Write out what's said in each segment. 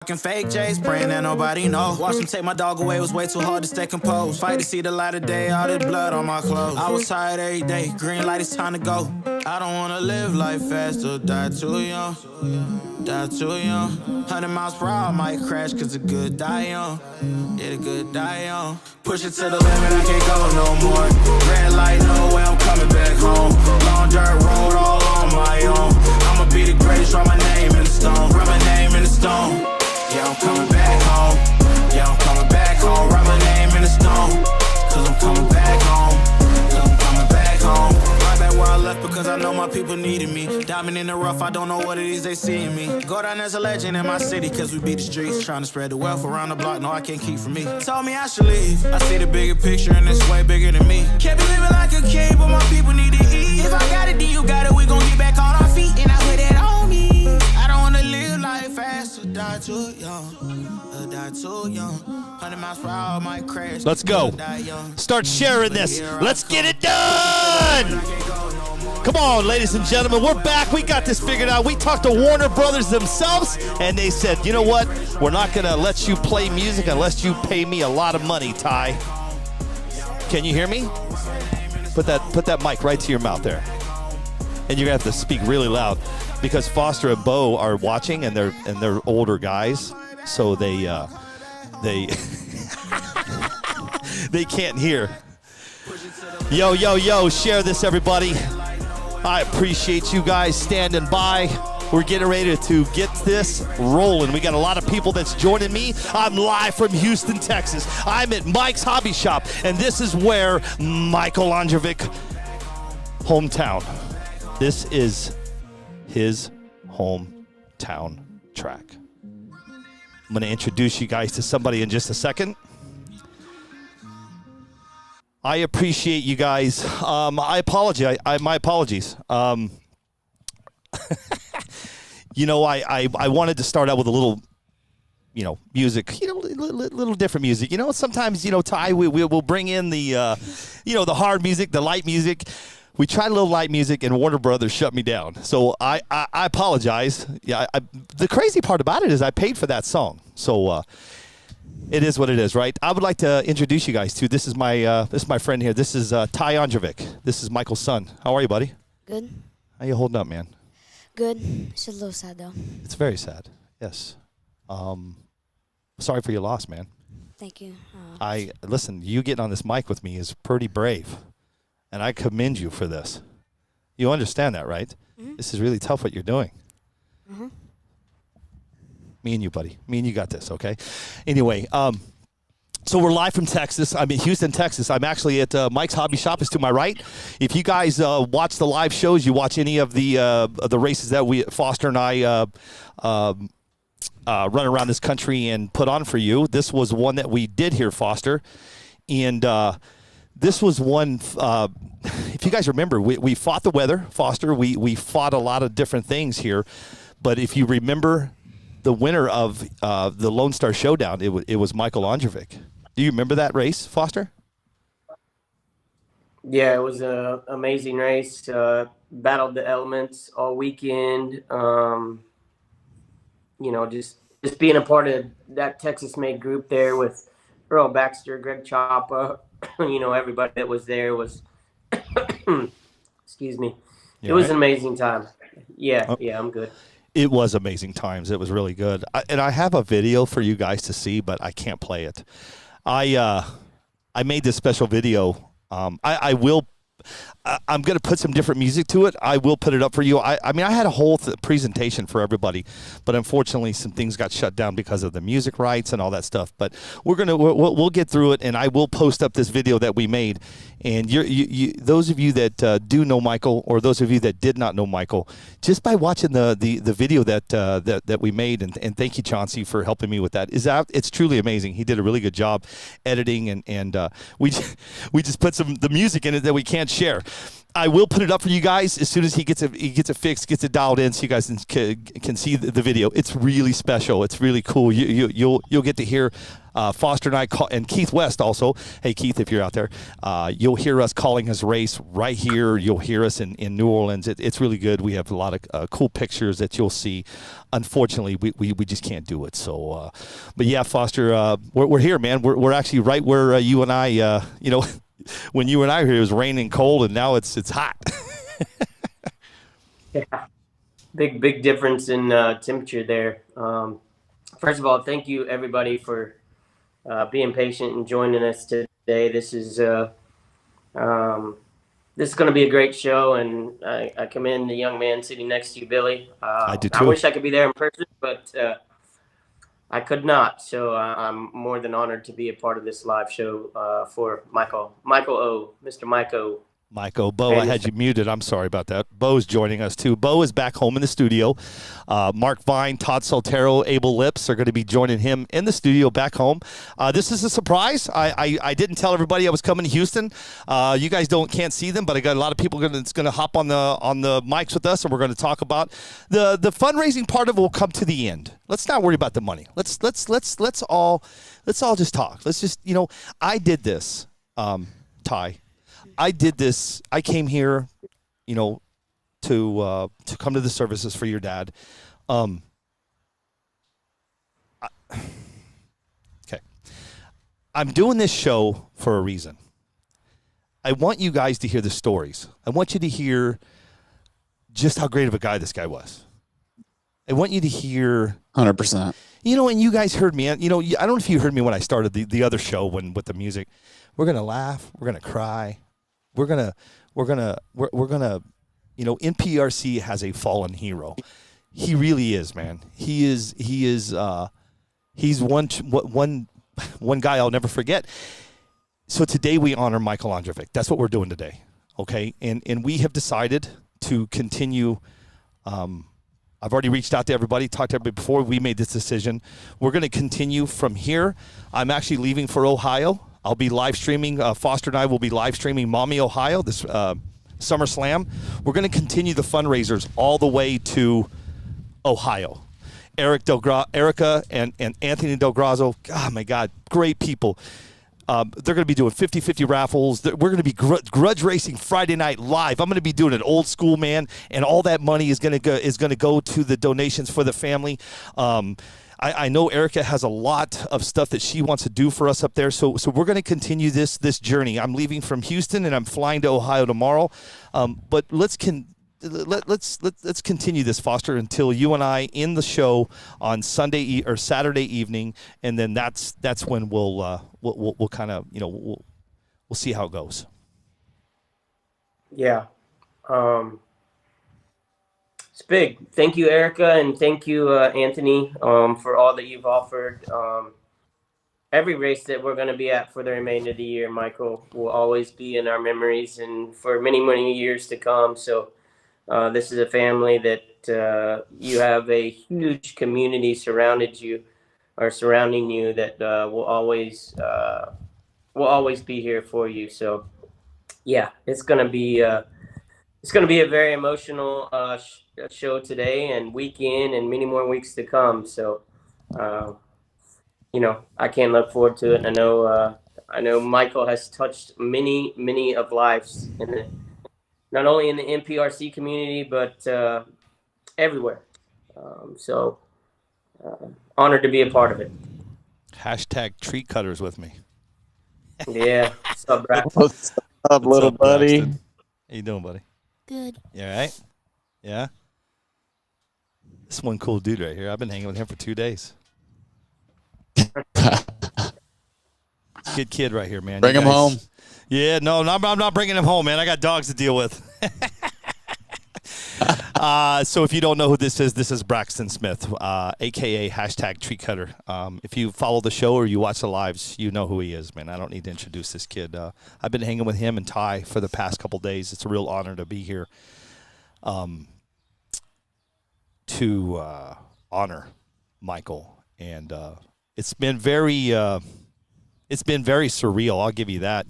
Fake J's, praying that nobody know. Watch them take my dog away, it was way too hard to stay composed. Fight to see the light of day, all this blood on my clothes. I was tired every day, green light, it's time to go. I don't wanna live life fast or die too young. Die too young. 100 miles per hour, I might crash, cause the good die young. Yeah, the good die young. Push it to the limit, I can't go no more. Red light, no way, I'm coming back home. Long dirt road, all on my own. I'ma be the greatest, write my name in the stone. Write my name in the stone. Yeah, I'm coming back home. Yeah, I'm coming back home. Write my name in the stone. Cause I'm coming back home. Cause I'm coming back home. Right back where I left because I know my people needed me. Diamond in the rough, I don't know what it is they see in me. Go down as a legend in my city cause we beat the streets. Trying to spread the wealth around the block, no I can't keep from me. Told me I should leave. I see the bigger picture and it's way bigger than me. Can't be living like a king, but my people need to eat. If I got it, then you got it, we gon' get back on our feet. And I put it on me. I don't wanna live life fast or die too young. Die too young. 100 miles per hour, might crash. Let's go. Start sharing this. Let's get it done. Come on, ladies and gentlemen. We're back. We got this figured out. We talked to Warner Brothers themselves, and they said, you know what? We're not going to let you play music unless you pay me a lot of money, Ty. Can you hear me? Put that mic right to your mouth there. And you're going to have to speak really loud because Foster and Bo are watching, and they're older guys. So they they can't hear. Yo, share this, everybody. I appreciate you guys standing by. We're getting ready to get this rolling. We got a lot of people that's joining me. I'm live from Houston, Texas. I'm at Mike's Hobby Shop, and this is where Michael Ondrovich hometown. This is his hometown track. I'm going to introduce you guys to somebody in just a second. I appreciate you guys. I apologize. My apologies. You know, I wanted to start out with a little, music, little different music. Sometimes, Ty, we'll bring in the, the hard music, the light music. We tried a little light music, and Warner Brothers shut me down. So I apologize. Yeah, the crazy part about it is I paid for that song. So it is what it is, right? I would like to introduce you guys to this is my friend here. This is Ty Ondrovich. This is Michael's son. How are you, buddy? Good. How you holding up, man? Good. It's a little sad though. It's very sad. Yes. Sorry for your loss, man. Thank you. Listen. You getting on this mic with me is pretty brave. And I commend you for this. You understand that, right? Mm-hmm. This is really tough what you're doing. Mm-hmm. Me and you, buddy. Me and you got this, okay? Anyway, so we're live from Texas. I'm in Houston, Texas. I'm actually at Mike's Hobby Shop. Is to my right. If you guys watch the live shows, you watch any of the races that Foster and I run around this country and put on for you. This was one that we did here, Foster. And this was one, if you guys remember, we fought the weather, Foster. We fought a lot of different things here. But if you remember the winner of the Lone Star Showdown, it was Michael Ondrovich. Do you remember that race, Foster? Yeah, it was an amazing race. Battled the elements all weekend. Just being a part of that Texas-made group there with Earl Baxter, Greg Choppa, everybody that was there was, excuse me. It was an amazing time. Yeah, I'm good. It was amazing times. It was really good. I have a video for you guys to see, but I can't play it. I made this special video. I'm going to put some different music to it. I will put it up for you. I had a whole presentation for everybody, but unfortunately some things got shut down because of the music rights and all that stuff. But we'll get through it, and I will post up this video that we made. And those of you that do know Michael, or those of you that did not know Michael, just by watching the video that we made, and thank you, Chauncey, for helping me with that. It's truly amazing. He did a really good job editing, and we just put the music in it that we can't share. I will put it up for you guys as soon as he gets it fixed, gets it dialed in, so you guys can see the video. It's really special. It's really cool. You'll get to hear Foster and I and Keith West also. Hey, Keith, if you're out there, you'll hear us calling his race right here. You'll hear us in New Orleans. It's really good. We have a lot of cool pictures that you'll see. Unfortunately, we just can't do it. So, but yeah, Foster, we're here, man. We're actually right where you and I, when you and I were here, it was raining cold, and now it's hot. Yeah, big difference in temperature there. First of all, thank you everybody for being patient and joining us today. This is going to be a great show, and I commend the young man sitting next to you, Billy. I do too. I wish I could be there in person, but I could not. So I'm more than honored to be a part of this live show for Michael O, Mr. Mike O. Michael, Bo, I had you muted. I'm sorry about that. Bo's joining us, too. Bo is back home in the studio. Mark Vine, Todd Soltero, Abel Lips are going to be joining him in the studio back home. This is a surprise. I didn't tell everybody I was coming to Houston. You guys can't see them, but I got a lot of people that's going to hop on the mics with us, and we're going to talk about the fundraising part of it will come to the end. Let's not worry about the money. Let's all just talk. Let's just, I did this, Ty. I did this. I came here, to come to the services for your dad. Okay. I'm doing this show for a reason. I want you guys to hear the stories. I want you to hear just how great of a guy this guy was. I want you to hear 100%. And you guys heard me. I don't know if you heard me when I started the other show with the music. We're gonna laugh. We're gonna cry. We're gonna, NPRC has a fallen hero. He really is, man. He's one guy I'll never forget. So today we honor Michael Ondrovich. That's what we're doing today, okay? And we have decided to continue. I've already reached out to everybody, talked to everybody before we made this decision. We're going to continue from here. I'm actually leaving for Ohio. I'll be live streaming. Foster and I will be live streaming Maumee, Ohio, this Summer Slam. We're going to continue the fundraisers all the way to Ohio. Erica and Anthony Del Grazo, oh my God, great people. They're going to be doing 50-50 raffles. We're going to be grudge racing Friday night live. I'm going to be doing an old school, man, and all that money is going to go to the donations for the family. I know Erica has a lot of stuff that she wants to do for us up there, so we're going to continue this journey. I'm leaving from Houston and I'm flying to Ohio tomorrow, but let's continue this, Foster, until you and I in the show on Sunday or Saturday evening, and then that's when we'll kind of we'll see how it goes. Yeah. It's big. Thank you, Erica, and thank you, Anthony, for all that you've offered. Every race that we're going to be at for the remainder of the year, Michael, will always be in our memories and for many, many years to come. So this is a family that you have a huge community surrounding you that will always be here for you. So, yeah, it's going to be a very emotional show today and weekend and many more weeks to come. So, I can't look forward to it. I know Michael has touched many of lives not only in the NPRC community, but everywhere. So honored to be a part of it. # treat cutters with me. Yeah. What's up, Brad? What's up, little buddy? Braxton? How you doing, buddy? Good. You all right? Yeah? This one cool dude right here. I've been hanging with him for 2 days. Good kid right here, man. Bring him home. Yeah, no, I'm not bringing him home, man. I got dogs to deal with. So if you don't know who this is Braxton Smith, a.k.a. # treat cutter. If you follow the show or you watch the lives, you know who he is, man. I don't need to introduce this kid. I've been hanging with him and Ty for the past couple days. It's a real honor to be here to honor Michael. And it's been very surreal. I'll give you that.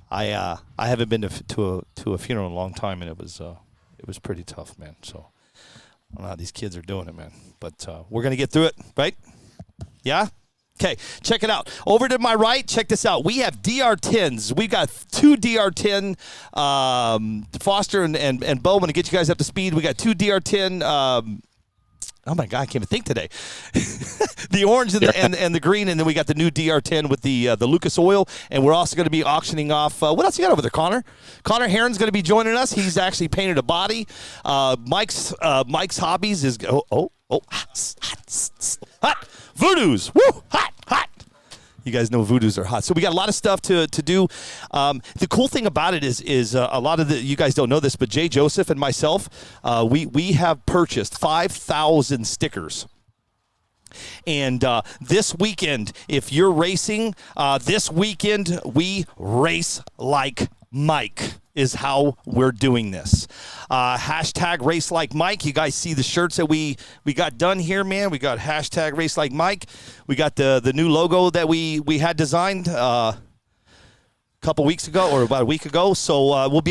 I haven't been to a funeral in a long time, and it was pretty tough, man. So I don't know how these kids are doing it, man. But we're gonna get through it, right? Yeah. Okay, check it out. Over to my right, check this out. We have DR10s. We got 2 DR10. Foster and Bo, I'm going to get you guys up to speed. We got 2 DR10. Oh my God, I can't even think today. The orange and the green, and then we got the new DR10 with the Lucas oil, and we're also going to be auctioning off. What else you got over there, Connor? Connor Heron's going to be joining us. He's actually painted a body. Mike's Hobbies is hot Voodoos. Woo, hot. You guys know Voodoos are hot. So we got a lot of stuff to do. The cool thing about it is a lot of you guys don't know this, but Jay Joseph and myself, we have purchased 5,000 stickers. And this weekend, if you're racing, this weekend we race like Mike is how we're doing this. Hashtag race like Mike. You guys see the shirts that we got done here, man. We got hashtag race like Mike. We got the new logo that we had designed a couple weeks ago or about a week ago. So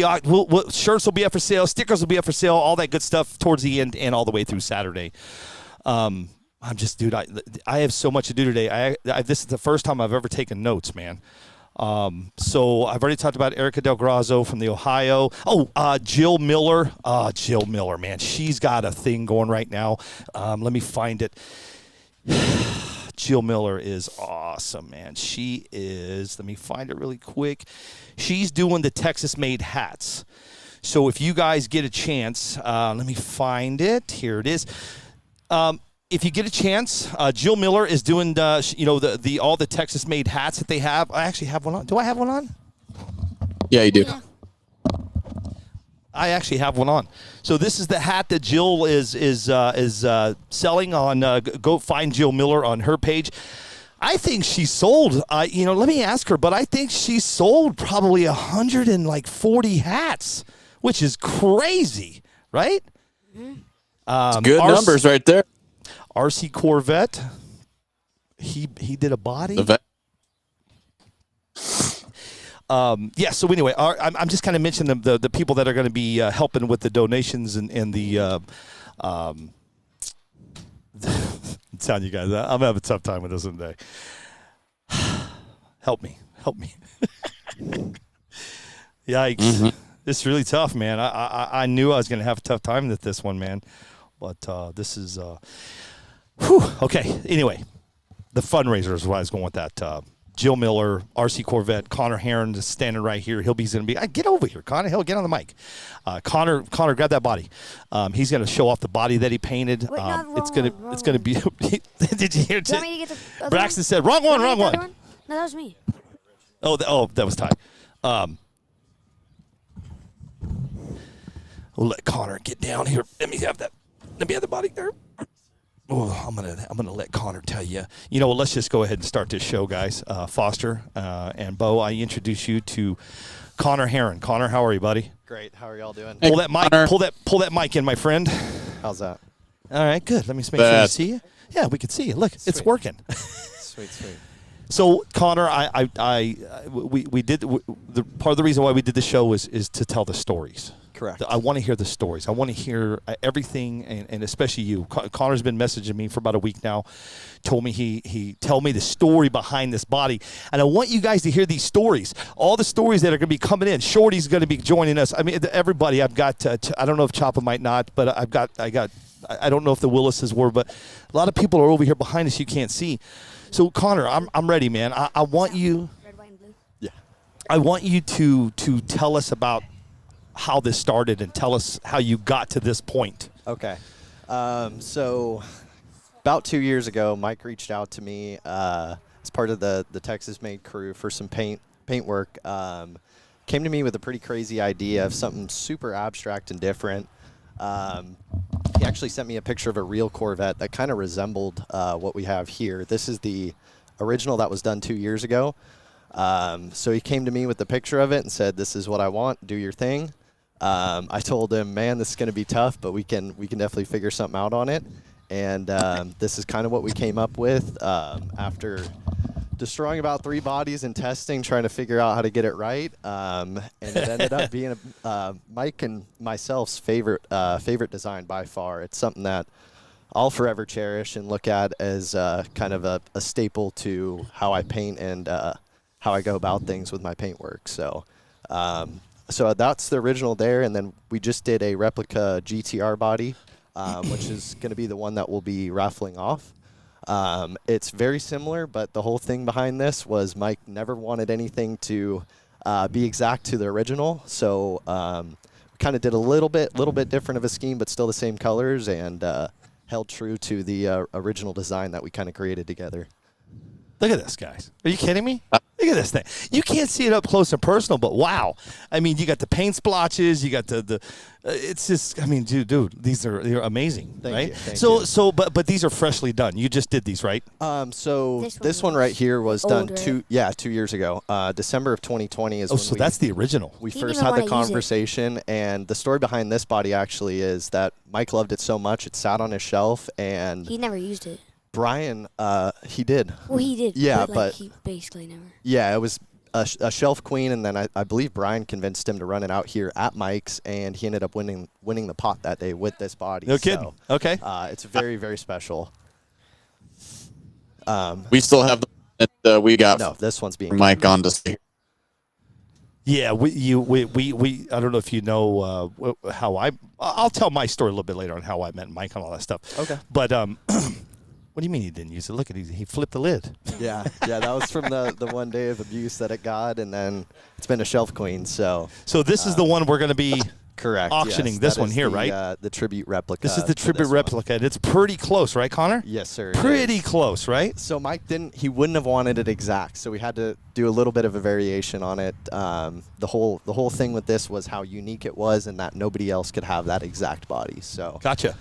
shirts will be up for sale. Stickers will be up for sale. All that good stuff towards the end and all the way through Saturday. I'm just, dude, I have so much to do today. This is the first time I've ever taken notes, man. So I've already talked about Erica Del Grazo from the Ohio. Jill Miller. Jill Miller, man. She's got a thing going right now. Let me find it. Jill Miller is awesome, man. She is, let me find it really quick. She's doing the Texas-made hats. So if you guys get a chance, let me find it. Here it is. If you get a chance, Jill Miller is doing all the Texas-made hats that they have. I actually have one on. Do I have one on? Yeah, you do. Yeah. I actually have one on. So this is the hat that Jill is selling on. Go find Jill Miller on her page. I think she sold. Let me ask her, but I think she sold probably 140 hats, which is crazy, right? It's good numbers right there. RC Corvette. He did a body. So anyway, I'm just kind of mentioning the people that are going to be helping with the donations and the. I'm telling you guys, I'm having a tough time with this one today. Help me. Yikes! Mm-hmm. It's really tough, man. I knew I was going to have a tough time with this one, man. But this is. Okay. Anyway, the fundraiser is why I was going with that. Jill Miller, RC Corvette, Connor Heron is standing right here. He's going to be. Get over here, Connor. Hell, get on the mic. Connor, grab that body. He's going to show off the body that he painted. Wait, It's going to be. Did you hear? Do you want me to get the other Braxton one? said, "Wrong one, wrong one." No, that was me. Oh, that was Ty. We'll let Connor get down here. Let me have the body there. Oh, I'm gonna let Connor tell you. Let's just go ahead and start this show, guys. Foster and Bo, I introduce you to Connor Heron. Connor, how are you, buddy? Great. How are y'all doing? Pull that mic. Connor. Pull that mic in, my friend. How's that? All right, good. Let me make sure you see you. Yeah, we can see you. Look, it's working. Sweet. So, Connor, we did the part of the reason why we did the show is to tell the stories. Correct. I want to hear the stories. I want to hear everything, and especially you. Connor's been messaging me for about a week now. Told me he tell me the story behind this body, and I want you guys to hear these stories. All the stories that are going to be coming in. Shorty's going to be joining us. I mean, everybody. I've got. I don't know if Choppa might not, but I got. I don't know if the Willises were, but a lot of people are over here behind us. You can't see. So, Connor, I'm ready, man. I want you. Red, white, and blue. Yeah. I want you to tell us about how this started and tell us how you got to this point. Okay. So about 2 years ago, Mike reached out to me as part of the Texas-made crew for some paint work. Came to me with a pretty crazy idea of something super abstract and different. He actually sent me a picture of a real Corvette that kind of resembled what we have here. This is the original that was done 2 years ago. So he came to me with the picture of it and said, "This is what I want. Do your thing." I told him, "Man, this is going to be tough, but we can definitely figure something out on it." And this is kind of what we came up with after destroying about 3 bodies and testing, trying to figure out how to get it right. And it ended up being Mike and myself's favorite design by far. It's something that I'll forever cherish and look at as kind of a staple to how I paint and how I go about things with my paint work. So, so that's the original there, and then we just did a replica GTR body, which is going to be the one that we'll be raffling off. It's very similar, but the whole thing behind this was Mike never wanted anything to be exact to the original, so we kind of did a little bit different of a scheme, but still the same colors, and held true to the original design that we kind of created together. Look at this, guys. Are you kidding me? Look at this thing. You can't see it up close and personal, but wow. I mean, you got the paint splotches. You got the it's just, I mean, dude, they're amazing, right? Thank you. But these are freshly done. You just did these, right? So this one right here was done 2 years ago. December of 2020 is when so that's the original. We He first didn't had the even wanna use it. conversation, and the story behind this body actually is that Mike loved it so much it sat on his shelf, and He never used it. Brian, he did. Well, he did. Yeah, but he basically never. Yeah, it was a shelf queen, and then I believe Brian convinced him to run it out here at Mike's, and he ended up winning the pot that day with this body. No kidding. So, Okay. it's very, very special. We still have the one that we got No, this one's being from Mike on display. Yeah, we I don't know if you know how I'll tell my story a little bit later on how I met Mike and all that stuff. Okay. But what do you mean he didn't use it? Look at he flipped the lid. Yeah, that was from the one day of abuse that it got, and then it's been a shelf queen. So this is the one we're going to be correct auctioning. yes, this that one is here, the, right? The tribute replica. This is the to tribute this one. replica. And it's pretty close, right, Connor? Yes, sir. it Pretty is. close, right? So Mike he wouldn't have wanted it exact, so we had to do a little bit of a variation on it. The whole thing with this was how unique it was, and that nobody else could have that exact body. So Gotcha.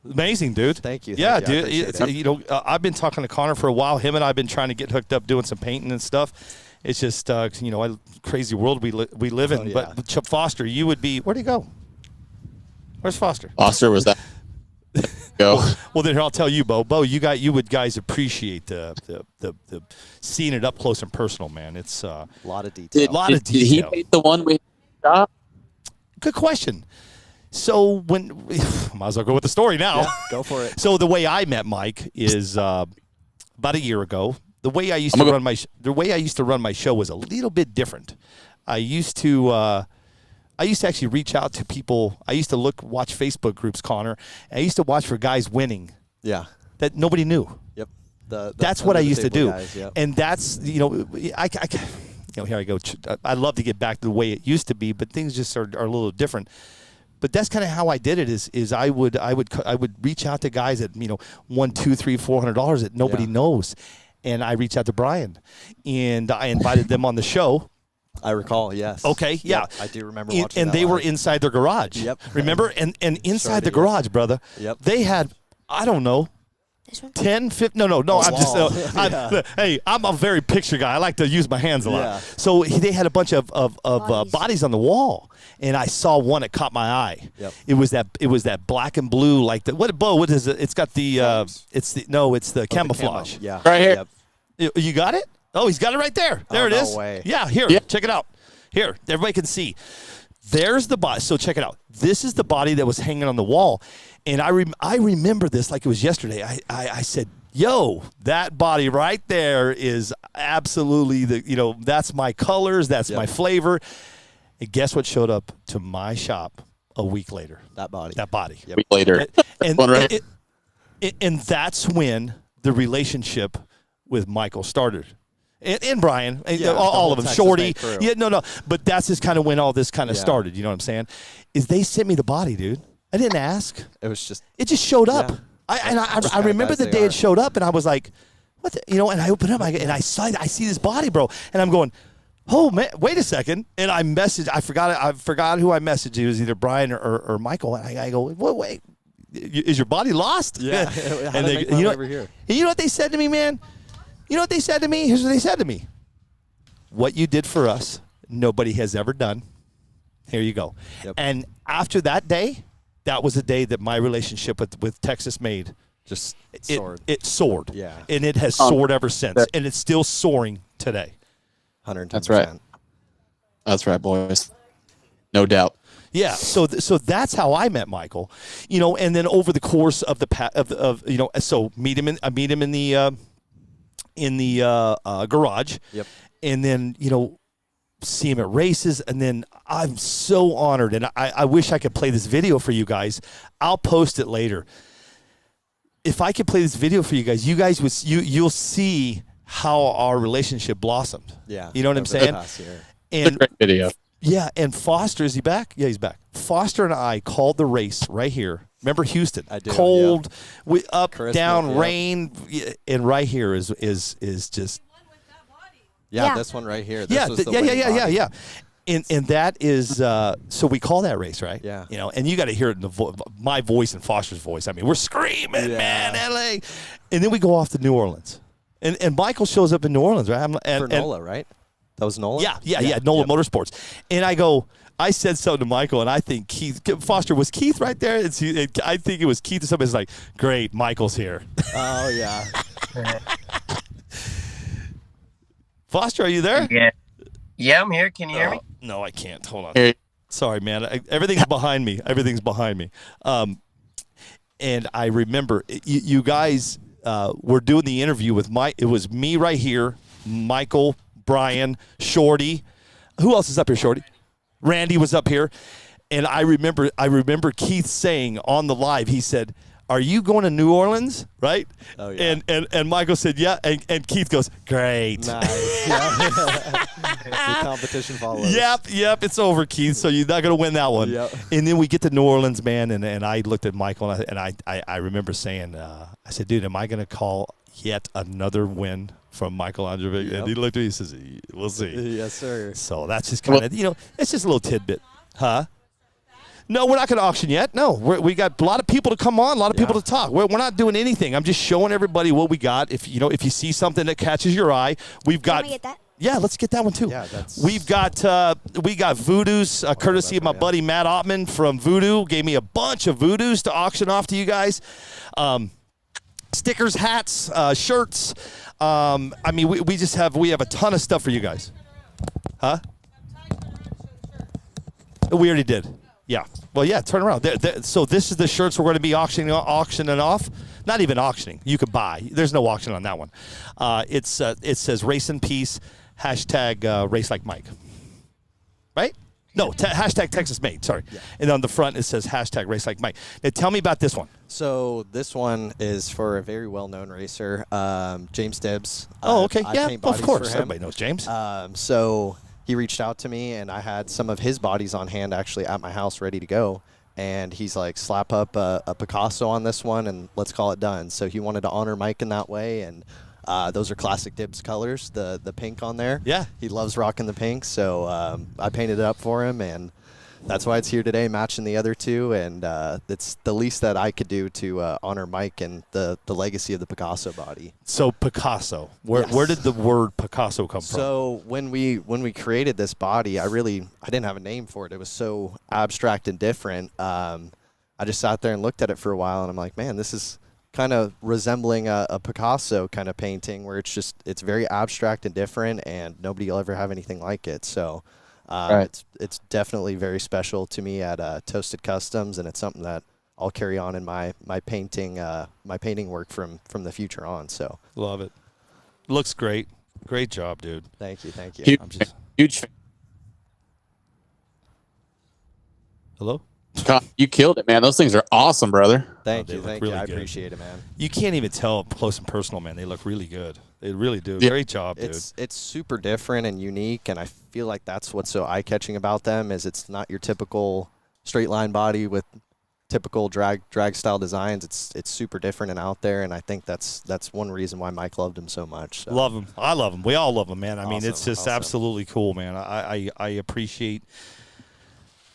Amazing, dude. Thank you. Yeah, Thank you. I dude. appreciate it. You know, I've been talking to Connor for a while. Him and I have been trying to get hooked up doing some painting and stuff. It's just, you know, crazy world we live in. Oh, yeah. But Chip Foster, you would be. Where'd he go? Where's Foster? Foster was that. Go. Well, then I'll tell you, Bo. Bo, you guys appreciate the seeing it up close and personal, man. It's A lot of detail. Did he paint the one we got? good question. So when might as well go with the story now. Yeah, go for it. So the way I met Mike is about a year ago. The way I used to run my show was a little bit different. I used to actually reach out to people. I used to watch Facebook groups, Connor. And I used to watch for guys winning Yeah. that nobody knew. Yep. That's what I used to do. Guys, yep. And that's, you know, I here I go. I'd love to get back to the way it used to be, but things just are a little different. But that's kind of how I did it. Is I would reach out to guys at, you know, $100, $200, $300, $400 that nobody knows, and I reached out to Brian, and I invited them on the show. I recall, yes. Okay, yeah, Yep, I do remember watching and that they were live. inside their garage. Yep. Remember? And inside the Started, garage, brother. Yep. They had, I don't know, This one? 10, 15, no, I'm just, wall. hey, I'm a very picture guy. I like to use my hands a lot. Yeah. So they had a bunch of Bodies. bodies on the wall, and I saw one that caught my eye. Yep. It was that black and blue, like what is it? It's got the, it's the camouflage. Camo. Yeah. Right here. Yep. You got it? Oh, he's got it right there. There it no is. way. Yeah, here, Yeah. check it out. Here, everybody can see. There's the body. So check it out. This is the body that was hanging on the wall, and I remember this like it was yesterday. I said, "Yo, that body right there is absolutely that's my colors, that's my flavor." And guess what showed up to my shop a week later? That body. That body. Yep. Week later. And, One right. and that's when the relationship with Michael started. And Brian, Yeah, all the whole of them, Texas Shorty. Made crew. Yeah, no. But that's just kind of when all this kind of Yeah. started. You know what I'm saying? Is they sent me the body, dude. I didn't ask. It was just It just showed up. Yeah. I Those kinda remember guys the they day are. it showed up, and I was like, what the, and I opened up, and I see this body, bro, and I'm going, oh man, wait a second, and I messaged, I forgot who I messaged. It was either Brian or Michael, and I go, wait, is your body lost? Yeah. How And did it make my way over and here? you know what they said to me, man? You know what they said to me? Here's what they said to me. What you did for us, nobody has ever done. Here you go. Yep. And after that day, that was the day that my relationship with Texas Made Just it soared. It soared. Yeah. And it has soared ever since. And it's still soaring today. 110%. That's right. That's right, boys. No doubt. Yeah, so that's how I met Michael, and then over the course of so I meet him in the garage, Yep. and then see him at races, and then I'm so honored, and I wish I could play this video for you guys. I'll post it later. If I could play this video for you guys you'll see how our relationship blossomed. Yeah. You know what I'm saying? It's a great video. Yeah, and Foster, is he back? Yeah, he's back. Foster and I called the race right here. Remember Houston? I do. Cold, we up, Christmas, down, yep. rain, and right here is just. Yeah, Yeah. this one right here. Yeah, This was the winning body. yeah. And that is so we call that race, right? Yeah. And you got to hear it in my voice and Foster's voice. I mean, we're screaming, man, LA, and then we go off to New Orleans, and Michael shows up in New Orleans, right? For NOLA, right? That was NOLA? Yeah, NOLA Motorsports. And I said something to Michael, and I think Foster, was Keith right there? I think it was Keith or something. It's like, great, Michael's here. Oh, yeah. Foster, are you there? Yeah. Yeah, I'm here. Can you hear me? No, I can't. Hold on. Hey. Sorry, man. Everything's behind me. Everything's behind me. And I remember you guys were doing the interview with Mike. It was me right here, Michael, Brian, Shorty. Who else is up here, Shorty? Randy was up here. And I remember Keith saying on the live, he said, "Are you going to New Orleans?" Right? Oh, yeah. And Michael said, "Yeah." And Keith goes, "Great." Nice. Yeah. The competition follows. Yep, it's over, Keith. So you're not going to win that one. Yep. And then we get to New Orleans, man, and I looked at Michael, and I remember saying, I said, "Dude, am I going to call yet another win from Michael Ondrovich?" Yep. And he looked at me, he says, "We'll see." Yes, sir. So that's just kind of, it's just a little tidbit. Huh? No, we're not going to auction yet. No, we got a lot of people to come on, a lot of people to talk. We're not doing anything. I'm just showing everybody what we got. If you see something that catches your eye, we've got. Can we get that? Yeah, let's get that one too. Yeah, that's. We got Voodoos, courtesy of my buddy Matt Ottman from Voodoo. Gave me a bunch of Voodoos to auction off to you guys. Stickers, hats, shirts. I mean, we have a ton of stuff for you guys. Huh? We already did. Yeah. Well, yeah, turn around. So this is the shirts we're going to be auctioning off. Not even auctioning. You could buy. There's no auction on that one. It says Race in Peace, hashtag Race Like Mike. Right? No, hashtag Texas Made. Sorry. Yeah. And on the front it says hashtag Race Like Mike. Now tell me about this one. So this one is for a very well-known racer, James Dibbs. Oh, okay. I Yeah, paint of bodies course. for him. Everybody knows James. So he reached out to me, and I had some of his bodies on hand actually at my house ready to go. And he's like, slap up a Picasso on this one, and let's call it done. So he wanted to honor Mike in that way, and those are classic Dibbs colors, the pink on there. Yeah. He loves rocking the pink, so I painted it up for him, and that's why it's here today, matching the other two, and it's the least that I could do to honor Mike and the legacy of the Picasso body. So Picasso, where did the word Picasso come from? So when we created this body, I didn't have a name for it. It was so abstract and different. I just sat there and looked at it for a while, and I'm like, man, this is kind of resembling a Picasso kind of painting, where it's very abstract and different, and nobody will ever have anything like it. So. Right. It's definitely very special to me at Toasted Customs, and it's something that I'll carry on in my painting work from the future on. So Love it. Looks great. Great job, dude. thank you. Huge, I'm just. huge fan. Hello? God, you killed it, man. Those things are awesome, brother. Thank they you. look Thank really you. I good. appreciate it, man. You can't even tell up close and personal, man. They look really good. They really do. Yeah. Great job, dude. It's super different and unique, and I feel like that's what's so eye-catching about them is it's not your typical straight line body with typical drag style designs. It's super different and out there, and I think that's one reason why Mike loved him so much. So. Love him. I love him. We all love him, man. I mean, it's Awesome, just awesome. absolutely cool, man. I appreciate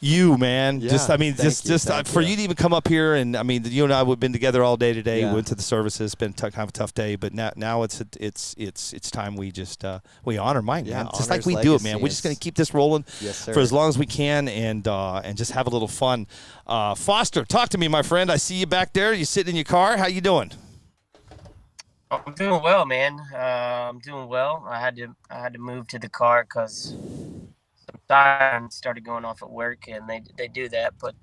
you, man. Yeah, Just, I mean, thank you, for thank you you. to even come up here, and I mean, you and I have been together all day today. Yeah. We went to the services. It's been kind of a tough day, but now it's time we just we honor Mike, Yeah, man. Just honor like his we do it, man. legacy. We're just gonna keep this rolling Yes, sir. for as long as we can, and just have a little fun. Foster, talk to me, my friend. I see you back there. You sitting in your car. How you doing? I'm doing well, man. I'm doing well. I had to move to the car because some sirens started going off at work, and they do that. But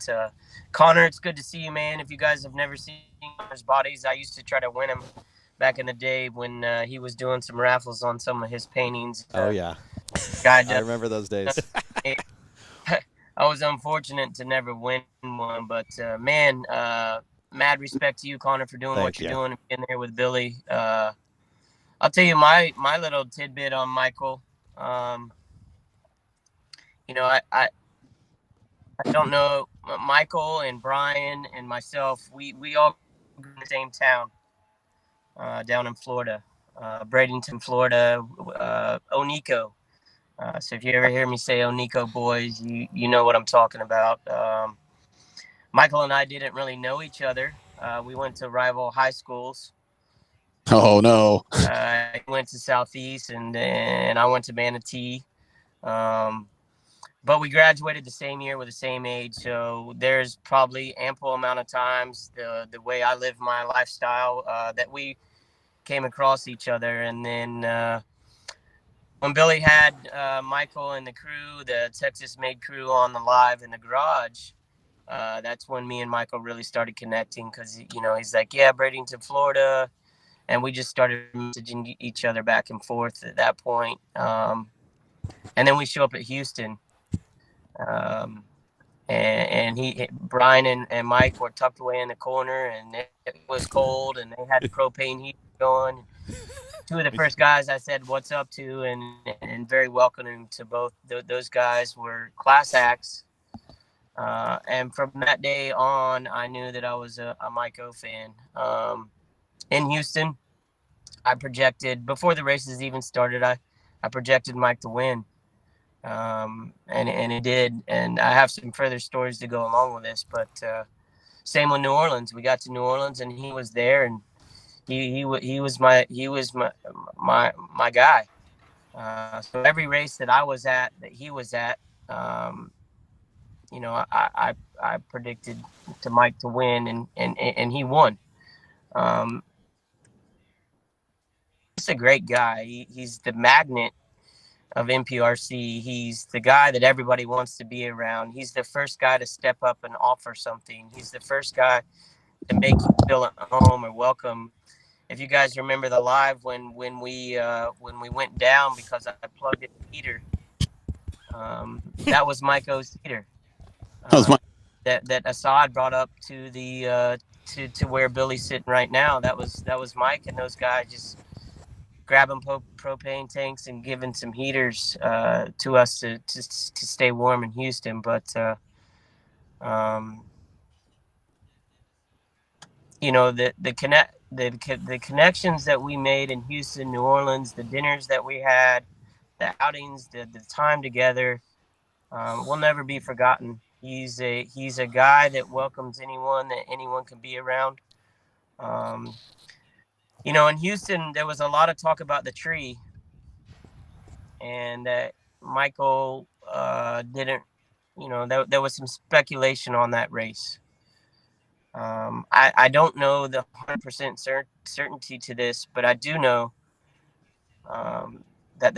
Connor, it's good to see you, man. If you guys have never seen Connor's bodies, I used to try to win him back in the day when he was doing some raffles on some of his paintings. Oh yeah, I remember those days. I was unfortunate to never win one, but man, mad respect to you, Connor, for doing what you're doing and being there with Billy. I'll tell you my little tidbit on Michael. You know, I don't know, Michael and Brian and myself, we all grew in the same town down in Florida, Bradenton, Florida, Onico. So if you ever hear me say Onico boys, you know what I'm talking about. Michael and I didn't really know each other. We went to rival high schools. Oh no! I went to Southeast, and I went to Manatee. But we graduated the same year with the same age, so there's probably ample amount of times the way I live my lifestyle that we came across each other. And then when Billy had Michael and the crew, the Texas Made crew, on the live in the garage, that's when me and Michael really started connecting, because he's like, yeah, Bradenton, Florida, and we just started messaging each other back and forth at that point. And then we show up at Houston. And Brian and Mike were tucked away in the corner, and it was cold, and they had propane heat going. Two of the first guys I said what's up to, and very welcoming to both those guys, were class acts. And from that day on, I knew that I was a Mike O fan. In Houston, I projected, before the races even started, I projected Mike to win. And it did, and I have some further stories to go along with this, but same with New Orleans. We got to New Orleans, and he was there, and he was my guy. So every race that I was at, that he was at, I predicted to Mike to win, and he won. He's a great guy. He's the magnet of NPRC. He's the guy that everybody wants to be around. He's the first guy to step up and offer something. He's the first guy to make you feel at home or welcome. If you guys remember the live when we went down because I plugged in the heater, that was Mike O's heater. That Assad brought up to the to where Billy's sitting right now. That was Mike and those guys just grabbing propane tanks and giving some heaters to us to stay warm in Houston. But the connections that we made in Houston, New Orleans, the dinners that we had, the outings, the time together, will never be forgotten. He's a guy that welcomes anyone that anyone can be around. In Houston, there was a lot of talk about the tree, and that Michael didn't, there was some speculation on that race. I don't know the 100% certainty to this, but I do know that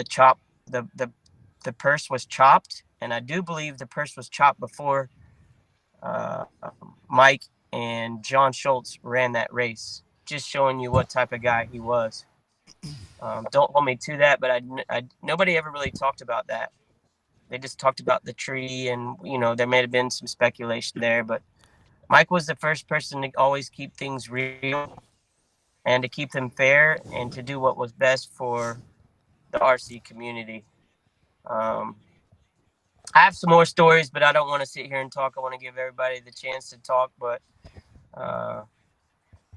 the purse was chopped, and I do believe the purse was chopped before Mike and John Schultz ran that race. Just showing you what type of guy he was. Don't hold me to that, but nobody ever really talked about that. They just talked about the tree, and there may have been some speculation there, but Mike was the first person to always keep things real and to keep them fair and to do what was best for the RC community. I have some more stories, but I don't want to sit here and talk. I want to give everybody the chance to talk, but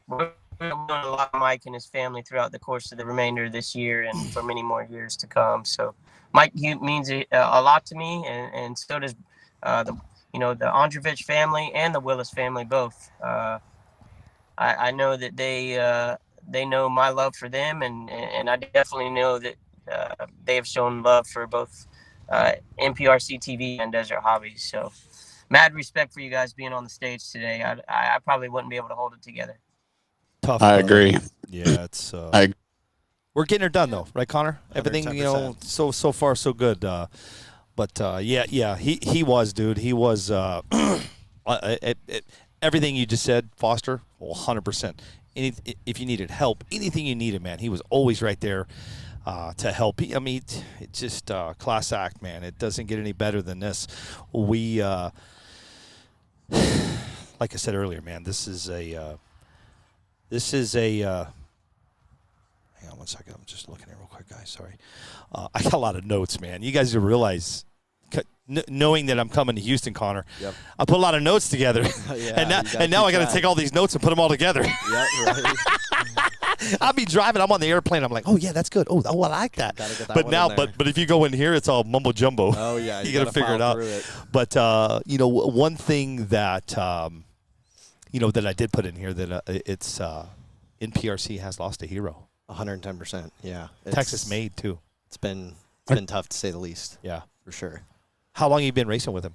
we're going to learn a lot of Mike and his family throughout the course of the remainder of this year and for many more years to come. So Mike means a lot to me, and so does the Ondrovich family and the Willis family both. I know that they know my love for them, and I definitely know that they have shown love for both NPRCTV and Desert Hobbies. So mad respect for you guys being on the stage today. I probably wouldn't be able to hold it together. Tough. I agree. Yeah, it's. We're getting her done though, right, Connor? Everything 110%. so far so good. But yeah, he was, dude. He was everything you just said, Foster. 100%. If you needed help, anything you needed, man, he was always right there to help. I mean, it's just class act, man. It doesn't get any better than this. We, like I said earlier, man, this is a. Hang on one second. I'm just looking here real quick, guys. Sorry. I got a lot of notes, man. You guys do realize, knowing that I'm coming to Houston, Connor, Yep. I put a lot of notes together. Yeah, and now I got to take all these notes and put them all together. Yeah, right. I'll be driving. I'm on the airplane. I'm like, oh, yeah, that's good. Oh, I like that. Gotta get that But one now, in there. but if you go in here, it's all mumbo jumbo. Oh, yeah. you got to figure it file out. through it. But, one thing that, that I did put in here that it's NPRC has lost a hero. 110%. Yeah. Texas made, too. It's been tough to say the least. Yeah. For sure. How long have you been racing with him?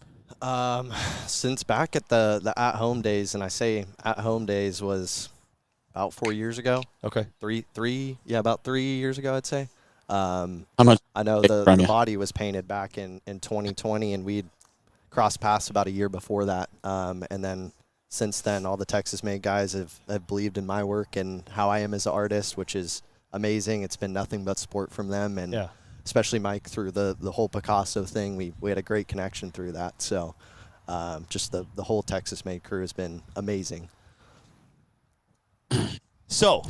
Since back at the at-home days, and I say at-home days was about 4 years ago. Okay. About 3 years ago, I'd say. How much? I know the body was painted back in 2020, and we'd crossed paths about a year before that. And then since then, all the Texas-made guys have believed in my work and how I am as an artist, which is amazing. It's been nothing but support from them, and especially Mike through the whole Picasso thing. We had a great connection through that. So just the whole Texas-made crew has been amazing. So,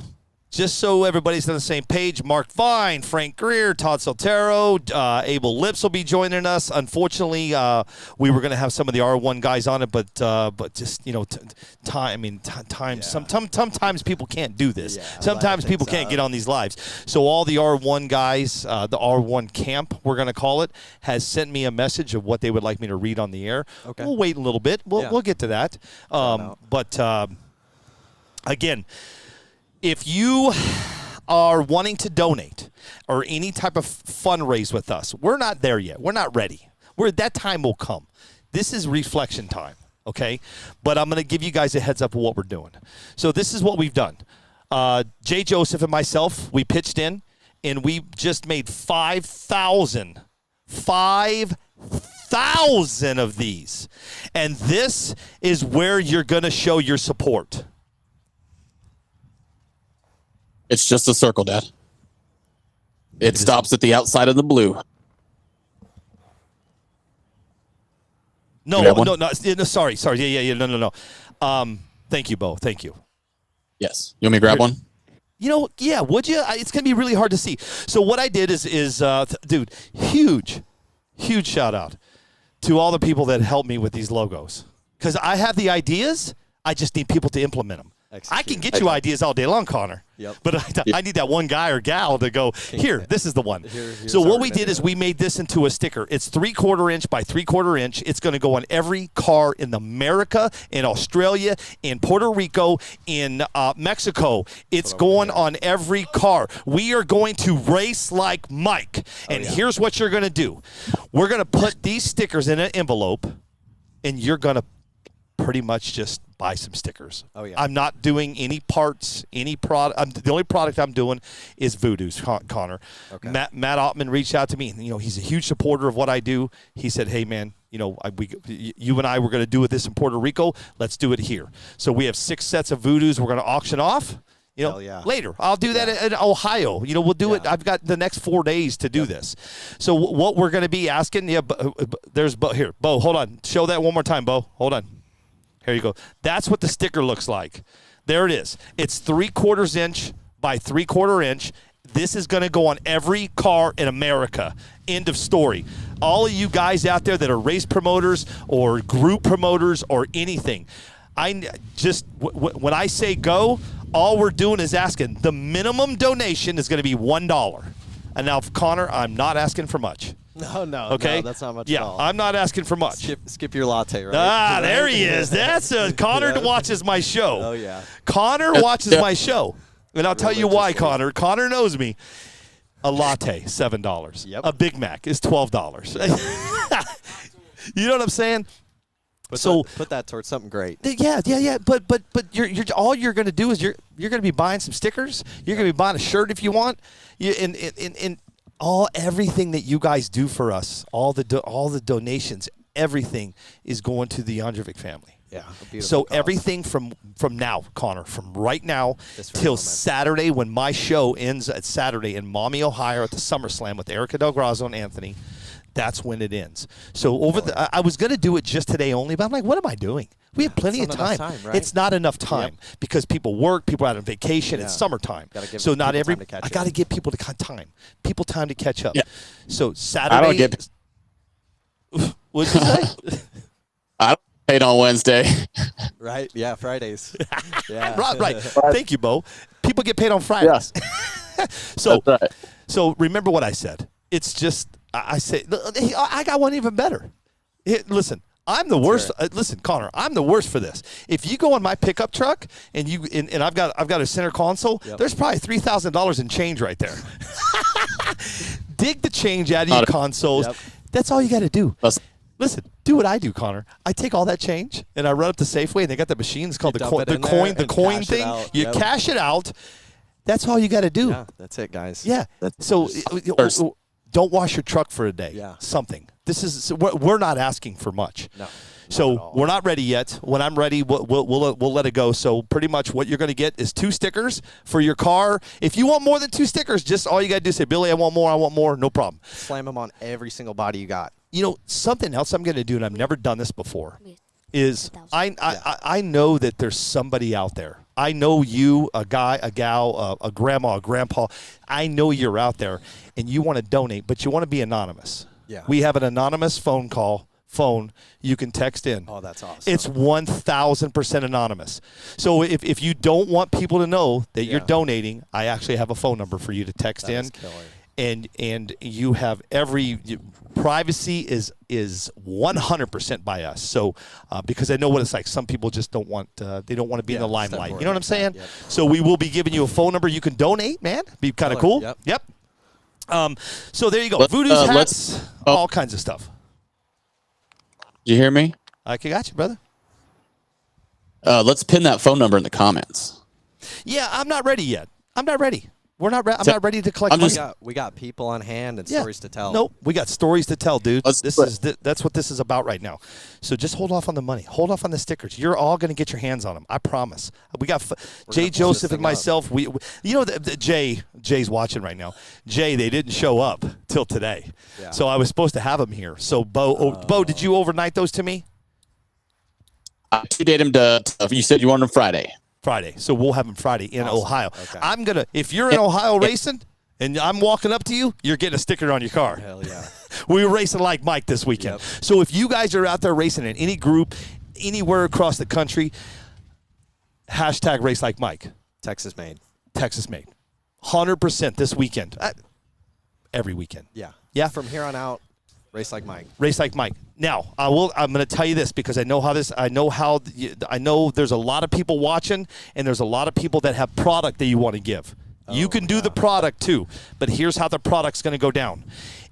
just so everybody's on the same page, Mark Vine, Frank Greer, Todd Soltero, Abel Lips will be joining us. Unfortunately, we were going to have some of the R1 guys on it, but just, time. I mean, time. Yeah. Sometimes people can't do this. Yeah, sometimes people can't get on these lives. So all the R1 guys, the R1 camp, we're going to call it, has sent me a message of what they would like me to read on the air. Okay. We'll wait a little bit. We'll get to that. Again, if you are wanting to donate or any type of fundraise with us, we're not there yet. We're not ready. That time will come. This is reflection time, okay? But I'm going to give you guys a heads up of what we're doing. So this is what we've done. Jay Joseph and myself, we pitched in, and we just made 5,000 of these. And this is where you're going to show your support. It's just a circle, Dad. It stops at the outside of the blue. No, sorry. Yeah, no. Thank you, Bo. Thank you. Yes. You want me to grab one? Yeah, would you? It's going to be really hard to see. So what I did is dude, huge shout out to all the people that helped me with these logos. Because I have the ideas, I just need people to implement them. I can get you ideas all day long, Connor. Yep. But I need that one guy or gal to go, here, this is the one. So what we did is we made this into a sticker. It's 3/4 inch by 3/4 inch. It's going to go on every car in America, in Australia, in Puerto Rico, in Mexico. It's going on every car. We are going to race like Mike. And here's what you're going to do. We're going to put these stickers in an envelope, and you're going to pretty much just buy some stickers. Oh, yeah. I'm not doing any parts, any product. The only product I'm doing is Voodoo's, Connor. Okay. Matt Ottman reached out to me. He's a huge supporter of what I do. He said, hey, man, you and I were going to do this in Puerto Rico. Let's do it here. So we have 6 sets of Voodoos we're going to auction off. Later. I'll do that in Ohio. We'll do it. I've got the next 4 days to do this. So what we're going to be asking, there's Bo. Here, Bo, hold on. Show that one more time, Bo. Hold on. Here you go. That's what the sticker looks like. There it is. It's 3/4 inch by 3/4 inch. This is going to go on every car in America. End of story. All of you guys out there that are race promoters or group promoters or anything, when I say go, all we're doing is asking. The minimum donation is going to be $1. And now, Connor, I'm not asking for much. No. Okay. No, that's not much at all. I'm not asking for much. Skip your latte, right? There he is. That's Connor watches my show. Oh, yeah. Connor watches my show. And I'll tell you why, Connor. Connor knows me. A latte, $7. Yep. A Big Mac is $12. You know what I'm saying? Put that towards something great. Yeah. But you're all you're going to do is you're going to be buying some stickers. You're going to be buying a shirt if you want. And everything that you guys do for us, all the donations, everything is going to the Ondrovich family. Yeah. A beautiful So cause. everything from now, Connor, from right now This very till moment. Saturday when my show ends at Saturday in Maumee, Ohio at the SummerSlam with Erica Del Grazzo and Anthony, that's when it ends. So I was going to do it just today only, but I'm like, what am I doing? We have plenty of It's not time. enough time, right? It's not enough time because people work, people are out on vacation. Yeah. It's summertime. Gotta give So not people every. time to catch I up. got to give people time to catch up. Yeah. So Saturday. I don't get What'd you say? I don't get paid on Wednesday. Right? Yeah, Fridays. Yeah. right. Thank you, Bo. People get paid on Fridays. So, That's right. so remember what I said. It's just I say I got one even better. Listen, I'm the worst. Listen, Connor, I'm the worst for this. If you go in my pickup truck and I've got a center console, there's probably $3,000 in change right there. Dig the change out of your consoles. Yep. That's all you got to do. That's- Listen, do what I do, Connor. I take all that change and I run up to Safeway and they got the machines called the dump coin, it the in there coin, the and coin cash it thing. out. You Yep. cash it out. That's all you got to do. Yeah, that's it, guys. Yeah. So don't wash your truck for a day. Yeah. Something. This is we're not asking for much. No. So we're not ready yet. When I'm ready, we'll let it go. So pretty much what you're going to get is 2 stickers for your car. If you want more than 2 stickers, just all you got to do is say, Billy, I want more. No problem. Slam them on every single body you got. You know, something else I'm going to do, and I've never done this before, Wait, is 1,000. I know that there's somebody out there. I know you, a guy, a gal, a grandma, a grandpa. I know you're out there, and you want to donate, but you want to be anonymous. Yeah. We have an anonymous phone you can text in. Oh, that's awesome. It's 1,000% anonymous. So if you don't want people to know that you're donating, I actually have a phone number for you to text That in. is killer. And you have privacy is 100% by us. So because I know what it's like. Some people just don't want to be in the limelight. You know what I'm saying? Yep. So we will be giving you a phone number. You can donate, man. Be kind of cool. Yep. So there you go. Let's, Voodoo's let's- hats, all kinds of stuff. Did you hear me? I got you, brother. Let's pin that phone number in the comments. Yeah, I'm not ready yet. I'm not ready. I'm not ready to collect I'm money. just- We got people on hand and Yeah. stories to tell. Nope, we got stories to tell, dude. Let's do it. That's what this is about right now. So just hold off on the money. Hold off on the stickers. You're all going to get your hands on them. I promise. We got Jay gonna push Joseph this and thing up. myself. We you know, Jay's watching right now. Jay, they didn't show up till today, Yeah. so I was supposed to have them here. So Bo, did you overnight those to me? I date him to. You said you wanted him Friday. Friday. So we'll have them Friday in Ohio. Okay. I'm gonna. If you're in Ohio racing and I'm walking up to you, you're getting a sticker on your car. Hell yeah. We were racing like Mike this weekend. Yep. So if you guys are out there racing in any group, anywhere across the country, hashtag race like Mike. Texas made. Texas made. 100% this weekend. Every weekend. Yeah. Yeah. From here on out, race like Mike. Race like Mike. Now, I'm going to tell you this because I know there's a lot of people watching and there's a lot of people that have product that you want to give. You can do the product too, but here's how the product's going to go down.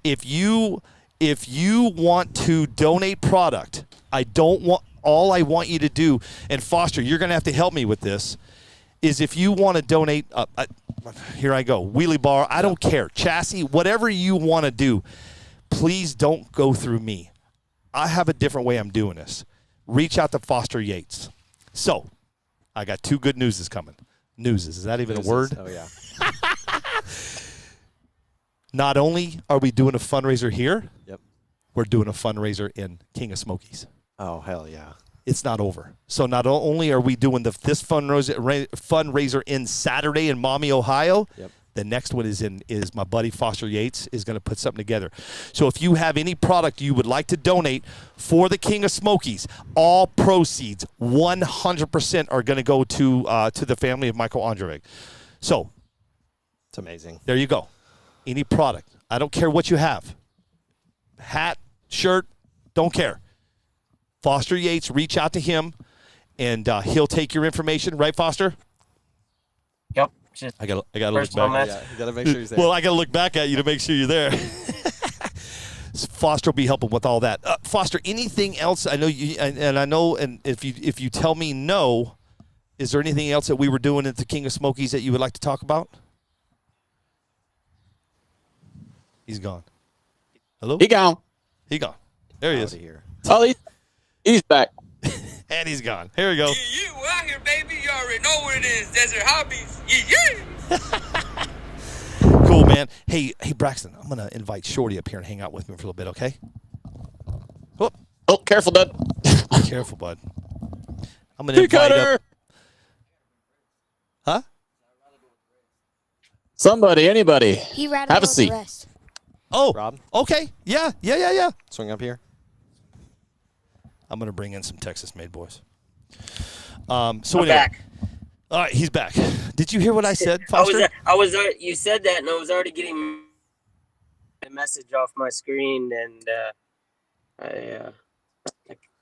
If you want to donate product, all I want you to do, and Foster, you're going to have to help me with this, is if you want to donate, here I go, wheelie bar, I don't care, chassis, whatever you want to do, please don't go through me. I have a different way I'm doing this. Reach out to Foster Yates. So, I got 2 good newses coming. Newses, is that even a word? Oh, yeah. Not only are we doing a fundraiser here, Yep. we're doing a fundraiser in King of Smokies. Oh, hell yeah. It's not over. So not only are we doing this fundraiser in Saturday in Maumee, Ohio, Yep. the next one is my buddy Foster Yates is going to put something together. So if you have any product you would like to donate for the King of Smokies, all proceeds 100% are going to go to the family of Michael Ondrovich. So It's amazing. there you go. Any product. I don't care what you have. Hat, shirt, don't care. Foster Yates, reach out to him, and he'll take your information. Right, Foster? Yep. Just I got to look First one, back. man. Yeah, you got to make sure he's there. Well, I got to look back at you to make sure you're there. Foster will be helping with all that. Foster, anything else? I know you, and I know, and if you tell me no, is there anything else that we were doing at the King of Smokies that you would like to talk about? He's gone. Hello? He gone. He gone. There he Out is. of here. Oh, he's back. And he's gone. Here we go. Yeah, we're out here, baby. You already know what it is. Desert Hobbies. Yeah. Cool, man. Hey, Braxton, I'm going to invite Shorty up here and hang out with me for a little bit, okay? Whoop. Oh, careful, Dud. Careful, bud. I'm going to Tree invite cutter. up. Huh? Somebody, anybody. He rattled Have a all seat. the rest. Oh, Rob, okay. Yeah. swing up here. I'm going to bring in some Texas-made boys. So I'm anyway. back. All right, he's back. Did you hear what I said, Foster? I was. You said that, and I was already getting a message off my screen, and I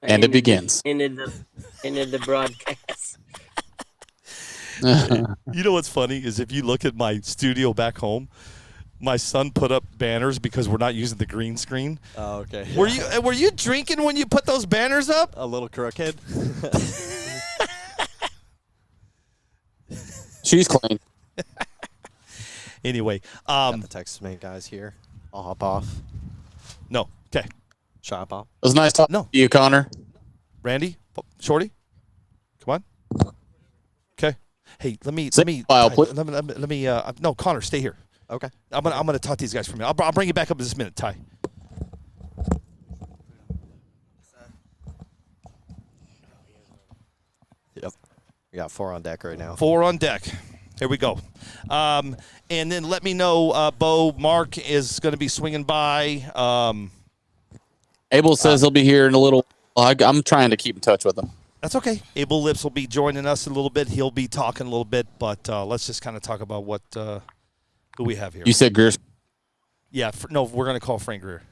And it begins. Ended the broadcast. You know what's funny is if you look at my studio back home, my son put up banners because we're not using the green screen. Oh, okay. Were you drinking when you put those banners up? A little crooked. She's clean. Anyway, Got the Texas made guys here. I'll hop off. no. Okay. Shop off. It was nice talking No. to you, Connor. Randy, Shorty, come on. Okay. Hey, let me file, please. let me no, Connor, stay here. Okay. I'm gonna talk to these guys for a minute. I'll bring you back up in this minute, Ty. Yep. We got 4 on deck right now. 4 on deck. Here we go. And then let me know, Bo, Mark is going to be swinging by. Abel says he'll be here in a little. I'm trying to keep in touch with him. That's okay. Abel Lips will be joining us in a little bit. He'll be talking a little bit, but let's just kind of talk about who we have here. You said Greer's. Yeah, no, we're going to call Frank Greer.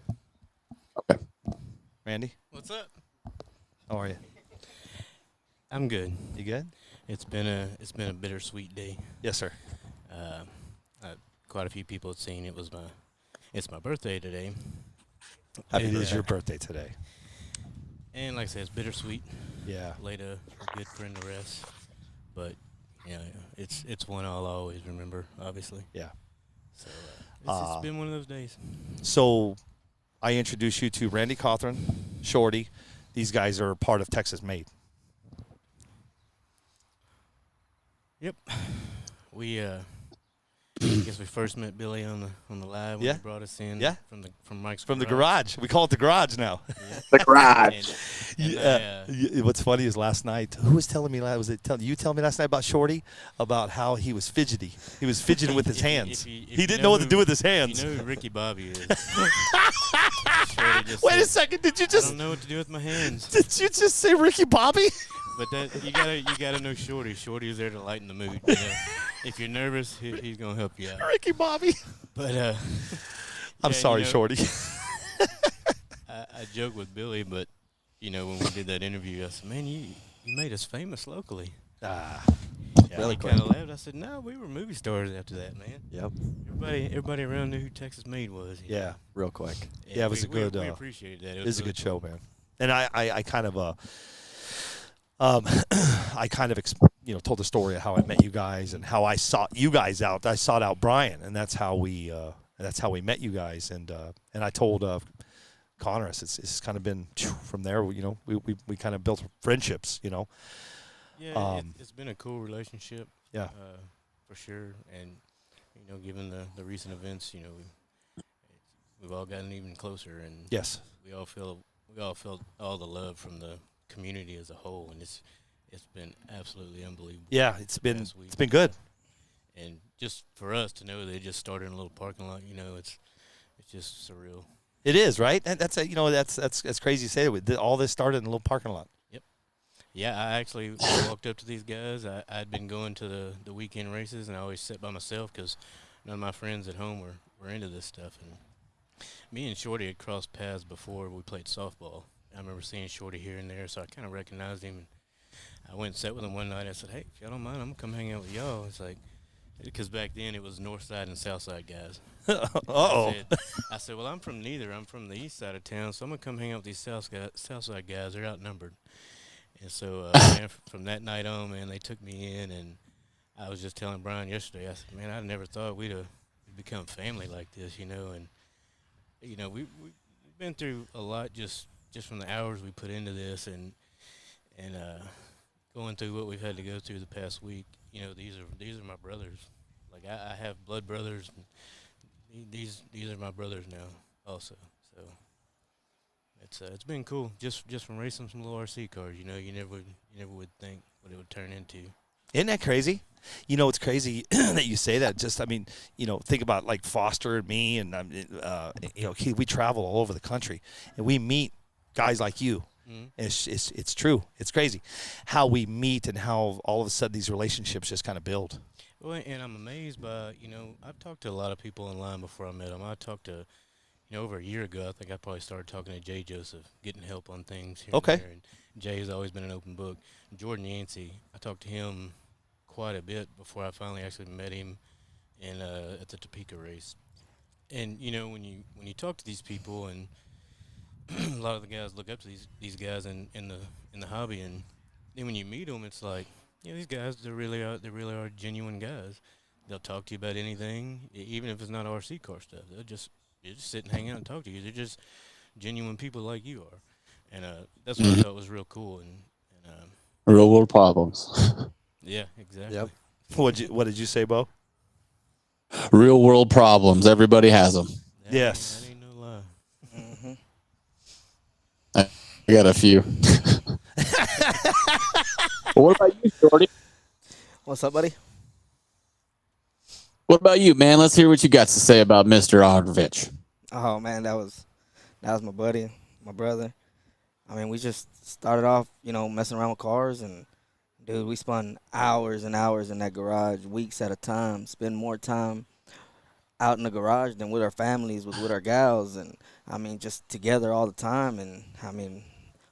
Okay. Randy, What's up? how are you? I'm good. You good? It's been a bittersweet day. Yes, sir. Quite a few people have seen it's my birthday today. Happy And, it is your birthday today. And like I said, it's bittersweet. Yeah. Laid a good friend to rest, but yeah, it's one I'll always remember. Obviously. Yeah. So it's been one of those days. So I introduce you to Randy Cawthron, Shorty. These guys are part of Texas Made. Yep. We I guess we first met Billy on the live when Yeah. he brought us in. Yeah. From Mike's From the garage. We call it the garage now. The garage. What's funny is last night, who was telling me, you telling me last night about Shorty? About how he was fidgety. He was fidgeting with his hands. He didn't know what to do with his hands. You know who Ricky Bobby is. Wait a second, did you I just don't know what to do with my hands. did you just say Ricky Bobby? But that you gotta know Shorty. Shorty is there to lighten the mood. You know? If you're nervous, he's gonna help you out. Ricky Bobby. But I'm sorry, Shorty. I joke with Billy, but when we did that interview, I said, "Man, you made us famous locally." Yeah, He kind of laughed. I said, "No, we were movie stars after that, man. Yep. Everybody around knew who Texas Made was." you know? yeah. Real quick. Yeah, it was a good. We appreciated that. It was a really good show, man. And I kind of I kind of told the story of how I met you guys and how I sought you guys out. I sought out Brian, and that's how we met you guys. And I told Connor, it's kind of been from there. We kind of built friendships. Yeah, it's been a cool relationship. Yeah. For sure. And given the recent events, we've all gotten even closer, and Yes. we all felt all the love from the community as a whole, and it's been absolutely unbelievable. Yeah, it's been Past week. good. And just for us to know they just started in a little parking lot, it's just surreal. It is, right? And that's crazy to say it. All this started in a little parking lot. Yeah, I actually walked up to these guys. I'd been going to the weekend races, and I always sat by myself because none of my friends at home were into this stuff. And me and Shorty had crossed paths before we played softball. I remember seeing Shorty here and there, so I kind of recognized him. And I went and sat with him one night. I said, "Hey, if y'all don't mind, I'm going to come hang out with y'all." It's like, because back then it was North Side and South Side guys. Uh-oh. I said, "Well, I'm from neither. I'm from the east side of town, so I'm going to come hang out with these South Side guys. They're outnumbered." And so man, from that night on, man, they took me in, and I was just telling Brian yesterday, I said, "Man, I never thought we'd become family like this, and you know, we've been through a lot just from the hours we put into this, and going through what we've had to go through the past week. You know, these are my brothers. Like I have blood brothers. And these are my brothers now, also. So it's been cool just from racing some little RC cars. You know, you never would think what it would turn into. Isn't that crazy? You know, it's crazy that you say that. Just, I mean, you know, think about like Foster and me, and you know, we travel all over the country, and we meet guys like you. Mm-hmm. It's true. It's crazy how we meet and how all of a sudden these relationships just kind of build. Well, and I'm amazed by, you know, I've talked to a lot of people online before I met them. I talked to, you know, over a year ago, I think I probably started talking to Jay Joseph, getting help on things here Okay. and there. And Jay has always been an open book. Jordan Yancey, I talked to him quite a bit before I finally actually met him at the Topeka race. And, you know, when you talk to these people, and a lot of the guys look up to these guys in the hobby, and then when you meet them, it's like, yeah, these guys, they really are genuine guys. They'll talk to you about anything, even if it's not RC car stuff. They'll just sit and hang out and talk to you. They're just genuine people like you are, and that's what I thought was real cool. And Real world problems. yeah, exactly. Yep. What did you say, Bo? Real world problems. Everybody has them. Yes. That ain't no lie. Mm-hmm. I got a few. Well, what about you, Jordy? What's up, buddy? What about you, man? Let's hear what you got to say about Mr. Ondrovich. Oh man, that was my buddy, my brother. I mean, we just started off, you know, messing around with cars, and dude, we spent hours and hours in that garage, weeks at a time. Spend more time out in the garage than with our families, with our gals, and I mean, just together all the time. And I mean,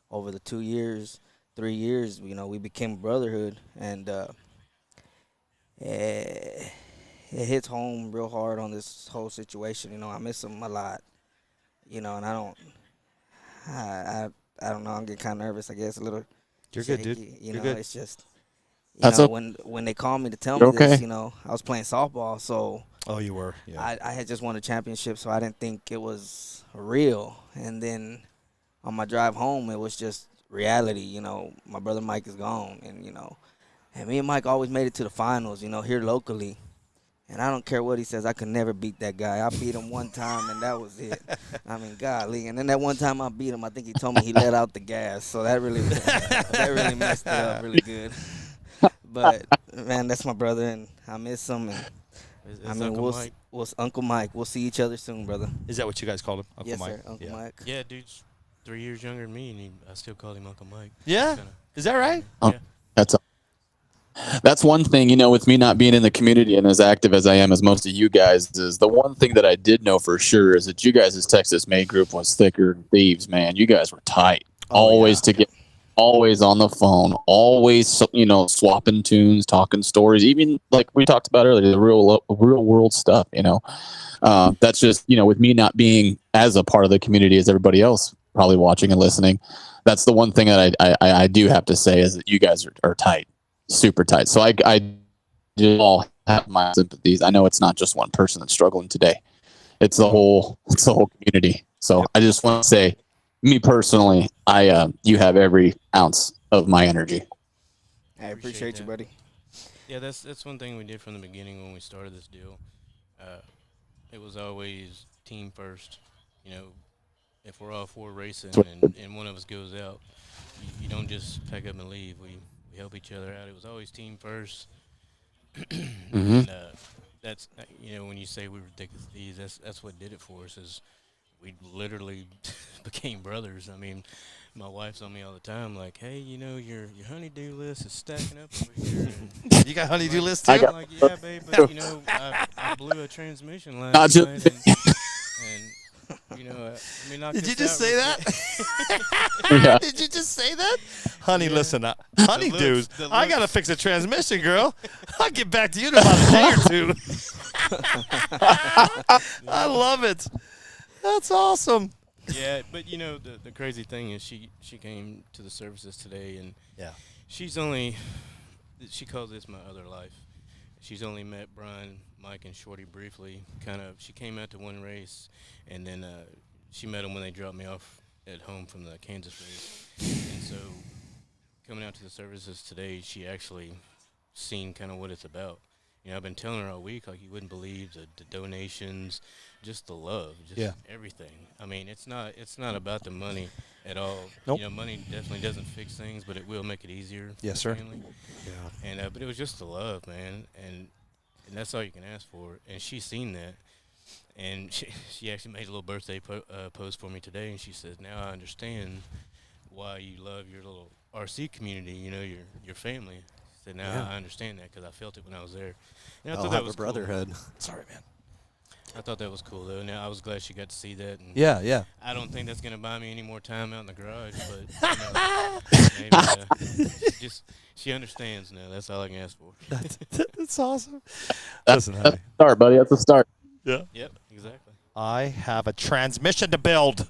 over the 2 years, 3 years, you know, we became a brotherhood, and it hits home real hard on this whole situation. You know, I miss him a lot. You know, and I don't know. I'm getting kind of nervous. I guess a little. You're good, shaky. dude. You You're know, good. it's just. You That's know, okay. when they called me to tell You're me this, okay. you know, I was playing softball, so Oh, you were. Yeah. I had just won a championship, so I didn't think it was real. And then on my drive home, it was just reality. You know, my brother Mike is gone, and you know, and me and Mike always made it to the finals. You know, here locally. And I don't care what he says. I could never beat that guy. I beat him one time, and that was it. I mean, golly. And then that one time I beat him, I think he told me he let out the gas. So that really messed it up really good. But, man, that's my brother, and I miss him. And It's I mean, Uncle Mike. Uncle Mike. We'll see each other soon, brother. Is that what you guys called him, Uncle Yes, Mike? sir, Uncle Yeah. Mike. Yeah, dude's 3 years younger than me, and I still call him Uncle Mike. Yeah? Is that right? Yeah. That's one thing, you know, with me not being in the community and as active as I am as most of you guys, is the one thing that I did know for sure is that you guys' Texas Made group was thicker than thieves, man. You guys were tight. Always always on the phone, always, you know, swapping tunes, talking stories, even like we talked about earlier, the real world stuff, you know. That's just, you know, with me not being as a part of the community as everybody else probably watching and listening, that's the one thing that I do have to say is that you guys are tight. Super tight. So I do all have my sympathies. I know it's not just one person that's struggling today. It's the whole community. So I just want to say, me personally, you have every ounce of my energy. I appreciate you, that. buddy. Yeah, that's one thing we did from the beginning when we started this deal. It was always team first. You know, if we're all four racing and one of us goes out, you don't just pack up and leave. We help each other out. It was always team first. And that's, you know, when you say we were thick as thieves, that's what did it for us. Is we literally became brothers. I mean, my wife's on me all the time, like, hey, you know, your honeydew list is stacking up over here. And You got honeydew like, list too? I'm like, yeah, babe, but you know, I blew a transmission Not last just- night, and you know, let me knock Did this you just out say real that? quick. Yeah. Did you just say that? Honey, Yeah. listen, The honeydews, looks- I got to fix a transmission, girl. I'll get back to you in about a day or two. I love it. That's awesome. Yeah, but you know, the crazy thing is she came to the services today, and she calls this my other life. She's only met Brian Mike and Shorty briefly. She came out to one race, and then she met them when they dropped me off at home from the Kansas race. And so, coming out to the services today, she actually seen kind of what it's about. I've been telling her all week, like, you wouldn't believe the donations, just the love, just everything. I mean, it's not about the money at all. Nope. Money definitely doesn't fix things, but it will make it easier. Yes, for sir. Family. Yeah. And but it was just the love, man, and that's all you can ask for. And she's seen that, and she actually made a little birthday post for me today, and she says, "Now I understand why you love your little RC community. Your family." She said, "Now I understand that because I felt it when I was there." And I thought that was brotherhood. Cool. Sorry, man. I thought that was cool, though. Now I was glad she got to see that. And Yeah. I don't think that's gonna buy me any more time out in the garage, but maybe, she understands now. That's all I can ask for. That's awesome. That's Listen, a honey. start, buddy. That's a start. Yeah. Yep, exactly. I have a transmission to build.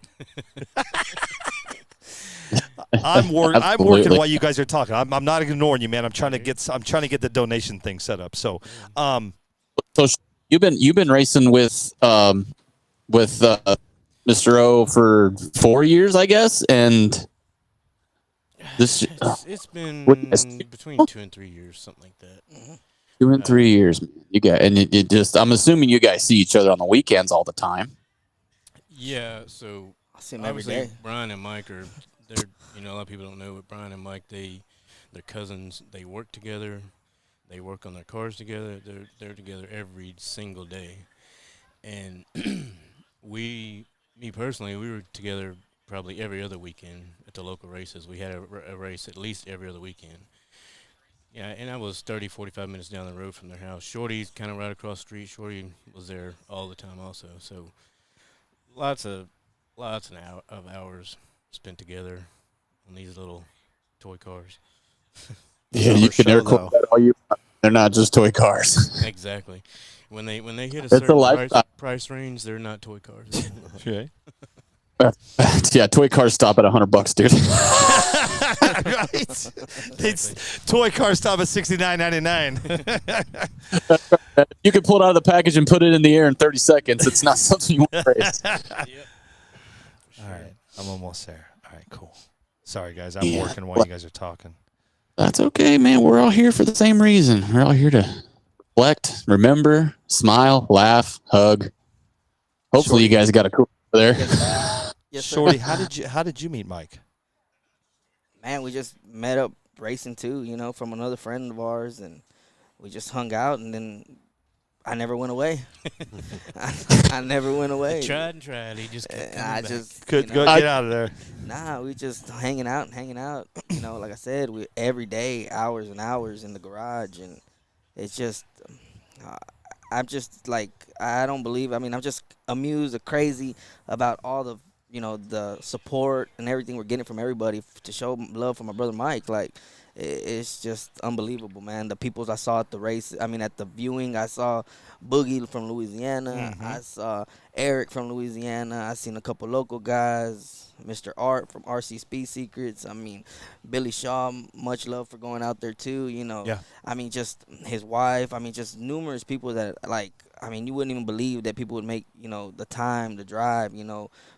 I'm working while you guys are talking. I'm not ignoring you, man. I'm trying to get the donation thing set up. So, So you've been racing with Mr. O for 4 years, I guess, and this it's been what- between 2 and 3 years, something like that. 2 and 3 years, man. You got, and it just, I'm assuming you guys see each other on the weekends all the time. Yeah, so I see him every obviously day. Brian and Mike are a lot of people don't know, but Brian and Mike, they're cousins. They work together. They work on their cars together. They're together every single day. And me personally, we were together probably every other weekend at the local races. We had a race at least every other weekend. Yeah, and I was 30, 45 minutes down the road from their house. Shorty's kind of right across the street. Shorty was there all the time also. So lots of hours spent together on these little toy cars. Yeah, you can air quote that all you want. They're not just toy cars. Exactly. When they hit a It's a certain price range, they're not toy cars. okay. Yeah, toy cars stop at $100, dude. Right. Toy cars stop at $69.99. You can pull it out of the package and put it in the air in 30 seconds. It's not something you want to race. Yep. All right, I'm almost there. All right, cool. Sorry, guys. I'm working while you guys are talking. That's okay, man. We're all here for the same reason. We're all here to reflect, remember, smile, laugh, hug. Hopefully, you guys got a cool over there. Yes, sir. Shorty, how did you meet Mike? Man, we just met up racing too, from another friend of ours, and we just hung out, and then I never went away. I never went away. Tried and tried. He just kept coming back. Could go get out of there. Nah, we just hanging out. Like I said, we every day, hours and hours in the garage, and it's just, I'm just like, I don't believe. I mean, I'm just amused or crazy about all the, the support and everything we're getting from everybody to show love for my brother Mike. Like, it's just unbelievable, man. The peoples I saw at the race, at the viewing, I saw Boogie from Louisiana. I saw Eric from Louisiana. I seen a couple local guys, Mr. Art from RC Speed Secrets. Billy Shaw, much love for going out there too, Yeah. Just his wife. Just numerous people that, you wouldn't even believe that people would make, the time to drive,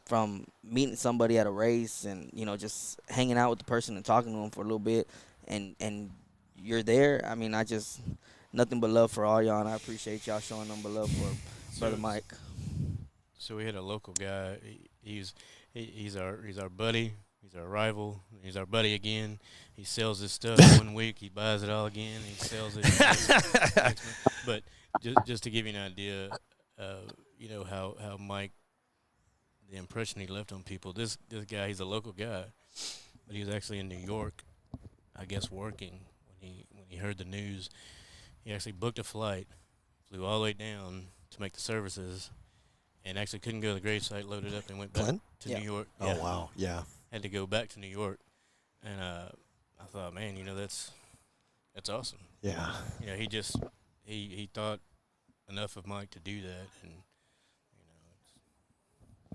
from meeting somebody at a race and, just hanging out with the person and talking to them for a little bit. And you're there. I just nothing but love for all y'all, and I appreciate y'all showing them but love for brother Mike. So we had a local guy. He's our buddy. He's our rival. He's our buddy again. He sells his stuff 1 week. He buys it all again. He sells it. next month. But just to give you an idea, how Mike, the impression he left on people. This guy, he's a local guy, but he was actually in New York, I guess, working when he heard the news. He actually booked a flight, flew all the way down to make the services, and actually couldn't go to the gravesite, loaded up, and went back to New York. Oh, wow. Yeah. Had to go back to New York. And I thought, man, that's awesome. Yeah. He thought enough of Mike to do that. And,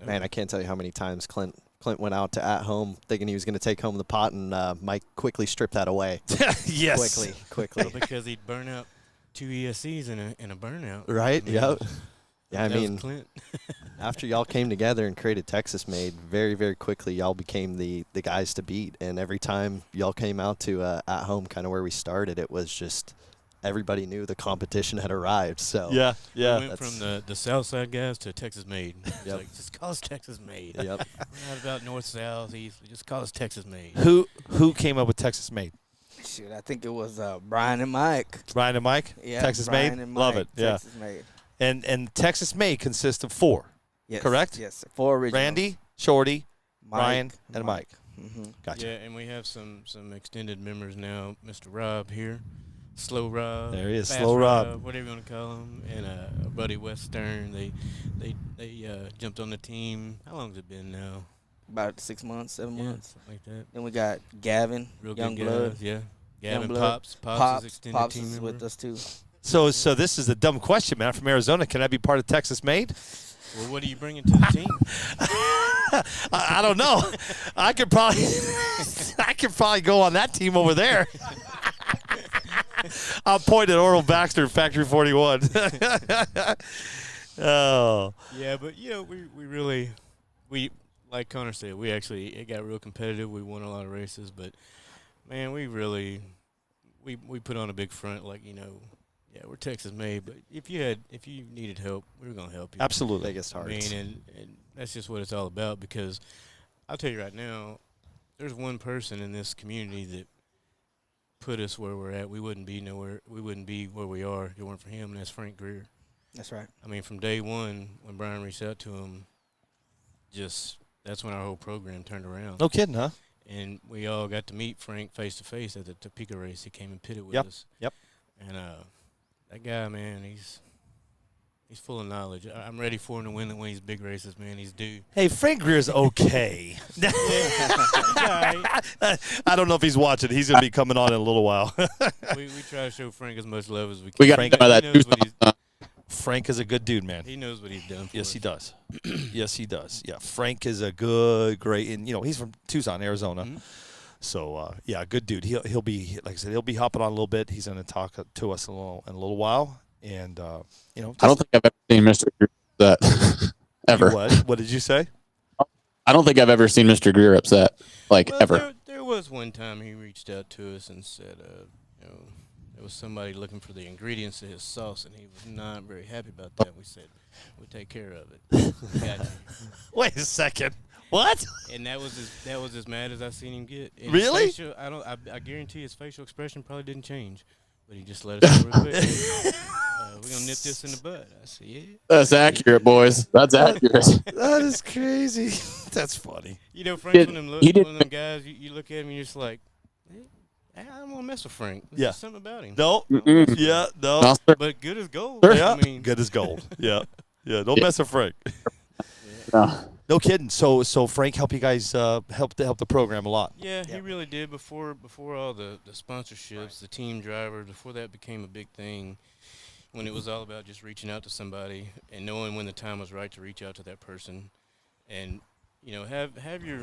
Man, I can't tell you how many times Clint went out to At Home thinking he was going to take home the pot, and Mike quickly stripped that away. Yes. Quickly. Well, because he'd burn out 2 ESCs and a burnout. Right? Yep. Yeah, I that was mean, Clint. after y'all came together and created Texas Made, very, very quickly y'all became the guys to beat. And every time y'all came out to at home, kind of where we started, it was just everybody knew the competition had arrived. So Yeah, yeah. We went from the South Side guys to Texas Made. It's Yep. like, just call us Texas Made. Yep. We're not about north, south, east. Just call us Texas Made. Who came up with Texas Made? Shoot, I think it was Brian and Mike. Brian and Mike? Yeah, Texas Brian Made? and Love Mike, it. Yeah. Texas Made. And Texas Made consists of 4. Yes, Correct? Yes, 4 originals. Randy, Shorty, Mike, Brian, and Mike. Mm-hmm. Gotcha. Yeah, and we have some extended members now. Mr. Rob here, Slow Rob. There he is, Fast Slow Rob. whatever you want to call him, and our buddy West Stern. They jumped on the team. How long has it been now? About 6 months, 7 Yeah, months. something like that. Then we got Gavin, Real Young good Blood. guys, yeah. Gavin Youngblood. Pops is extended Pops team is member. with us too. So this is a dumb question, man. I'm from Arizona. Can I be part of Texas Made? Well, what are you bringing to the team? I don't know. I could probably go on that team over there. I'll point at Oral Baxter, Factory 41. Oh. Yeah, but we really like Connor said, it got real competitive. We won a lot of races, but man, we really we put on a big front. Like yeah, we're Texas Made, but if you needed help, we were gonna help you. Absolutely. Biggest hearts. I mean, and that's just what it's all about. Because I'll tell you right now, there's one person in this community that put us where we're at. We wouldn't be where we are if it weren't for him, and that's Frank Greer. That's right. I mean, from day one, when Brian reached out to him, that's when our whole program turned around. No kidding, huh? And we all got to meet Frank face to face at the Topeka race. He came and pitted with us. Yep. And that guy, man, he's full of knowledge. I'm ready for him to win these big races, man. He's due. Hey, Frank Greer's okay. I don't know if he's watching. He's going to be coming on in a little while. we try to show Frank as much love as we can. We got Frank- to know that He knows what he's- Frank is a good dude, man. He knows what he's done for Yes, us. he does. Yes, he does. Yeah, Frank is a great, and he's from Tucson, Arizona. Mhm. So yeah, good dude. He'll be, like I said, he'll be hopping on a little bit. He's going to talk to us in a little while, and I don't think I've ever seen Mr. Greer upset ever. What did you say? I don't think I've ever seen Mr. Greer upset ever. There was one time he reached out to us and said, there was somebody looking for the ingredients to his sauce, and he was not very happy about that. We said, we'll take care of it. We got you. Wait a second. What? And that was as mad as I seen him get. And Really? His facial, I guarantee his facial expression probably didn't change, but he just let us know real quick. We're gonna nip this in the bud. I said, yeah. That's accurate, boys. That's accurate. That is crazy. That's funny. Frank's one of them guys. You look at him and you're just like, I don't want to mess with Frank. There's Yeah. just something about him. No. Mm-mm. Yeah. No. No, sir. But good as gold. Sure. Yeah. I mean, Good as gold. Yeah. Yeah. Don't mess with Frank. No. No kidding. So Frank helped you guys help the program a lot. yeah, he really did. Before all the sponsorships, the team drivers, before that became a big thing, when it was all about just reaching out to somebody and knowing when the time was right to reach out to that person, and have your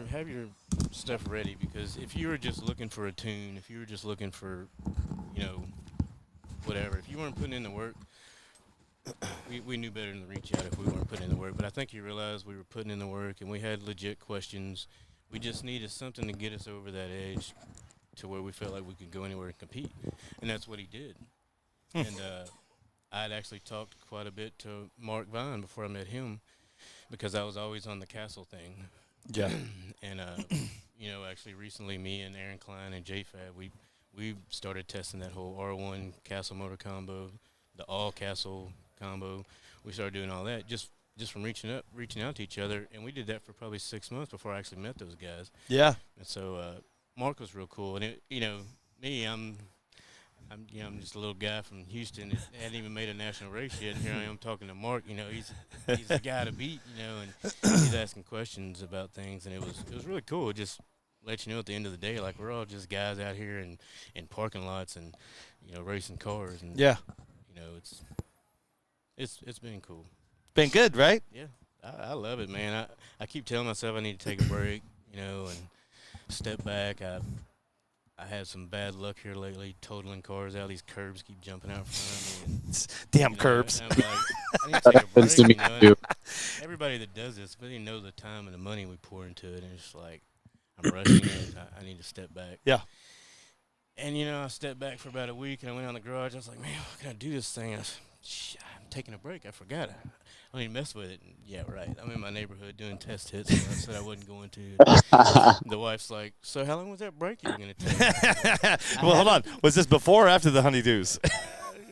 stuff ready, because if you were just looking for a tune, if you were just looking for whatever, if you weren't putting in the work, we knew better than to reach out if we weren't putting in the work. But I think you realized we were putting in the work, and we had legit questions. We just needed something to get us over that edge to where we felt like we could go anywhere and compete, and that's what he did. And I'd actually talked quite a bit to Mark Vine before I met him, because I was always on the Castle thing. Yeah. And actually recently, me and Aaron Klein and JFab, we started testing that whole R1 Castle motor combo, the all Castle combo. We started doing all that just from reaching out to each other, and we did that for probably 6 months before I actually met those guys. Yeah. And so Mark was real cool, and me, I'm just a little guy from Houston that hadn't even made a national race yet, and here I am talking to Mark. He's the guy to beat, and he's asking questions about things, and it was really cool. Just let you know at the end of the day, like, we're all just guys out here in parking lots and racing cars, and Yeah. it's been cool. Been good, right? Yeah, I love it, man. I keep telling myself I need to take a break, and step back. I had some bad luck here lately, totaling cars out. These curbs keep jumping out in front of me. And, Damn you know, curbs. and I'm like, I need to take a happens to break. me You know? too. Everybody that does this really knows the time and the money we pour into it, and it's like I'm rushing it. I need to step back. Yeah. And you know, I stepped back for about a week, and I went out in the garage. I was like, man, how can I do this thing? I'm taking a break. I forgot. I don't even mess with it. And yeah, right. I'm in my neighborhood doing test hits, and I said I wasn't going to. The wife's like, so how long was that break you were going to take? Well, hold on. Was this before or after the honeydews?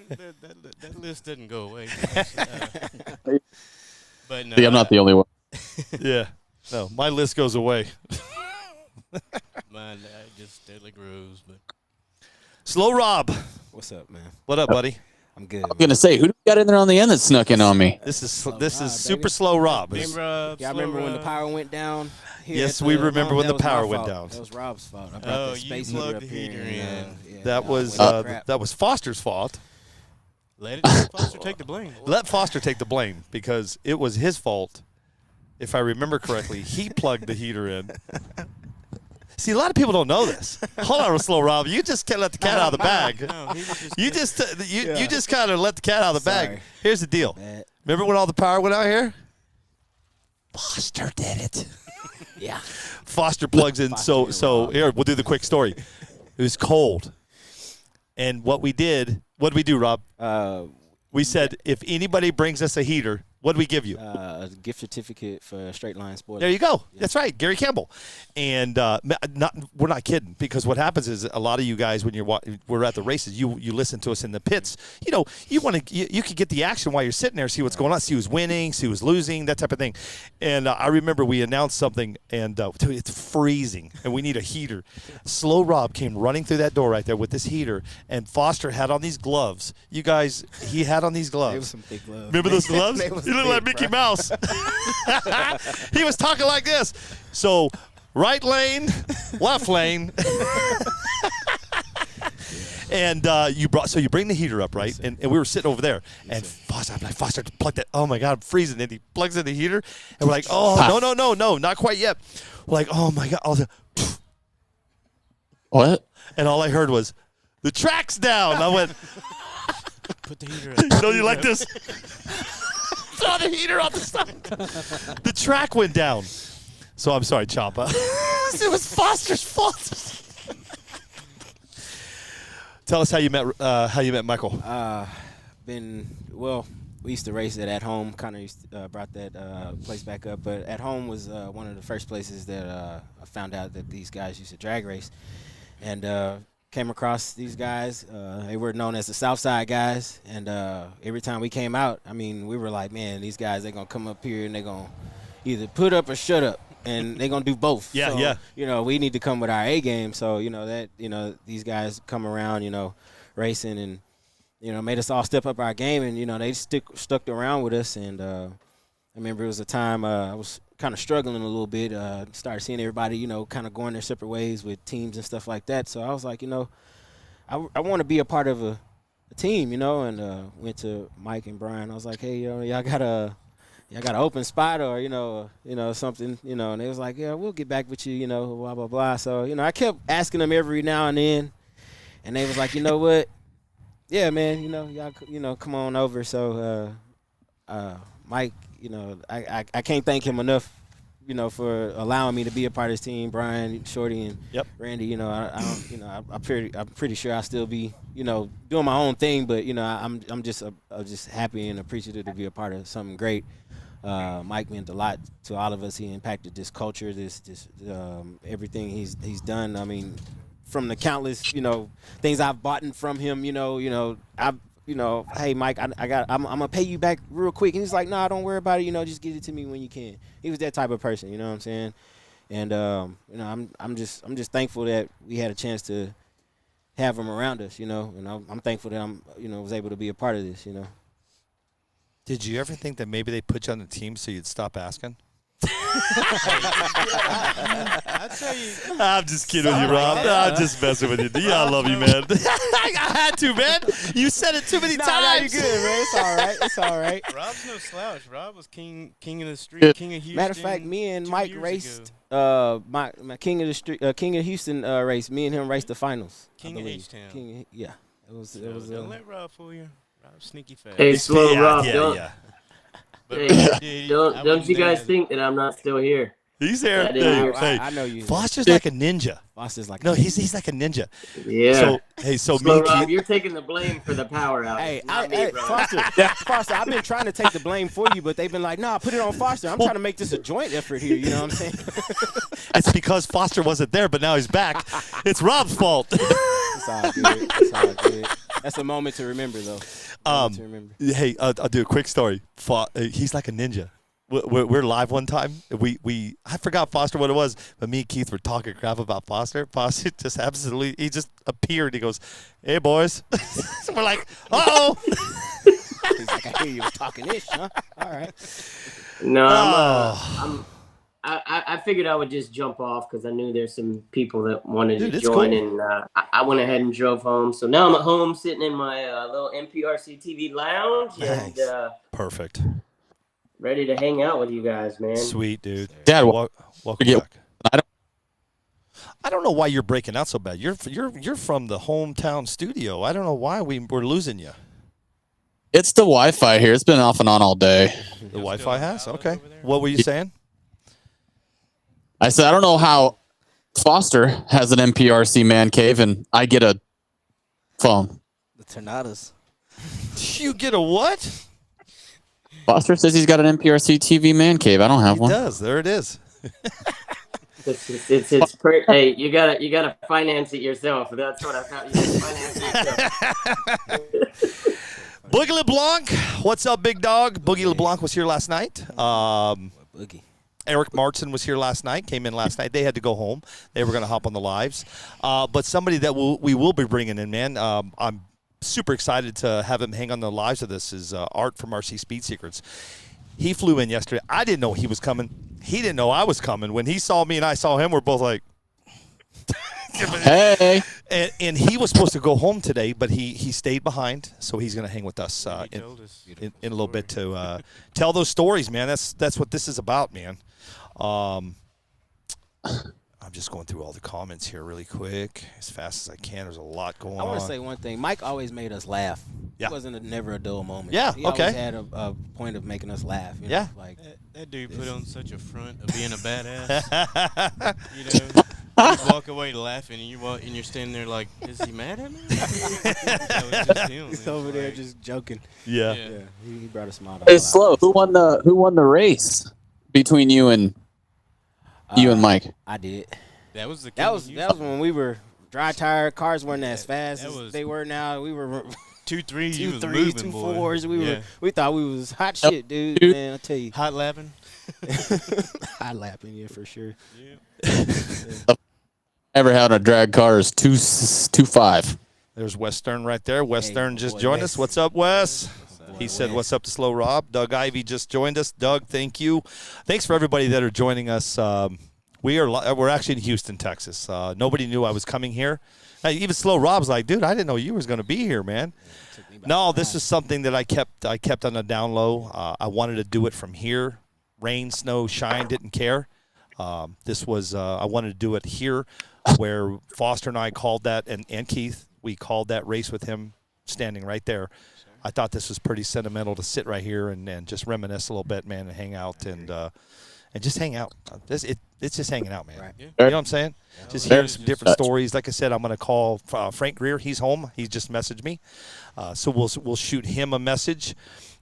That list doesn't go away. But no, See, I'm not the only one. Yeah. No, my list goes away. Mine just steadily grows. But Slow Rob. What's up, man? What up, buddy? I'm good. I was gonna say, who got in there on the end that snuck in on me? This is Rob, super baby. slow Rob. Rob, Y'all remember when the power went down? Here Yes, at we the remember home? when That the was my power went fault. down. That was Rob's fault. I brought Oh, the you space plugged heater up the here. heater and, in. yeah, That y'all was went to crap. that was Foster's fault. let Foster take the blame. Let Foster take the blame because it was his fault. If I remember correctly, he plugged the heater in. See, a lot of people don't know this. Hold on, Slow Rob. You just can't let the cat out of the bag. No, he was just You just kind of let the cat out of the bag. Sorry. Here's the deal. Bad. Remember when all the power went out here? Foster did it. Yeah. Foster plugs in. So here, we'll do the quick story. It was cold. And what did we do, Rob? We said, if anybody brings us a heater, what do we give you? A gift certificate for Straight Line Sports. There you go. Yeah. That's right, Gary Campbell. And we're not kidding, because what happens is a lot of you guys, when we're at the races, you listen to us in the pits. You know, you could get the action while you're sitting there, see what's going on, see who's winning, see who's losing, that type of thing. And I remember we announced something, and it's freezing, and we need a heater. Slow Rob came running through that door right there with this heater, and Foster had on these gloves. You guys, he had on these gloves. They were some thick gloves. Remember those gloves? They You look like Mickey Mouse. He was talking like this. So, right lane, left lane. And you bring the heater up, right? And we were sitting over there. And Foster plugged it. Oh, my God, I'm freezing. And he plugs in the heater. And we're like, oh, no, not quite yet. We're like, oh, my God. I was like, What? and all I heard was, the track's down. I went, put the heater up. you like this? Throw the heater on the side. The track went down. So I'm sorry, Champa. It was Foster's fault. Tell us how you met Michael. We used to race it at home. Kind of brought that place back up, but at home was one of the first places that I found out that these guys used to drag race, and came across these guys. They were known as the Southside guys, and every time we came out, I mean, we were like, man, these guys, they're gonna come up here and they're gonna either put up or shut up, and they're gonna do both. Yeah, so, yeah. You know, we need to come with our A game. So these guys come around, racing, and made us all step up our game, and they stuck around with us. And I remember it was a time I was kind of struggling a little bit. Started seeing everybody, kind of going their separate ways with teams and stuff like that. So I was like, I want to be a part of a team, and went to Mike and Brian. I was like, hey, y'all got an open spot or something, and they was like, yeah, we'll get back with you, blah blah blah. So I kept asking them every now and then, and they was like, you know what, yeah, man, y'all, come on over. So Mike, I can't thank him enough, for allowing me to be a part of his team. Brian, Shorty, and Randy, I'm pretty sure I'll still be, doing my own thing, but I'm just happy and appreciative to be a part of something great. Mike meant a lot to all of us. He impacted this culture, this everything he's done. I mean, from the countless, things I've bought from him, hey Mike, I'm gonna pay you back real quick, and he's like, nah, don't worry about it, just get it to me when you can. He was that type of person, you know what I'm saying? And I'm just thankful that we had a chance to have him around us, and I'm thankful that I'm was able to be a part of this, Did you ever think that maybe they put you on the team so you'd stop asking? I tell you, I'm just kidding with you, Rob. I'm just messing with you. Yeah, I love you, man. I had to, man. You said it too many times. No, you good, man. It's all right. It's all right. Rob's no slouch. Rob was king of the street, king of Houston. Matter of fact, me and 2 Mike years raced ago. my king of the street, king of Houston race. Me and him raced the finals. King of H-Town. Yeah, it was. Don't let Rob fool you. Rob's sneaky fast. Hey, slow Rob, Yeah. don't you guys think that I'm not still here? He's there. I know you. Foster's like a ninja. Foster's like no, he's like a ninja. Yeah. So slow me, Rob, Keith, you're taking the blame for the power outage. Hey, not me, bro. Foster, I've been trying to take the blame for you, but they've been like, nah, put it on Foster. I'm trying to make this a joint effort here. You know what I'm saying? it's because Foster wasn't there, but now he's back. It's Rob's fault. It's all good. It's all good. That's a moment to remember, though. Hey, I'll do a quick story. He's like a ninja. We're live one time. I forgot Foster what it was, but me and Keith were talking crap about Foster. Foster just he just appeared. He goes, "Hey boys," so we're like, "Uh-oh." He's like, "I hear you was talking ish, huh?" All right. No, I figured I would just jump off because I knew there's some people that wanted to join, cool. And I went ahead and drove home. So now I'm at home sitting in my little NPRCTV lounge, nice. And perfect. Ready to hang out with you guys, man. Sweet, dude. Dad, welcome back. I don't know why you're breaking out so bad. You're from the hometown studio. I don't know why we're losing you. It's the Wi-Fi here. It's been off and on all day. The Wi-Fi has? Okay. What were you saying? I said I don't know how Foster has an NPRC man cave and I get a phone. The Tornadoes. You get a what? Foster says he's got an NPRC TV man cave. I don't have one. He does. There it is. Hey, you gotta finance it yourself. That's what I thought. You finance it yourself. Boogie LeBlanc, what's up, big dog? Boogie LeBlanc was here last night. Boogie. Eric Martin was here last night. Came in last night. They had to go home. They were going to hop on the lives. But somebody that we will be bringing in, man. I'm super excited to have him hang on the lives of this is Art from RC Speed Secrets. He flew in yesterday. I didn't know he was coming. He didn't know I was coming. When he saw me and I saw him, we're both like, hey. And he was supposed to go home today, but he stayed behind, so he's going to hang with us in a little bit to tell those stories, man. That's what this is about, man. I'm just going through all the comments here really quick, as fast as I can. There's a lot going on. I want to say one thing. Mike always made us laugh. Yeah. It wasn't never a dull moment. Yeah, he okay. always had a point of making us laugh. You know? Yeah. Like that dude put on such a front of being a badass. You walk away laughing, and you're standing there like, is he mad at me? That was just him. He's over there just joking. Yeah. He brought a smile. Hey, Slow. Who won the race between you and Mike? I did. That was when we were dry tire. Cars weren't as fast as they were now. We were 2-3, 2-3, 2-4s. We thought we was hot shit, dude. Man, I tell you, hot lapping. Hot lapping, yeah, for sure. Yeah. Ever had a drag car is 2.5. There's Wes Stern right there. Wes Stern just joined us. What's up, Wes? He said, "What's up to Slow Rob?" Doug Ivy just joined us. Doug, thank you. Thanks for everybody that are joining us. We're actually in Houston, Texas. Nobody knew I was coming here. Even Slow Rob's like, "Dude, I didn't know you was going to be here, man." No, this is something that I kept on the down low. I wanted to do it from here. Rain, snow, shine, didn't care. This was I wanted to do it here, where Foster and I called that, and Keith, we called that race with him standing right there. I thought this was pretty sentimental to sit right here and just reminisce a little bit, man, and hang out and just hang out. It's just hanging out, man. Right. You know what I'm saying? Yeah. Just hearing some different stories. Like I said, I'm going to call Frank Greer. He's home. He just messaged me. So we'll shoot him a message.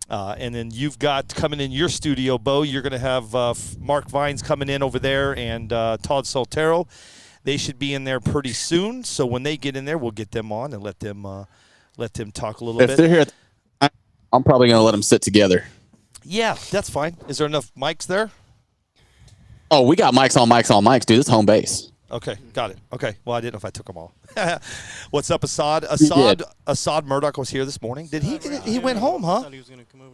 And then you've got coming in your studio, Bo, you're going to have Mark Vines coming in over there and Todd Soltero. They should be in there pretty soon. So when they get in there, we'll get them on and let them talk a little bit. If they're here, I'm probably going to let them sit together. Yeah, that's fine. Is there enough mics there? Oh, we got mics on mics, dude. It's home base. Okay, got it. Okay, well, I didn't know if I took them all. What's up, Assad? Assad Murdoch was here this morning. Did he? He went home, huh?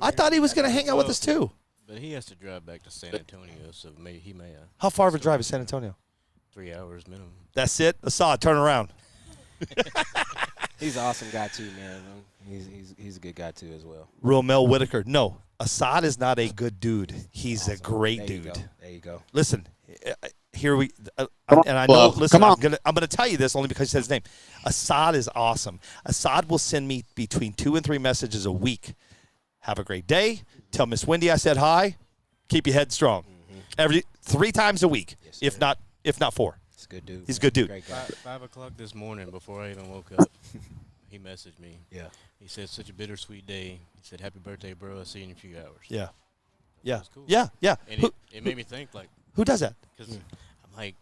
I thought he was going to hang out with us too. But he has to drive back to San Antonio, so he may. How far of a drive is San Antonio? 3 hours minimum. That's it. Assad, turn around. He's an awesome guy too, man. He's a good guy too as well. Real Mel Whitaker. No, Assad is not a good dude. He's a great dude. There you go. Listen, here we and I Well, know. Listen, come I'm gonna tell you this only because he said his name. Assad is awesome. Assad will send me between 2 and 3 messages a week. Have a great day. Tell Miss Wendy I said hi. Keep your head strong. 3 times a week, Yes, if not 4. He's a good dude. He's a good dude. Great guy. 5 o'clock this morning, before I even woke up, he messaged me. Yeah. He said, "Such a bittersweet day." He said, "Happy birthday, bro. I'll see you in a few hours." Yeah. Yeah. That's cool. Yeah. Yeah. And it made me think, like, Who does that? because I'm like,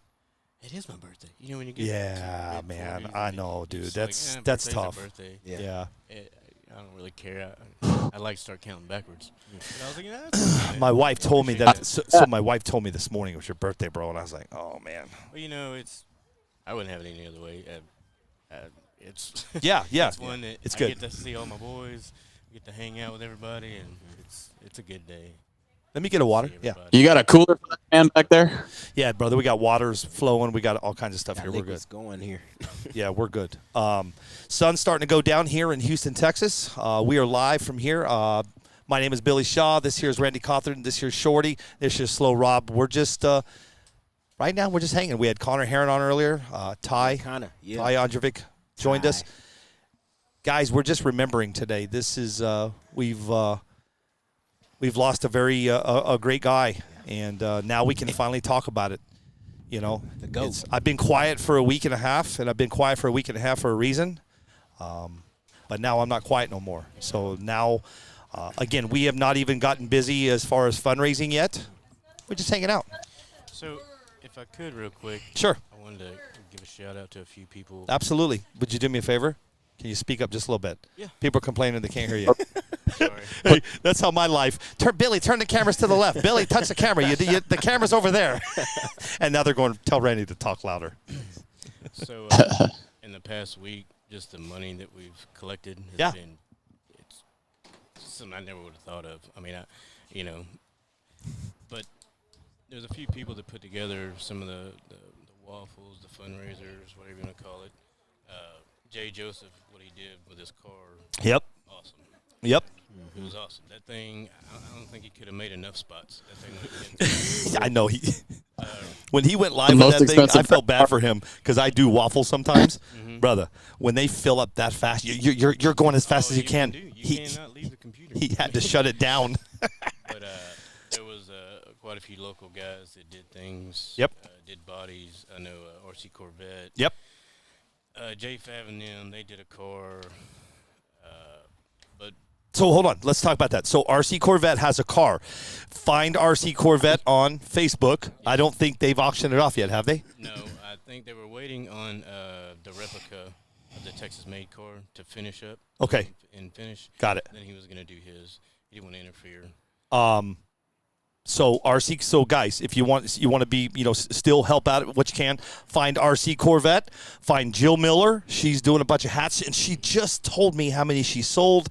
it is my birthday. You know, when you get Yeah, to man. mid-40s, I and know, you're dude. just That's like, that's birthday's a tough. birthday. Yeah. I don't really care. I like to start counting backwards. And I was like, yeah, that's fine. My wife told me Appreciate that. So my wife told me this morning it was your birthday, bro, and I was like, oh man. Well, you know, I wouldn't have it any other way. It's Yeah. it's one that It's I good. get to see all my boys, get to hang out with everybody, and it's a good day. Let me get a water. See Yeah. everybody. You got a cooler for that man back there? Yeah, brother. We got waters flowing. We got all kinds of stuff Got here. We're good. liquids going here. Yeah, we're good. Sun's starting to go down here in Houston, Texas. We are live from here. My name is Billy Shaw. This here's Randy Cawthorn. This here's Shorty. This here's Slow Rob. We're just right now. We're just hanging. We had Connor Heron on earlier. Ty Ondrovich joined us. Guys, we're just remembering today. This is we've lost a very a great guy, and now we can finally talk about it. You know, I've been quiet for a week and a half, and I've been quiet for a week and a half for a reason. But now I'm not quiet no more. So now, again, we have not even gotten busy as far as fundraising yet. We're just hanging out. So, if I could, real quick, Sure. I wanted to give a shout out to a few people. Absolutely. Would you do me a favor? Can you speak up just a little bit? Yeah. People are complaining they can't hear you. Sorry. Hey, that's how my life. Billy, turn the cameras to the left. Billy, touch the camera. The camera's over there. And now they're going to tell Randy to talk louder. So, in the past week, just the money that we've collected has been it's something I never would have thought of. I mean, but there's a few people that put together some of the waffles, the fundraisers, whatever you want to call it. Jay Joseph, what he did with his car. Yep. Awesome. Yep. It was awesome. That thing, I don't think he could have made enough spots. That thing I know when he went live with most that thing, I expensive felt bad for him because I do waffles sometimes, brother. When they fill up that fast, you're going as fast as you can. You cannot leave the computer. He had to shut it down. But there was quite a few local guys that did things. Yep. Did bodies. I know RC Corvette. Yep. J Fav and them, they did a car. But So hold on, let's talk about that. So RC Corvette has a car. Find RC Corvette on Facebook. I don't think they've auctioned it off yet, have they? no, I think they were waiting on the replica of the Texas-made car to finish up. Okay. And finish. Got it. Then he was going to do his. He didn't want to interfere. So RC, so guys, if you want to be, still help out at what you can. Find RC Corvette. Find Jill Miller. She's doing a bunch of hats, and she just told me how many she sold.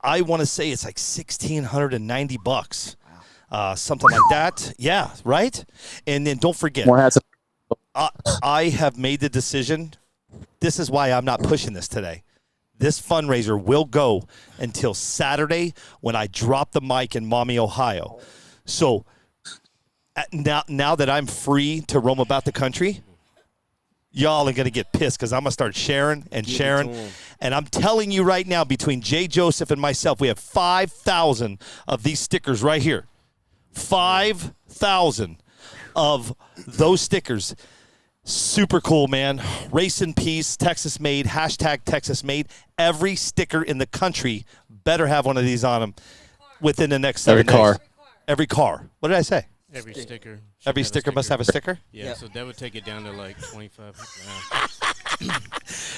I want to say it's like $1,690, something like that. Yeah, right. And then don't forget, More hats. I have made the decision. This is why I'm not pushing this today. This fundraiser will go until Saturday when I drop the mic in Maumee, Ohio. So now that I'm free to roam about the country, y'all are going to get pissed because I'm going to start sharing and sharing. And I'm telling you right now, between Jay Joseph and myself, we have 5,000 of these stickers right here. 5,000 of those stickers. Super cool, man. Race in peace, Texas made, hashtag Texas made. Every sticker in the country better have one of these on them within the next 7 days. Every car. Every car. What did I say? Every sticker. Every sticker must have a sticker? Yeah, so that would take it down to like 25.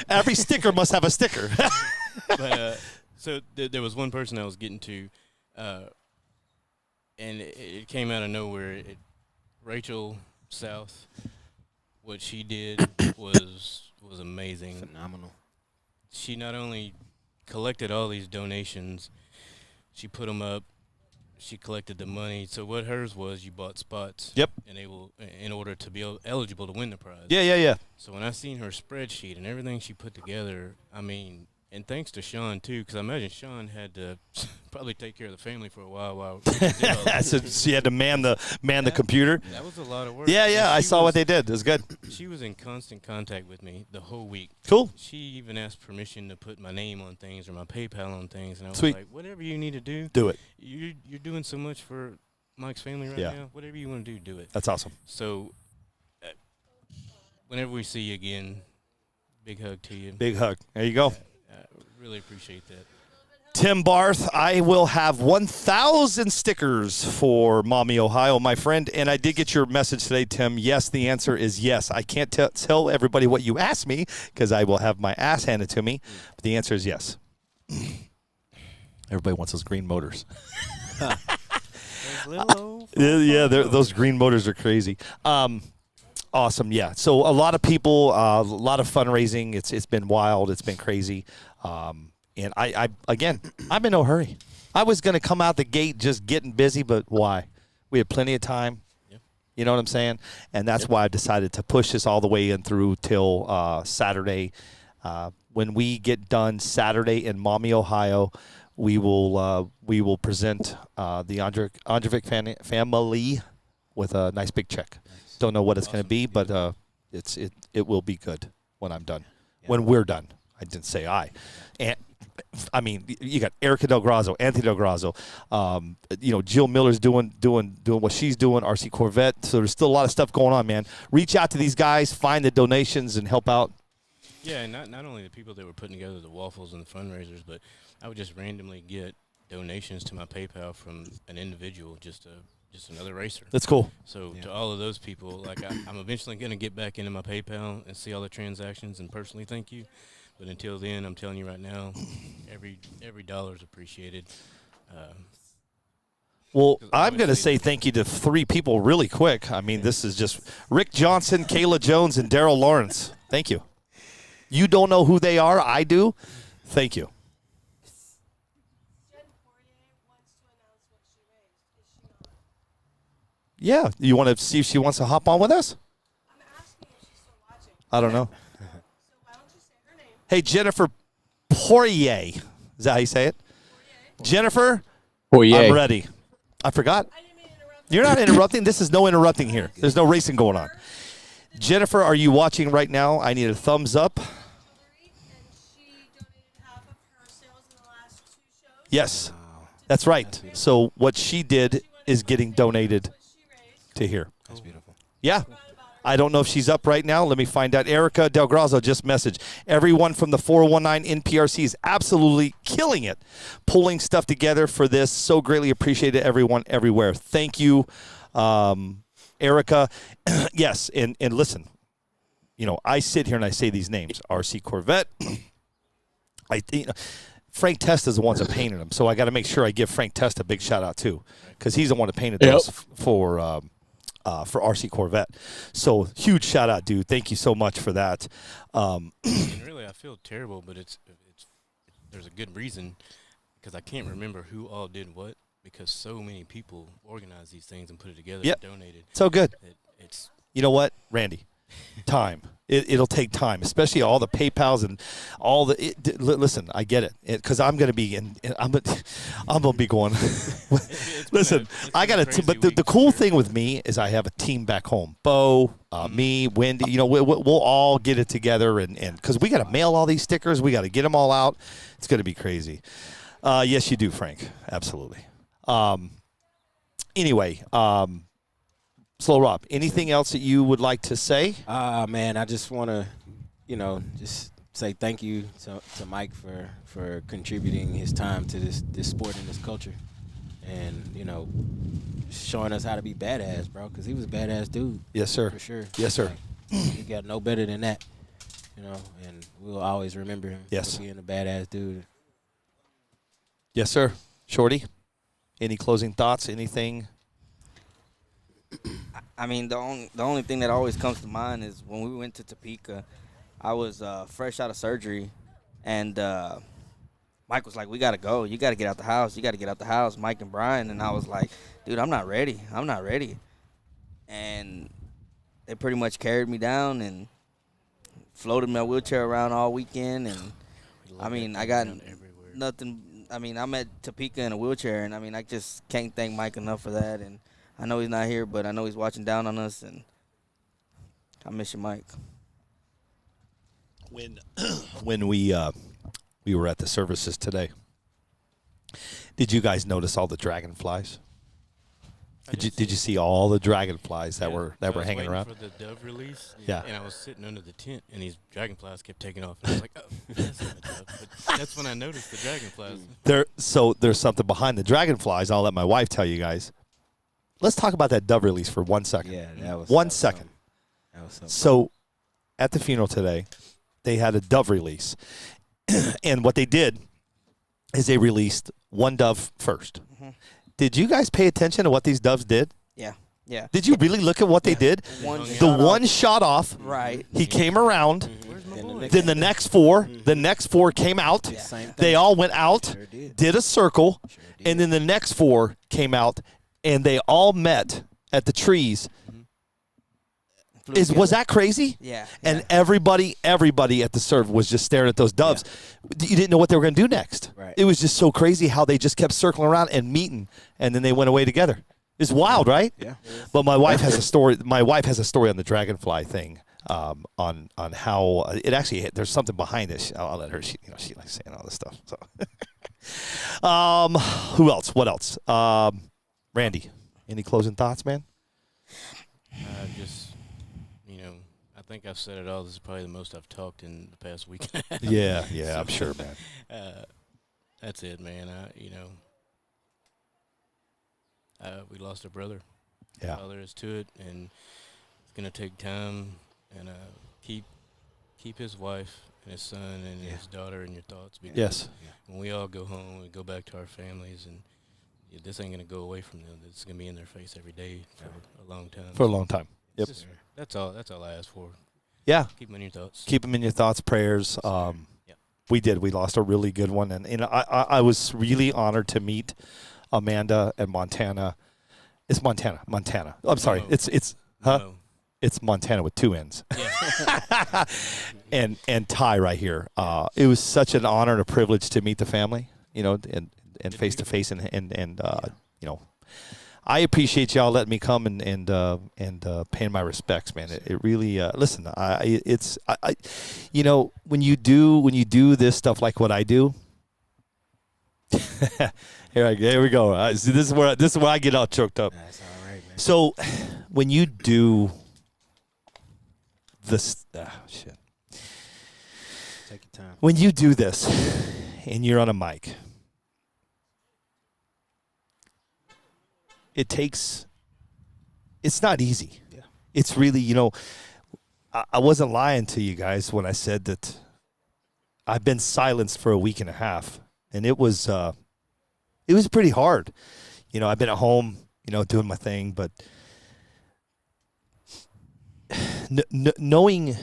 Every sticker must have a sticker. But so there was one person I was getting to, and it came out of nowhere. Rachel South, what she did was amazing. Phenomenal. She not only collected all these donations, she put them up she collected the money. So what hers was, you bought spots. Yep. In order to be eligible to win the prize. Yeah. So when I seen her spreadsheet and everything she put together, I mean, and thanks to Sean too, because I imagine Sean had to probably take care of the family for a while Rachel did all that. So she had to man the computer. That was a lot of work. Yeah. I saw what they did. It was good. She was in constant contact with me the whole week. Cool. She even asked permission to put my name on things or my PayPal on things, and I was Sweet. like, whatever you need to do, Do it. You're doing so much for Mike's family right now. Whatever you want to do it. That's awesome. So, whenever we see you again, big hug to you. Big hug. There you go. I really appreciate that. Tim Barth, I will have 1,000 stickers for Mommy Ohio, my friend. And I did get your message today, Tim. Yes, the answer is yes. I can't tell everybody what you asked me because I will have my ass handed to me. But the answer is yes. Everybody wants those green motors. Yeah, those green motors are crazy. Awesome, yeah. So a lot of people, a lot of fundraising. It's been wild. It's been crazy. And I'm in no hurry. I was going to come out the gate just getting busy, but why? We had plenty of time. Yep. You know what I'm saying? And that's why I've decided to push this all the way in through till Saturday. When we get done Saturday in Maumee, Ohio, we will present the Ondrovich family with a nice big check. Nice. Don't know what it's going to be, but it will be good when I'm done. Yeah. When we're done. I didn't say I. And I mean, you got Erica Del Grazo, Anthony Del Grazo, Jill Miller's doing what she's doing, RC Corvette. So there's still a lot of stuff going on, man. Reach out to these guys, find the donations, and help out. Yeah, and not only the people that were putting together the waffles and the fundraisers, but I would just randomly get donations to my PayPal from an individual, just another racer. That's cool. So to all of those people, like I'm eventually going to get back into my PayPal and see all the transactions and personally thank you. But until then, I'm telling you right now, every dollar is appreciated. Well, I'm going to say thank you to 3 people really quick. I mean, this is just Rick Johnson, Kayla Jones, and Daryl Lawrence. Thank you. You don't know who they are. I do. Thank you. Yeah. You want to see if she wants to hop on with us? I'm asking if she's still watching. I don't know. So why don't you say her name? Hey, Jennifer Poirier. Is that how you say it? Poirier. Jennifer? Poirier. I'm ready. I forgot. I didn't mean to interrupt. You're not interrupting. This is no interrupting here. There's no racing going on. Jennifer, are you watching right now? I need a thumbs up. And she donated half of her sales in the last 2 shows. Yes, that's right. So what she did is getting donated to here. That's beautiful. Yeah. I don't know if she's up right now. Let me find out. Erica Del Grazo just messaged. Everyone from the 419 NPRC is absolutely killing it, pulling stuff together for this. So greatly appreciated, everyone, everywhere. Thank you, Erica. Yes, and listen, I sit here and I say these names. RC Corvette. Frank Testa is the ones that painted them, so I got to make sure I give Frank Testa a big shout out too, because he's the one that painted those for RC Corvette. So huge shout out, dude. Thank you so much for that. And really, I feel terrible, but it's there's a good reason, because I can't remember who all did what, because so many people organized these things and put it together and donated. So good. It's you know what, Randy? Time. It'll take time, especially all the PayPals and all the. Listen, I get it, because I'm going to be I'm going to be going. Listen, I got to. But the cool thing with me is I have a team back home. Bo, me, Wendy. We'll all get it together, and because we got to mail all these stickers, we got to get them all out. It's going to be crazy. Yes, you do, Frank. Absolutely. Anyway. Slow Rob, anything else that you would like to say? Man, I just want to, just say thank you to Mike for contributing his time to this sport and this culture, and showing us how to be badass, bro. Because he was a badass dude. Yes, sir. For sure. Yes, sir. He got no better than that, and we'll always remember him for being a badass dude. Yes, sir. Shorty, any closing thoughts? Anything? I mean, the only thing that always comes to mind is when we went to Topeka. I was fresh out of surgery, and Mike was like, we got to go. You got to get out the house. You got to get out the house, Mike and Brian. And I was like, dude, I'm not ready. I'm not ready. And they pretty much carried me down and floated my wheelchair around all weekend. And, I mean, I got nothing. I mean, I'm at Topeka in a wheelchair. And, I mean, I just can't thank Mike enough for that. And I know he's not here, but I know he's watching down on us. And I miss you, Mike. When we were at the services today, did you guys notice all the dragonflies? Did you see all the dragonflies that were hanging around? For the dove release, yeah. And I was sitting under the tent, and these dragonflies kept taking off. And I was like, "Oh, that's not a dove." But that's when I noticed the dragonflies. There's something behind the dragonflies. I'll let my wife tell you guys. Let's talk about that dove release for 1 second. Yeah, that was 1 second. That was something. So, at the funeral today, they had a dove release, and what they did is they released one dove first. Mm-hmm. Did you guys pay attention to what these doves did? Yeah. Yeah. Did you really look at what they did? One shot off. Right. He came around. Then the next four came out. Yeah. They all went out, did a circle, and then the next four came out, and they all met at the trees. Was that crazy? Yeah. And everybody at the serve was just staring at those doves. Yeah. You didn't know what they were going to do next. Right. It was just so crazy how they just kept circling around and meeting, and then they went away together. It's wild, right? Yeah. But my wife has a story. My wife has a story on the dragonfly thing, on how it actually. There's something behind it. I'll let her. She likes saying all this stuff. So, who else? What else? Randy, any closing thoughts, man? I think I've said it all. This is probably the most I've talked in the past week. Yeah, I'm sure, man. That's it, man. We lost a brother. Yeah. All there is to it, and it's gonna take time. And keep his wife and his son and his daughter in your thoughts. Because yes. When we all go home, we go back to our families, and this ain't gonna go away from them. It's gonna be in their face every day for a long time. For a long time. Yep. That's all I ask for. Yeah. Keep them in your thoughts. Keep them in your thoughts, prayers. We did. We lost a really good one, and I was really honored to meet Amanda and Montana. It's Montana. I'm sorry. No. It's No. It's Montana with two N's. Yeah. and Ty right here. It was such an honor and a privilege to meet the family, and face to face, and I appreciate y'all letting me come and paying my respects, man. It really listen. When you do this stuff like what I do. Here we go. See, this is where I get all choked up. That's all right, man. So when you do this, shit. Take your time. When you do this, and you're on a mic. It's not easy. Yeah. It's really, I wasn't lying to you guys when I said that I've been silenced for a week and a half, and it was pretty hard. I've been at home, doing my thing, but knowing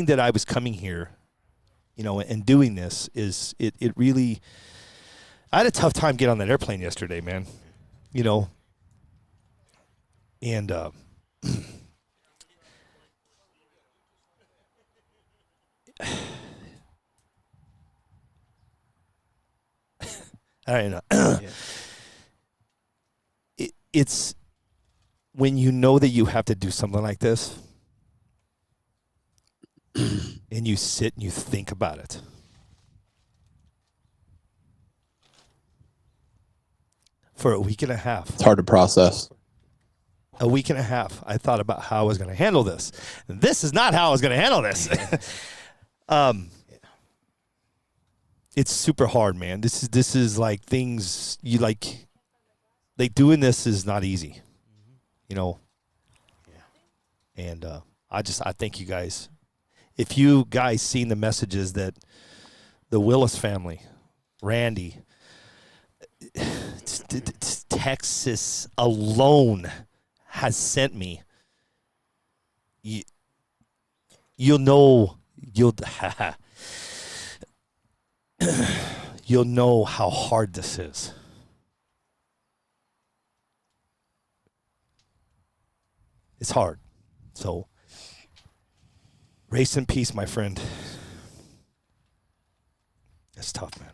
that I was coming here, and doing this it really. I had a tough time getting on that airplane yesterday, man. And I don't know. It's when you know that you have to do something like this, and you sit and you think about it. For a week and a half. It's hard to process. A week and a half, I thought about how I was going to handle this. And this is not how I was going to handle this. It's super hard, man. This is like things you like doing this is not easy. Yeah. And I thank you guys. If you guys seen the messages that the Willis family, Randy, Texas alone has sent me, you'll you'll know how hard this is. It's hard. So, race in peace, my friend. It's tough, man.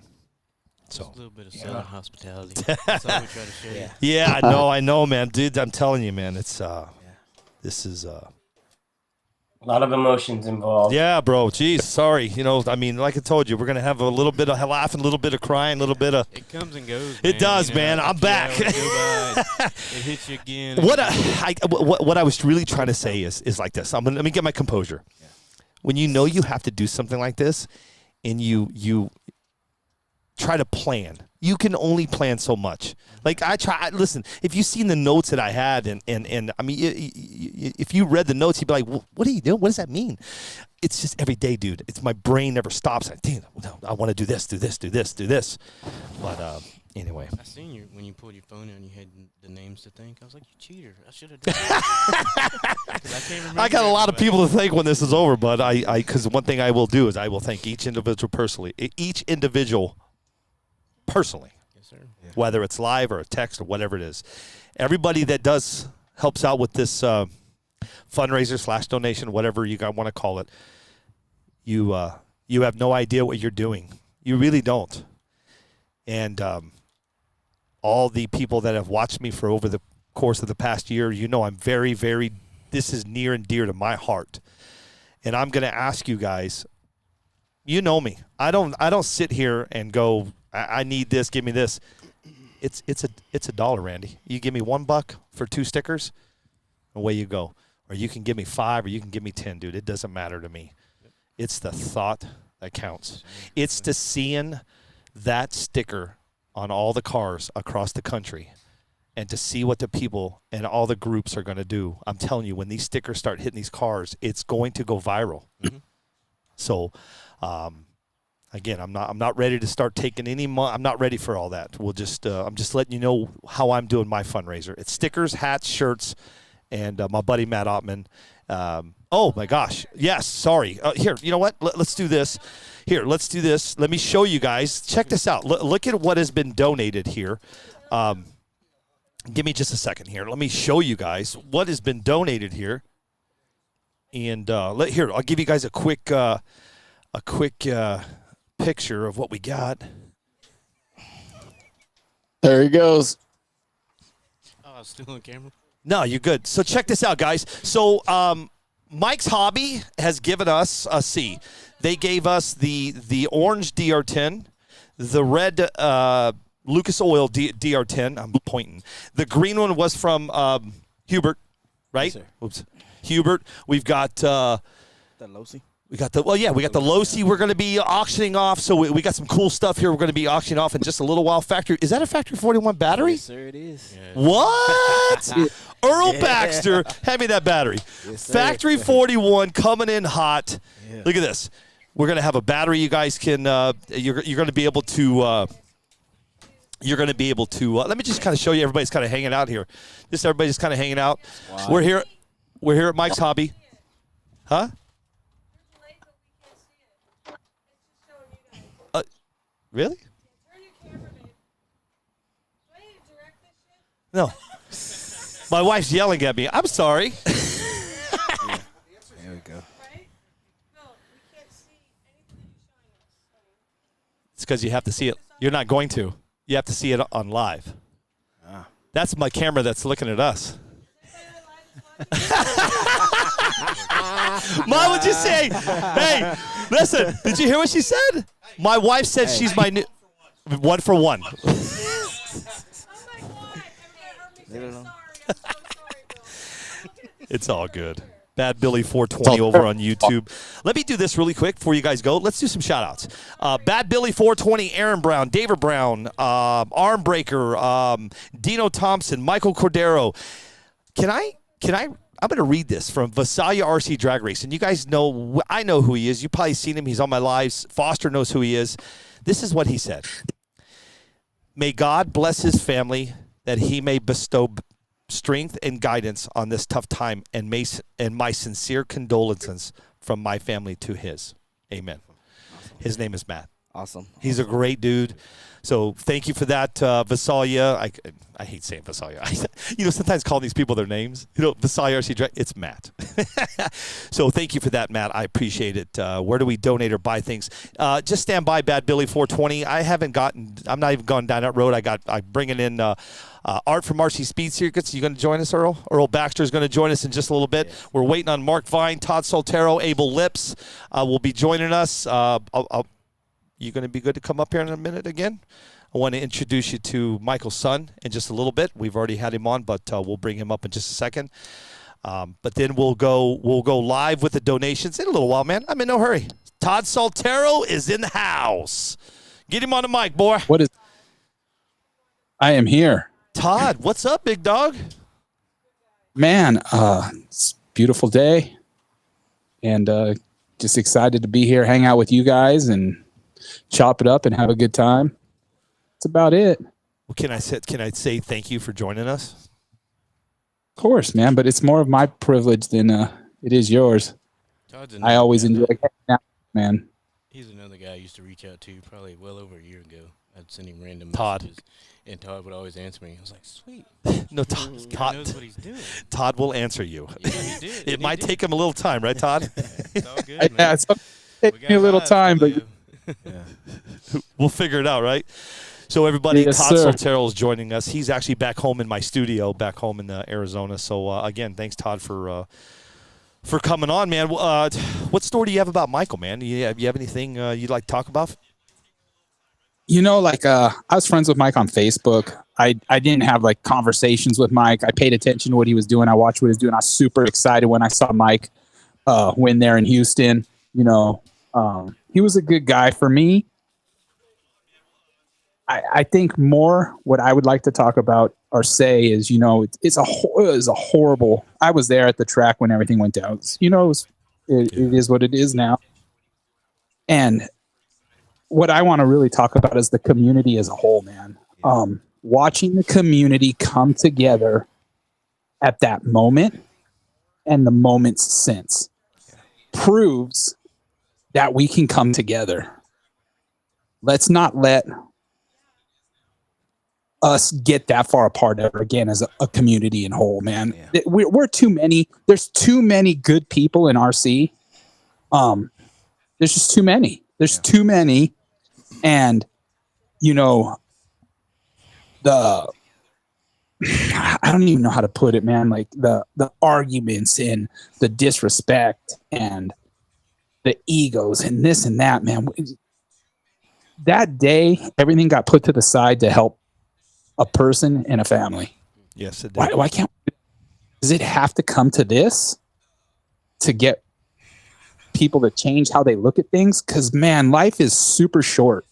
So a little bit of Southern hospitality. That's all we try to show you. Yeah, I know, man. Dude, I'm telling you, man. It's this is a lot of emotions involved. Yeah, bro. Jeez, sorry. You know, I mean, like I told you, we're gonna have a little bit of laughing, a little bit of crying, a little bit of. It comes and goes. It does, man. I'm back. It hits you again. What I was really trying to say is like this. Let me get my composure. Yeah. When you know you have to do something like this, and you try to plan. You can only plan so much. Like listen, if you've seen the notes that I had, and I mean, if you read the notes, you'd be like, well, what are you doing? What does that mean? It's just every day, dude. It's my brain never stops. I want to do this, do this, do this, do this. But anyway. I seen you when you pulled your phone out and you had the names to think. I was like, you cheater. I should have done that. I can't remember. I got a lot of people to thank when this is over, but because one thing I will do is I will thank each individual personally. Each individual personally, yes, sir. Yeah. Whether it's live or a text or whatever it is. Everybody that helps out with this fundraiser / donation, whatever you want to call it, you have no idea what you're doing. You really don't. And all the people that have watched me for over the course of the past year, I'm very, very, this is near and dear to my heart. And I'm going to ask you guys, you know me. I don't sit here and go, I need this, give me this. It's $1, Randy. You give me $1 for 2 stickers, away you go. Or you can give me 5 or you can give me 10, dude. It doesn't matter to me. It's the thought that counts. It's to seeing that sticker on all the cars across the country and to see what the people and all the groups are going to do. I'm telling you, when these stickers start hitting these cars, it's going to go viral. Mm-hmm. So, again, I'm not ready to start taking any money. I'm not ready for all that. I'm just letting you know how I'm doing my fundraiser. It's stickers, hats, shirts, and my buddy Matt Ottman. Oh my gosh, yes. Sorry. Here, you know what? Let's do this. Here, let's do this. Let me show you guys. Check this out. Look at what has been donated here. Give me just a second here. Let me show you guys what has been donated here. And here, I'll give you guys a quick picture of what we got. There he goes. Oh, I was still on camera. No, you're good. So check this out, guys. So Mike's Hobby has given us a C. They gave us the orange DR10, the red Lucas Oil DR10. I'm pointing. The green one was from Hubert, right? Yes, oops. Hubert. We've got that Losi. We got the Losi we're going to be auctioning off. So we got some cool stuff here we're going to be auctioning off in just a little while. Is that a Factory 41 battery? Yes, sir, it is. Yeah. What? Earl Baxter, hand me that battery. Yes, Factory 41 coming in hot. Yeah. Look at this. We're going to have a battery you guys can, you're going to be able to, let me just kind of show you. Everybody's kind of hanging out here. Everybody's kind of hanging out. Wow. We're here at Mike's Hobby. Huh? Really? No. My wife's yelling at me. I'm sorry. There we go. It's because you have to see it. You're not going to. You have to see it on live. That's my camera that's looking at us. Mom would just say, hey, listen, did you hear what she said? My wife said she's my new 1 for 1. It's all good. Bad Billy 420 over on YouTube. Let me do this really quick before you guys go. Let's do some shout-outs. Bad Billy 420, Aaron Brown, David Brown, Armbreaker, Dino Thompson, Michael Cordero. I'm going to read this from Visalia RC Drag Race. And you guys know, I know who he is. You've probably seen him. He's on my lives. Foster knows who he is. This is what he said. May God bless his family that he may bestow strength and guidance on this tough time, and my sincere condolences from my family to his. Amen. His name is Matt. Awesome. He's a great dude. So thank you for that, Visalia. I hate saying Visalia. Sometimes calling these people their names. Visalia RC, it's Matt. So thank you for that, Matt. I appreciate it. Where do we donate or buy things? Just stand by, Bad Billy 420. I'm not even gone down that road. I'm bringing in Art from RC Speed Circuits. You going to join us, Earl? Earl Baxter is going to join us in just a little bit. Yeah. We're waiting on Mark Vine, Todd Soltero, Abel Lips will be joining us. You going to be good to come up here in a minute again? I want to introduce you to Michael's son in just a little bit. We've already had him on, but we'll bring him up in just a second. But then we'll go live with the donations in a little while, man. I'm in no hurry. Todd Soltero is in the house. Get him on the mic, boy. I am here. Todd, what's up, big dog? Man, it's a beautiful day. And just excited to be here, hang out with you guys, and chop it up and have a good time. That's about it. Well, can I say thank you for joining us? Of course, man, but it's more of my privilege than it is yours. I always enjoy hanging out, man. He's another guy I used to reach out to probably well over a year ago. I'd send him random Todd. messages, and Todd would always answer me. I was like, sweet. No, Todd knows what he's doing. Todd will answer you. Yeah, he did. It might take him a little time, right, Todd? It's all good, man. Yeah, it's taking me a little time, but we'll figure it out, right? So everybody, yes, Todd sir. Soltero is joining us. He's actually back home in my studio, back home in Arizona. So again, thanks, Todd, for coming on, man. What story do you have about Michael, man? You have anything you'd like to talk about? I was friends with Mike on Facebook. I didn't have conversations with Mike. I paid attention to what he was doing. I watched what he was doing. I was super excited when I saw Mike win there in Houston. He was a good guy for me. I think more what I would like to talk about or say is, it is a horrible. I was there at the track when everything went down. It is what it is now. And what I want to really talk about is the community as a whole, man. Watching the community come together at that moment and the moments since proves that we can come together. Let's not let us get that far apart ever again as a community in whole, man. Yeah. We're too many. There's too many good people in RC. There's just too many. There's too many. And, I don't even know how to put it, man. The arguments and the disrespect and the egos and this and that, man. That day, everything got put to the side to help a person and a family. Yes, it did. Why can't? Does it have to come to this to get people to change how they look at things? Because, man, life is super short.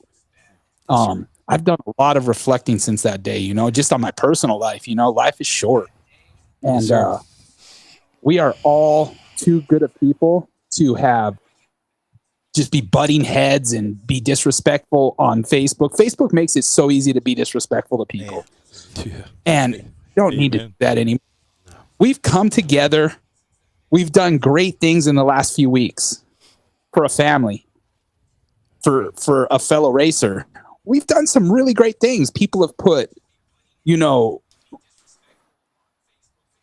I've done a lot of reflecting since that day, just on my personal life. Life is short. And we are all too good of people to just be butting heads and be disrespectful on Facebook. Facebook makes it so easy to be disrespectful to people. Yeah. And you don't need to do that anymore. No. We've come together. We've done great things in the last few weeks for a family, for a fellow racer. We've done some really great things. People have put,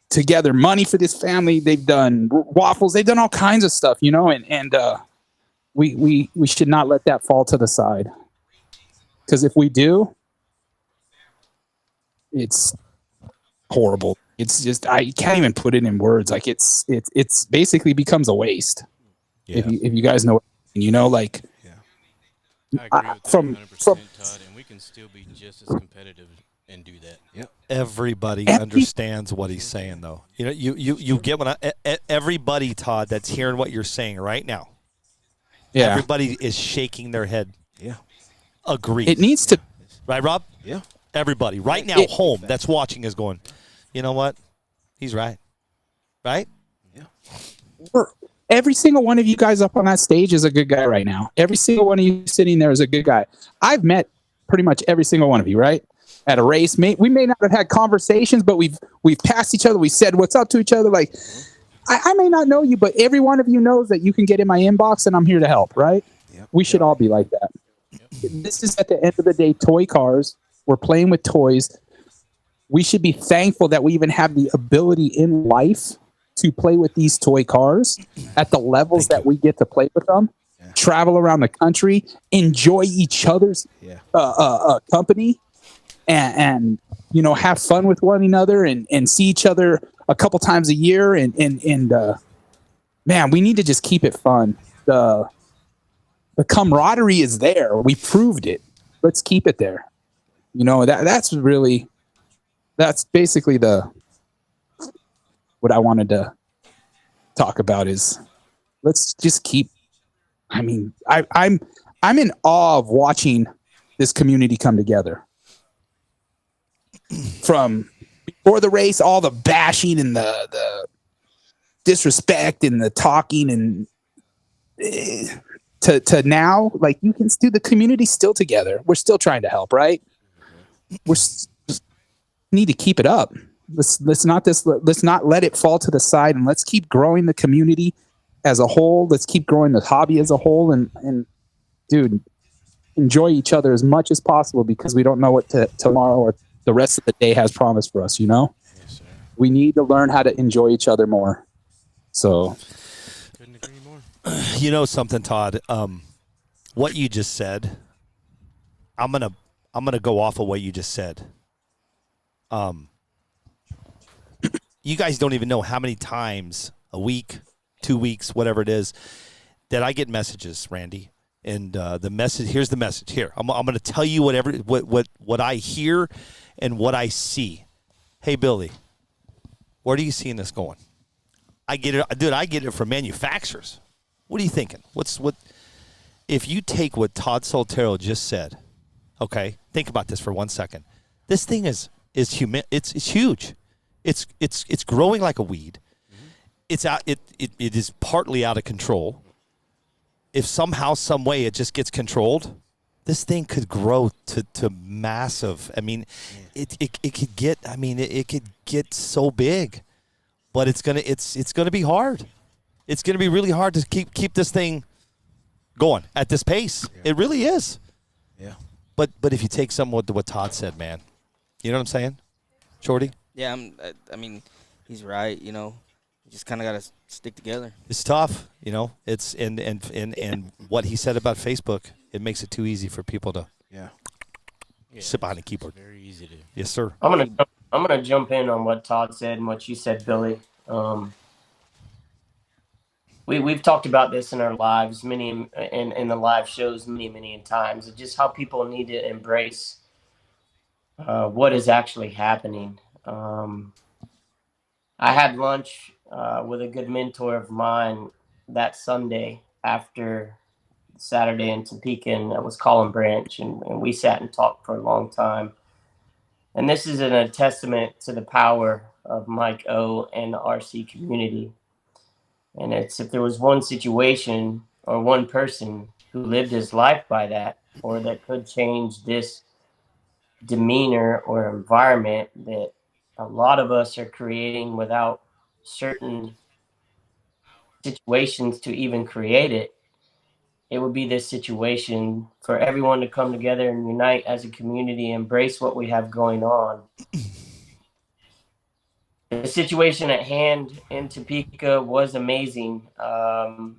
together money for this family. They've done waffles. They've done all kinds of stuff, and we should not let that fall to the side. Because if we do, it's horrible. It's just, I can't even put it in words. It's basically becomes a waste. Yeah. If you guys know, I agree with that 100%, Todd, and we can still be just as competitive and do that. Yep. Everybody understands what he's saying, though. You get what everybody, Todd, that's hearing what you're saying right now. Yeah. Everybody is shaking their head. Yeah. Agreed. It needs to. Right, Rob? Yeah. Everybody right now home that's watching is going, you know what? He's right. Right? Yeah. Every single one of you guys up on that stage is a good guy right now. Every single one of you sitting there is a good guy. I've met pretty much every single one of you, right? At a race. We may not have had conversations, but we've passed each other. We said what's up to each other. I may not know you, but every one of you knows that you can get in my inbox and I'm here to help, right? Yep. We should all be like that. this is at the end of the day toy cars. We're playing with toys. We should be thankful that we even have the ability in life to play with these toy cars at the levels that we get to play with them, travel around the country, enjoy each other's company, and you know, have fun with one another and see each other a couple times a year. And man, we need to just keep it fun. The camaraderie is there. We proved it. Let's keep it there. You know, that's basically what I wanted to talk about is let's just keep. I mean, I'm in awe of watching this community come together. From before the race, all the bashing and the disrespect and the talking and to now, like you can do the community still together. We're still trying to help, right? Just need to keep it up. Let's not let it fall to the side, and let's keep growing the community as a whole. Let's keep growing the hobby as a whole, and dude, enjoy each other as much as possible because we don't know what tomorrow or the rest of the day has promised for us. You know, we need to learn how to enjoy each other more. So, couldn't agree more. You know something, Todd? What you just said, I'm gonna go off of what you just said. You guys don't even know how many times a week, 2 weeks, whatever it is, that I get messages, Randy. And the message, here's the message. Here, I'm going to tell you what I hear and what I see. Hey, Billy, where do you see this going? I get it, dude. I get it from manufacturers. What are you thinking? What? If you take what Todd Soltero just said, okay, think about this for 1 second. This thing is human. It's huge. It's growing like a weed. Mm-hmm. It's out. It is partly out of control. If somehow, some way, it just gets controlled, this thing could grow to massive. I mean, it could get. I mean, it could get so big, but it's gonna be hard. It's gonna be really hard to keep this thing going at this pace. Yeah. It really is. Yeah. But if you take some what Todd said, man, you know what I'm saying, Shorty? Yeah, I mean, he's right. You know, you just kind of got to stick together. It's tough, you know. It's and what he said about Facebook, it makes it too easy for people to sit behind a keyboard. Very easy to. Yes, sir. I'm gonna jump in on what Todd said and what you said, Billy. We've talked about this in our lives, in the live shows many times. Just how people need to embrace what is actually happening. I had lunch with a good mentor of mine that Sunday after Saturday in Topeka, and that was Colin Branch, and we sat and talked for a long time. And this is a testament to the power of Mike O and the RC community. And it's if there was one situation or one person who lived his life by that, or that could change this demeanor or environment that a lot of us are creating without certain situations to even create it, it would be this situation for everyone to come together and unite as a community, embrace what we have going on. The situation at hand in Topeka was amazing. The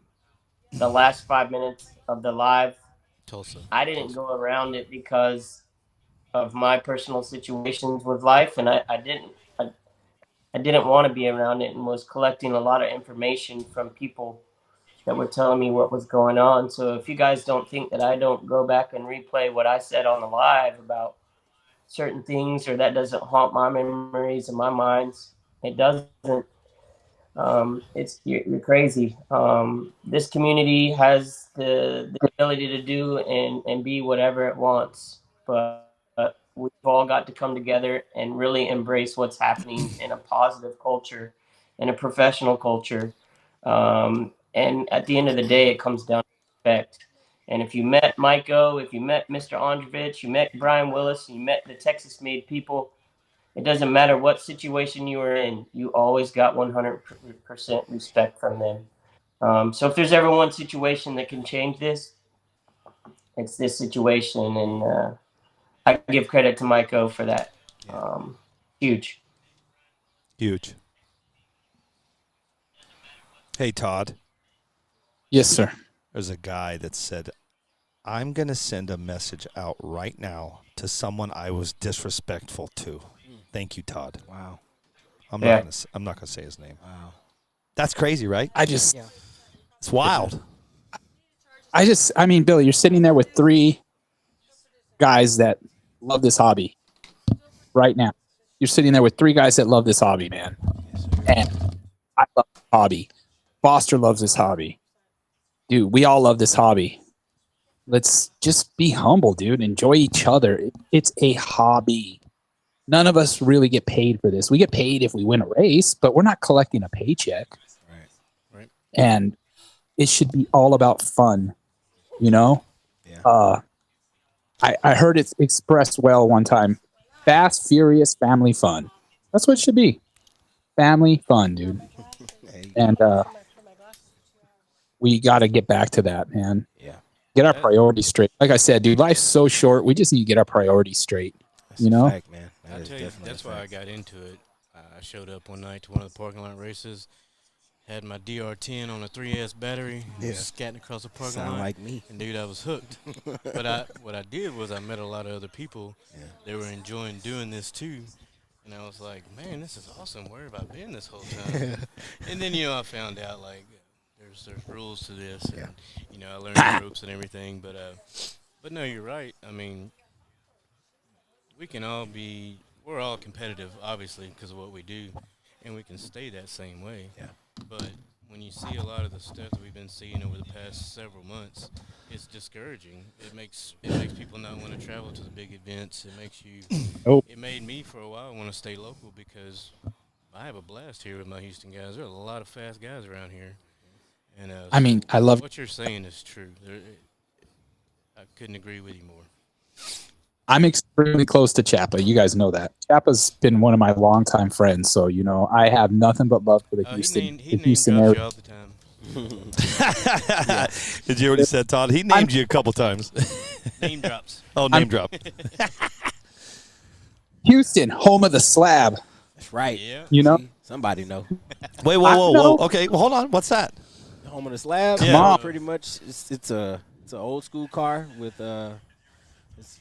last 5 minutes of the live, Tulsa. I didn't go around it because of my personal situations with life, and I didn't want to be around it, and was collecting a lot of information from people that were telling me what was going on. So if you guys don't think that I don't go back and replay what I said on the live about certain things, or that doesn't haunt my memories and my minds, it doesn't. You're crazy. This community has the ability to do and be whatever it wants, but we've all got to come together and really embrace what's happening in a positive culture, in a professional culture. And at the end of the day, it comes down to respect. And if you met Mike O, if you met Mr. Ondrovich, you met Brian Willis, you met the Texas-made people, it doesn't matter what situation you were in, you always got 100% respect from them. So if there's ever one situation that can change this, it's this situation, and I give credit to Maiko for that. Huge. Huge. Hey, Todd. Yes, sir. There's a guy that said, I'm going to send a message out right now to someone I was disrespectful to. Thank you, Todd. Wow. I'm not going to say his name. Wow. That's crazy, right? It's wild. I mean, Billy, you're sitting there with 3 guys that love this hobby right now. You're sitting there with 3 guys that love this hobby, man. And I love this hobby. Foster loves this hobby. Dude, we all love this hobby. Let's just be humble, dude. Enjoy each other. It's a hobby. None of us really get paid for this. We get paid if we win a race, but we're not collecting a paycheck. Right. And it should be all about fun, you know? Yeah. I heard it expressed well one time. Fast, furious, family fun. That's what it should be. Family fun, dude. And we got to get back to that, man. Yeah. Get our priorities straight. Like I said, dude, life's so short. We just need to get our priorities straight. That's you know? a fact, man. I'll tell you, that's why I got into it. I showed up one night to one of the parking lot races, had my DR10 on a 3S battery, scatting across the parking lot. Sound like me. And dude, I was hooked. But what I did was I met a lot of other people. They were enjoying doing this too. And I was like, man, this is awesome. Where have I been this whole time? And then, I found out, like, there's rules to this. And, I learned the ropes and everything. But no, you're right. I mean, we can all we're all competitive, obviously, because of what we do. And we can stay that same way. Yeah. But when you see a lot of the stuff that we've been seeing over the past several months, it's discouraging. It makes people not want to travel to the big events. It makes you. It made me for a while want to stay local because I have a blast here with my Houston guys. There are a lot of fast guys around here, and I mean, I love what you're saying is true. I couldn't agree with you more. I'm extremely close to Chapa. You guys know that. Chapa's been one of my longtime friends, so I have nothing but love for the Houston, he Houston named area. you all the time. Did you already said, Todd? He named you a couple times. Name drops. Oh, name drop. Houston, home of the slab. That's right. Yeah. See, somebody know. Wait, whoa. Okay, well, hold on. What's that? The home of the slab. Come on. Pretty much, it's an old school car with it's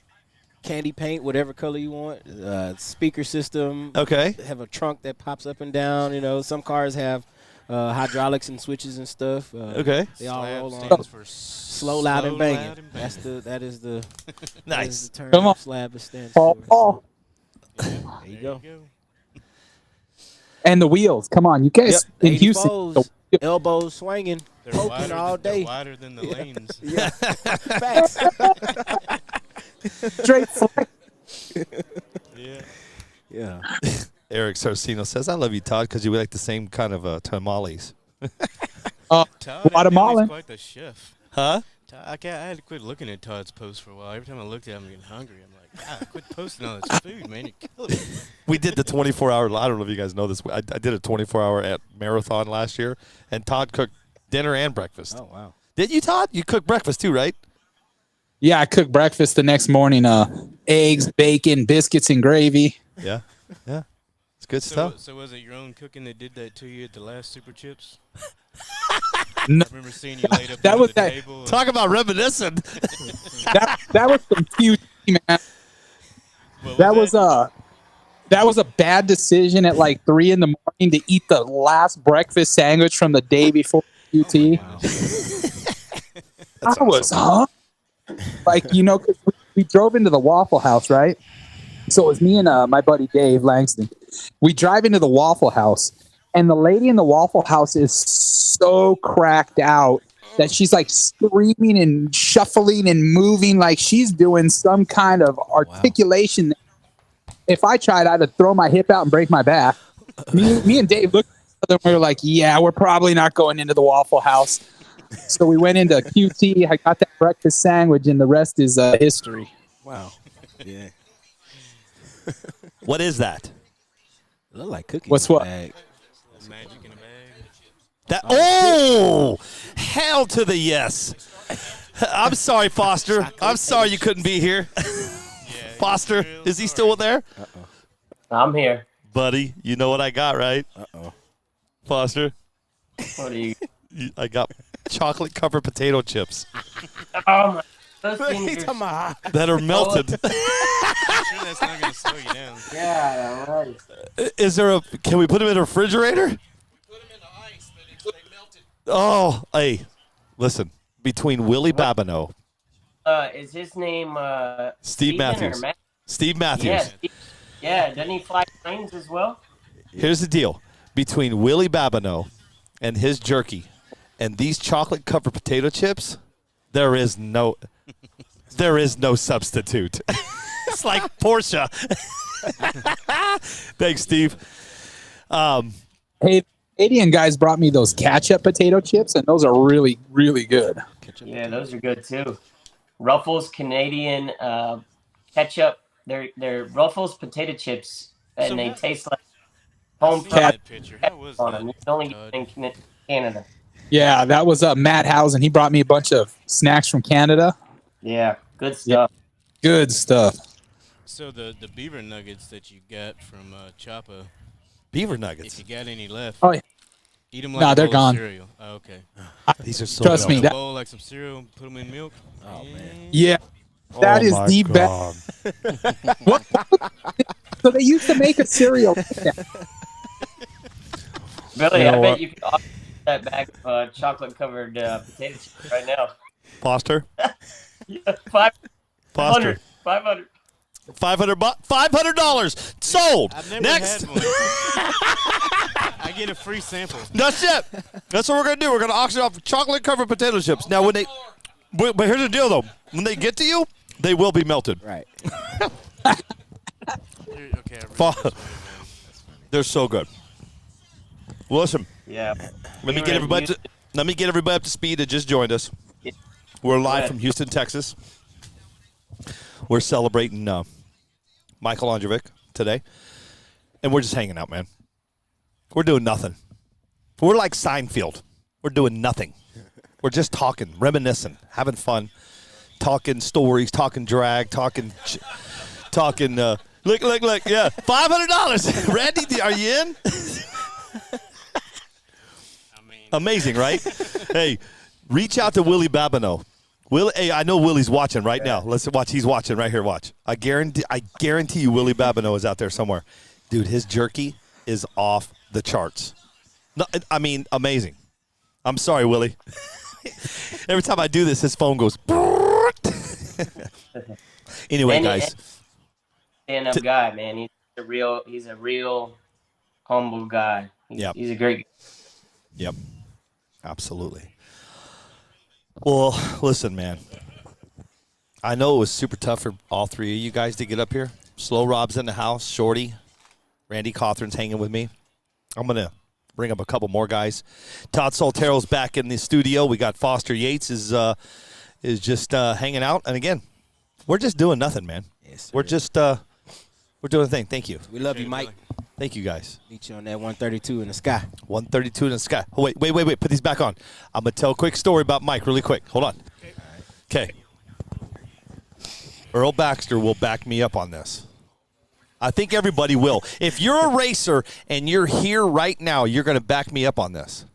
candy paint, whatever color you want. Speaker system. Okay. Have a trunk that pops up and down. Some cars have hydraulics and switches and stuff. Okay. They all Slab roll on. stands for Slow, loud, and banging. Loud and banging. That is the Nice. term. Come on. Slab stands Paul, for. Paul. There you go. And the wheels. Come on, you guys The in Houston. 84s, elbows swinging, They're poking all day. They're wider than the lanes. Yeah. Facts. Straight flex. Yeah. Yeah. Eric Sarcino says, I love you, Todd, because you like the same kind of tamales. Todd Guatemalan. is quite the chef. Huh? I had to quit looking at Todd's posts for a while. Every time I looked at him, I'm getting hungry. I'm like, God, quit posting all this food, man. You're killing me. We did the 24-hour. I don't know if you guys know this. I did a 24-hour marathon last year, and Todd cooked dinner and breakfast. Oh, wow. Did you, Todd? You cooked breakfast too, right? Yeah, I cooked breakfast the next morning. Eggs, bacon, biscuits, and gravy. Yeah. It's good stuff. So was it your own cooking that did that to you at the last Super Chips? No. I remember seeing you laid up That under was the that- table. Talk about reminiscent. That was some QT, man. That was a bad decision at like 3 a.m. to eat the last breakfast sandwich from the day before QT. I was hungry. Like, 'cause we drove into the Waffle House, right? So it was me and my buddy Dave Langston. We drive into the Waffle House, and the lady in the Waffle House is so cracked out that she's like screaming and shuffling and moving like she's doing some kind of articulation. Wow. If I tried, I'd have thrown my hip out and break my back. Me and Dave looked at each other and we were like, yeah, we're probably not going into the Waffle House. So we went into QT. I got that breakfast sandwich, and the rest is history. Wow. Yeah. What is that? It look like cookies. What's in a what? bag. Magic in a bag. Hell to the yes. I'm sorry, Foster. I'm sorry you couldn't be here. Foster, is he still there? I'm here. Buddy, you know what I got, right? Uh-oh. Foster, What are you? I got chocolate-covered potato chips Oh my! Those things are that are melted. I'm sure that's not gonna slow you down. yeah, right. Is there a? Can we put them in a refrigerator? Put them in the ice, but they melted. Oh, hey, listen. Between Willie Babineau, Is his name Steve Steven Matthews. or Matt? Steve Matthews. Yeah, yeah. Doesn't he fly planes as well? Here's the deal. Between Willie Babineau and his jerky and these chocolate-covered potato chips, there is no substitute. It's like Porsche. Thanks, Steve. Hey, Canadian guys brought me those ketchup potato chips, and those are really, really good. Yeah, those are good too. Ruffles Canadian ketchup. They're Ruffles potato chips, and So they how- taste like I home seen fried that picture. How was on that? them. You can only get them in Canada. Yeah, that was Matt Housen. He brought me a bunch of snacks from Canada. Yeah, good stuff. Good stuff. So the beaver nuggets that you got from Choppa, Beaver if nuggets. you got any left, Oh, yeah. eat them like Nah, a they're bowl gone. of cereal. Oh, okay. These are so Trust me, melted. A bowl like some cereal, put them in milk. Oh, man. Yeah, that Oh is my the God. best. What? So they used to make a cereal. Billy, You know I what? bet you could offer that bag of chocolate covered potato chips right now. Foster. Yeah, 500. Foster. 500. $500. Sold. I've never Next. had one. I get a free sample. That's it. That's what we're gonna do. We're gonna auction off chocolate-covered potato chips. Now, when they, but here's the deal, though. When they get to you, they will be melted. Right. Okay, They're so good. Well, listen. Yeah. Let me get everybody up to speed that just joined us. We're live from Houston, Texas. We're celebrating Michael Ondrovich today, and we're just hanging out, man. We're doing nothing. We're like Seinfeld. We're doing nothing. We're just talking, reminiscing, having fun, talking stories, talking drag, talking. Look, yeah, $500. Randy, are you in? Amazing, right? Hey, reach out to Willie Babineau. Hey, I know Willie's watching right now. Let's watch. He's watching right here. Watch. I guarantee you, Willie Babineau is out there somewhere. Dude, his jerky is off the charts. No, I mean, amazing. I'm sorry, Willie. Every time I do this, his phone goes. Anyway, guys. Stand-up guy, man. He's a real humble guy. He's a great guy. Yep. Absolutely. Well, listen, man. I know it was super tough for all three of you guys to get up here. Slow Rob's in the house. Shorty. Randy Cothran's hanging with me. I'm going to bring up a couple more guys. Todd Soltero's back in the studio. We got Foster Yates is just hanging out. And again, we're just doing nothing, man. Yes, we're just we're doing a thing. Thank you. We love you, Mike. Thank you, guys. Meet you on that 132 in the sky. 132 in the sky. Oh, wait. Put these back on. I'm going to tell a quick story about Mike really quick. Hold on. Okay. Earl Baxter will back me up on this. I think everybody will. If you're a racer and you're here right now, you're going to back me up on this.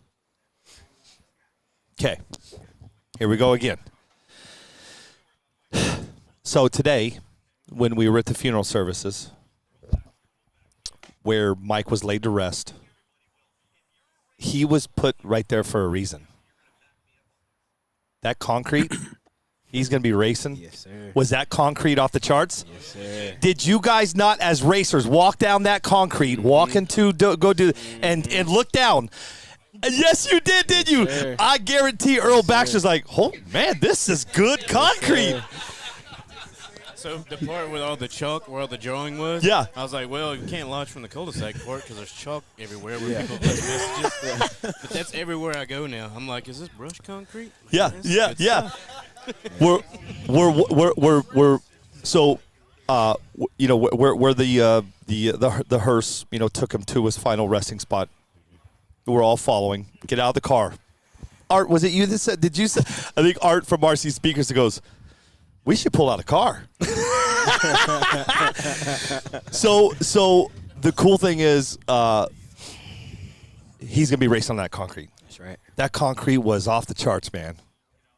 Okay. Here we go again. So today, when we were at the funeral services, where Mike was laid to rest, he was put right there for a reason. That concrete, he's going to be racing. Yes, sir. Was that concrete off the charts? Yes, sir. Did you guys not, as racers, walk down that concrete, walk into, and look down? Yes, you did you? Sir. I guarantee Earl Baxter's like, oh, man, this is good concrete. So the part with all the chalk, where all the drawing was, Yeah. I was like, well, you can't launch from the cul-de-sac part because there's chalk everywhere where people put messages. But that's everywhere I go now. I'm like, is this brush concrete? Yeah. Stuff. We're so where the hearse took him to his final resting spot. We're all following. Get out of the car. Art, was it you that said? Did you say? I think Art from RC Speakers goes, we should pull out a car. So the cool thing is, he's gonna be racing on that concrete. That's right. That concrete was off the charts, man.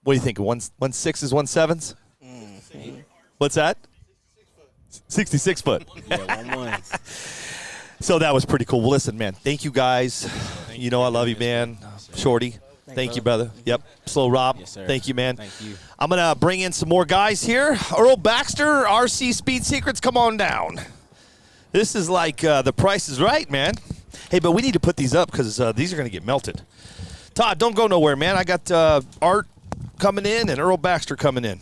What do you think? 1.6s, 1.7s? What's that? 66 foot. Yeah, 1. So that was pretty cool. Well, listen, man, thank you guys. You know I love you, man. Shorty, thank you, brother. Yep. Slow Rob, Yes, sir. thank you, man. Thank you. I'm going to bring in some more guys here. Earl Baxter, RC Speed Secrets, come on down. This is like the Price is Right, man. Hey, but we need to put these up because these are going to get melted. Todd, don't go nowhere, man. I got Art coming in and Earl Baxter coming in.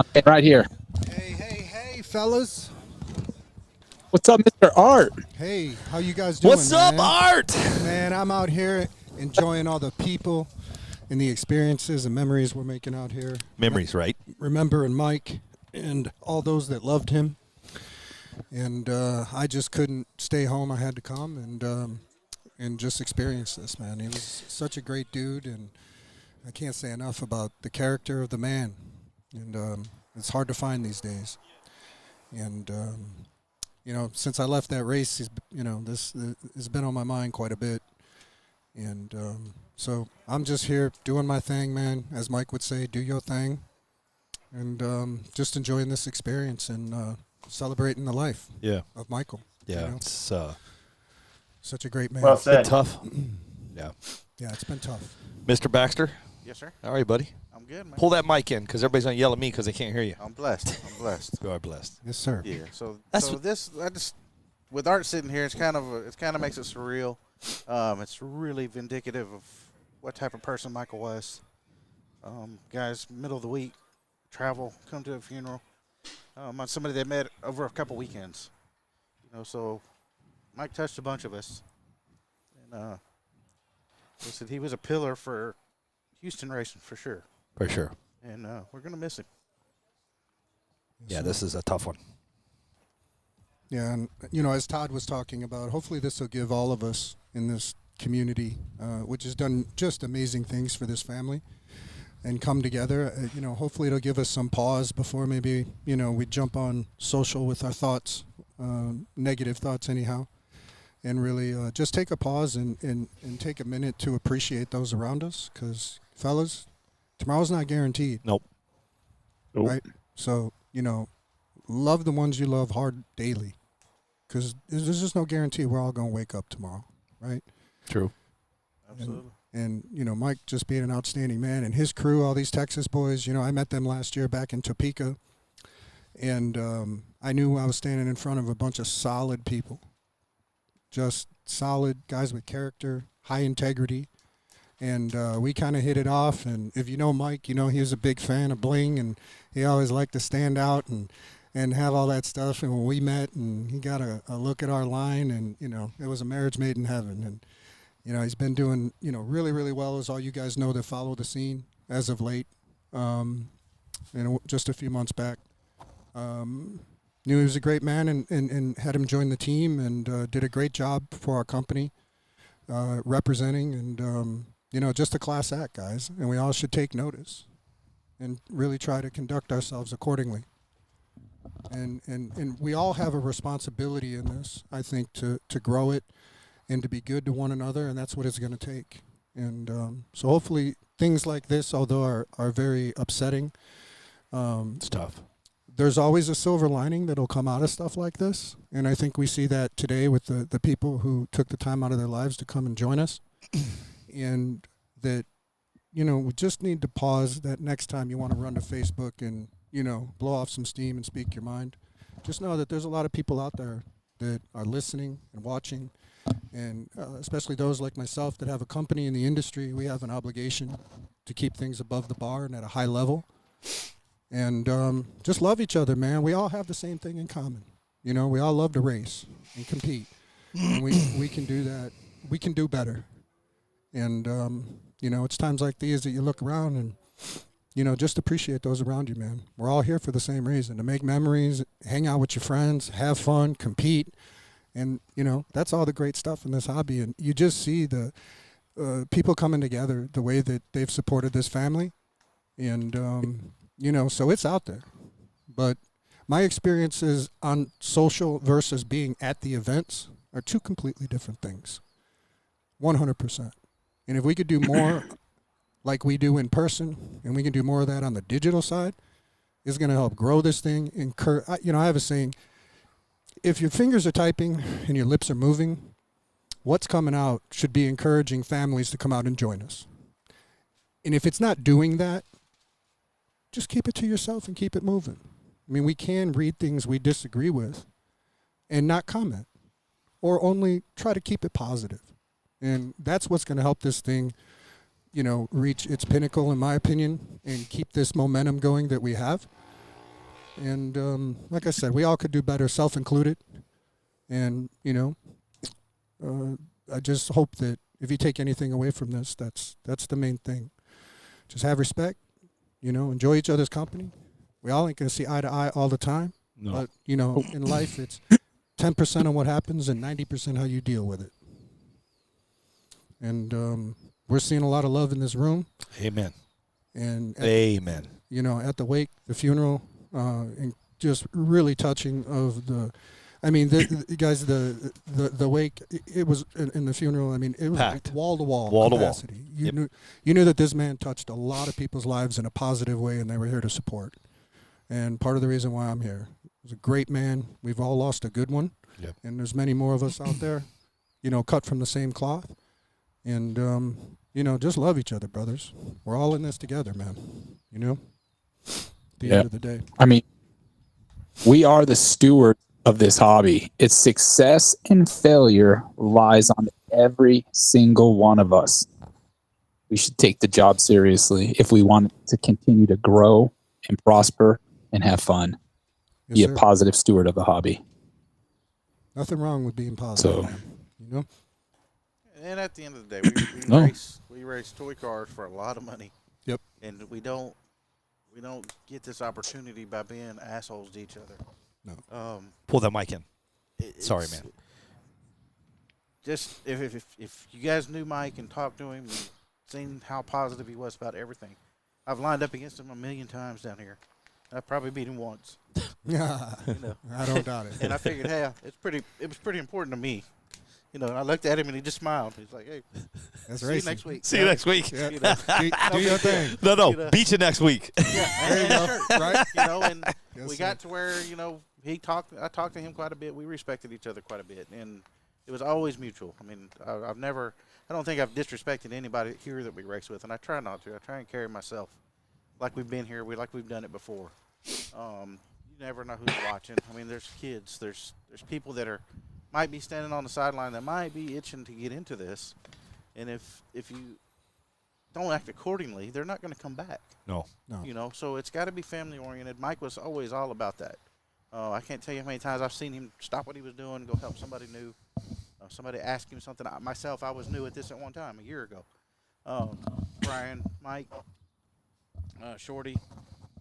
Okay, right here. Hey, fellas. What's up, Mr. Art? Hey, how you guys doing? What's up, man? Art? Man, I'm out here enjoying all the people and the experiences and memories we're making out here. Memories, right? Remembering Mike and all those that loved him. And I just couldn't stay home. I had to come and just experience this, man. He was such a great dude, and I can't say enough about the character of the man. And it's hard to find these days. And you know, since I left that race, this has been on my mind quite a bit. And so I'm just here doing my thing, man. As Mike would say, do your thing. And just enjoying this experience and celebrating the life of Michael. Yeah, you know? it's such a great man. Well it's been said. tough. Yeah. Yeah, it's been tough. Mr. Baxter? Yes, sir. How are you, buddy? I'm good, man. Pull that mic in because everybody's going to yell at me because they can't hear you. I'm blessed. You are blessed. Yes, sir. Yeah. So That's this, I just, with Art sitting here, it kind of makes it surreal. It's really vindicative of what type of person Michael was. Guys, middle of the week, travel, come to a funeral. On somebody they met over a couple weekends. You know, so Mike touched a bunch of us. And listen, he was a pillar for Houston racing for sure. For sure. And we're gonna miss him. Yeah, this is a tough one. Yeah, and you know, as Todd was talking about, hopefully this will give all of us in this community, which has done just amazing things for this family, and come together. You know, hopefully it'll give us some pause before maybe, you know, we jump on social with our thoughts, negative thoughts anyhow, and really just take a pause and take a minute to appreciate those around us, because fellas, tomorrow's not guaranteed. Nope. Right? So, you know, love the ones you love hard daily, because there's just no guarantee we're all going to wake up tomorrow, right? True. Absolutely. And, you know, Mike just being an outstanding man, and his crew, all these Texas boys, you know, I met them last year back in Topeka, and I knew I was standing in front of a bunch of solid people, just solid guys with character, high integrity, and we kind of hit it off. And if you know Mike, you know he was a big fan of bling, and he always liked to stand out and have all that stuff. And when we met, and he got a look at our line, and, you know, it was a marriage made in heaven. And, you know, he's been doing, you know, really, really well, as all you guys know that follow the scene as of late. Just a few months back. Knew he was a great man, and had him join the team, and did a great job for our company, representing, and, you know, just a class act, guys. And we all should take notice and really try to conduct ourselves accordingly. And we all have a responsibility in this, I think, to grow it and to be good to one another, and that's what it's going to take. And so hopefully things like this, although are very upsetting, it's tough. There's always a silver lining that'll come out of stuff like this. And I think we see that today with the people who took the time out of their lives to come and join us. And that, you know, we just need to pause that next time you want to run to Facebook and, you know, blow off some steam and speak your mind. Just know that there's a lot of people out there that are listening and watching. And especially those like myself that have a company in the industry, we have an obligation to keep things above the bar and at a high level. And just love each other, man. We all have the same thing in common. You know, we all love to race and compete. And we can do that. We can do better. And, you know, it's times like these that you look around and, you know, just appreciate those around you, man. We're all here for the same reason, to make memories, hang out with your friends, have fun, compete. And, you know, that's all the great stuff in this hobby. And you just see the people coming together the way that they've supported this family. And, so it's out there. But my experiences on social versus being at the events are two completely different things. 100%. And if we could do more like we do in person, and we can do more of that on the digital side, it's going to help grow this thing. I have a saying, if your fingers are typing and your lips are moving, what's coming out should be encouraging families to come out and join us. And if it's not doing that, just keep it to yourself and keep it moving. I mean, we can read things we disagree with and not comment, or only try to keep it positive. And that's what's going to help this thing, reach its pinnacle, in my opinion, and keep this momentum going that we have. And like I said, we all could do better, self-included. And, I just hope that if you take anything away from this, that's the main thing. Just have respect, enjoy each other's company. We all ain't going to see eye to eye all the time. No. But, in life, it's 10% on what happens and 90% how you deal with it. And we're seeing a lot of love in this room. Amen. And amen. At the wake, the funeral, and just really touching of the guys, the wake, it was in the funeral. I mean, it was packed, wall to wall capacity. You knew that this man touched a lot of people's lives in a positive way, and they were here to support. And part of the reason why I'm here, he was a great man. We've all lost a good one, and there's many more of us out there, cut from the same cloth. And just love each other, brothers. We're all in this together, man. At the end of the day. I mean, we are the steward of this hobby. Its success and failure lies on every single one of us. We should take the job seriously if we want to continue to grow and prosper and have fun. Yes, Be sir. a positive steward of the hobby. Nothing wrong with being positive, man. And at the end of the day, we race toy cars for a lot of money. Yep. And we don't get this opportunity by being assholes to each other. No. Pull that mic in. Sorry, man. Just if you guys knew Mike and talked to him and seen how positive he was about everything, I've lined up against him a million times down here. I probably beat him once. Yeah, I don't doubt it. And I figured, hey, it was pretty important to me. And I looked at him and he just smiled. He's like, hey, that's see you next week. See you next week. Yeah. Do your thing. No, beat you next week. Yeah, there you go. Right? And Yes, we sir. got to where, I talked to him quite a bit. We respected each other quite a bit. And it was always mutual. I mean, I don't think I've disrespected anybody here that we race with. And I try not to. I try and carry myself like we've been here, like we've done it before. You never know who's watching. I mean, there's kids. There's people that might be standing on the sideline that might be itching to get into this. And if you don't act accordingly, they're not going to come back. No. So it's got to be family oriented. Mike was always all about that. I can't tell you how many times I've seen him stop what he was doing, go help somebody new. Somebody asked him something. Myself, I was new at this at one time a year ago. Brian, Mike, Shorty,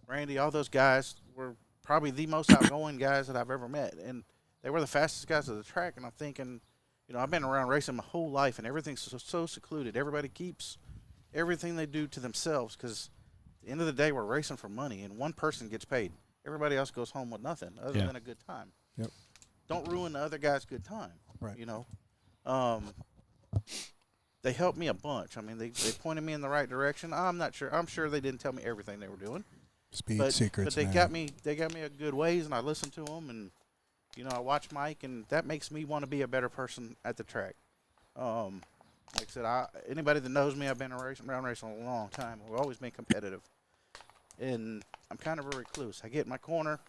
Randy, all those guys were probably the most outgoing guys that I've ever met. And they were the fastest guys at the track. And I'm thinking, I've been around racing my whole life, and everything's so secluded. Everybody keeps everything they do to themselves because at the end of the day, we're racing for money, and one person gets paid. Everybody else goes home with nothing other than a good time. Yep. Don't ruin the other guy's good time. Right. They helped me a bunch. I mean, they pointed me in the right direction. I'm not sure. I'm sure they didn't tell me everything they were doing. Speed secrets, but they man. got me a good ways, and I listened to them, and I watch Mike, and that makes me want to be a better person at the track. Like I said, anybody that knows me, I've been around racing a long time. We've always been competitive, and I'm kind of a recluse. I get in my corner,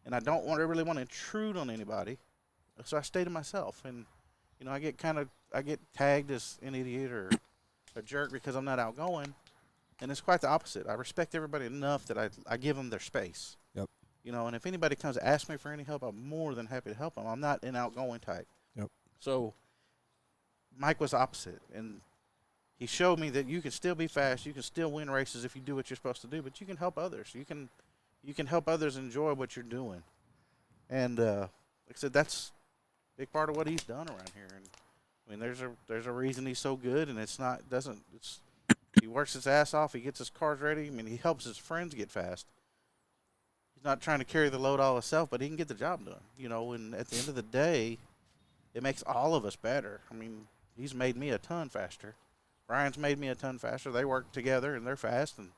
and I don't really want to intrude on anybody, so I stay to myself. And I get tagged as an idiot or a jerk because I'm not outgoing, and it's quite the opposite. I respect everybody enough that I give them their space. Yep. And if anybody comes to ask me for any help, I'm more than happy to help them. I'm not an outgoing type. Yep. So Mike was opposite, and he showed me that you can still be fast, you can still win races if you do what you're supposed to do, but you can help others. You can help others enjoy what you're doing. And like I said, that's a big part of what he's done around here. And I mean, there's a reason he's so good, and he works his ass off. He gets his cars ready. I mean, he helps his friends get fast. He's not trying to carry the load all himself, but he can get the job done. You know, and at the end of the day, it makes all of us better. I mean, he's made me a ton faster. Brian's made me a ton faster. They work together, and they're fast, and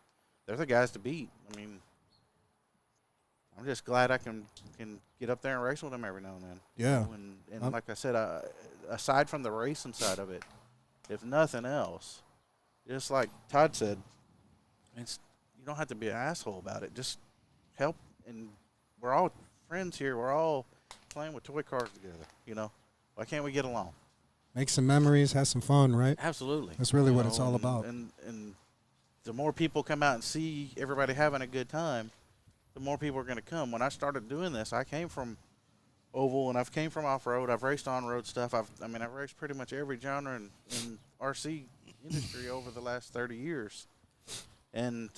they're the guys to beat. I mean, I'm just glad I can get up there and race with them every now and then. Yeah. And like I said, aside from the racing side of it, if nothing else, just like Todd said, you don't have to be an asshole about it. Just help, and we're all friends here. We're all playing with toy cars together. You know, why can't we get along? Make some memories, have some fun, right? Absolutely. That's really what it's all about. And the more people come out and see everybody having a good time, the more people are going to come. When I started doing this, I came from oval and I've came from off-road. I've raced on-road stuff. I've raced pretty much every genre in RC industry over the last 30 years. And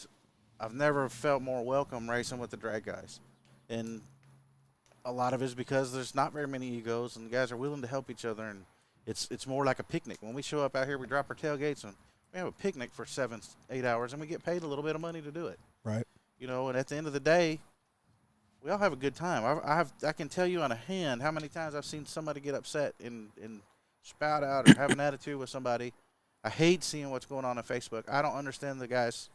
I've never felt more welcome racing with the drag guys. And a lot of it is because there's not very many egos, and the guys are willing to help each other, and it's more like a picnic. When we show up out here, we drop our tailgates, and we have a picnic for 7-8 hours, and we get paid a little bit of money to do it. Right. You know, and at the end of the day, we all have a good time. I can tell you on a hand how many times I've seen somebody get upset and spout out or have an attitude with somebody. I hate seeing what's going on Facebook. I don't understand the guys'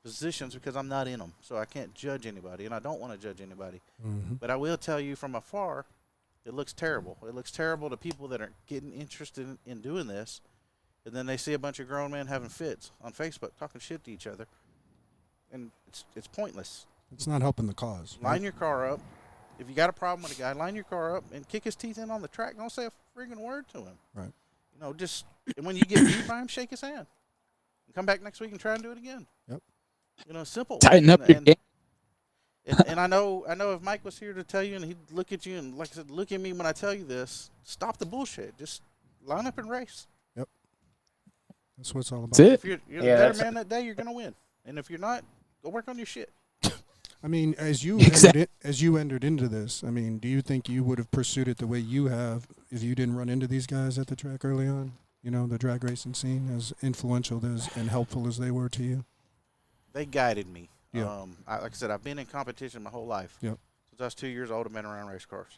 positions because I'm not in them, so I can't judge anybody, and I don't want to judge anybody. Mm-hmm. But I will tell you from afar, it looks terrible. It looks terrible to people that are getting interested in doing this, and then they see a bunch of grown men having fits on Facebook, talking shit to each other, and it's pointless. It's not helping the cause. Line your car up. If you got a problem with a guy, line your car up and kick his teeth in on the track. Don't say a friggin' word to him. Right. You know, just and when you get beat by him, shake his hand. And come back next week and try and do it again. Yep. You know, simple. Tighten up your game. And I know if Mike was here to tell you and he'd look at you and, like I said, look at me when I tell you this, stop the bullshit. Just line up and race. Yep. That's what it's all about. That's it. If you're the better man that day, you're going to win. And if you're not, go work on your shit. I mean, as you entered into this, I mean, do you think you would have pursued it the way you have if you didn't run into these guys at the track early on? You know, the drag racing scene, as influential and helpful as they were to you? They guided me. Yeah. Like I said, I've been in competition my whole life. Yep. Since I was 2 years old, I've been around race cars.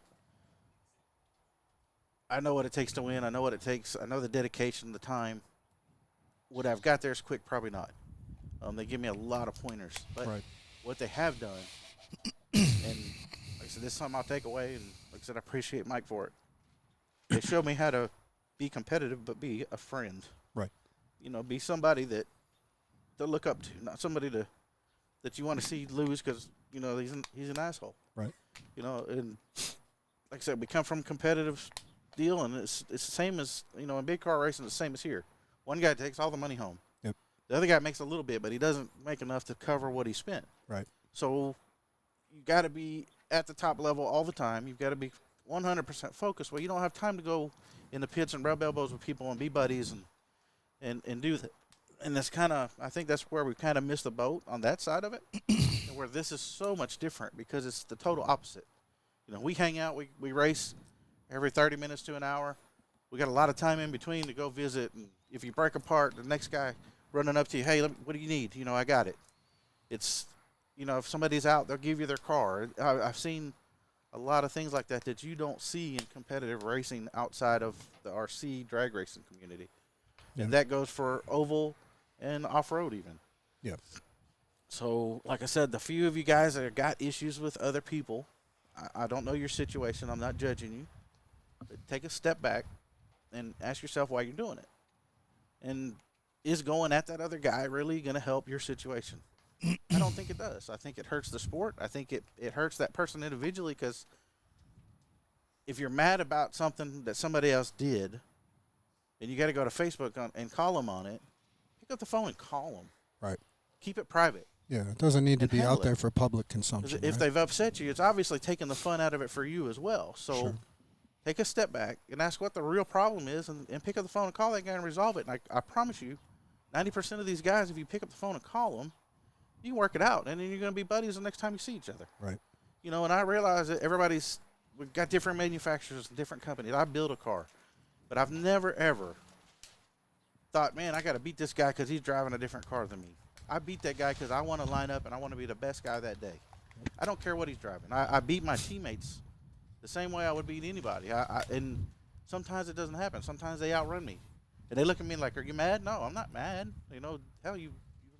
I know what it takes to win. I know what it takes. I know the dedication, the time. Would I have got there as quick? Probably not. They give me a lot of pointers. But what they have done, and like I said, this is something I'll take away, and like I said, I appreciate Mike for it. They showed me how to be competitive, but be a friend. Right. You know, be somebody to look up to, not somebody that you want to see lose because, you know, he's an asshole. Right. You know, and like I said, we come from a competitive deal, and it's the same as, you know, in big car racing, it's the same as here. One guy takes all the money home. Yep. The other guy makes a little bit, but he doesn't make enough to cover what he spent. Right. So you got to be at the top level all the time. You've got to be 100% focused. Well, you don't have time to go in the pits and rub elbows with people and be buddies and do that. And that's I think that's where we kind of missed the boat on that side of it, and where this is so much different because it's the total opposite. You know, we hang out, we race every 30 minutes to an hour. We got a lot of time in between to go visit. And if you break apart, the next guy running up to you, hey, what do you need? You know, I got it. It's, you know, if somebody's out, they'll give you their car. I've seen a lot of things like that you don't see in competitive racing outside of the RC drag racing community. Yeah. And that goes for oval and off-road even. Yeah. So, like I said, the few of you guys that have got issues with other people, I don't know your situation. I'm not judging you. But take a step back and ask yourself why you're doing it. And is going at that other guy really going to help your situation? I don't think it does. I think it hurts the sport. I think it hurts that person individually because if you're mad about something that somebody else did and you got to go to Facebook and call them on it, pick up the phone and call them. Right. Keep it private. Yeah, it doesn't need to And be handle out there it. for public consumption. If right? they've upset you, it's obviously taking the fun out of it for you as well. So Sure. take a step back and ask what the real problem is and pick up the phone and call that guy and resolve it. And I promise you, 90% of these guys, if you pick up the phone and call them, you can work it out. And then you're going to be buddies the next time you see each other. Right. You know, and I realize that we've got different manufacturers and different companies. I build a car. But I've never ever thought, man, I got to beat this guy because he's driving a different car than me. I beat that guy because I want to line up and I want to be the best guy that day. I don't care what he's driving. I beat my teammates the same way I would beat anybody. And sometimes it doesn't happen. Sometimes they outrun me. And they look at me like, are you mad? No, I'm not mad. You know, hell, you were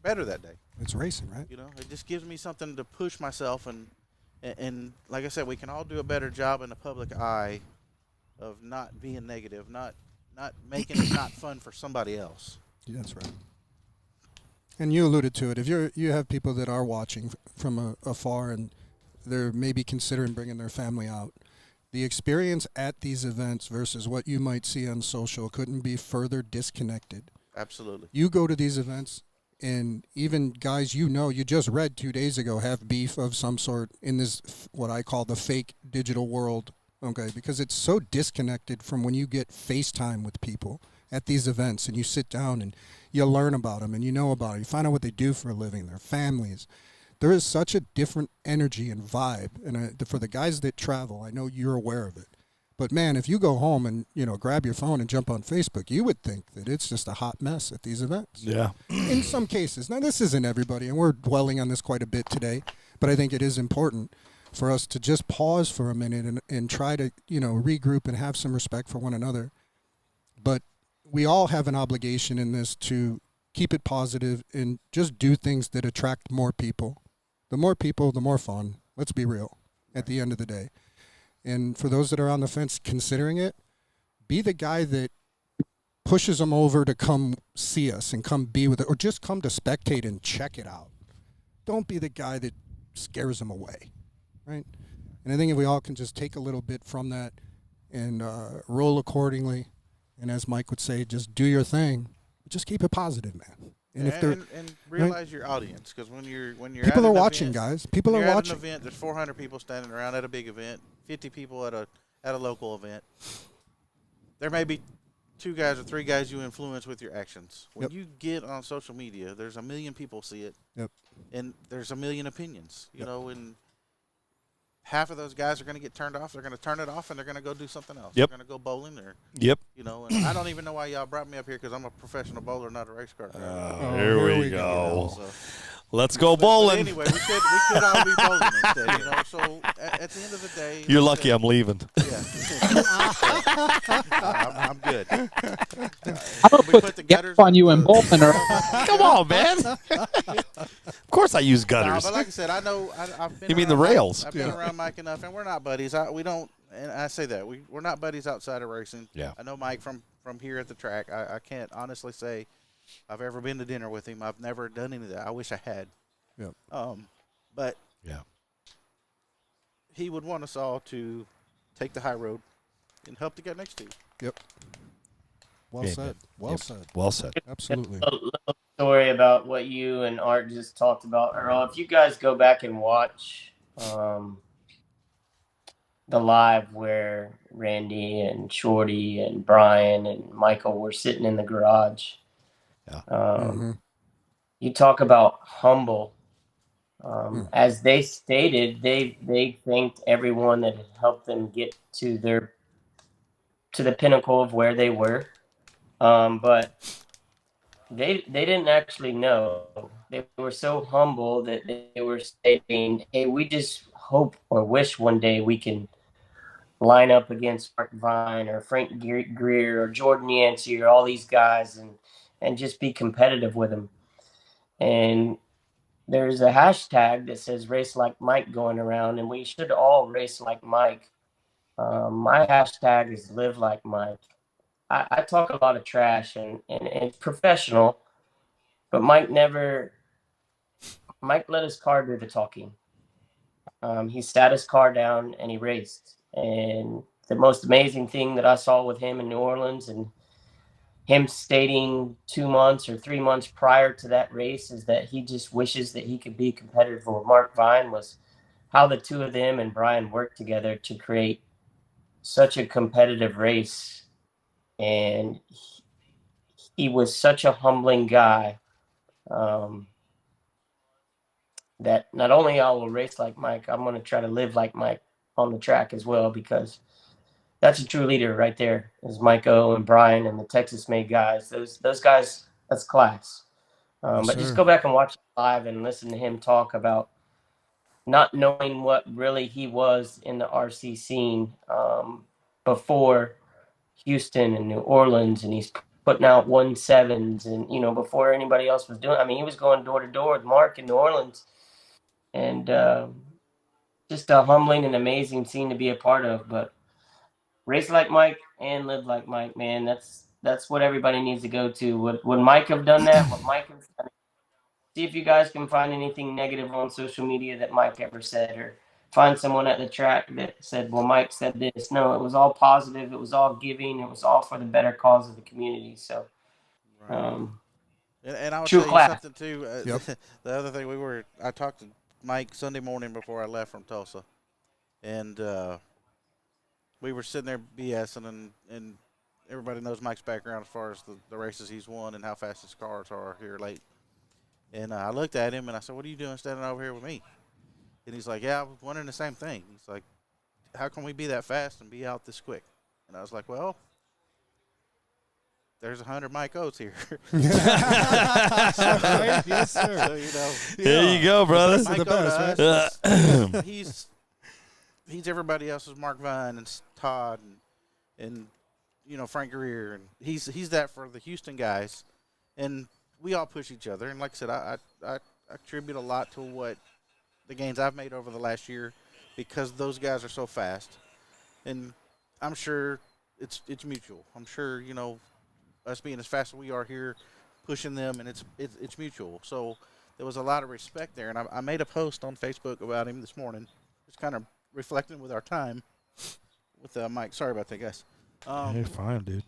better that day. It's racing, right? You know, it just gives me something to push myself. And like I said, we can all do a better job in the public eye of not being negative, not making it not fun for somebody else. Yeah, that's right. And you alluded to it. If you have people that are watching from afar and they're maybe considering bringing their family out, the experience at these events versus what you might see on social couldn't be further disconnected. Absolutely. You go to these events, and even guys you just read 2 days ago have beef of some sort in this, what I call the fake digital world, okay? Because it's so disconnected from when you get FaceTime with people at these events and you sit down and you learn about them and you know about it. You find out what they do for a living, their families. There is such a different energy and vibe. And for the guys that travel, I know you're aware of it. But, man, if you go home and, grab your phone and jump on Facebook, you would think that it's just a hot mess at these events. Yeah. In some cases. Now, this isn't everybody, and we're dwelling on this quite a bit today, but I think it is important for us to just pause for a minute and try to, regroup and have some respect for one another. But we all have an obligation in this to keep it positive and just do things that attract more people. The more people, the more fun. Let's be real at the end of the day. And for those that are on the fence considering it, be the guy that pushes them over to come see us and come be with it, or just come to spectate and check it out. Don't be the guy that scares them away, right? And I think if we all can just take a little bit from that and roll accordingly, and as Mike would say, just do your thing. Just keep it positive, man. And if and realize your audience, because when you're people at are an watching, event, guys. People when are you're watching. At an event, there's 400 people standing around at a big event, 50 people at a local event. There may be 2 guys or 3 guys you influence with your actions. When you get on social media, there's 1 million people see it. Yep. And there's 1 million opinions. You know, and half of those guys are going to get turned off. They're going to turn it off, and they're going to go do something else. Yep. They're going to go bowling, or and I don't even know why y'all brought me up here, because I'm a professional bowler, not a race car driver. Here we go. Let's go bowling. But anyway, we could all be bowling instead, So at the end of the day, you're lucky I'm leaving. Yeah. I'm good. I'm gonna put the gap on you and bowling. Come on, man. Of course I use gutters. But like I said, I know I've been. You mean the rails? I've been around Mike enough, and we're not buddies. We don't, and I say that we're not buddies outside of racing. Yeah. I know Mike from here at the track. I can't honestly say I've ever been to dinner with him. I've never done any of that. I wish I had. Yeah. But yeah, he would want us all to take the high road and help the guy next to you. Yep. Well said. Well said. Well said. Absolutely. A little story about what you and Art just talked about, Earl. If you guys go back and watch the live where Randy and Shorty and Brian and Michael were sitting in the garage, you talk about humble. As they stated, they thanked everyone that had helped them get to the pinnacle of where they were. But they didn't actually know. They were so humble that they were stating, hey, we just hope or wish one day we can line up against Mark Vine or Frank Greer or Jordan Yancey or all these guys and just be competitive with them. And there's a hashtag that says race like Mike going around, and we should all race like Mike. My hashtag is live like Mike. I talk a lot of trash and it's professional, but Mike let his car do the talking. He sat his car down and he raced. And the most amazing thing that I saw with him in New Orleans and him stating 2 months or 3 months prior to that race is that he just wishes that he could be competitive with Mark Vine, was how the two of them and Brian worked together to create such a competitive race. And he was such a humbling guy that not only I will race like Mike, I'm going to try to live like Mike on the track as well, because that's a true leader right there. Is Mike O and Brian and the Texas Made guys. Those guys, that's class. Yes, But just sir. go back and watch it live and listen to him talk about not knowing what really he was in the RC scene before Houston and New Orleans, and he's putting out 1.7s, and before anybody else was doing. I mean, he was going door to door with Mark in New Orleans, and just a humbling and amazing scene to be a part of. But race like Mike and live like Mike, man. That's what everybody needs to go to. Would Mike have done that? What Mike has done? See if you guys can find anything negative on social media that Mike ever said, or find someone at the track that said, well, Mike said this. No, it was all positive. It was all giving. It was all for the better cause of the community. So, And I would true tell you class. something too. The other thing I talked to Mike Sunday morning before I left from Tulsa, and we were sitting there BSing, and everybody knows Mike's background as far as the races he's won and how fast his cars are here late. And I looked at him and I said, "What are you doing standing over here with me?" And he's like, "Yeah, I was wondering the same thing." He's like, "How can we be that fast and be out this quick?" And I was like, "Well, there's 100 Mike Oates here." Yes, sir. So, There you go, brother. Mike the best, Oates, right? he's everybody else's Mark Vine and Todd and Frank Greer, and he's that for the Houston guys, and we all push each other. And like I said, I attribute a lot to what the gains I've made over the last year because those guys are so fast, and I'm sure it's mutual. I'm sure us being as fast as we are here, pushing them, and it's mutual. So there was a lot of respect there, and I made a post on Facebook about him this morning, just kind of reflecting with our time with Mike. Sorry about that, guys. You're fine, dude.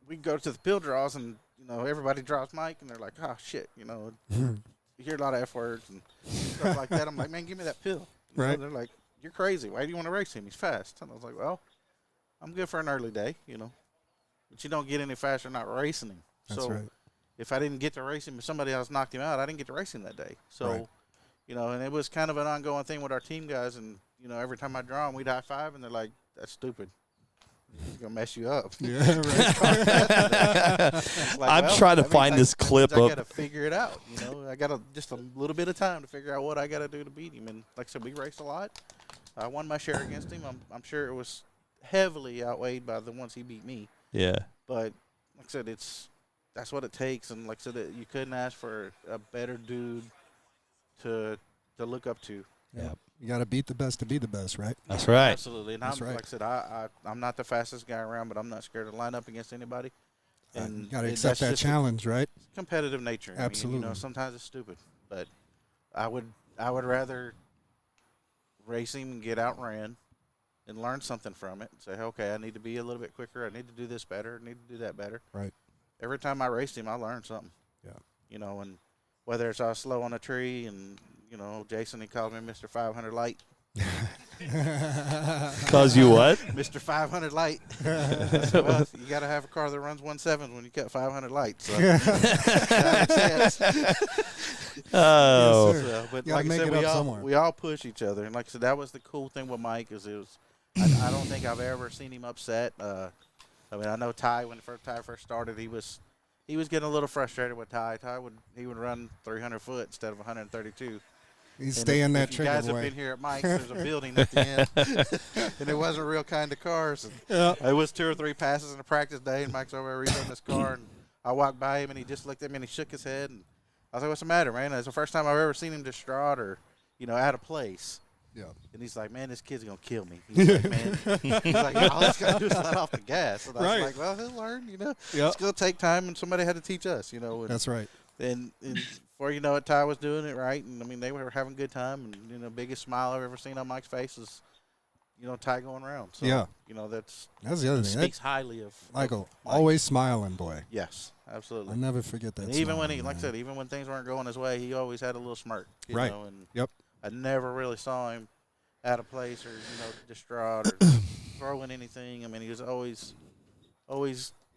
We go to the pill draws, and everybody draws Mike, and they're like, "Oh shit," you hear a lot of F words and stuff like that. I'm like, "Man, give me that pill." Right. They're like, "You're crazy. Why do you want to race him? He's fast." And I was like, "Well, I'm good for an early day, but you don't get any faster not racing him." That's so right. if I didn't get to race him, if somebody else knocked him out, I didn't get to race him that day. So, Right. And it was kind of an ongoing thing with our team guys, and every time I draw them, we'd high five, and they're like, "That's stupid. It's gonna mess you up." Yeah, right. I'm trying to find this clip I of. gotta figure it out. I got just a little bit of time to figure out what I gotta do to beat him. And like I said, we raced a lot. I won my share against him. I'm sure it was heavily outweighed by the ones he beat me. Yeah. But like I said, that's what it takes. And like I said, you couldn't ask for a better dude to look up to. Yeah. You got to beat the best to be the best, right? That's right. Absolutely. And That's right. like I said, I'm not the fastest guy around, but I'm not scared to line up against anybody. And you got to accept that challenge, right? Competitive nature. Absolutely. I mean, sometimes it's stupid, but I would rather race him and get outran and learn something from it. Say, okay, I need to be a little bit quicker. I need to do this better. I need to do that better. Right. Every time I raced him, I learned something. Yeah. And whether it's I was slow on a tree and Jason, he called me Mr. 500 Light. Calls you what? Mr. 500 Light. I said, well, you got to have a car that runs 1.7 when you cut 500 lights. So. That makes sense. Oh. Yes, So, but You like I gotta said, make it up somewhere. we all push each other. And like I said, that was the cool thing with Mike is I don't think I've ever seen him upset. I mean, I know Ty, when Ty first started, he was getting a little frustrated with Ty. He would run 300 foot instead of 132. He's staying that if you trigger guys boy. have been here at Mike's, there's a building at the end, and it wasn't real kind of cars. And Yeah. it was 2 or 3 passes in a practice day, and Mike's over there redoing his car, and I walked by him, and he just looked at me, and he shook his head, and I was like, "What's the matter, man?" It's the first time I've ever seen him distraught or, out of place. Yeah. And he's like, "Man, this kid's gonna kill me." He's like, "Man," he's like, "All he's gotta do is let off the gas." And I was Right. like, "Well, he'll learn, Yep. It's gonna take time, and somebody had to teach us, And, That's right. And before you know it, Ty was doing it right, and I mean they were having a good time, and biggest smile I've ever seen on Mike's face is, Ty going around. So, Yeah. that's the other thing. speaks highly of Michael. Mike. Always smiling, boy. Yes, absolutely. I'll never forget that. And even when smile, like I man. said, even when things weren't going his way, he always had a little smirk. You Right. know, and Yep. I never really saw him out of place or distraught or throwing anything. I mean, he was always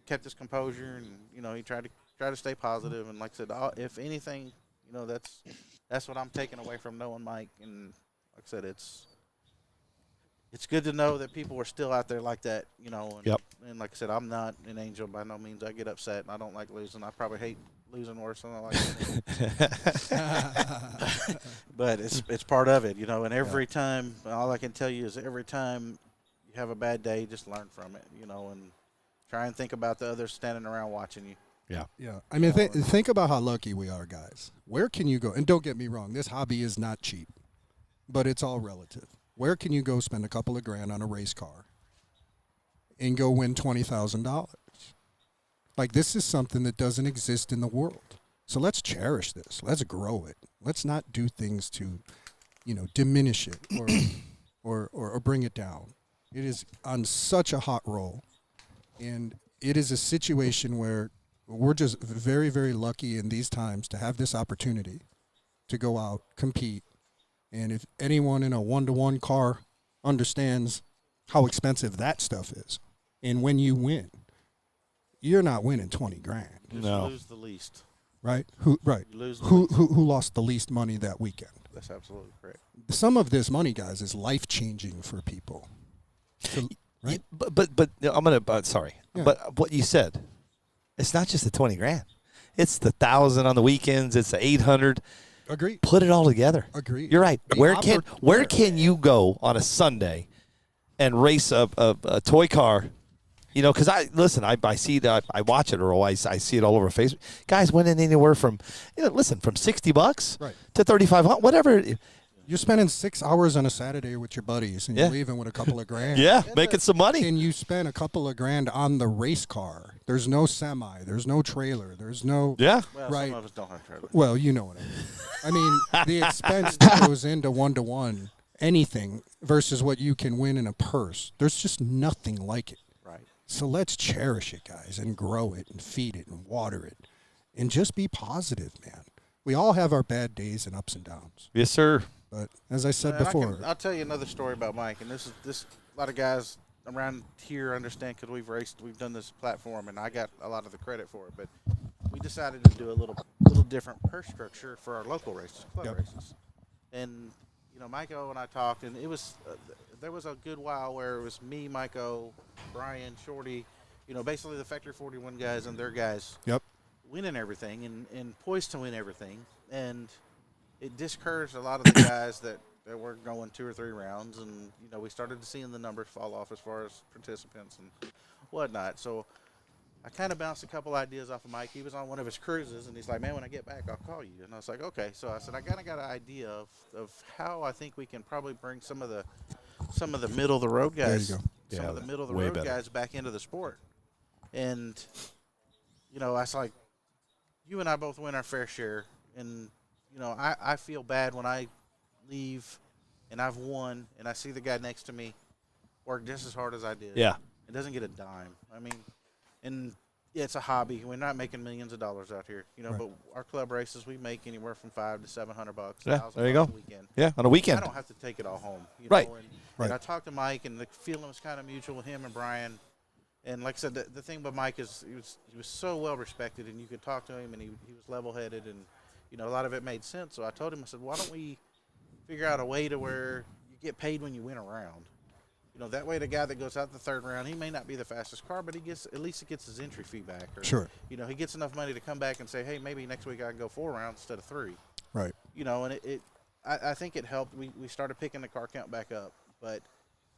kept his composure, and he tried to stay positive. And like I said, if anything, that's what I'm taking away from knowing Mike. And like I said, it's good to know that people are still out there like that, you know. And, Yep. and like I said, I'm not an angel by no means. I get upset and I don't like losing. I probably hate losing worse than I like winning. But it's part of it, you know. And every time, all I can tell you is every time you have a bad day, just learn from it, you know, and try and think about the others standing around watching you. Yeah. Yeah. I mean, think about how lucky we are, guys. Where can you go? And don't get me wrong, this hobby is not cheap, but it's all relative. Where can you go spend a couple of grand on a race car and go win $20,000? Like, this is something that doesn't exist in the world. So let's cherish this. Let's grow it. Let's not do things to, you know, diminish it or bring it down. It is on such a hot roll, and it is a situation where we're just very, very lucky in these times to have this opportunity to go out, compete. And if anyone in a one-to-one car understands how expensive that stuff is, and when you win, you're not winning 20 grand. Just lose the least. Right? Who lost the least money that weekend? That's absolutely correct. Some of this money, guys, is life-changing for people. So, right? But I'm gonna sorry. Yeah. But what you said, it's not just the 20 grand. It's the 1,000 on the weekends. It's the 800. Agreed. Put it all together. Agreed. You're right. The Where can you go on a Sunday and race a toy car? You know, because I see that, I watch it, or I see it all over Facebook. Guys winning anywhere from, from $60 right. to $3,500, whatever. You're spending 6 hours on a Saturday with your buddies, and you're leaving with a couple of grand. Yeah, making some money. And you spend a couple of grand on the race car. There's no semi. There's no trailer. There's no Well, right. some of us don't have trailers. Well, you know what I mean. The expense that goes into one-to-one anything versus what you can win in a purse. There's just nothing like it. Right. So let's cherish it, guys, and grow it and feed it and water it, and just be positive, man. We all have our bad days and ups and downs. Yes, sir. But as I said And before, I'll tell you another story about Mike, and this a lot of guys around here understand because we've done this platform, and I got a lot of the credit for it. But we decided to do a little different purse structure for our local races, club races. And you know, Mike-O and I talked, and it was there was a good while where it was me, Mike-O, Brian, Shorty, you know, basically the Factory 41 guys and their guys. Yep. Winning everything and poised to win everything, and it discouraged a lot of the guys that were going 2 or 3 rounds, and you know, we started to seeing the numbers fall off as far as participants and whatnot. So I kind of bounced a couple ideas off of Mike. He was on one of his cruises, and he's like, "Man, when I get back, I'll call you." And I was like, "Okay." So I said, "I kind of got an idea of how I think we can probably bring some of the middle of the road guys, There you go. some of the middle of the road guys back into the sport." And you know, I was like, you and I both win our fair share, and you know, I feel bad when I leave and I've won and I see the guy next to me work just as hard as I did. Yeah. It doesn't get a dime. I mean, and yeah, it's a hobby. We're not making millions of dollars out here, you know, Right. but our club races, we make anywhere from $500 to $700. Yeah, $1,000 there you go. A weekend. Yeah, on a weekend. I don't have to take it all home. You Right. know, Right. and I talked to Mike, and the feeling was kind of mutual with him and Brian. And like I said, the thing about Mike is he was so well respected, and you could talk to him, and he was level-headed, and you know, a lot of it made sense. So I told him, I said, why don't we figure out a way to where you get paid when you win a round? You know, that way the guy that goes out the third round, he may not be the fastest car, but at least he gets his entry fee back. Or, Sure. You know, he gets enough money to come back and say, hey, maybe next week I can go 4 rounds instead of 3. right. You know, and I think it helped. We started picking the car count back up, but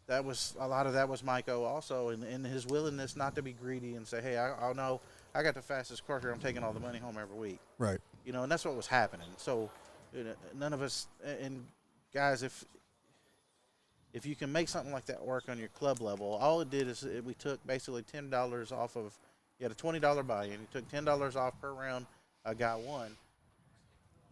a lot of that was Mike-O also, and his willingness not to be greedy and say, hey, I know I got the fastest car here. I'm taking all the money home every week. Right. You know, and that's what was happening. So none of us, and guys, if you can make something like that work on your club level, all it did is we took basically $10 off of, you had a $20 buy-in. You took $10 off per round a guy won.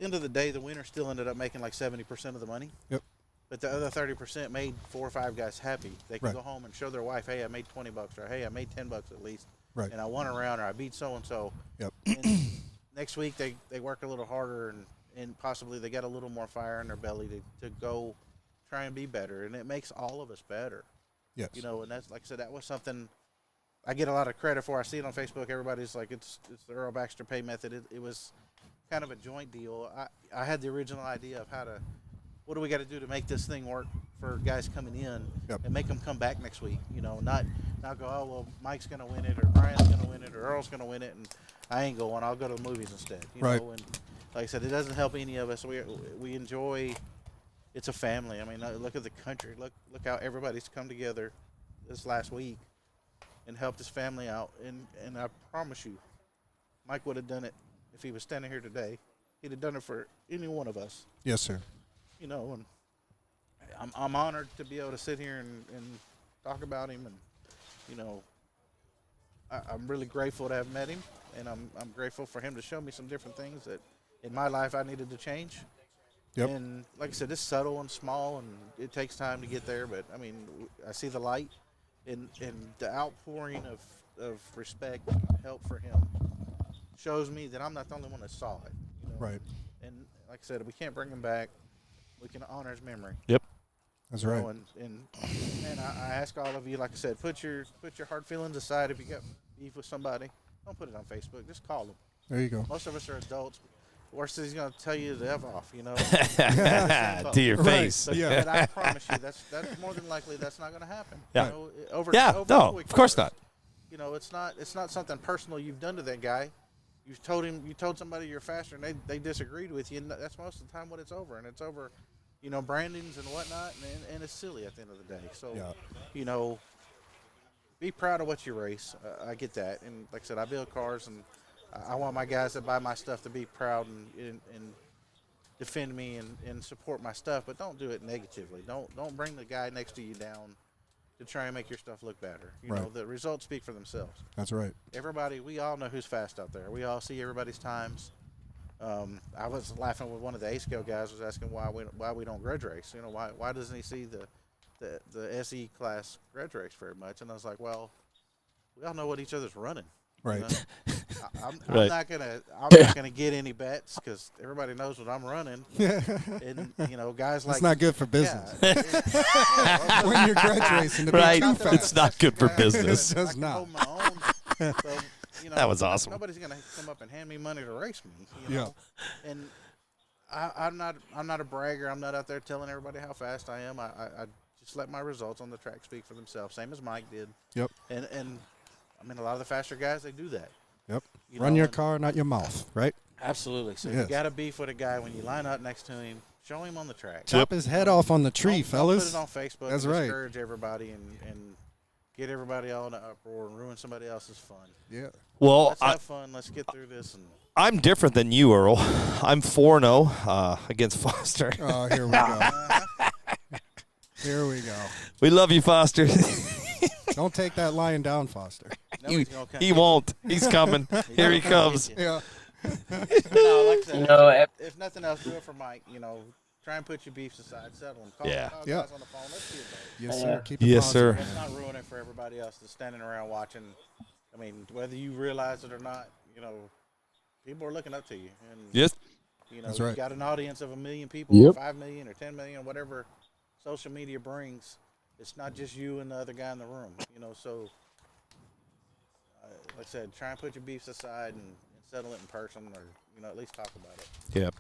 End of the day, the winner still ended up making like 70% of the money. Yep. But the other 30% made 4 or 5 guys happy. They could Right. go home and show their wife, hey, I made $20, or hey, I made $10 at least. Right. And I won a round, or I beat so-and-so. Yep. And next week they work a little harder, and possibly they got a little more fire in their belly to go try and be better. And it makes all of us better. Yes. You know, and that's, like I said, that was something I get a lot of credit for. I see it on Facebook. Everybody's like, it's the Earl Baxter pay method. It was kind of a joint deal. I had the original idea of how to what do we got to do to make this thing work for guys coming in Yep. and make them come back next week? You know, not go, oh well, Mike's gonna win it or Brian's gonna win it or Earl's gonna win it, and I ain't going. I'll go to the movies instead. You Right. know, and like I said, it doesn't help any of us. We enjoy. It's a family. I mean, look at the country. Look how everybody's come together this last week and helped his family out. And I promise you, Mike would have done it if he was standing here today. He'd have done it for any one of us. Yes, sir. You know, and I'm honored to be able to sit here and talk about him. And you know, I'm really grateful to have met him, and I'm grateful for him to show me some different things that in my life I needed to change. Yep. And like I said, it's subtle and small, and it takes time to get there. But I mean, I see the light, and the outpouring of respect and help for him shows me that I'm not the only one that saw it. You know? Right. And like I said, we can't bring him back. We can honor his memory. Yep. That's You right. know, and I ask all of you, like I said, put your hard feelings aside. If you got beef with somebody, don't put it on Facebook. Just call them. There you go. Most of us are adults. Worst is he's going to tell you to F off, you know. To your face. But, Yeah. but I promise you, that's more than likely that's not going to happen. Yeah. You know, over No, toy of course cars. not. You know, it's not something personal you've done to that guy. You told somebody you're faster, and they disagreed with you, and that's most of the time what it's over. And it's over, you know, brandings and whatnot, and it's silly at the end of the day. So, Yeah. you know, be proud of what you race. I get that, and like I said, I build cars, and I want my guys that buy my stuff to be proud and defend me and support my stuff, but don't do it negatively. Don't bring the guy next to you down to try and make your stuff look better. You know, Right. the results speak for themselves. That's right. Everybody, we all know who's fast out there. We all see everybody's times. I was laughing with one of the A-scale guys was asking why we don't grudge race. You know, why doesn't he see the SE class grudge race very much? And I was like, well, we all know what each other's running. Right. You know? I'm Right. not gonna get any bets because everybody knows what I'm running. And you know, guys like It's not good for business. Yeah, When you're grudge racing, to be Right. too fast. It's not good for Yeah. business. It does I can not. hold my own. So, you know, That was awesome. Nobody's gonna come up and hand me money to race me. You Yeah. know? And I'm not a bragger. I'm not out there telling everybody how fast I am. I just let my results on the track speak for themselves, same as Mike did. Yep. And I mean, a lot of the faster guys, they do that. Yep. You Run know, your and- car, not your mouth. Right. Absolutely. So Yes. you got to beef with a guy when you line up next to him. Show him on the track. Chop his head off on the tree, Don't fellas. put it on Facebook. That's and right. Discourage everybody and get everybody all in an uproar and ruin somebody else's fun. Yeah. Well, Let's have fun. Let's get through this. And I'm different than you, Earl. I'm 4-0 against Foster. Oh, here we go. Here we go. We love you, Foster. Don't take that lying down, Foster. nobody's gonna come He get won't. He's coming. Here he comes. Yeah. you. No, like I said, You know, if nothing else, do it for Mike. You know, try and put your beefs aside, settle them. Call, Yeah. call Yeah. guys on the phone. Let's see it. Yes, sir. Keep it Yes, positive. sir. Let's not ruin it for everybody else that's standing around watching. I mean, whether you realize it or not, you know, people are looking up to you. And Yes. You know, That's you right. got an audience of 1 million people, Yep. 5 million, or 10 million, whatever social media brings. It's not just you and the other guy in the room. You know, so like I said, try and put your beefs aside and settle it in person, or you know, at least talk about it. Yep.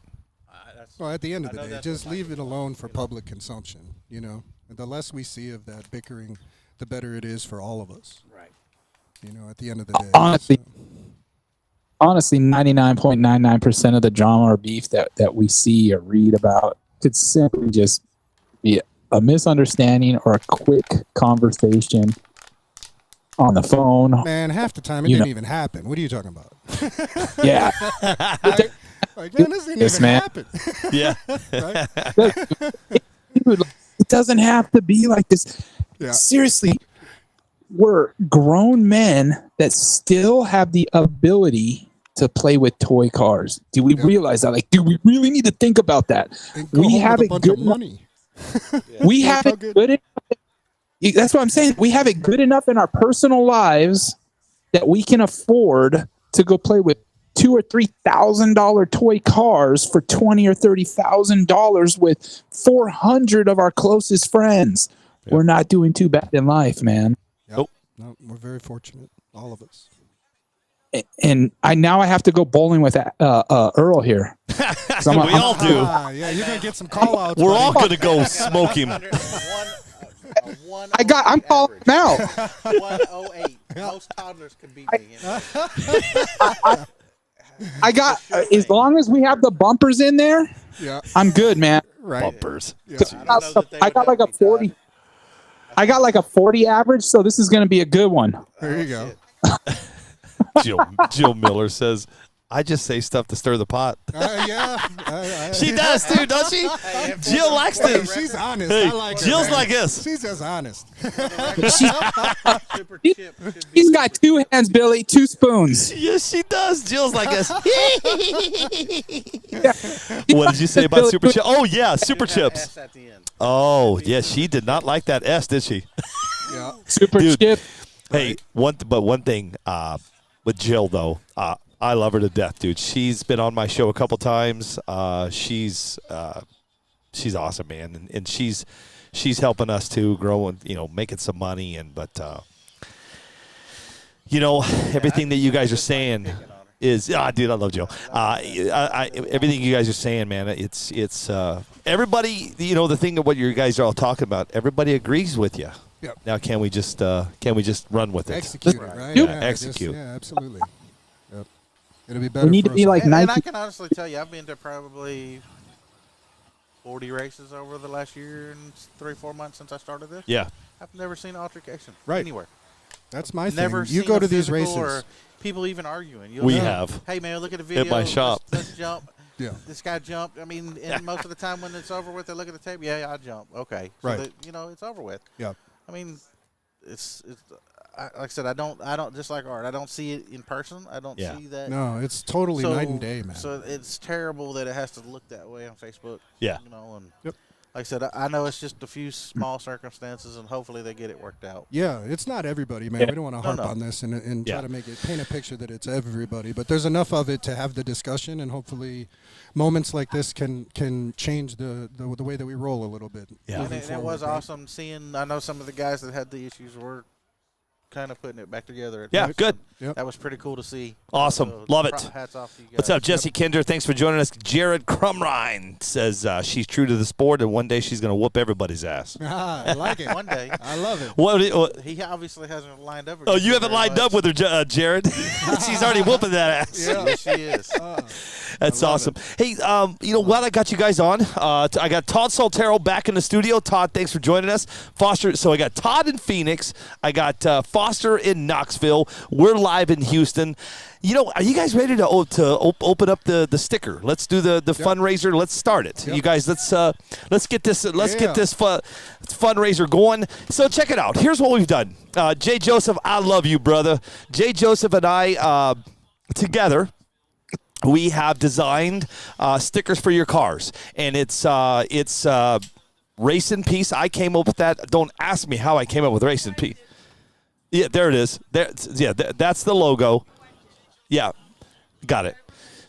That's, Well, at the end of I the know day, that's just what Mike leave was it alone like, for you know. public consumption. You know, and the less we see of that bickering, the better it is for all of us. Right. You know, at the end of the day. Honestly, so. honestly, 99.99% of the drama or beef that we see or read about could simply just be a misunderstanding or a quick conversation on the phone. Man, half the time it You didn't know. even happen. What are you talking about? Yeah. Like, man, this didn't Yes, even man. happen. Yeah. Right? Dude, it doesn't have to be like this. Yeah. Seriously, we're grown men that still have the ability to play with toy cars. Do we realize that? Like, do we really need to think about that? And go We home have with it a bunch good of enough. money. We That's have how it good- good enough. That's what I'm saying. We have it good enough in our personal lives that we can afford to go play with $2,000 or $3,000 toy cars for $20,000 or $30,000 with 400 of our closest friends. Yep. We're not doing too bad in life, man. Yep. Nope. No, we're very fortunate, all of us. and I have to go bowling with Earl here. We all do. Yeah, you're gonna get some call outs. We're all gonna go smoke him. I'm calling him out. 108. Most toddlers can beat me. I got as long as we have the bumpers in there. Yeah, I'm good, man. right. Bumpers. Yeah. I got like a 40. I got like a 40 average, so this is going to be a good one. There you go. Jill Miller says, I just say stuff to stir the pot. Yeah. She does too, don't she? Jill likes to. She's honest. Hey, I like her, Jill's man. like this. She's just honest. He's got 2 hands, Billy, 2 spoons. Yes, she does. Jill's like this. What did you say about Super Chips? Oh, yeah, Super Chips. Oh, yeah, she did not like that S, did she? Yeah. Super chip. Hey, one thing with Jill, though, I love her to death, dude. She's been on my show a couple times. She's awesome, man, and she's helping us to grow and making some money. But everything that you guys are saying is dude, I love Jill. Everything you guys are saying, man, it's everybody. The thing of what you guys are all talking about, everybody agrees with you. Yep. Now, can we just run with it? Execute it, right? Yeah, Yeah, execute. yeah, absolutely. Yep. It'll be better. We need to for be us. like And 19. I can honestly tell you, I've been to probably 40 races over the last year and 3-4 months since I started this. Yeah. I've never seen an altercation Right. anywhere. That's my Never thing. You seen go a to these physical races. Or people even arguing. We have. Hey man, look at the video At my shop. Let's jump. Yeah. This guy jumped. I mean, and most of the time when it's over with, they look at the tape. Yeah, I jumped. Okay. So Right. that, it's over with. Yeah. I mean, it's like I said, I don't just like art. I don't see it in person. I don't see that. No, it's totally night and day, man. So it's terrible that it has to look that way on Facebook. Yeah. And Yep. like I said, I know it's just a few small circumstances, and hopefully they get it worked out. Yeah, it's not everybody, man. We don't want to harp No. on this and try to paint a picture that it's everybody. But there's enough of it to have the discussion, and hopefully moments like this can change the way that we roll a little bit. Yeah. And it was awesome seeing. I know some of the guys that had the issues were kind of putting it back together. Yeah, good. Yep. That was pretty cool to see. Awesome. So, Love it. Hats off to you guys. What's up, Jesse Kinder? Thanks for joining us. Jared Crumrine says she's true to the sport, and one day she's going to whoop everybody's ass. I like it. One day. I love it. What? He obviously hasn't lined up. Oh, you haven't lined up with her, Jared? She's already whooping that ass. Yeah, yes, she is. That's awesome. Hey, while I got you guys on, I got Todd Soltero back in the studio. Todd, thanks for joining us. Foster, so I got Todd in Phoenix. I got Foster in Knoxville. We're live in Houston. Are you guys ready to open up the sticker? Let's do the fundraiser. Let's start it. Yep. You guys, let's get this fundraiser going. So check it out. Here's what we've done. Jay Joseph, I love you, brother. Jay Joseph and I together, we have designed stickers for your cars, and it's Race in Peace. I came up with that. Don't ask me how I came up with Race in Peace. Yeah, there it is. That's the logo. Yeah, got it.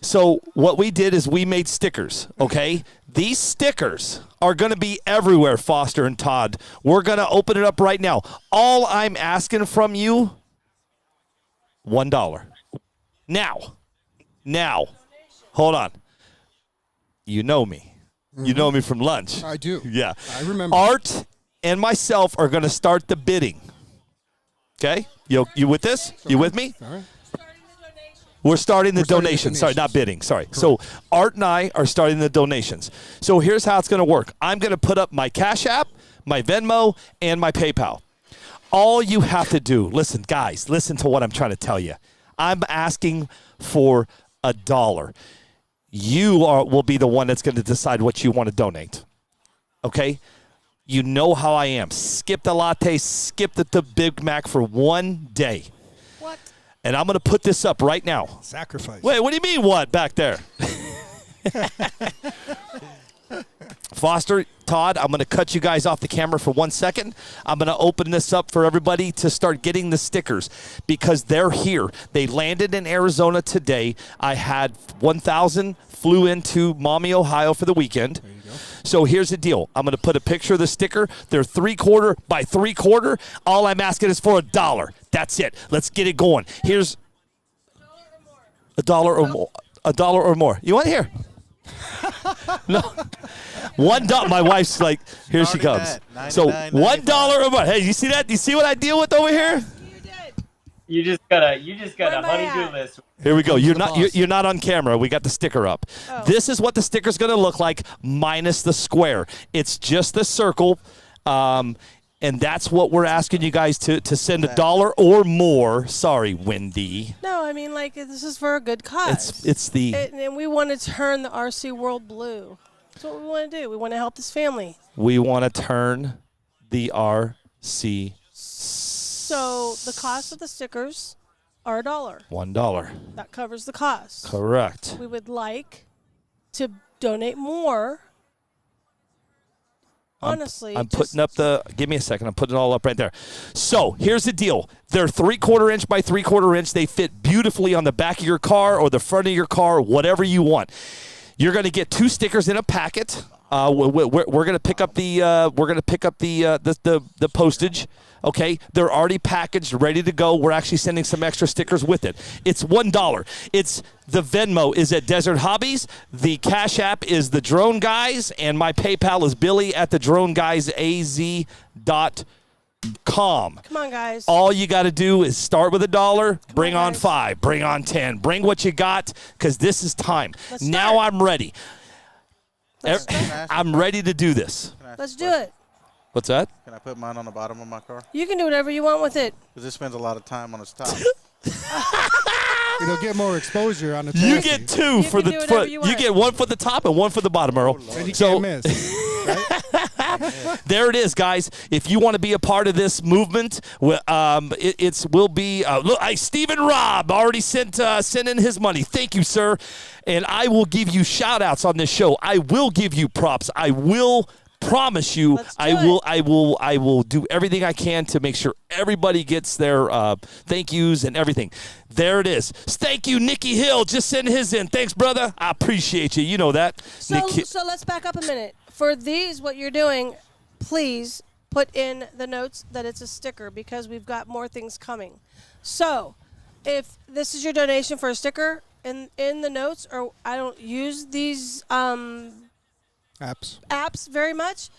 So what we did is we made stickers, okay? These stickers are going to be everywhere, Foster and Todd. We're going to open it up right now. All I'm asking from you, $1. Now, hold on. You know me. You know me from lunch. I do. Yeah. I remember. Art and myself are going to start the bidding. Okay? You with this? You with me? All right. We're starting the starting the donations. Sorry, not donations. bidding. Sorry. So Art and I are starting the donations. So here's how it's going to work. I'm going to put up my Cash App, my Venmo, and my PayPal. All you have to do, listen, guys, listen to what I'm trying to tell you. I'm asking for $1. You will be the one that's going to decide what you want to donate. Okay? You know how I am. Skip the latte, skip the Big Mac for one day. What? And I'm going to put this up right now. Sacrifice. Wait, what do you mean what back there? Foster, Todd, I'm going to cut you guys off the camera for 1 second. I'm going to open this up for everybody to start getting the stickers because they're here. They landed in Arizona today. I had 1,000 flew into Maumee, Ohio for the weekend. There you go. So here's the deal. I'm going to put a picture of the sticker. They're 3/4 by 3/4. All I'm asking is for $1. That's it. Let's get it going. Here's $1 or more. $1 or more. You want here? No. $1. My wife's like, here she comes. So $1 or more. Hey, you see that? You see what I deal with over here? You just got a honey-do list. Here we go. You're not on camera. We got the sticker up. Oh. This is what the sticker's going to look like minus the square. It's just the circle. And that's what we're asking you guys to send $1 or more. Sorry, Wendy. No, I mean, like, this is for a good cause. And we want to turn the RC world blue. That's what we want to do. We want to help this family. We want to turn the RC. So the cost of the stickers are $1. $1. That covers the cost. Correct. We would like to donate more. Honestly, I'm putting up give me a second. I'm putting it all up right there. So here's the deal. They're 3/4 inch by 3/4 inch. They fit beautifully on the back of your car or the front of your car, whatever you want. You're going to get 2 stickers in a packet. We're going to pick up the postage. Okay, they're already packaged, ready to go. We're actually sending some extra stickers with it. It's $1. It's the Venmo is at Desert Hobbies. The Cash App is the Drone Guys, and my PayPal is Billy at thedroneguysaz.com. Come on, guys. All you got to do is start with $1, bring on 5, bring on 10, bring what you got, because this is time. Now I'm ready. I'm ready to do this. Let's do it. What's that? Can I put mine on the bottom of my car? You can do whatever you want with it. Because it spends a lot of time on its top. It'll get more exposure on the You chassis. get 2 for the front. You get 1 for the top and 1 for the bottom, Earl. And you can't miss. There it is, guys. If you want to be a part of this movement, look, Stephen Robb already sent in his money. Thank you, sir. And I will give you shout outs on this show. I will give you props. I will promise you I will do everything I can to make sure everybody gets their thank yous and everything. There it is. Thank you, Nikki Hill. Just send his in. Thanks, brother. I appreciate you. You know that. So let's back up a minute. For these, what you're doing, please put in the notes that it's a sticker because we've got more things coming. So if this is your donation for a sticker in the notes, or I don't use these apps very much,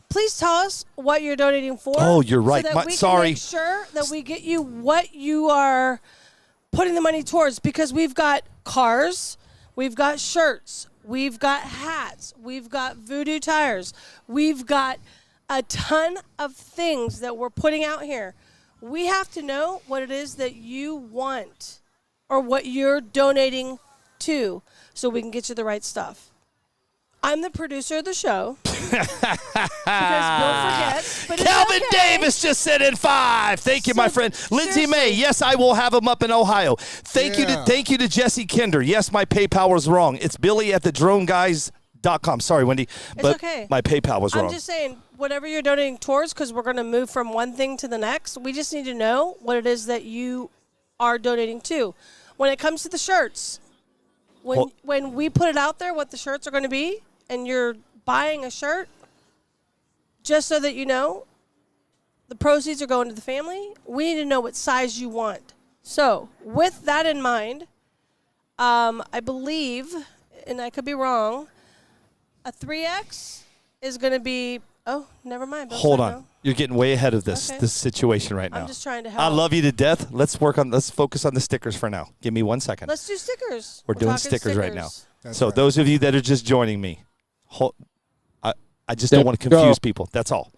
please tell us what you're donating for. Oh, you're right. So that we sorry. can make sure that we get you what you are putting the money towards, because we've got cars, we've got shirts, we've got hats, we've got voodoo tires, we've got a ton of things that we're putting out here. We have to know what it is that you want or what you're donating to so we can get you the right stuff. I'm the producer of the show. Because we'll forget. But Calvin Davis just sent in 5. Thank you, my friend. Lindsay May. Yes, I will have him up in Ohio. Thank you to Jesse Kinder. Yes, my PayPal was wrong. It's Billy at thedroneguys.com. Sorry, Wendy, but okay. My PayPal was wrong. I'm just saying, whatever you're donating towards, because we're going to move from one thing to the next, we just need to know what it is that you are donating to. When it comes to the shirts, when we put it out there, what the shirts are going to be, and you're buying a shirt, just so that you know, the proceeds are going to the family. We need to know what size you want. So, with that in mind, I believe, and I could be wrong, a 3X is going to be. Oh, never mind. Hold on. You're getting way ahead of this situation right now. I'm just trying to help. I love you to death. Let's focus on the stickers for now. Give me 1 second. Let's do stickers. We're doing stickers right now. That's so right. those of you that are just joining me, I just don't want to confuse people. That's all.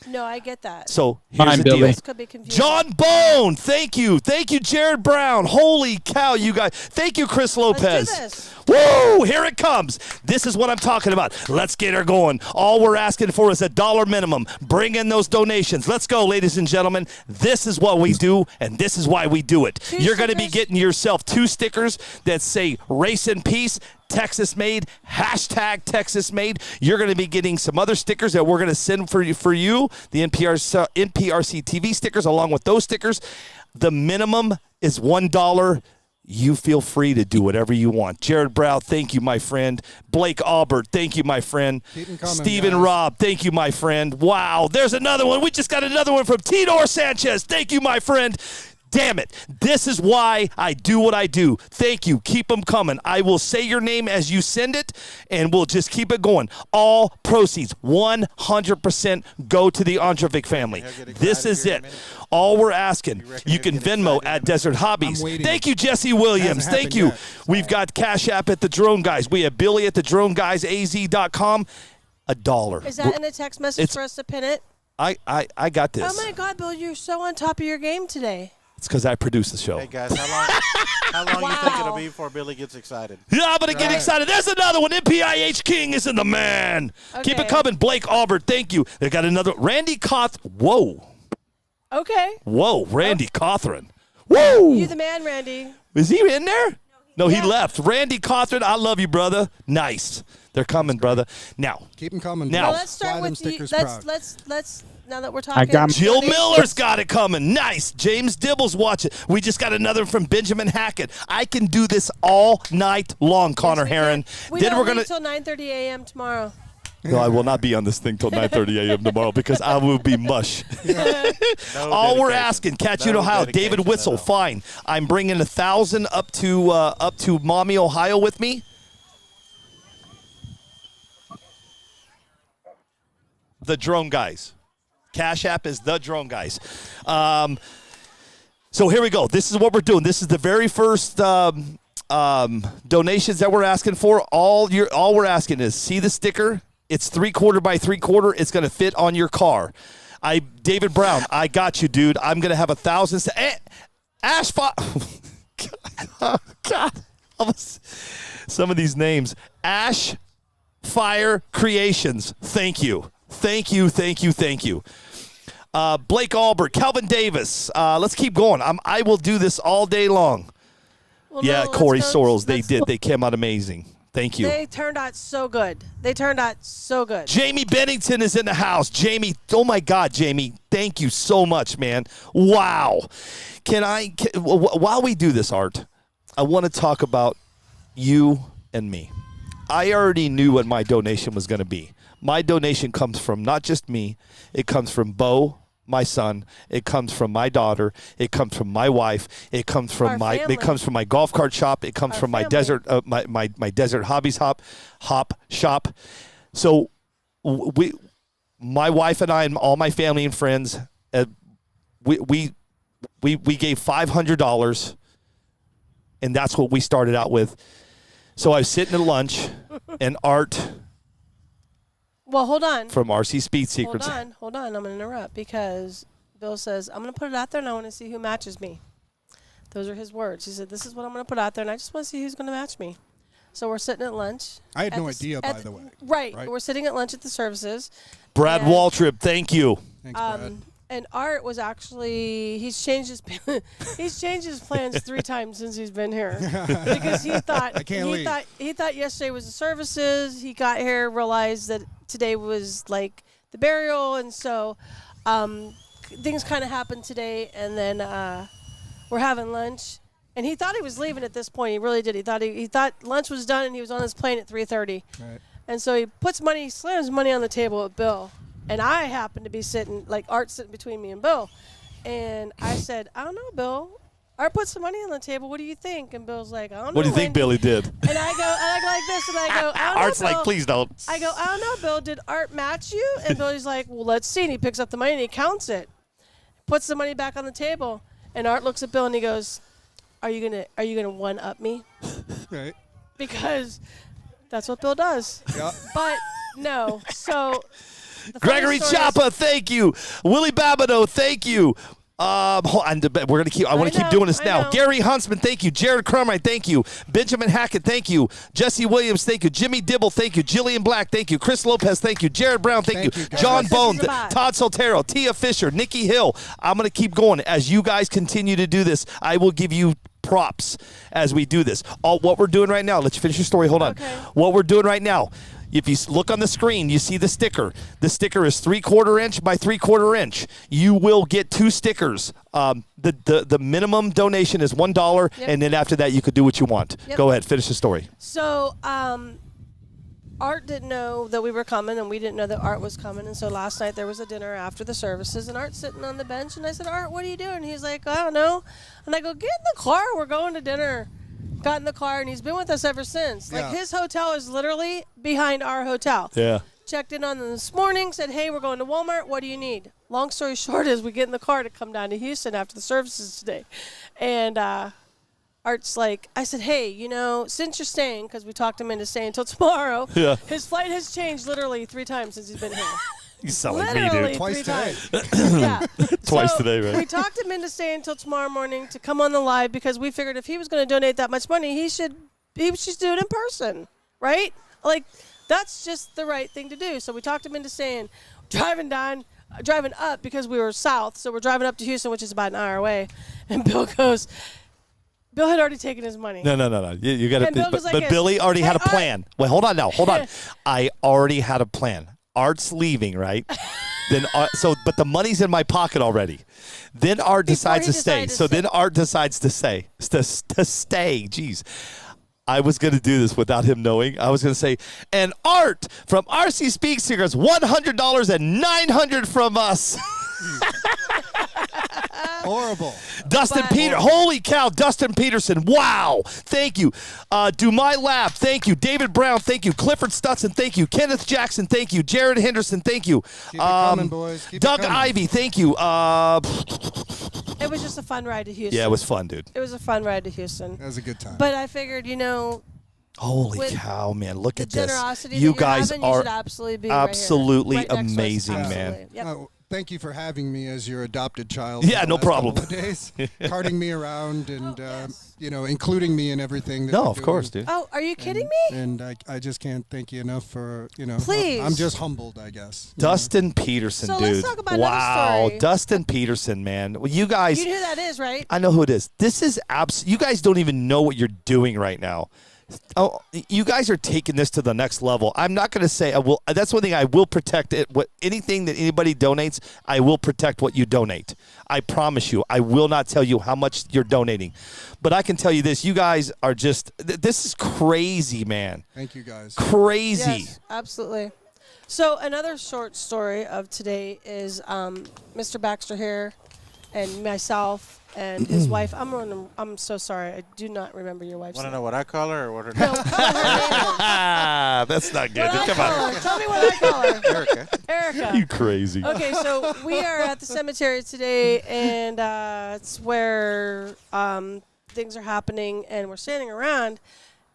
No, I get that. So here's the deal. This could be confusing. John Bone, thank you. Thank you, Jared Brown. Holy cow, you guys. Thank you, Chris Lopez. Let's do this. Woo! Here it comes. This is what I'm talking about. Let's get her going. All we're asking for is $1 minimum. Bring in those donations. Let's go, ladies and gentlemen. This is what we do, and this is why we do it. You're going to be getting yourself 2 stickers that say Race in Peace, Texas made, #Texas made. You're going to be getting some other stickers that we're going to send for you, the NPRCTV stickers, along with those stickers. The minimum is $1. You feel free to do whatever you want. Jared Brown, thank you, my friend. Blake Aubert, thank you, my friend. Stephen Robb, thank you, my friend. Wow, there's another one. We just got another one from Tidor Sanchez. Thank you, my friend. Damn it. This is why I do what I do. Thank you. Keep them coming. I will say your name as you send it, and we'll just keep it going. All proceeds, 100% go to the Ondrovich family. This is it. All we're asking, you can Venmo at Desert Hobbies. Thank you, Jesse Williams. Thank you. We've got Cash App at the Drone Guys. We have Billy at the DroneGuysAZ.com. $1. Is that in a text message for us to pin it? I got this. Oh my God, Bill, you're so on top of your game today. It's because I produce the show. Hey guys, how long you think it'll be before Billy gets excited? Yeah, I'm gonna get excited. There's another one. MPIH King is in the man. Keep it coming. Blake Albert, thank you. They got another. Randy Coth. Whoa. Okay. Whoa, Randy Cothran. Whoa. You the man, Randy. Is he in there? No, he left. Randy Cothran, I love you, brother. Nice. They're coming, brother. Now. Keep them coming. Now. Let's start with let's now that we're I talking. got Jill Miller's got it coming. Nice. James Dibble's watching. We just got another from Benjamin Hackett. I can do this all night long, Connor Heron. We Then don't we're gonna. leave till 9:30 a.m. tomorrow. No, I will not be on this thing till 9:30 a.m. tomorrow because I will be mush. All we're asking, Catch in Ohio, David Witzel, fine. I'm bringing 1,000 up to Mommy, Ohio with me. The Drone Guys. Cash App is The Drone Guys. So here we go. This is what we're doing. This is the very first donations that we're asking for. All we're asking is see the sticker. It's 3/4 by 3/4. It's going to fit on your car. David Brown, I got you, dude. I'm going to have 1,000. Ash God. Some of these names. Ash Fire Creations. Thank you. Thank you. Blake Albert, Calvin Davis. Let's keep going. I will do this all day long. Well, yeah, no, Corey Sorrells. They did. They came out amazing. Thank you. They turned out so good. Jamie Bennington is in the house. Jamie, oh my God, Jamie, thank you so much, man. Wow. While we do this, Art, I want to talk about you and me. I already knew what my donation was going to be. My donation comes from not just me. It comes from Bo, my son. It comes from my daughter. It comes from my wife. It comes from It comes from my golf cart shop. It comes from my desert my desert hobbies hop shop. So my wife and I and all my family and friends, we gave $500, and that's what we started out with. So I was sitting at lunch, and Art. Well, hold on. From RC Speed Secrets. Hold on. I'm going to interrupt because Bill says, I'm going to put it out there and I want to see who matches me. Those are his words. He said, this is what I'm going to put out there and I just want to see who's going to match me. So we're sitting at lunch. I had no idea, by the way. Right. We're sitting at lunch at the services. Brad Waltrip, thank you. Thanks, Brad. And Art was actually he's changed his plans 3 times since he's been here because he thought yesterday was the services. He got here, realized that today was like the burial, and so things kind of happened today. And then we're having lunch, and he thought he was leaving at this point. He really did. He thought lunch was done, and he was on his plane at 3:30. Right. And so he slams money on the table at Bill. And I happened to be sitting, like Art sitting between me and Bill. And I said, I don't know, Bill. Art put some money on the table. What do you think? And Bill's like, I don't know. What do you think Billy did? And I go like this, and I go, I don't know, Art's Bill. like, please don't. I go, I don't know, Bill. Did Art match you? And Billy's like, well, let's see. And he picks up the money and he counts it, puts the money back on the table. And Art looks at Bill and he goes, Are you gonna one up me? Right. Because that's what Bill does. Yeah. But no. So. Gregory Chapa, thank you. Willie Babineau, thank you. I want to keep doing this now. Gary Huntsman, thank you. Jared Crumright, thank you. Benjamin Hackett, thank you. Jesse Williams, thank you. Jimmy Dibble, thank you. Jillian Black, thank you. Chris Lopez, thank you. Jared Brown, thank you. John Bone, Todd Soltero, Tia Fisher, Nikki Hill. I'm going to keep going. As you guys continue to do this, I will give you props as we do this. What we're doing right now, let you finish your story. Hold on. What we're doing right now, if you look on the screen, you see the sticker. The sticker is 3/4 inch by 3/4 inch. You will get 2 stickers. The minimum donation is $1, and then after that, you could do what you want. Go ahead, finish the story. So Art didn't know that we were coming, and we didn't know that Art was coming. And so last night there was a dinner after the services, and Art's sitting on the bench, and I said, Art, what are you doing? He's like, I don't know. And I go, get in the car. We're going to dinner. Got in the car, and he's been with us ever since. Like, his hotel is literally behind our hotel. Yeah. Checked in on them this morning, said, hey, we're going to Walmart. What do you need? Long story short is we get in the car to come down to Houston after the services today. And Art's like, I said, hey, you know, since you're staying, because we talked him into staying until tomorrow, his flight has changed literally 3 times since he's been here. You sound like literally me, dude. Twice today. Yeah. Twice So today, right? We talked him into staying until tomorrow morning to come on the live because we figured if he was going to donate that much money, he should do it in person, right? Like, that's just the right thing to do. So we talked him into staying, driving up because we were south. So we're driving up to Houston, which is about an hour away. And Bill goes, Bill had already taken his money. No. You got to. But Billy already had a plan. Wait, hold on now. Hold on. I already had a plan. Art's leaving, right? Then but the money's in my pocket already. Then Art decides to stay. So then Art decides to stay. To stay. Jeez. I was going to do this without him knowing. I was going to say, and Art from RC Speak Seekers, $100 and $900 from us. Horrible. Dustin Peter, holy cow, Dustin Peterson, wow, thank you. Do My Lab, thank you. David Brown, thank you. Clifford Stutson, thank you. Kenneth Jackson, thank you. Jared Henderson, thank you. Keep it coming, boys. Keep Doug it coming. Ivy, thank you. It was just a fun ride to Houston. Yeah, it was fun, dude. It was a fun ride to Houston. That was a good time. But I figured, you know, holy cow, man, look at this. generosity You that guys you're having, you are should absolutely be absolutely right here. Right next to us. amazing, man. Absolutely. Yep. Thank you for having me as your adopted child. Yeah, for the no last problem. couple of days, carting me around and you know, including me in everything. That No, you're of course, doing. dude. Oh, are you kidding me? And I just can't thank you enough for, you know. Please. I'm just humbled, I guess. Dustin Peterson, So dude. let's talk about wow, another story. Dustin Peterson, man. Well, you guys. You know who that is, right? I know who it is. This is you guys don't even know what you're doing right now. Oh, you guys are taking this to the next level. I'm not going to say I will. That's one thing I will protect. It. What anything that anybody donates, I will protect what you donate. I promise you. I will not tell you how much you're donating, but I can tell you this: you guys are just. This is crazy, man. Thank you, guys. Crazy. Yes, absolutely. So another short story of today is Mr. Baxter here and myself and his wife. I'm so sorry. I do not remember your wife's Want to name. know what I call her or what her No, name? call her name. That's not good. What I Come call on. her. Tell me what I call her. Erica. Erica. You crazy. Okay, so we are at the cemetery today, and it's where things are happening, and we're standing around,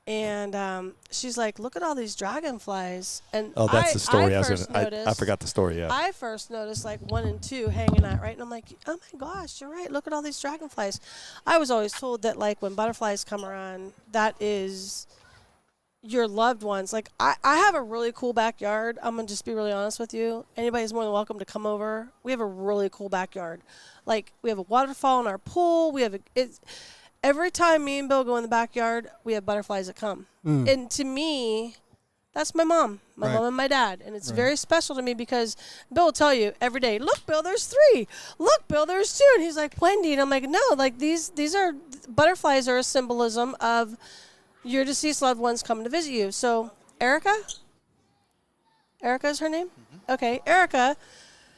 and she's like, "Look at all these dragonflies." And Oh, that's the story. I forgot the story. Yeah. I first noticed like 1 and 2 hanging out, right? And I'm like, "Oh my gosh, you're right. Look at all these dragonflies." I was always told that like when butterflies come around, that is your loved ones. Like I have a really cool backyard. I'm gonna just be really honest with you. Anybody's more than welcome to come over. We have a really cool backyard. Like we have a waterfall in our pool. We have every time me and Bill go in the backyard, we have butterflies that come. And to me, that's my mom, mom and my dad. And it's very special to me because Bill will tell you every day, "Look, Bill, there's 3. Look, Bill, there's 2." And he's like, "Wendy." And I'm like, "No, like these are butterflies are a symbolism of your deceased loved ones coming to visit you." So Erica is her name? Mm-hmm. Okay. Erica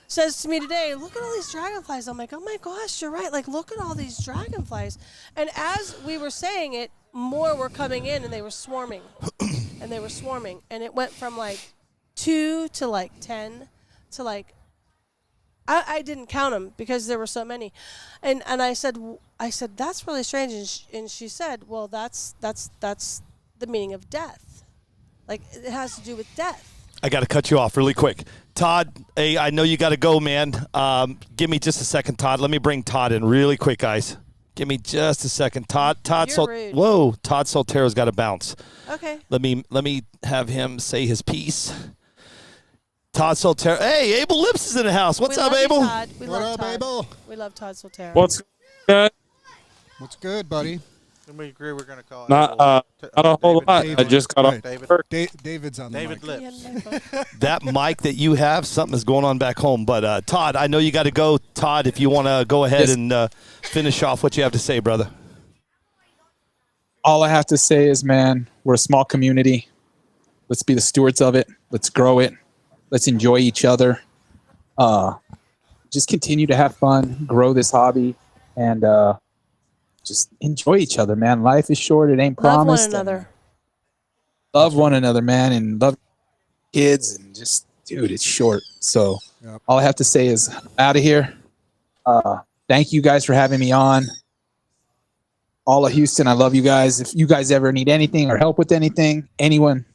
says to me today, "Look at all these dragonflies." I'm like, "Oh my gosh, you're right. Like, look at all these dragonflies." And as we were saying it, more were coming in and they were swarming. And it went from like 2 to like 10 to like, I didn't count them because there were so many. And I said, "That's really strange." And she said, "Well, that's the meaning of death. Like, it has to do with death." I got to cut you off really quick. Todd, hey, I know you got to go, man. Give me just a second, Todd. Let me bring Todd in really quick, guys. Give me just a second. Todd rude. Whoa, Todd Soltero's got to bounce. Okay. Let me have him say his piece. Todd Soltero. Hey, Abel Lips is in the house. What's We up, love you, Abel? Todd. We What love up, Todd. Abel? We love Todd Soltero. What's good? What's good, buddy? We agree we're going to call Not a whole lot. I just got off. David's on the David mic. Lips. That mic that you have, something is going on back home. But, Todd, I know you got to go. Todd, if you want to go ahead and finish off what you have to say, brother. All I have to say is, man, we're a small community. Let's be the stewards of it. Let's grow it. Let's enjoy each other. Just continue to have fun, grow this hobby, and just enjoy each other, man. Life is short. It ain't Love one promised. another. Love one another, man, and love kids, and just, dude, it's short. So all I have to say is out of here. Thank you guys for having me on. All of Houston, I love you guys. If you guys ever need anything or help with anything, anybody,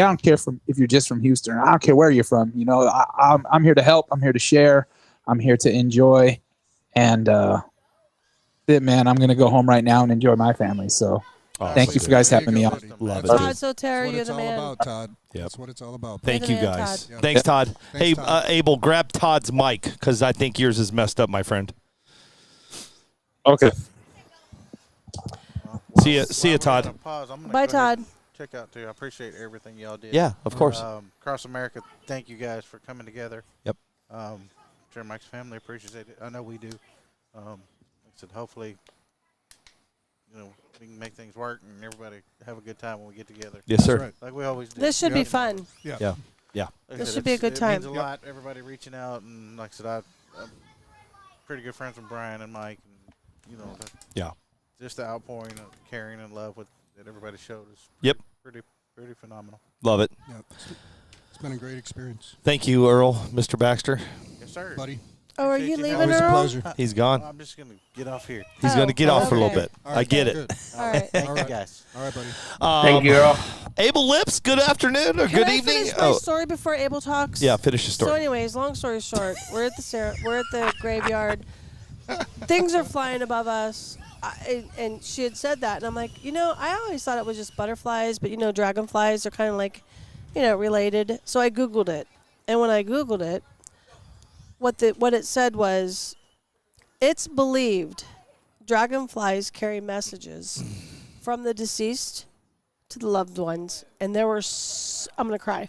I don't care if you're just from Houston. I don't care where you're from. You know, I'm here to help. I'm here to share. I'm here to enjoy. And man, I'm going to go home right now and enjoy my family. So thank you for guys having me on. Love it. Todd Soter, you're the man. All about, Todd. Yep. That's what it's all about. Thank you, guys. Todd. Thanks, Todd. Thanks, Hey, Todd. Abel, grab Todd's mic because I think yours is messed up, my friend. Okay. See ya, Todd. Bye, Todd. Check out too. I appreciate everything y'all did. Yeah, of course. Across America, thank you guys for coming together. Yep. Sure, Mike's family appreciates it. I know we do. Like I said, hopefully, you know, we can make things work and everybody have a good time when we get together. Yes, sir. Right. Like we always do. This should be fun. Yeah. Yeah. Like I This said, should be a good time. It means a lot. Everybody reaching out, and like I said, I'm pretty good friends with Brian and Mike, and you know, just the outpouring of caring and love that everybody showed is pretty phenomenal. Love it. Yeah. It's been a great experience. Thank you, Earl, Mr. Baxter. Yes, sir. Buddy. Oh, are you Appreciate leaving, Always a Earl? pleasure. He's gone. I'm just gonna get off here. He's going to get off for a little okay. bit. All right, I get it. good. All right. Thank All you right. guys. All right, buddy. Thank you, Earl. Abel Lips, good afternoon or Can good I evening. finish my story before Abel talks? Yeah, finish your story. So, anyways, long story short, we're at the graveyard. Things are flying above us, and she had said that, and I'm like, you know, I always thought it was just butterflies, but you know, dragonflies are kind of like, you know, related. So I Googled it, and when I Googled it, what it said was, it's believed dragonflies carry messages from the deceased to the loved ones, and there were I'm gonna cry.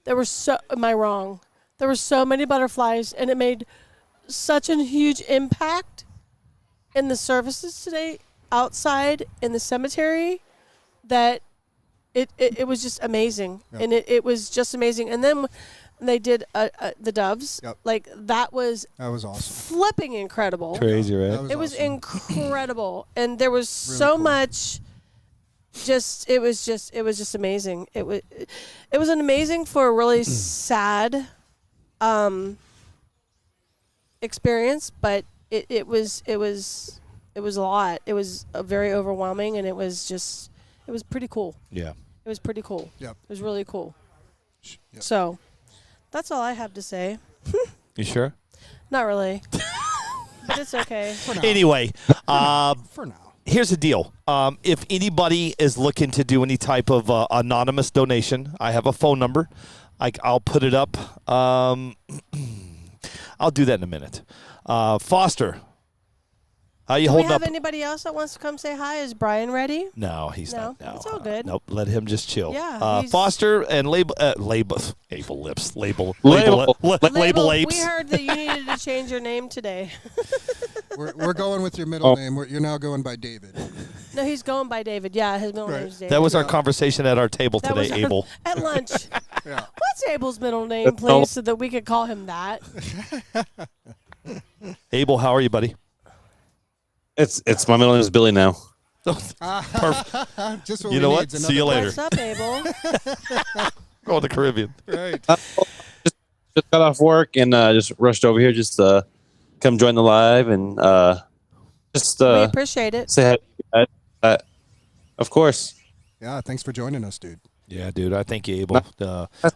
Am I wrong? There were so many butterflies, and it made such a huge impact in the services today outside in the cemetery that it was just amazing. Yep. And it was just amazing. And then they did the doves. Yep. Like that was awesome. Flipping incredible. Crazy, right? It was awesome. incredible. And there was Really so cool. much it was just amazing. It was an amazing for a really sad experience, but it was a lot. It was very overwhelming, and it was pretty cool. Yeah. It was pretty cool. Yep. It was really cool. Yep. So that's all I have to say. You sure? Not really. But it's okay. Anyway, For now. here's the deal. If anybody is looking to do any type of anonymous donation, I have a phone number. I'll put it up. I'll do that in a minute. Foster, how you Do we holding have up? anybody else that wants to come say hi? Is Brian ready? No, he's No, not. No, it's all good. Nope, let him just chill. Yeah, he's- Foster and label apes. Label, apes. we heard that you needed to change your name today. We're going with your middle name. You're now going by David. No, he's going by David. Yeah, his middle name's David. That was our conversation at our table That today, was Abel. At lunch. Yeah. What's Abel's middle name, please, so that we could call him that? Abel, how are you, buddy? It's my middle name is Billy now. Perfect. Just what You we know need what? is See you later. What's up, Abel? Go to the Caribbean. Right. Just got off work and just rushed over here just to come join the live and just We appreciate it. say hi. Of course. Yeah, thanks for joining us, dude. Yeah, dude. I thank you, Abel.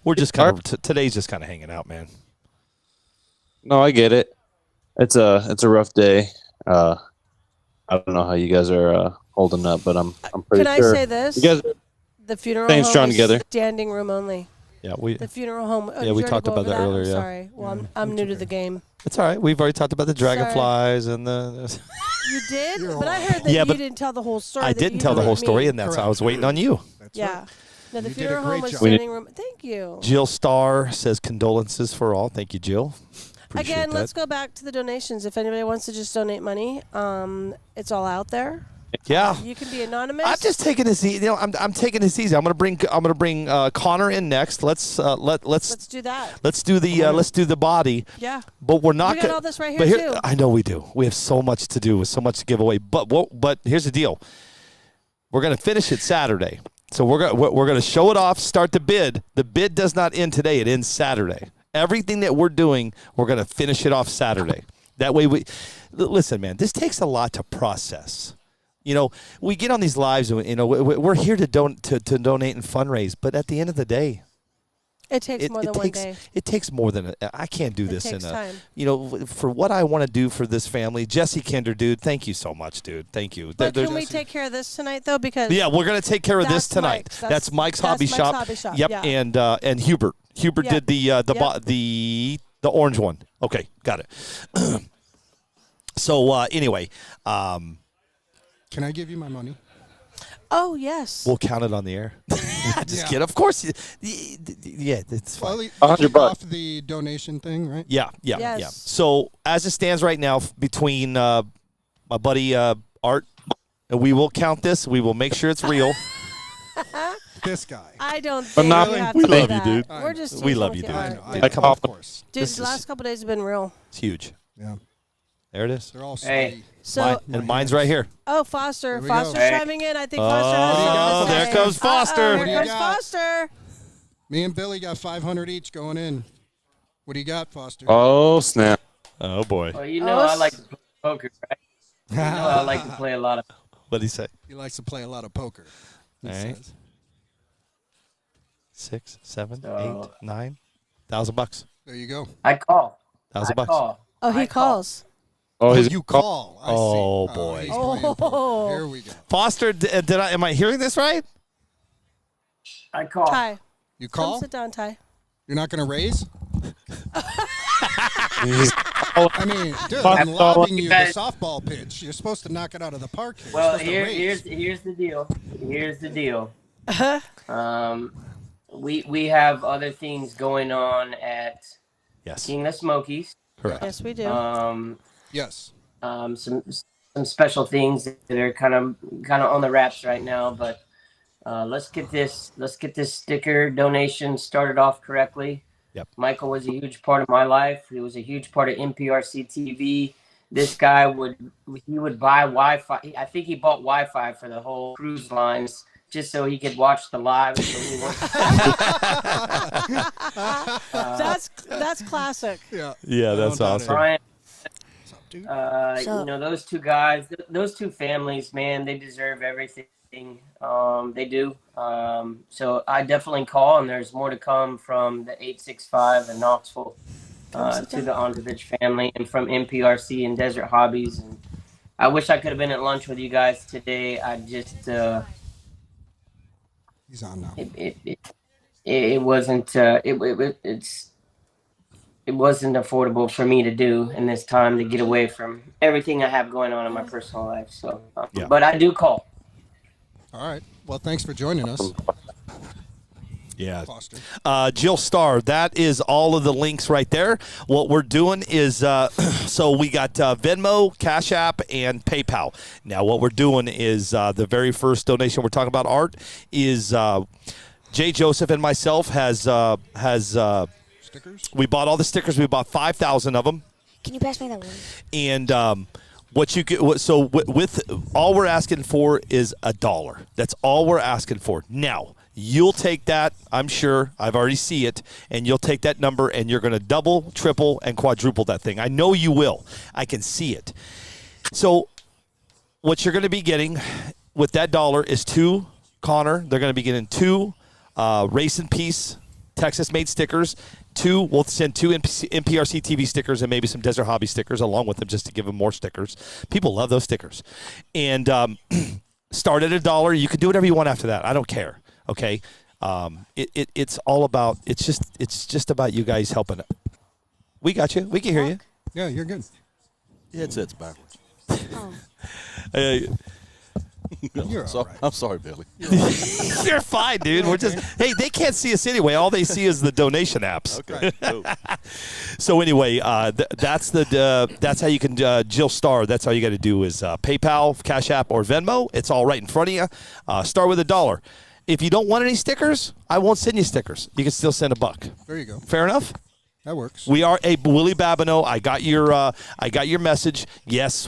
We're just kind of today's just kind of hanging out, man. No, I get it. It's a rough day. I don't know how you guys are holding up, but I'm pretty Can sure. I say this? You guys The funeral staying home strong is together. standing room only. Yeah, The funeral home. Yeah, we talked about that earlier. I'm Yeah. sorry. Well, I'm new to the game. It's all right. We've already talked about the dragonflies and the. You did, but I heard that Yeah, you but didn't tell the whole story. I that didn't you tell the told whole me. story, and that's I was waiting on you. Yeah. No, the You did a funeral home great was job. standing room. Thank you. Jill Starr says condolences for all. Thank you, Jill. Appreciate Again, that. let's go back to the donations. If anybody wants to just donate money, it's all out there. Yeah. You can be anonymous. I'm just taking this easy. I'm taking this easy. I'm gonna bring Connor in next. Let's do that. Let's do the body. Yeah. But we're not We got gonna. all this right but here, too. I know we do. We have so much to do with so much to give away. But here's the deal. We're gonna finish it Saturday. So we're gonna show it off. Start the bid. The bid does not end today. It ends Saturday. Everything that we're doing, we're gonna finish it off Saturday. That way listen, man. This takes a lot to process. We get on these lives, and we're here to donate and fundraise. But at the end of the day, it takes more than one day. It takes more than I can't do this takes in a time. For what I want to do for this family. Jesse Kinder, dude, thank you so much, dude. Thank you. But can we take care of this tonight, though? Because yeah, we're gonna take care of this tonight. That's Mike's Hobby Shop. Yep, yeah. and Hubert. Hubert did the orange one. Okay, got it. So anyway. Can I give you my money? Oh, yes. We'll count it on the air. Just kidding. Of course. Yeah, it's fine. Well, $100 off the donation thing, right? Yeah. So as it stands right now, between my buddy Art, and we will count this. We will make sure it's real. This guy. I don't think we love you, dude. We're just we love you, dude. I Come on, of course. Dude, the last couple days have been real. It's huge. Yeah. There it is. They're all sweaty. So mine's right here. Oh, Foster. we Foster's go. chiming in. I think Foster has something to there say. comes Foster. Here comes Foster. Me and Billy got 500 each going in. What do you got, Foster? Oh, snap. Oh, boy. Well, I like to play poker, right? I like to play a lot of. What'd he say? He likes to play a lot of poker. All right. 6, 7, 8, 9. $1,000. There you go. I call. $1,000. Oh, he calls. Oh, you call. I see. Oh, boy. He's playing poker. Here we go. Foster, am I hearing this right? I call. Ty. You Come call? sit down, Ty. You're not going to raise? I mean, dude, I'm lobbing you the softball pitch. You're supposed to knock it out of the park here. Well, here's the deal. Here's the deal. We have other things going on at King of Smokies. Correct. Yes, we do. Yes. Some special things that are kind of on the wraps right now, but let's get this sticker donation started off correctly. Yep. Michael was a huge part of my life. He was a huge part of NPRCTV. This guy would buy Wi-Fi. I think he bought Wi-Fi for the whole cruise lines just so he could watch the live. That's classic. Yeah, that's awesome. Brian, those two guys, those two families, man, they deserve everything. They do. So I definitely call, and there's more to come from the 865 in Knoxville to the Ondrovich family, and from NPRC and Desert Hobbies. And I wish I could have been at lunch with you guys today. I just he's on now. It wasn't it wasn't affordable for me to do in this time to get away from everything I have going on in my personal life. So, but I do call. All right. Well, thanks for joining us. Yeah. Foster. Jill Starr, that is all of the links right there. What we're doing is, so we got Venmo, Cash App, and PayPal. Now what we're doing is the very first donation we're talking about, Art, is Jay Joseph and myself has stickers. We bought all the stickers. We bought 5,000 of them. Can you pass me that one? And what you get, so with all we're asking for is $1. That's all we're asking for. Now, you'll take that, I'm sure, I've already see it, and you'll take that number and you're going to double, triple, and quadruple that thing. I know you will. I can see it. So what you're going to be getting with that $1 is 2 Connor. They're going to be getting 2 Race in Peace Texas-made stickers. 2, we'll send 2 NPRC TV stickers and maybe some Desert Hobby stickers along with them just to give them more stickers. People love those stickers. And start at $1. You can do whatever you want after that. I don't care. Okay. It's all about, it's just about you guys helping. We got you. We can hear you. Yeah, you're good. The headset's backwards. You're all right. I'm sorry, Billy. You're fine, dude. We're just hey, they can't see us anyway. All they see is the donation apps. Okay. Cool. So anyway, that's how you can Jill Star. That's all you got to do is PayPal, Cash App, or Venmo. It's all right in front of you. Start with $1. If you don't want any stickers, I won't send you stickers. You can still send $1. There you go. Fair enough. That works. We are a Willie Babineau. I got your message. Yes,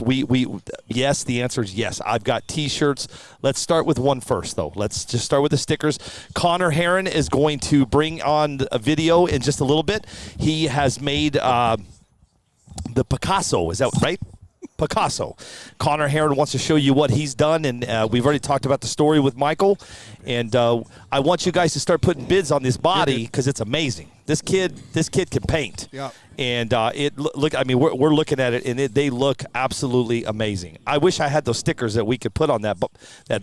yes, the answer is yes. I've got T-shirts. Let's start with one first, though. Let's just start with the stickers. Connor Herron is going to bring on a video in just a little bit. He has made the Picasso. Is that right? Picasso. Connor Herron wants to show you what he's done, and we've already talked about the story with Michael. And I want you guys to start putting bids on this body because it's amazing. This kid can paint. Yeah. And look. I mean, we're looking at it, and they look absolutely amazing. I wish I had those stickers that we could put on that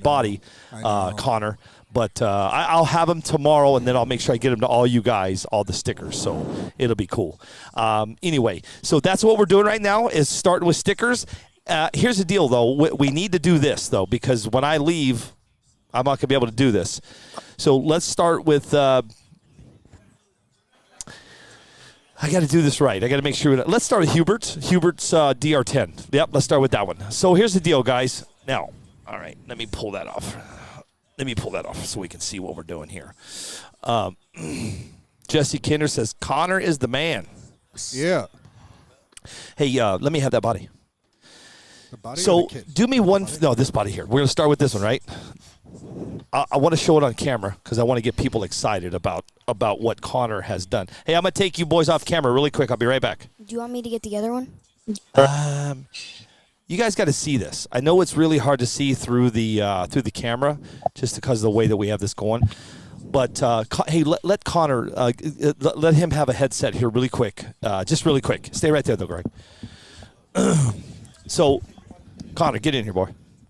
body, Connor. But I'll have them tomorrow, and then I'll make sure I get them to all you guys, all the stickers. So it'll be cool. Anyway, so that's what we're doing right now is starting with stickers. Here's the deal, though. We need to do this, though, because when I leave, I'm not going to be able to do this. So let's start with I got to do this right. I got to make sure. Let's start with Hubert's DR10. Yep, let's start with that one. So here's the deal, guys. Now, all right, let me pull that off. So we can see what we're doing here. Jesse Kinder says, Connor is the man. Yeah. Hey, let me have that body. The body So or the kid? do me one. No, this body here. We're going to start with this one, right? I want to show it on camera because I want to get people excited about what Connor has done. Hey, I'm going to take you boys off camera really quick. I'll be right back. Do you want me to get the other one? You guys got to see this. I know it's really hard to see through the camera just because of the way that we have this going. But, hey, let Connor, let him have a headset here really quick. Just really quick. Stay right there, though, Greg. So, Connor, get in here, boy.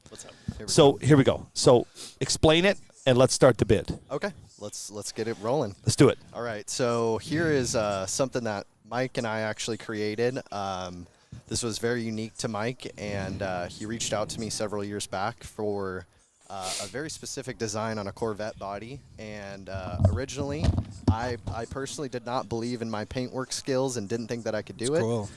What's up? Here we go. So explain it, and let's start the bid. Okay, let's get it rolling. Let's do it. All right, so here is something that Mike and I actually created. This was very unique to Mike, and he reached out to me several years back for a very specific design on a Corvette body. And originally, I personally did not believe in my paintwork skills and didn't think that I could do it. Cool.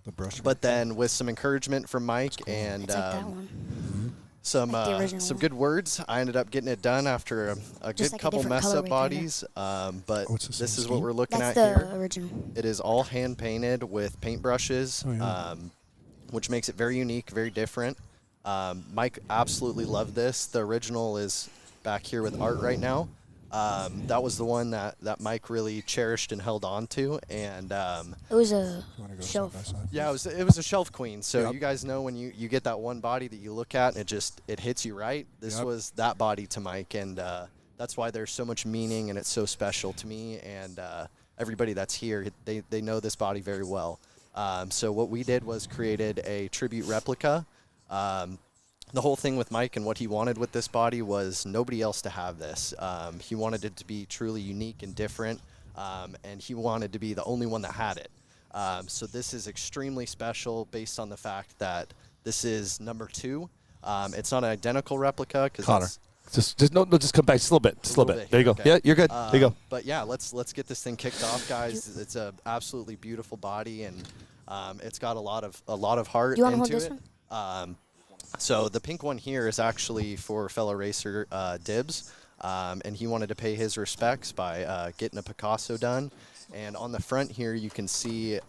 The brush. But then with some encouragement from Mike and It's like that one. some Like the original some one. good words, I ended up getting it done after a Just good like a couple different mess up colorway, kinda. bodies. But Oh, it's the this same is what scheme? we're looking That's at the here. original. It is all hand painted with paintbrushes, Oh, yeah. which makes it very unique, very different. Mike absolutely loved this. The original is back here with art right now. That was the one that Mike really cherished and held on to, and It was a Wanna go shelf. side by side? yeah, it was a shelf queen. So Yep. you guys know when you get that one body that you look at and it hits you right. This Yep. was that body to Mike, and that's why there's so much meaning and it's so special to me and everybody that's here. They know this body very well. So what we did was created a tribute replica. The whole thing with Mike and what he wanted with this body was nobody else to have this. He wanted it to be truly unique and different, and he wanted to be the only one that had it. So this is extremely special based on the fact that this is number 2. It's not an identical replica because Connor, just come back just a little bit, There you go. Okay. Yeah, you're good. There you go. But yeah, let's get this thing kicked off, guys. It's a absolutely beautiful body, and it's got a lot of heart Do you wanna into hold it. this one? So the pink one here is actually for fellow racer Dibs, and he wanted to pay his respects by getting a Picasso done. And on the front here, you can see it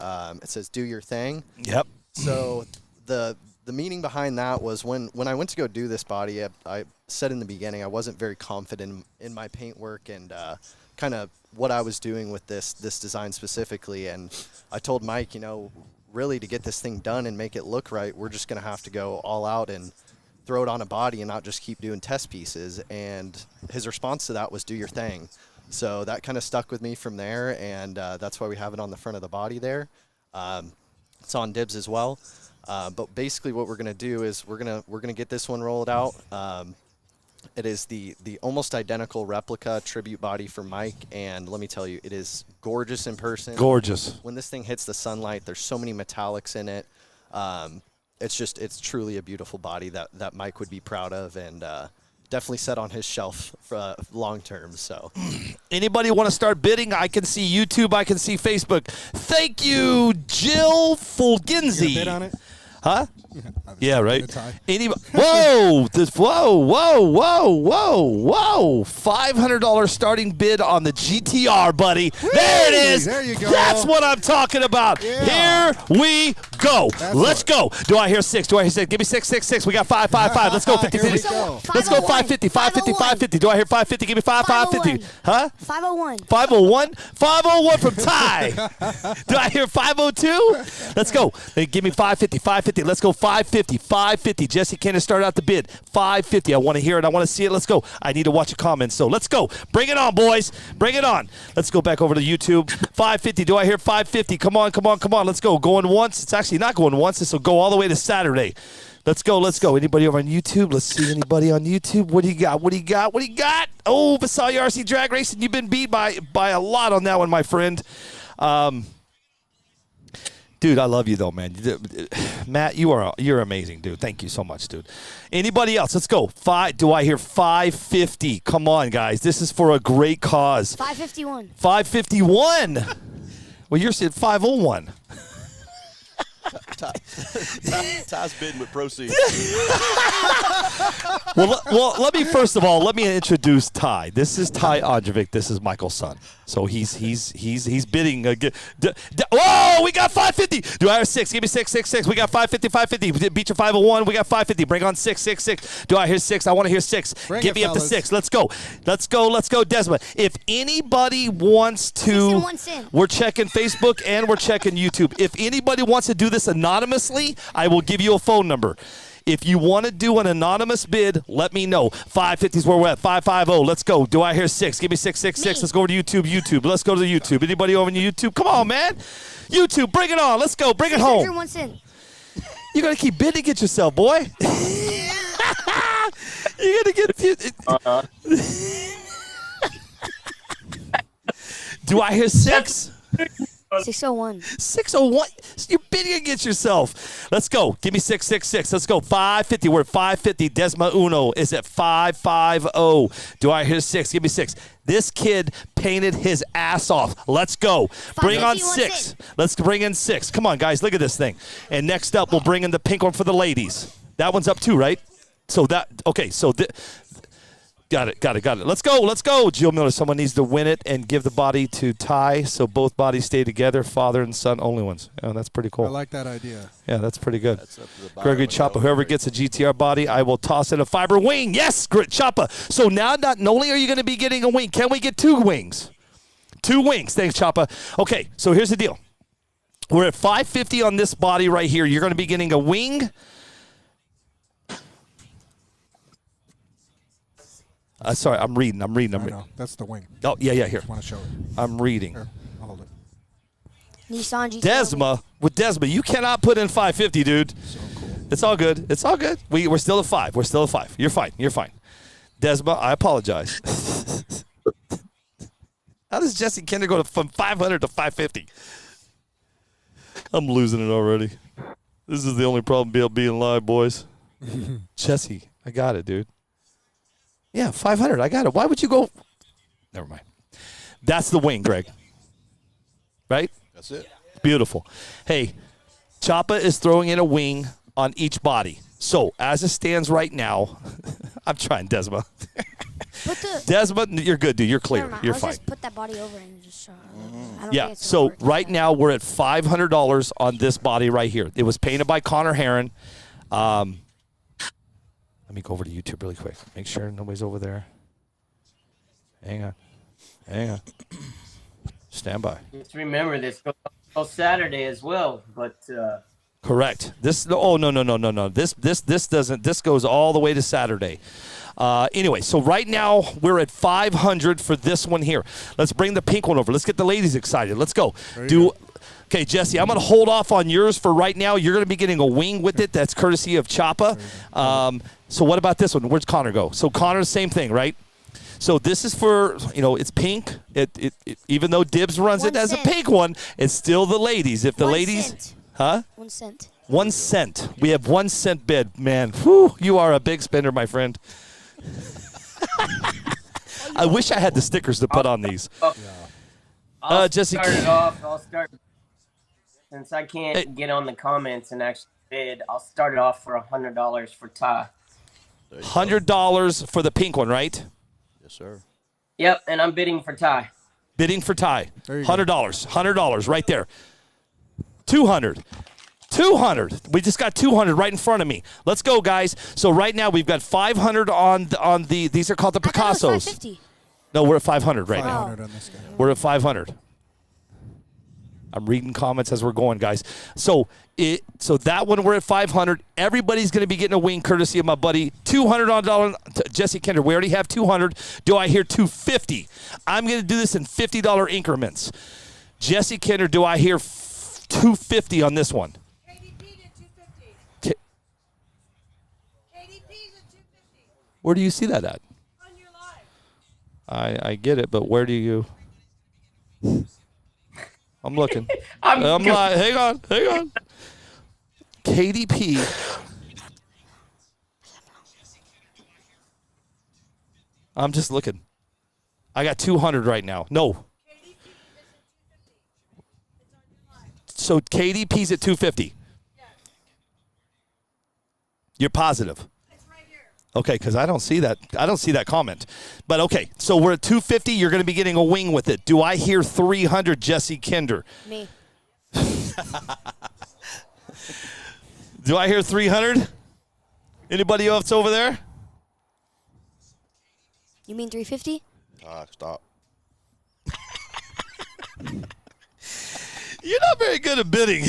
says "Do your thing." Yep. So the meaning behind that was when I went to go do this body, I said in the beginning I wasn't very confident in my paintwork and kind of what I was doing with this design specifically. And I told Mike, really to get this thing done and make it look right, we're just going to have to go all out and throw it on a body and not just keep doing test pieces. And his response to that was "Do your thing." So that kind of stuck with me from there, and that's why we have it on the front of the body there. It's on Dibs as well. But basically what we're going to do is we're going to get this one rolled out. It is the almost identical replica tribute body for Mike, and let me tell you, it is gorgeous in person. Gorgeous. When this thing hits the sunlight, there's so many metallics in it. it's truly a beautiful body that Mike would be proud of, and definitely set on his shelf for long term. So, anybody want to start bidding? I can see YouTube. I can see Facebook. Thank you, Jill Fulginzi. You gonna bid on it? Huh? Yeah, right. Anybody? Whoa! Whoa! $500 starting bid on the GTR, buddy. There it is. There you go. That's what I'm talking about. Yeah. Here we go. That's Let's it. go. Do I hear 6? Do I hear 6? Give me 6, 6, 6. We got 5, 5, 5. Let's go 50, Here we 50. go. Let's go 550, 550, 550. Do I hear 550? Give me 5, 550. Huh? 501. 501? 501 from Ty. Do I hear 502? Let's go. Hey, give me 550, 550. Let's go 550, 550. Jesse Cannon started out the bid. 550. I want to hear it. I want to see it. Let's go. I need to watch a comment. So let's go. Bring it on, boys. Bring it on. Let's go back over to YouTube. 550. Do I hear 550? Come on, come on, come on. Let's go. Going once. It's actually not going once. This will go all the way to Saturday. Let's go. Let's go. Anybody over on YouTube? Let's see anybody on YouTube. What do you got? What do you got? What do you got? Oh, Visalia RC Drag Racing. You've been beat by a lot on that one, my friend. Dude, I love you though, man. Matt, you're amazing, dude. Thank you so much, dude. Anybody else? Let's go. Do I hear 550? Come on, guys. This is for a great cause. 551. 551. Well, you're saying 501. Ty's bidding with proceeds. well, let me first of all introduce Ty. This is Ty Ondrovich. This is Michael's son. So he's bidding. Whoa, we got 550. Do I hear 6? Give me 6, 6, 6. We got 550, 550. Beat your 501. We got 550. Bring on 6, 6, 6. Do I hear 6? I want to hear 6. Give me up to 6. Let's go. Let's go, Desmond. If anybody wants to, we're checking Facebook and we're checking YouTube. If anybody wants to do this anonymously, I will give you a phone number. If you want to do an anonymous bid, let me know. 550 is where we're at. 550. Let's go. Do I hear 6? Give me 6, 6, 6. Let's go over to YouTube. Let's go to the YouTube. Anybody over on YouTube? Come on, man. YouTube, bring it on. Let's go. Bring it home. You got to keep bidding at yourself, boy. You got to get... Do I hear 6? 601. 601. You're bidding against yourself. Let's go. Give me 666. Let's go. 550. We're at 550. Desma Uno is at 550. Do I hear 6? Give me 6. This kid painted his ass off. Let's go. Bring on 6. Let's bring in 6. Come on, guys. Look at this thing. And next up, we'll bring in the pink one for the ladies. That one's up too, right? So that, okay. So Got it. Let's go. Jill Miller, someone needs to win it and give the body to Ty so both bodies stay together, father and son, only ones. Oh, that's pretty cool. I like that idea. Yeah, that's pretty good. Gregory Choppa, whoever gets a GTR body, I will toss in a fiber wing. Yes, Choppa. So now not only are you going to be getting a wing, can we get 2 wings? 2 wings. Thanks, Choppa. Okay, so here's the deal. We're at 550 on this body right here. You're going to be getting a wing. Sorry, I'm reading. I know. That's the wing. Oh, yeah, here. Just want to show it. I'm reading. Here, I'll hold it. Nissan GTR. Desma, you cannot put in 550, dude. So cool. It's all good. We're still at 5. You're fine. Desma, I apologize. How does Jesse Kinder go from 500 to 550? I'm losing it already. This is the only problem being live, boys. Jesse, I got it, dude. Yeah, 500. I got it. Why would you go? Never mind. That's the wing, Greg. Right? That's it. Beautiful. Hey, Choppa is throwing in a wing on each body. So, as it stands right now, I'm trying, Desma. Desma, you're good, dude. You're clear. You're fine. Just put that body over and just Yeah, so right now we're at $500 on this body right here. It was painted by Connor Herron. Let me go over to YouTube really quick. Make sure nobody's over there. Hang on. Stand by. Just remember this goes Saturday as well, but correct. No. This doesn't. This goes all the way to Saturday. Anyway, so right now we're at 500 for this one here. Let's bring the pink one over. Let's get the ladies excited. Let's go. Okay, Jesse, I'm going to hold off on yours for right now. You're going to be getting a wing with it. That's courtesy of Choppa. So what about this one? Where's Connor go? So Connor, same thing, right? So this is for, it's pink. It even though Dibs runs it as a pink one, it's still the ladies. If the ladies... Cent. Huh? 1 cent. 1 cent. We have 1 cent bid. Man, whew, you are a big spender, my friend. I wish I had the stickers to put on these. I'll Jesse, start it off. Since I can't get on the comments and actually bid, I'll start it off for $100 for Ty. $100 for the pink one, right? Yes, sir. Yep, and I'm bidding for Ty. Bidding for Ty. $100. $100 right there. 200. 200. We just got 200 right in front of me. Let's go, guys. So right now we've got 500 on the these are called the Picassos. No, we're at 500 right now. 500 on this guy. We're at 500. I'm reading comments as we're going, guys. So that one we're at 500. Everybody's going to be getting a wing courtesy of my buddy. $200 Jesse Kinder. We already have 200. Do I hear 250? I'm going to do this in $50 increments. Jesse Kinder, do I hear 250 on this one? Where do you see that at? On your live. I get it, but where do you? I'm looking. I'm like, hang on. KDP. I'm just looking. I got 200 right now. No. So KDP's at 250. You're positive. Okay, because I don't see that. I don't see that comment. But okay, so we're at 250. You're going to be getting a wing with it. Do I hear 300, Jesse Kinder? Me. Do I hear 300? Anybody else over there? You mean 350? Stop. You're not very good at bidding.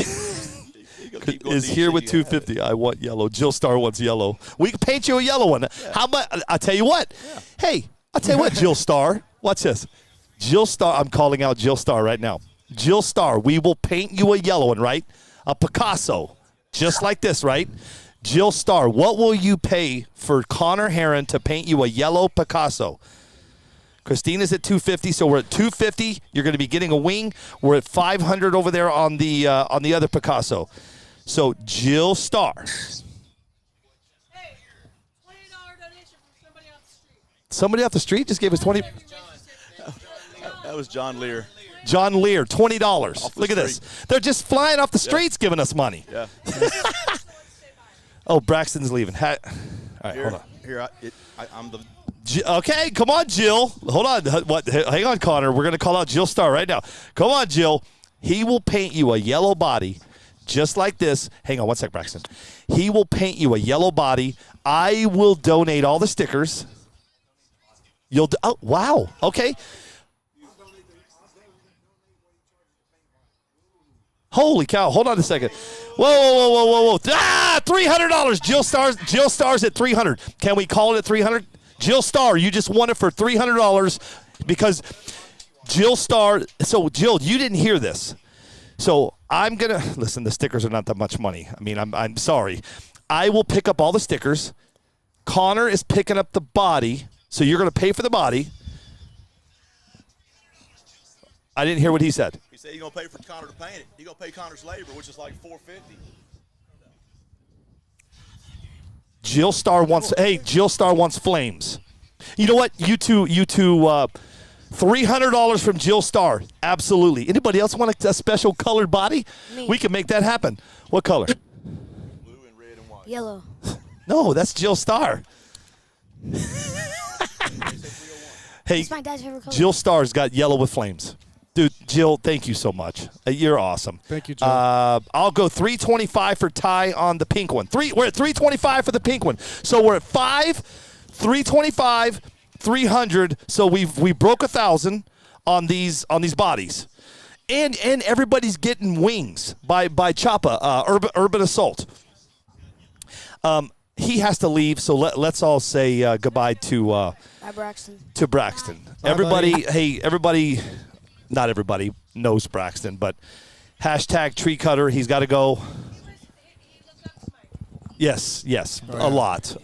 Is here with 250. I want yellow. Jill Star wants yellow. We can paint you a yellow one. Yeah. How much? I'll tell you what. Yeah. Hey, I'll tell you what, Jill Star. Watch this. Jill Star. I'm calling out Jill Star right now. Jill Star, we will paint you a yellow one, right? A Picasso. Just like this, right? Jill Star, what will you pay for Connor Heron to paint you a yellow Picasso? Christina's at 250, so we're at 250. You're going to be getting a wing. We're at 500 over there on the other Picasso. So Jill Star. Hey, $20 donation from somebody off the street. Somebody off the street just gave us 20. That was John Lear. John Lear, $20. Look at this. They're just flying off the streets giving us money. Yeah. Oh, Braxton's leaving. All right, hold on. Here, I'm the. Okay, come on, Jill. Hold on. What? Hang on, Connor. We're going to call out Jill Star right now. Come on, Jill. He will paint you a yellow body just like this. Hang on one sec, Braxton. He will paint you a yellow body. I will donate all the stickers. Oh, wow. Okay. Holy cow. Hold on a second. Whoa. $300. Jill Star's at 300. Can we call it at 300? Jill Star, you just won it for $300 because Jill Star. So, Jill, you didn't hear this. So, I'm going to listen, the stickers are not that much money. I mean, I'm sorry. I will pick up all the stickers. Connor is picking up the body. So, you're going to pay for the body. I didn't hear what he said. He said you're going to pay for Connor to paint it. You're going to pay Connor's labor, which is like $450. Jill Star wants flames. You know what? You two, $300 from Jill Star. Absolutely. Anybody else want a special colored body? Me. We can make that happen. What color? Blue and red and white. Yellow. No, that's Jill Star. Hey, It's my dad's favorite color. Jill Star's got yellow with flames. Dude, Jill, thank you so much. You're awesome. Thank you, Jill. I'll go $325 for Ty on the pink one. We're at $325 for the pink one. So we're at $325, $300. So we broke 1,000 on these bodies, and everybody's getting wings by Choppa, Urban Assault. He has to leave, so let's all say goodbye to Braxton. To Braxton. Bye, Everybody. Not everybody knows Braxton, but hashtag tree cutter. He's got to go. Yes, a lot.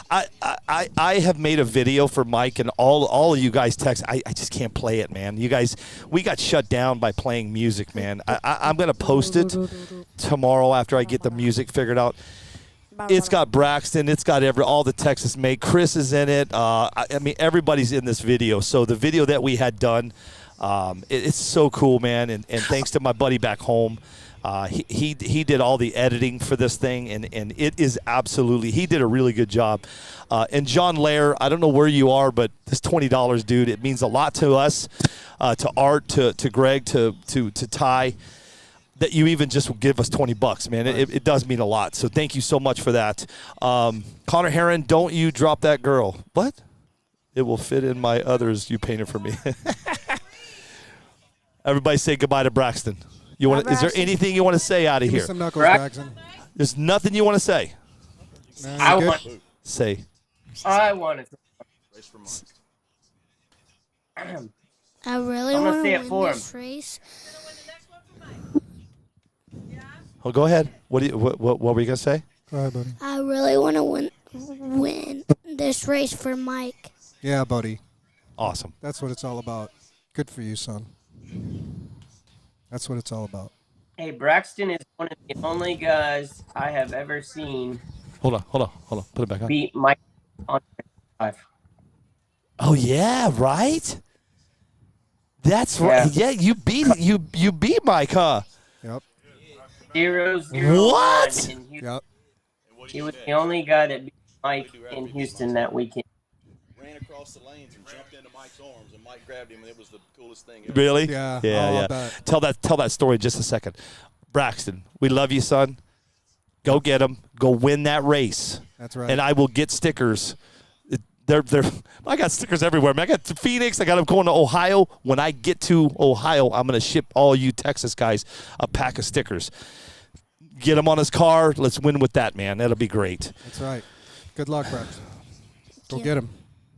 I have made a video for Mike, and all of you guys text. I just can't play it, man. You guys, we got shut down by playing music, man. I'm gonna post it tomorrow after I get the music figured out. It's got Braxton. It's got all the Texas made. Chris is in it. I mean, everybody's in this video. So the video that we had done, it's so cool, man. And thanks to my buddy back home, he did all the editing for this thing, and it is absolutely, he did a really good job. And John Lair, I don't know where you are, but this $20, dude, it means a lot to us, to Art, to Greg, to Ty, that you even just give us $20, man. It does mean a lot. So thank you so much for that. Connor Herron, don't you drop that girl. What? It will fit in my others you painted for me. Everybody say goodbye to Braxton. Is there anything you want to say out of Give me here? some knuckles, Braxton. There's nothing you want to say. I want to. I really I'm gonna want say to it for win him. this race. Oh, go ahead. What were you gonna say? Go ahead, buddy. I really want to win this race for Mike. Yeah, buddy. Awesome. That's what it's all about. Good for you, son. That's what it's all about. Hey, Braxton is one of the only guys I have ever seen Hold on. Put it back on. beat Mike on 5. Oh yeah, right. That's right. Yeah, you beat Mike, huh? Yep. 0-0. What? Yep. He was the only guy that beat Mike in Houston that weekend. Ran across the lanes and jumped into Mike's arms, and Mike grabbed him, and it was the coolest thing ever. Really? Yeah. Yeah. Tell that story in just a second. Braxton, we love you, son. Go get him. Go win that race. That's right. And I will get stickers. I got stickers everywhere. Man, I got to Phoenix. I got them going to Ohio. When I get to Ohio, I'm going to ship all you Texas guys a pack of stickers. Get him on his car. Let's win with that, man. That'll be great. That's right. Good luck, Braxton. Go get him.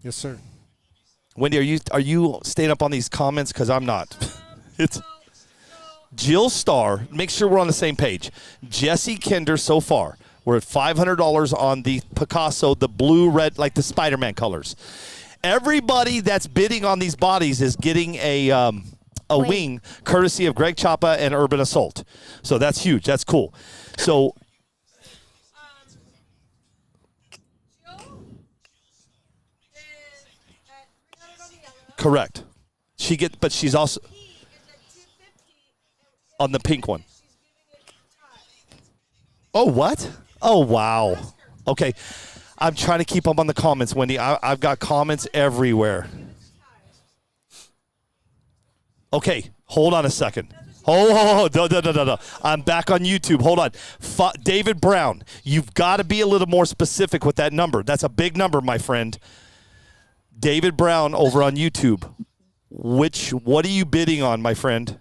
Yes, sir. Wendy, are you staying up on these comments? Because I'm not. It's Jill Starr. Make sure we're on the same page. Jesse Kinder so far. We're at $500 on the Picasso, the blue, red, like the Spider-Man colors. Everybody that's bidding on these bodies is getting a wing courtesy of Greg Chapa and Urban Assault. So that's huge. That's cool. So correct. But she's also on the pink one. Oh, what? Oh, wow. Okay. I'm trying to keep up on the comments, Wendy. I've got comments everywhere. Okay. Hold on a second. No. I'm back on YouTube. Hold on. David Brown, you've got to be a little more specific with that number. That's a big number, my friend. David Brown over on YouTube. What are you bidding on, my friend?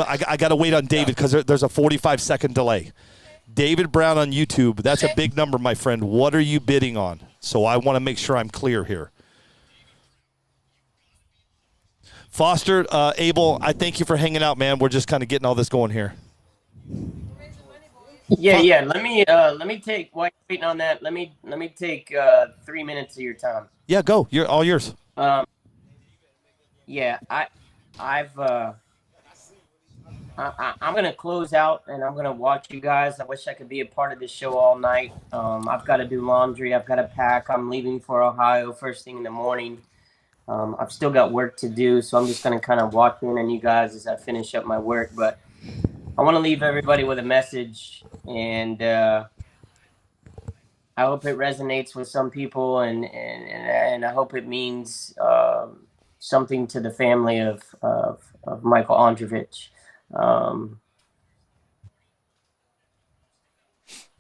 I got to wait on David because there's a 45-second delay. David Brown on YouTube, that's a big number, my friend. What are you bidding on? So I want to make sure I'm clear here. Foster, Abel, I thank you for hanging out, man. We're just kind of getting all this going here. Yeah. Let me take, while you're waiting on that, let me take 3 minutes of your time. Yeah, go. You're all yours. Yeah, I'm gonna close out and I'm gonna watch you guys. I wish I could be a part of this show all night. I've got to do laundry. I've got to pack. I'm leaving for Ohio first thing in the morning. I've still got work to do, so I'm just gonna kind of watch in on you guys as I finish up my work. But I want to leave everybody with a message, and I hope it resonates with some people, and I hope it means something to the family of Michael Ondrovich.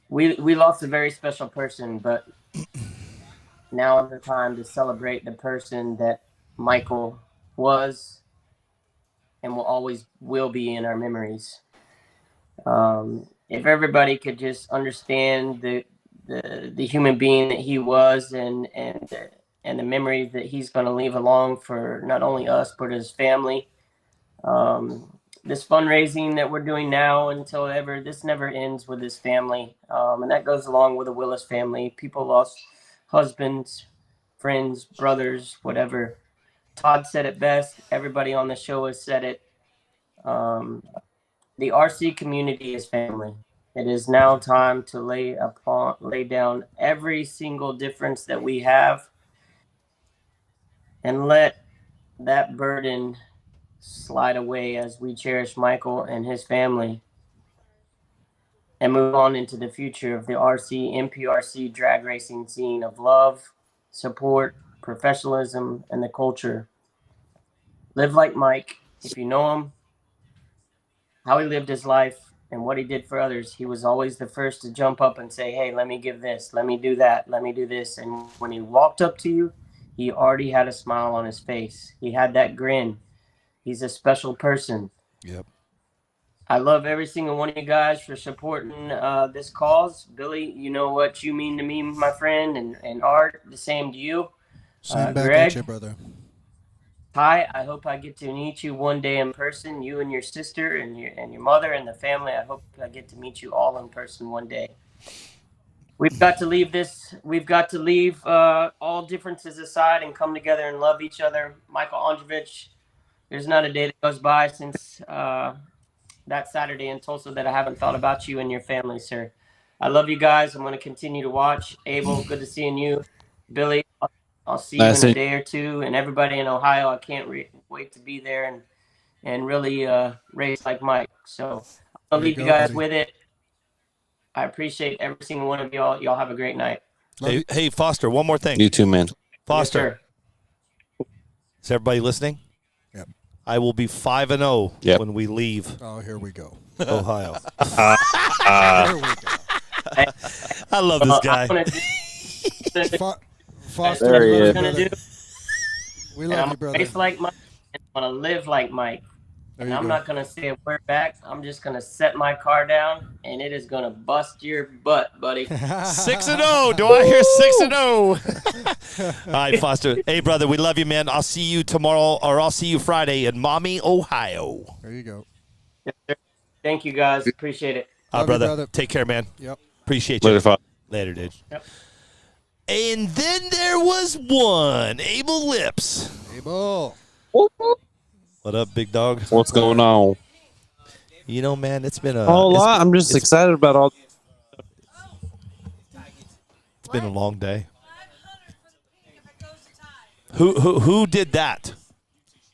We lost a very special person, but now is the time to celebrate the person that Michael was and will always will be in our memories. If everybody could just understand the human being that he was and the memories that he's going to leave along for not only us but his family. This fundraising that we're doing now this never ends with his family. And that goes along with the Willis family. People lost husbands, friends, brothers, whatever. Todd said it best. Everybody on the show has said it. The RC community is family. It is now time to lay down every single difference that we have and let that burden slide away as we cherish Michael and his family and move on into the future of the NPRC drag racing scene of love, support, professionalism, and the culture. Live like Mike. If you know him, how he lived his life, and what he did for others, he was always the first to jump up and say, hey, let me give this, let me do that, let me do this. And when he walked up to you, he already had a smile on his face. He had that grin. He's a special person. Yep. I love every single one of you guys for supporting this cause. Billy, you know what you mean to me, my friend, and Art, the same to you. Same back Greg, at you, brother. Ty, I hope I get to meet you one day in person, you and your sister and your mother and the family. I hope I get to meet you all in person one day. We've got to leave all differences aside and come together and love each other. Michael Ondrovich, there's not a day that goes by since that Saturday in Tulsa that I haven't thought about you and your family, sir. I love you guys. I'm going to continue to watch. Abel, good to seeing you. Billy, I'll see you in a day or two. And everybody in Ohio, I can't wait to be there and really race like Mike. So I'll leave you guys with it. I appreciate every single one of y'all. Y'all have a great night. Hey, Foster, one more thing. You too, man. Foster. Yes, is everybody listening? Yep. I will be 5-0 when we leave. Oh, here we go. Ohio. Here we go. I love this guy. Foster, there he is. We love you, brother. Race like Mike. I'm going to live like Mike. And I'm not going to say a word back. I'm just going to set my car down, and it is going to bust your butt, buddy. 6-0. Do I hear 6-0? All right, Foster. Hey, brother, we love you, man. I'll see you tomorrow, or I'll see you Friday in Maumee, Ohio. There you go. Thank you, guys. Appreciate it. Brother. Take care, man. Yep. Appreciate you. Later, dude. Yep. And then there was one, Abel Lips. Abel. What up, big dog? What's going on? You know, man, it's been a whole lot. I'm just excited about all. It's been a long day. Who did that?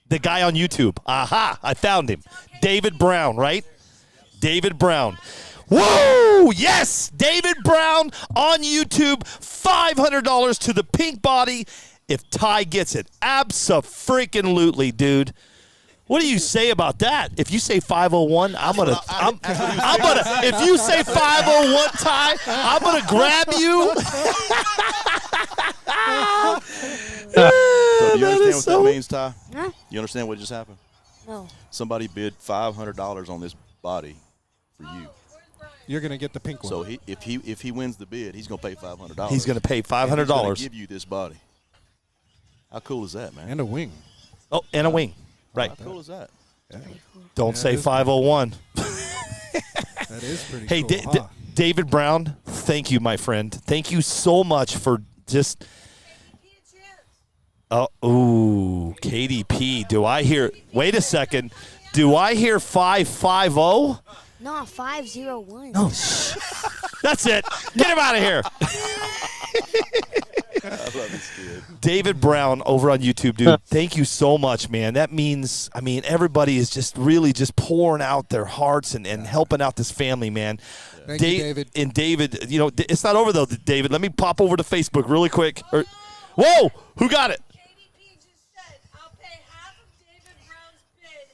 The guy on YouTube. Aha! I found him. David Brown, right? David Brown. Woo! Yes! David Brown on YouTube. $500 to the pink body if Ty gets it. Abso-freaking-lutely, dude. What do you say about that? If you say 501, I'm gonna. If you say 501, Ty, I'm gonna grab you. So do you understand what that means, Ty? Huh? You understand what just happened? No. Somebody bid $500 on this body for you. You're gonna get the pink one. So if he wins the bid, he's gonna pay $500. He's gonna pay $500. He's gonna give you this body. How cool is that, man? And a wing. Oh, and a wing. Right. How cool is that? Yeah. Don't say 501. That is pretty hey, cool. David Brown, thank you, my friend. Thank you so much for just. Ooh, KDP. Do I hear? Wait a second. Do I hear 550? No, 501. No. That's it. Get him out of here. I love this kid. David Brown over on YouTube, dude. Thank you so much, man. That means, everybody is just really just pouring out their hearts and helping out this family, man. Thank you, David. And David, it's not over though, David. Let me pop over to Facebook really quick. Whoa, who got it? KDP just said, I'll pay half of David Brown's bid.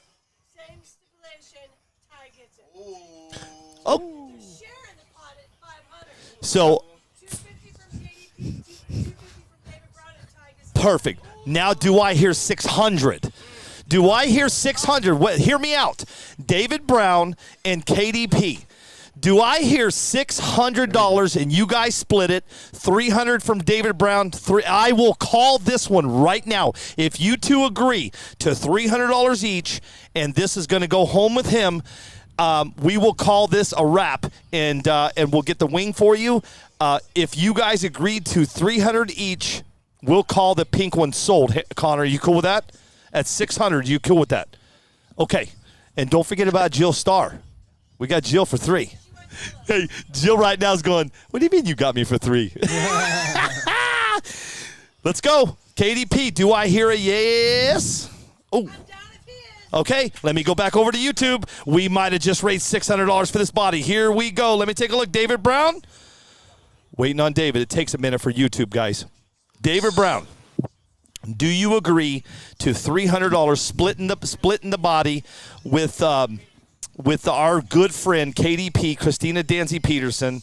Same stipulation, Ty gets it. Oh. Share in the pot at 500. So. 250 from KDP, 250 from David Brown, and Ty gets it. Perfect. Now, do I hear 600? Do I hear 600? Hear me out. David Brown and KDP. Do I hear $600 and you guys split it? 300 from David Brown. I will call this one right now. If you two agree to $300 each, and this is going to go home with him, we will call this a wrap, and we'll get the wing for you. If you guys agreed to $300 each, we'll call the pink one sold. Hey, Connor, are you cool with that? At $600, you cool with that? Okay. And don't forget about Jill Starr. We got Jill for 3. Hey, Jill right now is going, what do you mean you got me for 3? Let's go. KDP, do I hear a yes? Oh. Okay, let me go back over to YouTube. We might have just raised $600 for this body. Here we go. Let me take a look. David Brown. Waiting on David. It takes a minute for YouTube, guys. David Brown, do you agree to $300 splitting the body with our good friend KDP, Christina Danzy Peterson,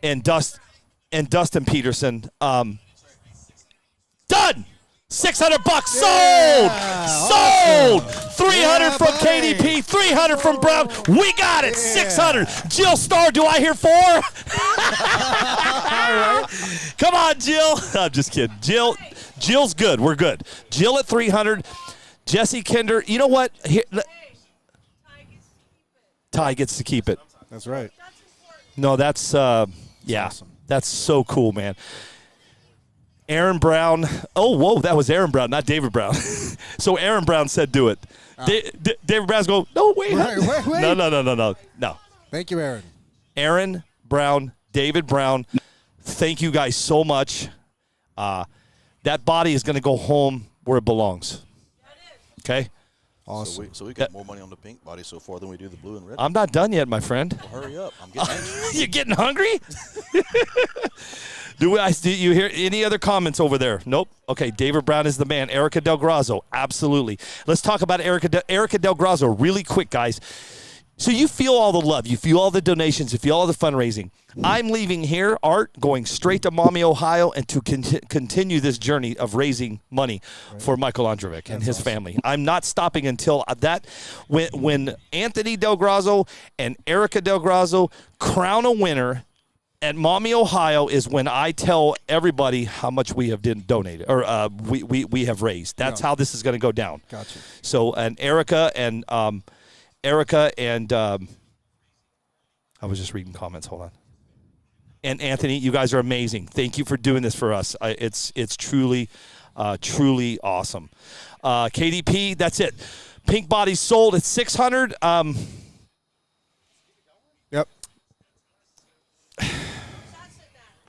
and Dustin Peterson? Done. $600 sold. Sold. 300 from KDP, 300 from Brown. We got it. 600. Jill Starr, do I hear 4? Come on, Jill. I'm just kidding. Jill's good. We're good. Jill at 300. Jesse Kinder. You know what? Here, Ty gets to keep it. That's right. No, that's awesome. That's so cool, man. Aaron Brown. Oh, whoa, that was Aaron Brown, not David Brown. So Aaron Brown said do it. David Brown's going, no, wait. Wait. No. Thank you, Aaron. Aaron Brown, David Brown, thank you guys so much. That body is going to go home where it belongs. Okay? Awesome. So we got more money on the pink body so far than we do the blue and red. I'm not done yet, my friend. Well, hurry up. I'm getting anxious. You're getting hungry? Do you hear any other comments over there? Nope. Okay, David Brown is the man. Erica Del Grazo, absolutely. Let's talk about Erica Del Grazo really quick, guys. So you feel all the love. You feel all the donations. You feel all the fundraising. I'm leaving here, Art, going straight to Maumee, Ohio, and to continue this journey of raising money for Michael Ondrovich and his family. I'm not stopping until when Anthony Del Grazo and Erica Del Grazo crown a winner at Maumee, Ohio, is when I tell everybody how much we have donated or we have raised. That's how this is going to go down. Gotcha. So, and Erica and I was just reading comments. Hold on. And Anthony, you guys are amazing. Thank you for doing this for us. It's truly awesome. KDP, that's it. Pink body sold at 600. Yep.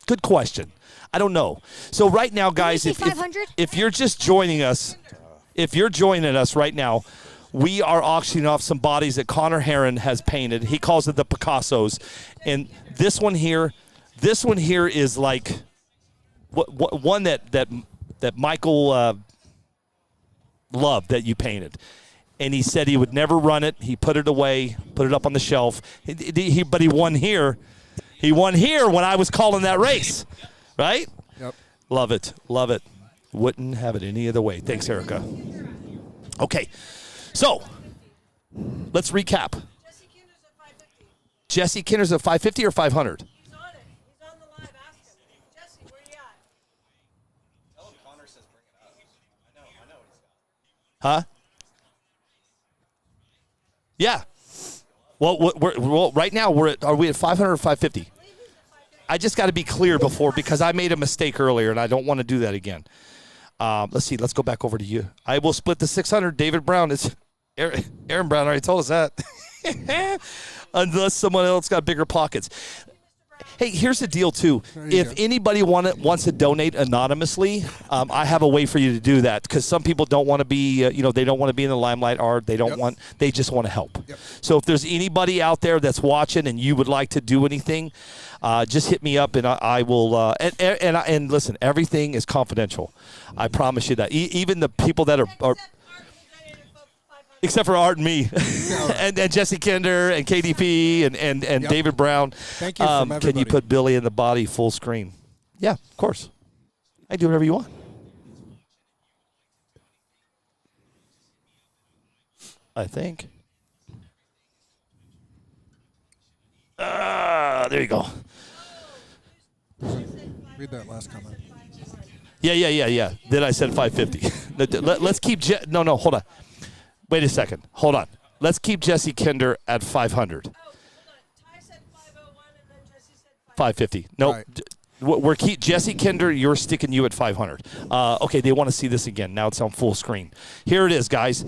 Good question. I don't know. So right now, guys, if you're just joining us, right now, we are auctioning off some bodies that Connor Herron has painted. He calls it the Picassos. And this one here is like one that Michael loved that you painted. And he said he would never run it. He put it away, put it up on the shelf. But he won here. He won here when I was calling that race, right? Yep. Love it. Wouldn't have it any other way. Thanks, Erica. Okay, so let's recap. Jesse Kinder's at 550 or 500? He's on it. He's on the live. Ask him. Jesse, where you at? Tell him Connor says bring it up. I know what he's got. Huh? Yeah. Well, right now are we at 500 or 550? I just got to be clear before because I made a mistake earlier and I don't want to do that again. Let's see. Let's go back over to you. I will split the 600. David Brown is Aaron Brown already told us that. Unless someone else got bigger pockets. Hey, here's the deal, too. If anybody wants to donate anonymously, I have a way for you to do that because some people don't want to be, they don't want to be in the limelight or they just want to help. Yep. So if there's anybody out there that's watching and you would like to do anything, just hit me up and I will. And listen, everything is confidential. I promise you that. Even the people that are except for Art and me, and Jesse Kinder and KDP and Yep. David Brown. Thank you from everybody. Can you put Billy in the body full screen? Yeah, of course. I do whatever you want. I think. There you go. Read that last comment. Yeah. Then I said 550. Let's keep. No, hold on. Wait a second. Hold on. Let's keep Jesse Kinder at 500. Oh, hold on. Ty said 501 and then Jesse said 550. Nope. Right. We're Jesse Kinder, you're sticking you at 500. Okay, they want to see this again. Now it's on full screen. Here it is, guys.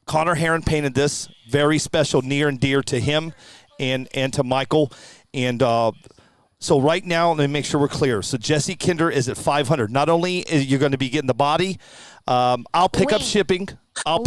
Connor Heron painted this. Very special, near and dear to him and to Michael. And so right now, let me make sure we're clear. So Jesse Kinder is at $500. Not only is you're going to be getting the body, I'll pick up shipping. I'll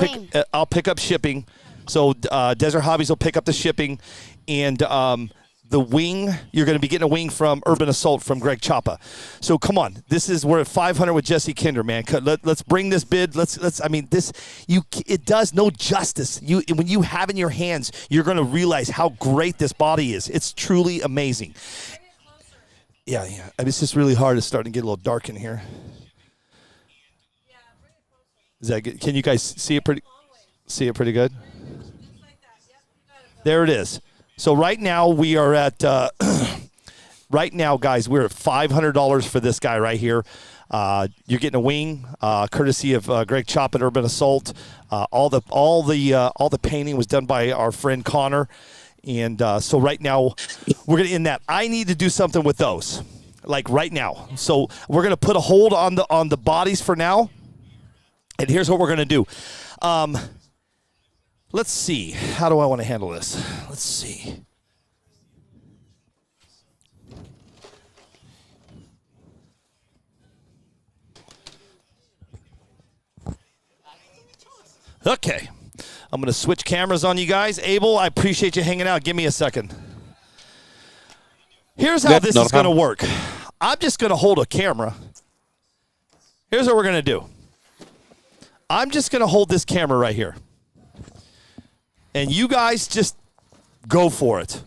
pick up shipping. So Desert Hobbies will pick up the shipping, and the wing, you're going to be getting a wing from Urban Assault from Greg Chapa. So come on, we're at $500 with Jesse Kinder, man. Let's bring this bid. It does no justice. When you have in your hands, you're going to realize how great this body is. It's truly amazing. Yeah. I mean, it's just really hard. It's starting to get a little dark in here. Is that good? Can you guys see it pretty good? There it is. So right now we are at right now, guys, we're at $500 for this guy right here. You're getting a wing, courtesy of Greg Chop at Urban Assault. All the painting was done by our friend Connor, and so right now we're gonna end that. I need to do something with those, like right now. So we're gonna put a hold on the bodies for now, and here's what we're gonna do. Let's see. How do I want to handle this? Let's see. Okay. I'm going to switch cameras on you guys. Abel, I appreciate you hanging out. Give me a second. Here's how this is going to work. I'm just going to hold a camera. Here's what we're going to do. I'm just going to hold this camera right here. And you guys just go for it.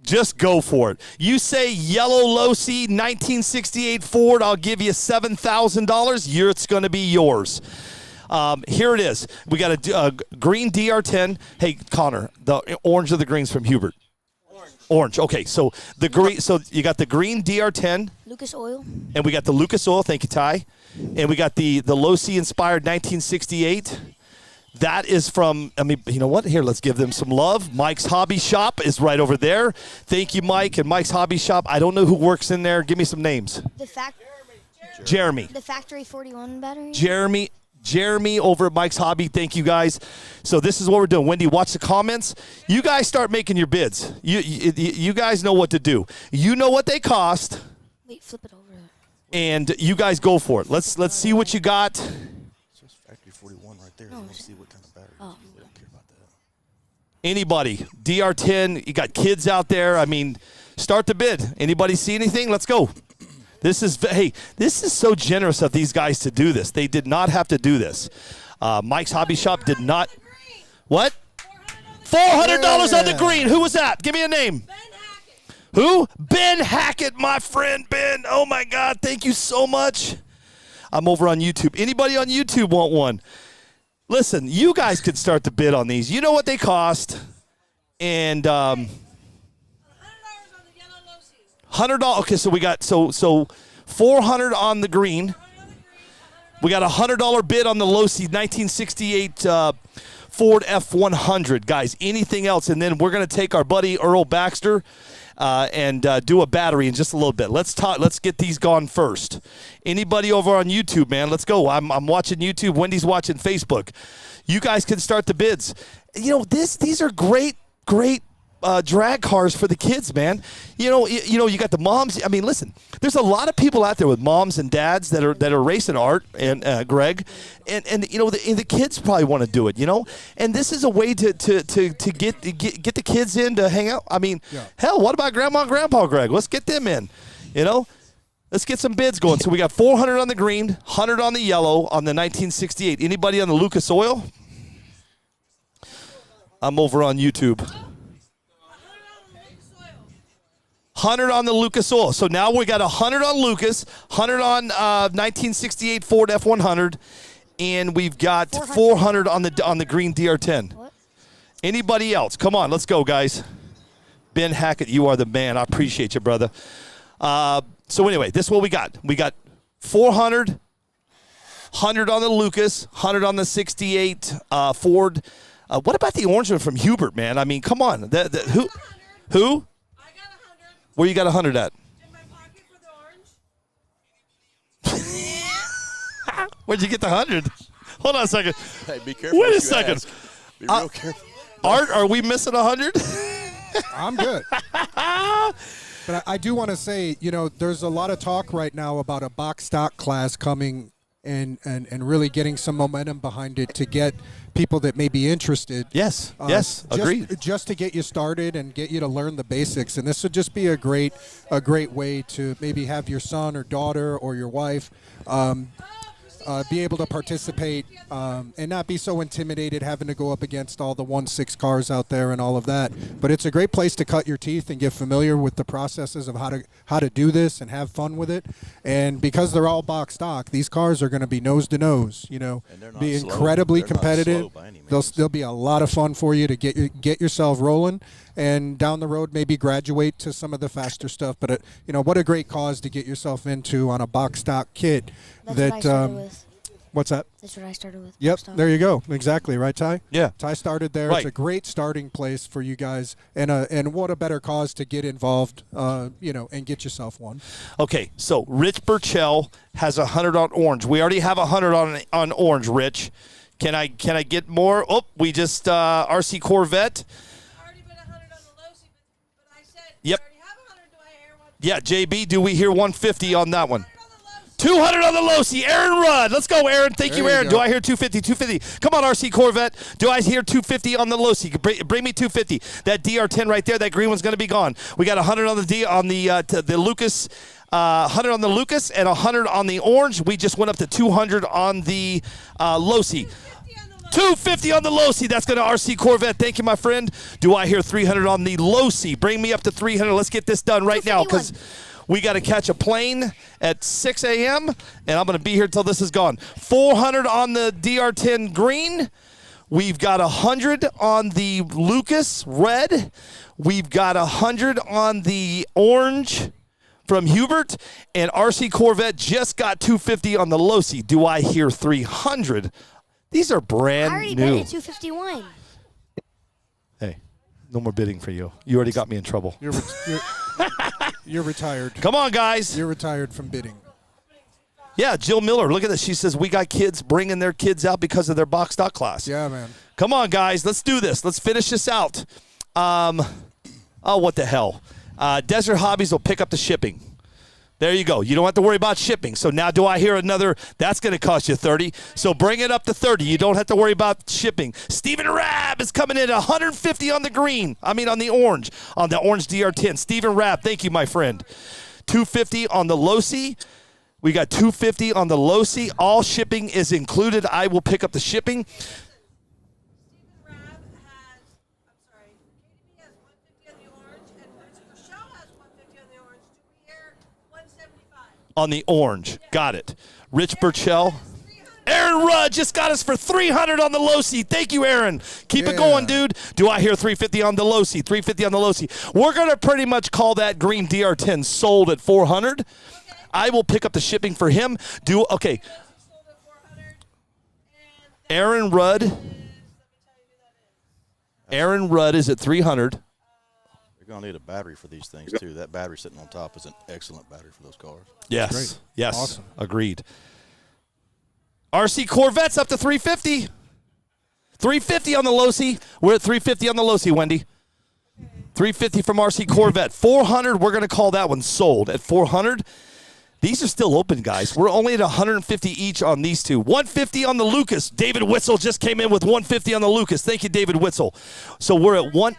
Just go for it. You say yellow low-C 1968 Ford, I'll give you $7,000. It's going to be yours. Here it is. We got a green DR10. Hey, Connor, the orange of the greens from Hubert. Orange. Okay, so the green. So you got the green DR10. Lucas Oil. And we got the Lucas Oil. Thank you, Ty. And we got the low-C inspired 1968. That is from, I mean, you know what? Here, let's give them some love. Mike's Hobby Shop is right over there. Thank you, Mike. And Mike's Hobby Shop, I don't know who works in there. Give me some names. Jeremy. The Factory 41 battery. Jeremy over at Mike's Hobby. Thank you, guys. So this is what we're doing. Wendy, watch the comments. You guys start making your bids. You guys know what to do. You know what they cost. Wait, flip it over. And you guys go for it. Let's see what you got. Factory 41 right there. You want to see what kind of battery. Oh. We don't care about that. Anybody, DR10, you got kids out there. I mean, start the bid. Anybody see anything? Let's go. This is so generous of these guys to do this. They did not have to do this. Mike's Hobby Shop did not. What? $400 on the green. Who was that? Give me a name. Ben Hackett. Who? Ben Hackett, my friend Ben. Oh, my God. Thank you so much. I'm over on YouTube. Anybody on YouTube want one? Listen, you guys could start the bid on these. You know what they cost. And $100 Okay, so we got so $400 on the green. We got a $100 bid on the low-C 1968 Ford F100, guys. Anything else, and then we're gonna take our buddy Earl Baxter and do a battery in just a little bit. Let's get these gone first. Anybody over on YouTube, man? Let's go. I'm watching YouTube. Wendy's watching Facebook. You guys can start the bids. You know these are great. Drag cars for the kids, man. You know, you got the moms. I mean, listen, there's a lot of people out there with moms and dads that are racing Art and Greg, and you know the kids probably want to do it, you know. And this is a way to get the kids in to hang out. I mean, hell, what about Grandma and Grandpa Greg? Let's get them in, you know. Let's get some bids going. So we got 400 on the green, 100 on the yellow on the 1968. Anybody on the Lucas Oil? I'm over on YouTube. 100 on the Lucas Oil. So now we got 100 on Lucas, 100 on 1968 Ford F100, and we've got 400 on the green DR10. What? Anybody else? Come on, let's go, guys. Ben Hackett, you are the man. I appreciate you, brother. So anyway, this is what we got. We got 400, 100 on the Lucas, 100 on the 68 Ford. What about the orange one from Hubert, man? I mean, come on. Who? Where you got 100 at? In my pocket for the orange. Where'd you get the 100? Hold on a second. Hey, be careful. Wait a second. Ask. Be real careful. Art, are we missing 100? I'm good. But I do want to say, there's a lot of talk right now about a box stock class coming and really getting some momentum behind it to get people that may be interested. Yes, agreed. Just to get you started and get you to learn the basics. And this would just be a great way to maybe have your son or daughter or your wife be able to participate and not be so intimidated having to go up against all the 1/6 cars out there and all of that. But it's a great place to cut your teeth and get familiar with the processes of how to do this and have fun with it. And because they're all box stock, these cars are going to be nose to nose. Be incredibly competitive. There'll be a lot of fun for you to get yourself rolling. And down the road, maybe graduate to some of the faster stuff. But what a great cause to get yourself into on a box stock kit. That's what I started with. What's that? That's what I started with. Yep, there you go. Exactly, right, Ty? Yeah. Ty started there. Right. It's a great starting place for you guys, and what a better cause to get involved, and get yourself one. Okay, so Rich Burchell has 100 on orange. We already have 100 on orange, Rich. Can I get more? Oh, we just RC Corvette. Yep. Yeah, JB, do we hear 150 on that one? 200 on the Losi. Aaron Rudd. Let's go, Aaron. Thank you, Aaron. Do I hear 250? 250. Come on, RC Corvette. Do I hear 250 on the Losi? Bring me 250. That DR10 right there, that green one's going to be gone. We got 100 on the Lucas. 100 on the Lucas and 100 on the orange. We just went up to 200 on the Losi. 250 on the Losi. That's going to RC Corvette. Thank you, my friend. Do I hear 300 on the Losi? Bring me up to 300. Let's get this done right now because we got to catch a plane at 6 a.m., and I'm going to be here until this is gone. 400 on the DR10 green. We've got 100 on the Lucas red. We've got 100 on the orange from Hubert, and RC Corvette just got 250 on the Losi. Do I hear 300? These are brand I already new. bid at 251. Hey, no more bidding for you. You already got me in trouble. You're retired. Come on, guys. You're retired from bidding. Yeah, Jill Miller. Look at this. She says we got kids bringing their kids out because of their box stock class. Yeah, man. Come on, guys. Let's do this. Let's finish this out. What the hell? Desert Hobbies will pick up the shipping. There you go. You don't have to worry about shipping. So now do I hear another? That's going to cost you 30. So bring it up to 30. You don't have to worry about shipping. Stephen Rabb is coming in at 150 on the green. On the orange DR10. Stephen Rabb, thank you, my friend. 250 on the Losi. We got 250 on the Losi. All shipping is included. I will pick up the shipping. On the orange. Got it. Rich Burchell. Aaron Rudd just got us for 300 on the Losi. Thank you, Aaron. Keep it going, dude. Do I hear 350 on the Losi? 350 on the Losi. We're going to pretty much call that green DR10 sold at 400. Okay. I will pick up the shipping for him. Okay. Aaron Rudd. Aaron Rudd is at 300. You're going to need a battery for these things, too. That battery sitting on top is an excellent battery for those cars. Yes. Yes. Awesome. Agreed. RC Corvette's up to 350. 350 on the Losi. We're at 350 on the Losi, Wendy. 350 from RC Corvette. 400, we're going to call that one sold at 400. These are still open, guys. We're only at 150 each on these two. 150 on the Lucas. David Witzel just came in with 150 on the Lucas. Thank you, David Witzel. So we're at one.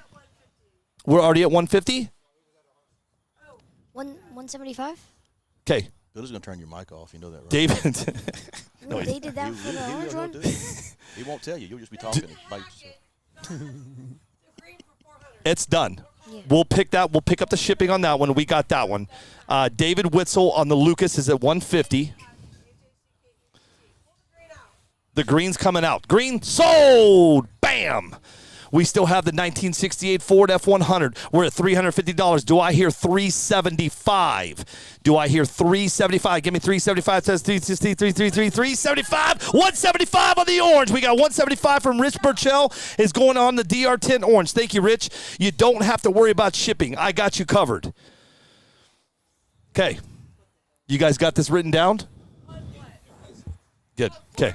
We're already at 150? 175? Okay. Billy's going to turn your mic off. You know that, right? David. No, they did that for the orange one? He won't tell you. You'll just be talking by yourself. It's done. Yeah. We'll pick up the shipping on that one. We got that one. David Witzel on the Lucas is at 150. The green's coming out. Green sold. Bam. We still have the 1968 Ford F100. We're at $350. Do I hear 375? Do I hear 375? Give me 375. It says 375. 175 on the orange. We got 175 from Rich Burchell. Is going on the DR10 orange. Thank you, Rich. You don't have to worry about shipping. I got you covered. Okay. You guys got this written down? Good. Okay.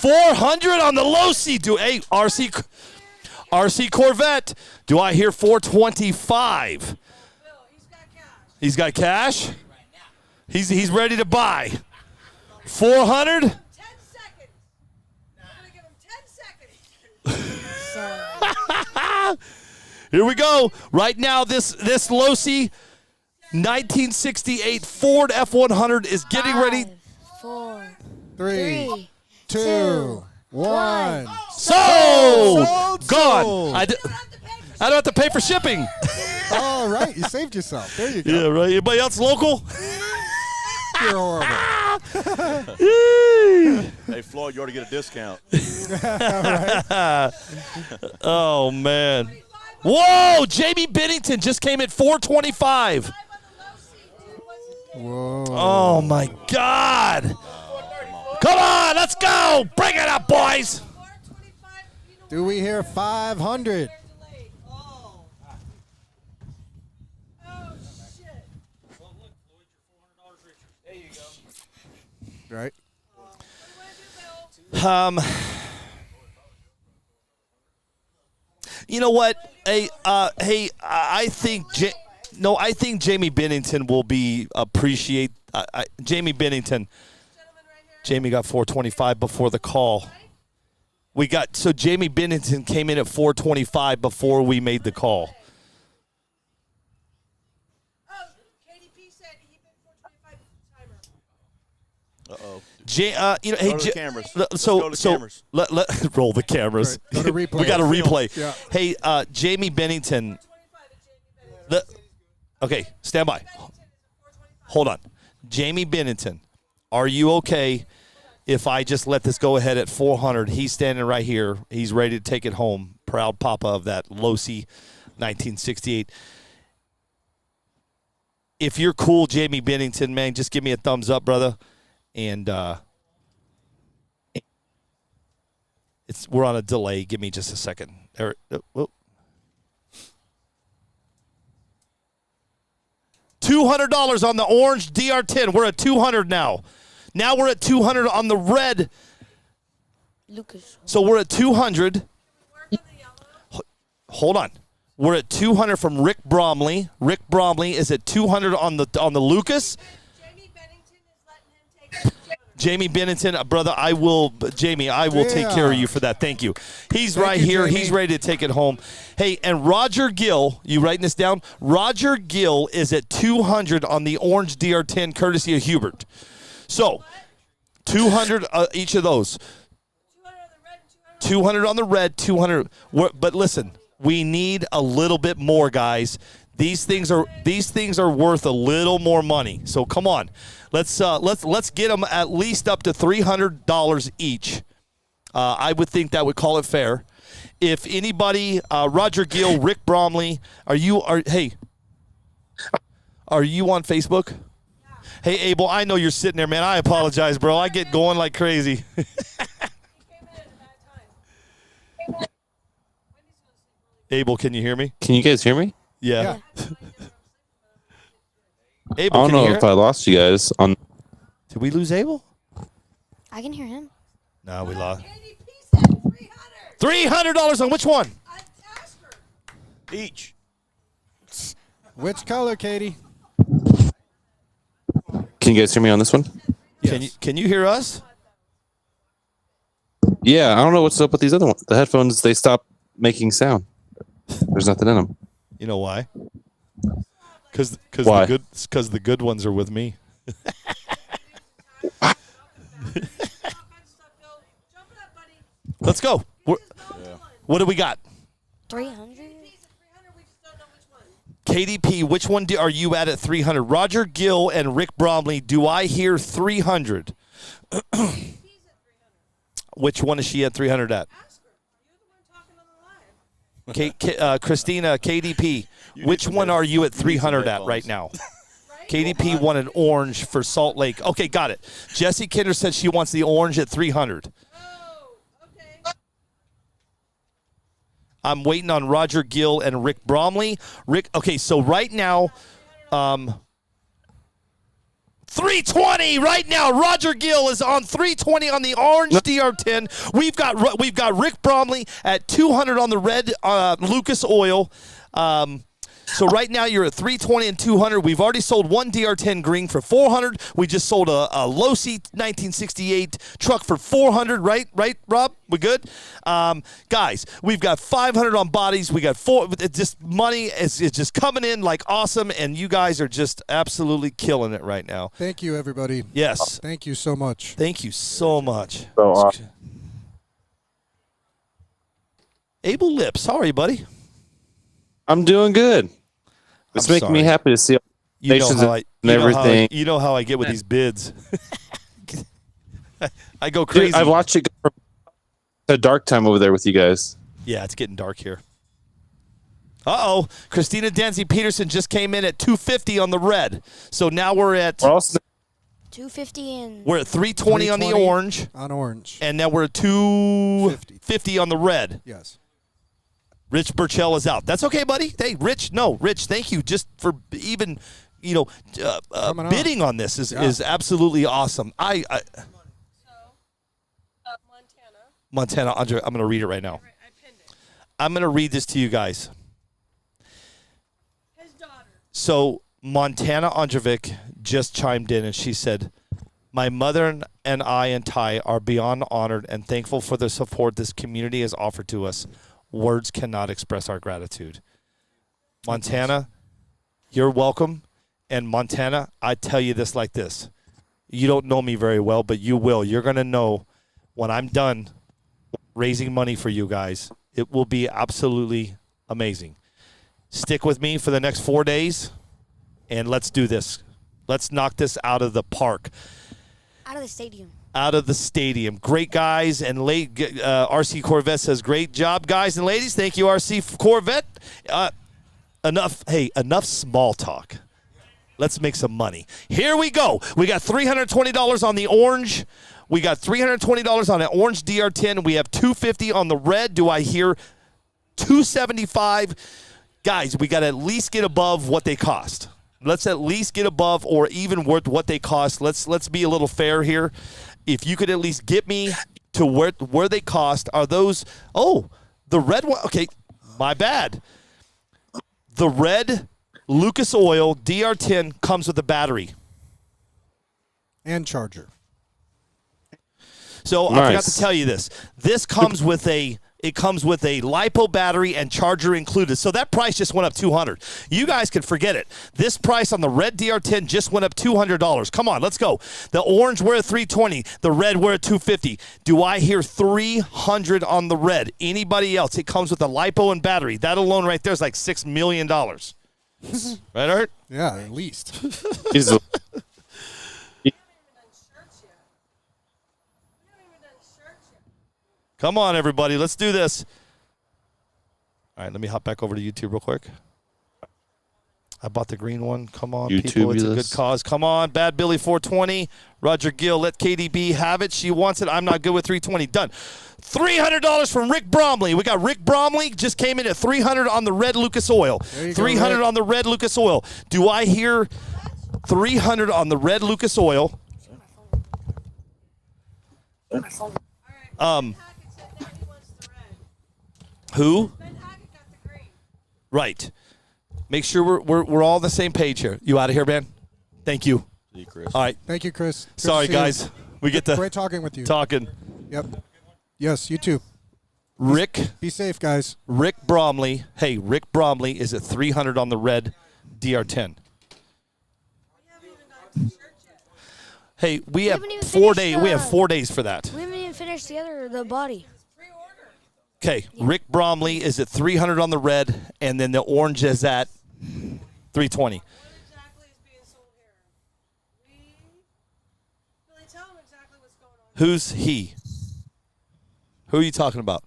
400 on the low C. Hey, RC Corvette. Do I hear 425? He's got cash. He's ready to buy. 400. Here we go. Right now, this Losi 1968 Ford F100 is getting ready. 4, 3, 2, 1. Sold! Gone. I don't have to pay for shipping. All right, you saved yourself. There you go. Yeah, right. Anybody else local? You're horrible. Hey, Floyd, you ought to get a discount. Oh, man. Whoa, Jamie Bennington just came at 425. Whoa. Oh, my God. Come on, let's go. Bring it up, boys. Do we hear 500? Right. You know what? I think Jamie Bennington will be appreciate. Jamie Bennington. Jamie got 425 before the call. So Jamie Bennington came in at 425 before we made the call. Uh-oh. You know, hey, go to the cameras. Let roll the cameras. Right. Go to replay. We got a replay. Yeah. Hey, Jamie Bennington. Okay, stand by. Hold on. Jamie Bennington, are you okay if I just let this go ahead at 400? He's standing right here. He's ready to take it home. Proud papa of that Losi 1968. If you're cool, Jamie Bennington, man, just give me a thumbs up, brother. And we're on a delay. Give me just a second. $200 on the orange DR10. We're at 200 now. Now we're at 200 on the red. Lucas. So we're at 200. Hold on. We're at 200 from Rick Bromley. Rick Bromley is at 200 on the Lucas. Jamie Bennington, brother, I will take care of you for that. Thank you. He's right here. Jamie. He's ready to take it home. Hey, and Roger Gill, you writing this down? Roger Gill is at 200 on the orange DR10, courtesy of Hubert. So, 200 each of those. 200 on the red, 200. But listen, we need a little bit more, guys. These things are worth a little more money. So come on. Let's get them at least up to $300 each. I would think that would call it fair. If anybody, Roger Gill, Rick Bromley, are you on Facebook? Hey, Abel, I know you're sitting there, man. I apologize, bro. I get going like crazy. Abel, can you hear me? Can you guys hear me? Yeah. I Abel, don't can you know hear if I lost you guys. Did we lose Abel? I can hear him. No, we lost. $300 on which one? Each. Which color, Katie? Can you guys hear me on this one? Yes. Can you hear us? Yeah, I don't know what's up with these other ones. The headphones, they stop making sound. There's nothing in them. You know why? Because Why? the good ones are with me. Let's go. What do we got? 300. KDP, which one are you at 300? Roger Gill and Rick Bromley, do I hear 300? Which one is she at 300 at? Christina, KDP, which one are you at 300 at right now? KDP wanted orange for Salt Lake. Okay, got it. Jessie Kinder said she wants the orange at 300. I'm waiting on Roger Gill and Rick Bromley. Okay, so right now, 320 right now. Roger Gill is on 320 on the orange DR10. We've got Rick Bromley at 200 on the red Lucas Oil. So right now you're at 320 and 200. We've already sold one DR10 green for 400. We just sold a Losi 1968 truck for 400. Right, Rob? We good? Guys, we've got 500 on bodies. We got just money is just coming in like awesome, and you guys are just absolutely killing it right now. Thank you, everybody. Yes. Thank you so much. Thank you so much. So, Abel Lips, how are you, buddy? I'm doing good. It's making me happy to see all the stations and everything. You know how I get with these bids. I go crazy. Dude, I've watched it go from a dark time over there with you guys. Yeah, it's getting dark here. Uh-oh. Christina Danzy Peterson just came in at 250 on the red. So now we're at 250 and we're at 320 on the orange. On orange. And now we're at 250 on the red. Yes. Rich Burchell is out. That's okay, buddy. Hey, Rich, thank you just for even, bidding on this is absolutely awesome. Montana, Andre, I'm going to read it right now. I'm going to read this to you guys. So Montana Ondrovich just chimed in and she said, "My mother and I and Ty are beyond honored and thankful for the support this community has offered to us. Words cannot express our gratitude." Montana, you're welcome. And Montana, I tell you this like this. You don't know me very well, but you will. You're going to know when I'm done raising money for you guys. It will be absolutely amazing. Stick with me for the next 4 days, and let's do this. Let's knock this out of the park. Out of the stadium. Out of the stadium. Great guys and late. RC Corvette says, "Great job, guys and ladies." Thank you, RC Corvette. Enough small talk. Let's make some money. Here we go. We got $320 on the orange. We got $320 on an orange DR10. We have $250 on the red. Do I hear $275? Guys, we got to at least get above what they cost. Let's at least get above or even worth what they cost. Let's be a little fair here. If you could at least get me to where they cost, are those? Oh, the red one. Okay, my bad. The red Lucas Oil DR10 comes with a battery and charger. So I forgot to tell you this. This comes with a LiPo battery and charger included. So that price just went up $200. You guys can forget it. This price on the red DR10 just went up $200. Come on, let's go. The orange, we're at $320. The red, we're at $250. Do I hear $300 on the red? Anybody else? It comes with a LiPo and battery. That alone right there is like $6 million. Right, Art? Yeah, at least. Come on, everybody. Let's do this. All right, let me hop back over to YouTube real quick. I bought the green one. Come on, people. It's a good cause. Come on, Bad Billy 420. Roger Gill, let KDB have it. She wants it. I'm not good with 320. Done. $300 from Rick Bromley. We got Rick Bromley. Just came in at $300 on the red Lucas Oil. $300 on the red Lucas Oil. Do I hear $300 on the red Lucas Oil? Who? Right. Make sure we're all on the same page here. You out of here, man? Thank you. See you, Chris. All right. Thank you, Chris. Good Sorry, to see guys. you. We get to great talking with you. Talking. Yep. Yes, you too. Rick. Be safe, guys. Rick Bromley. Hey, Rick Bromley is at $300 on the red DR10. Hey, we have 4 days. We have 4 days for that. We haven't even finished the body. Okay, Rick Bromley is at $300 on the red, and then the orange is at $320. Who's he? Who are you talking about?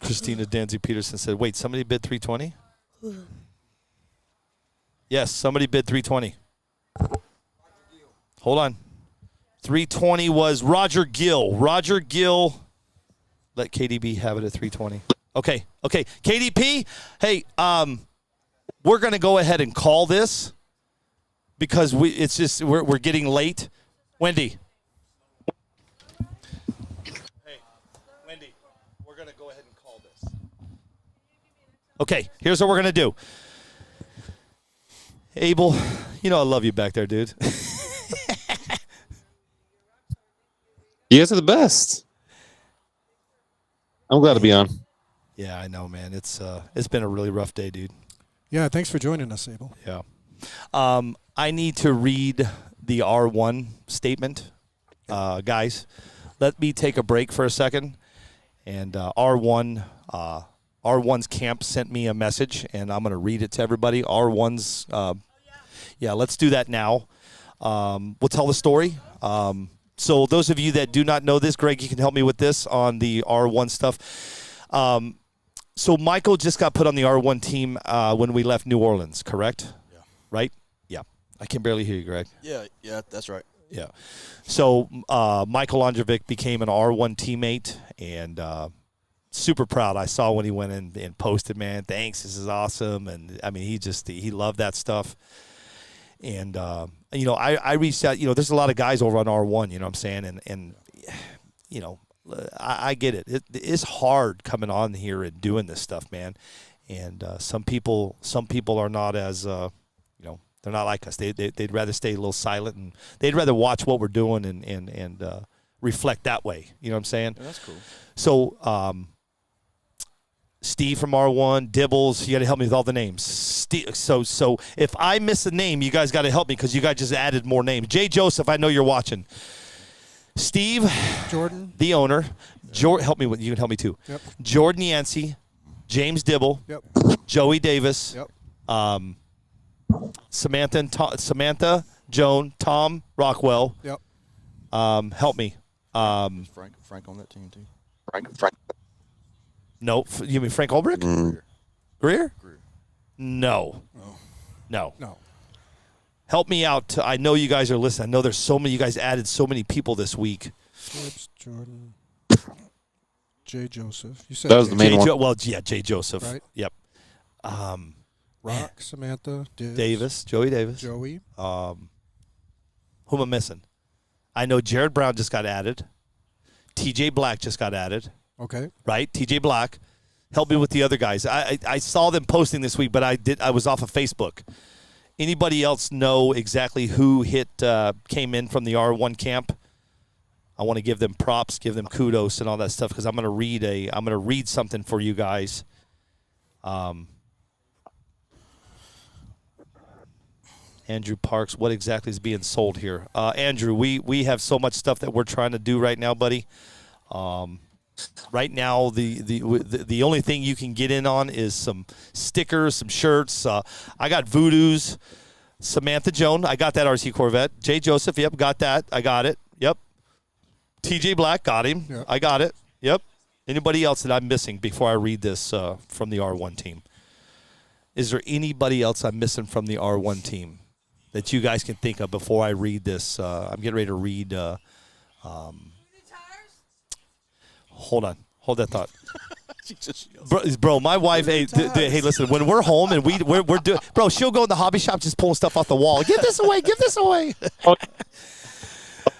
Christina Danzy Peterson said, "Wait, somebody bid 320?" Yes, somebody bid 320. Hold on. 320 was Roger Gill. Roger Gill. Let KDB have it at 320. Okay. KDP, hey, we're going to go ahead and call this because we're getting late. Wendy. Hey, Wendy, we're going to go ahead and call this. Okay, here's what we're going to do. Abel, you know I love you back there, dude. You guys are the best. I'm glad to be on. Yeah, I know, man. It's been a really rough day, dude. Yeah, thanks for joining us, Abel. Yeah. I need to read the R1 statement. Guys, let me take a break for a second. And R1's camp sent me a message, and I'm going to read it to everybody. R1's, let's do that now. We'll tell the story. So those of you that do not know this, Greg, you can help me with this on the R1 stuff. So Michael just got put on the R1 team when we left New Orleans, correct? Yeah. Right? Yeah. I can barely hear you, Greg. Yeah, that's right. Yeah. So Michael Ondrovich became an R1 teammate, and super proud. I saw when he went in and posted, man, thanks, this is awesome. And, I mean, he loved that stuff. And, I reached out, there's a lot of guys over on R1, you know what I'm saying? And I get it. It's hard coming on here and doing this stuff, man. And some people are not as, they're not like us. They'd rather stay a little silent, and they'd rather watch what we're doing and reflect that way. You know what I'm saying? Yeah, that's cool. So, Steve from R1, Dibbles, you got to help me with all the names. Steve, so if I miss a name, you guys got to help me because you guys just added more names. Jay Joseph, I know you're watching. Steve, Jordan, the owner. Help me with. You can help me too. Yep. Jordan Yancey, James Dibble. Yep. Joey Davis. Yep. Samantha, Joan, Tom Rockwell. Yep. Help me. Frank on that team too. Frank. No, you mean Frank Ulbrich? Greer? No. No. Help me out. I know you guys are listening. I know there's so many. You guys added so many people this week. Gibbs, Jordan, Jay Joseph. You said that was the main one. Jay Joseph. Right. Yep. Rock, Samantha, Joey Davis. Joey. Who am I missing? I know Jared Brown just got added. TJ Black just got added. Okay. Right? TJ Black. Help me with the other guys. I saw them posting this week, but I was off of Facebook. Anybody else know exactly who came in from the R1 camp? I want to give them props, give them kudos and all that stuff because I'm going to read something for you guys. Andrew Parks, what exactly is being sold here? Andrew, we have so much stuff that we're trying to do right now, buddy. Right now, the only thing you can get in on is some stickers, some shirts. I got Voodoo's, Samantha Joan. I got that RC Corvette. Jay Joseph, yep, got that. I got it. Yep. TJ Black, got him. Yep. I got it. Yep. Anybody else that I'm missing before I read this from the R1 team? Is there anybody else I'm missing from the R1 team that you guys can think of before I read this? I'm getting ready to read. Hold on. Hold that thought. Bro, my wife, hey, listen, when we're home and we're doing, bro, she'll go in the hobby shop just pulling stuff off the wall. Give this away.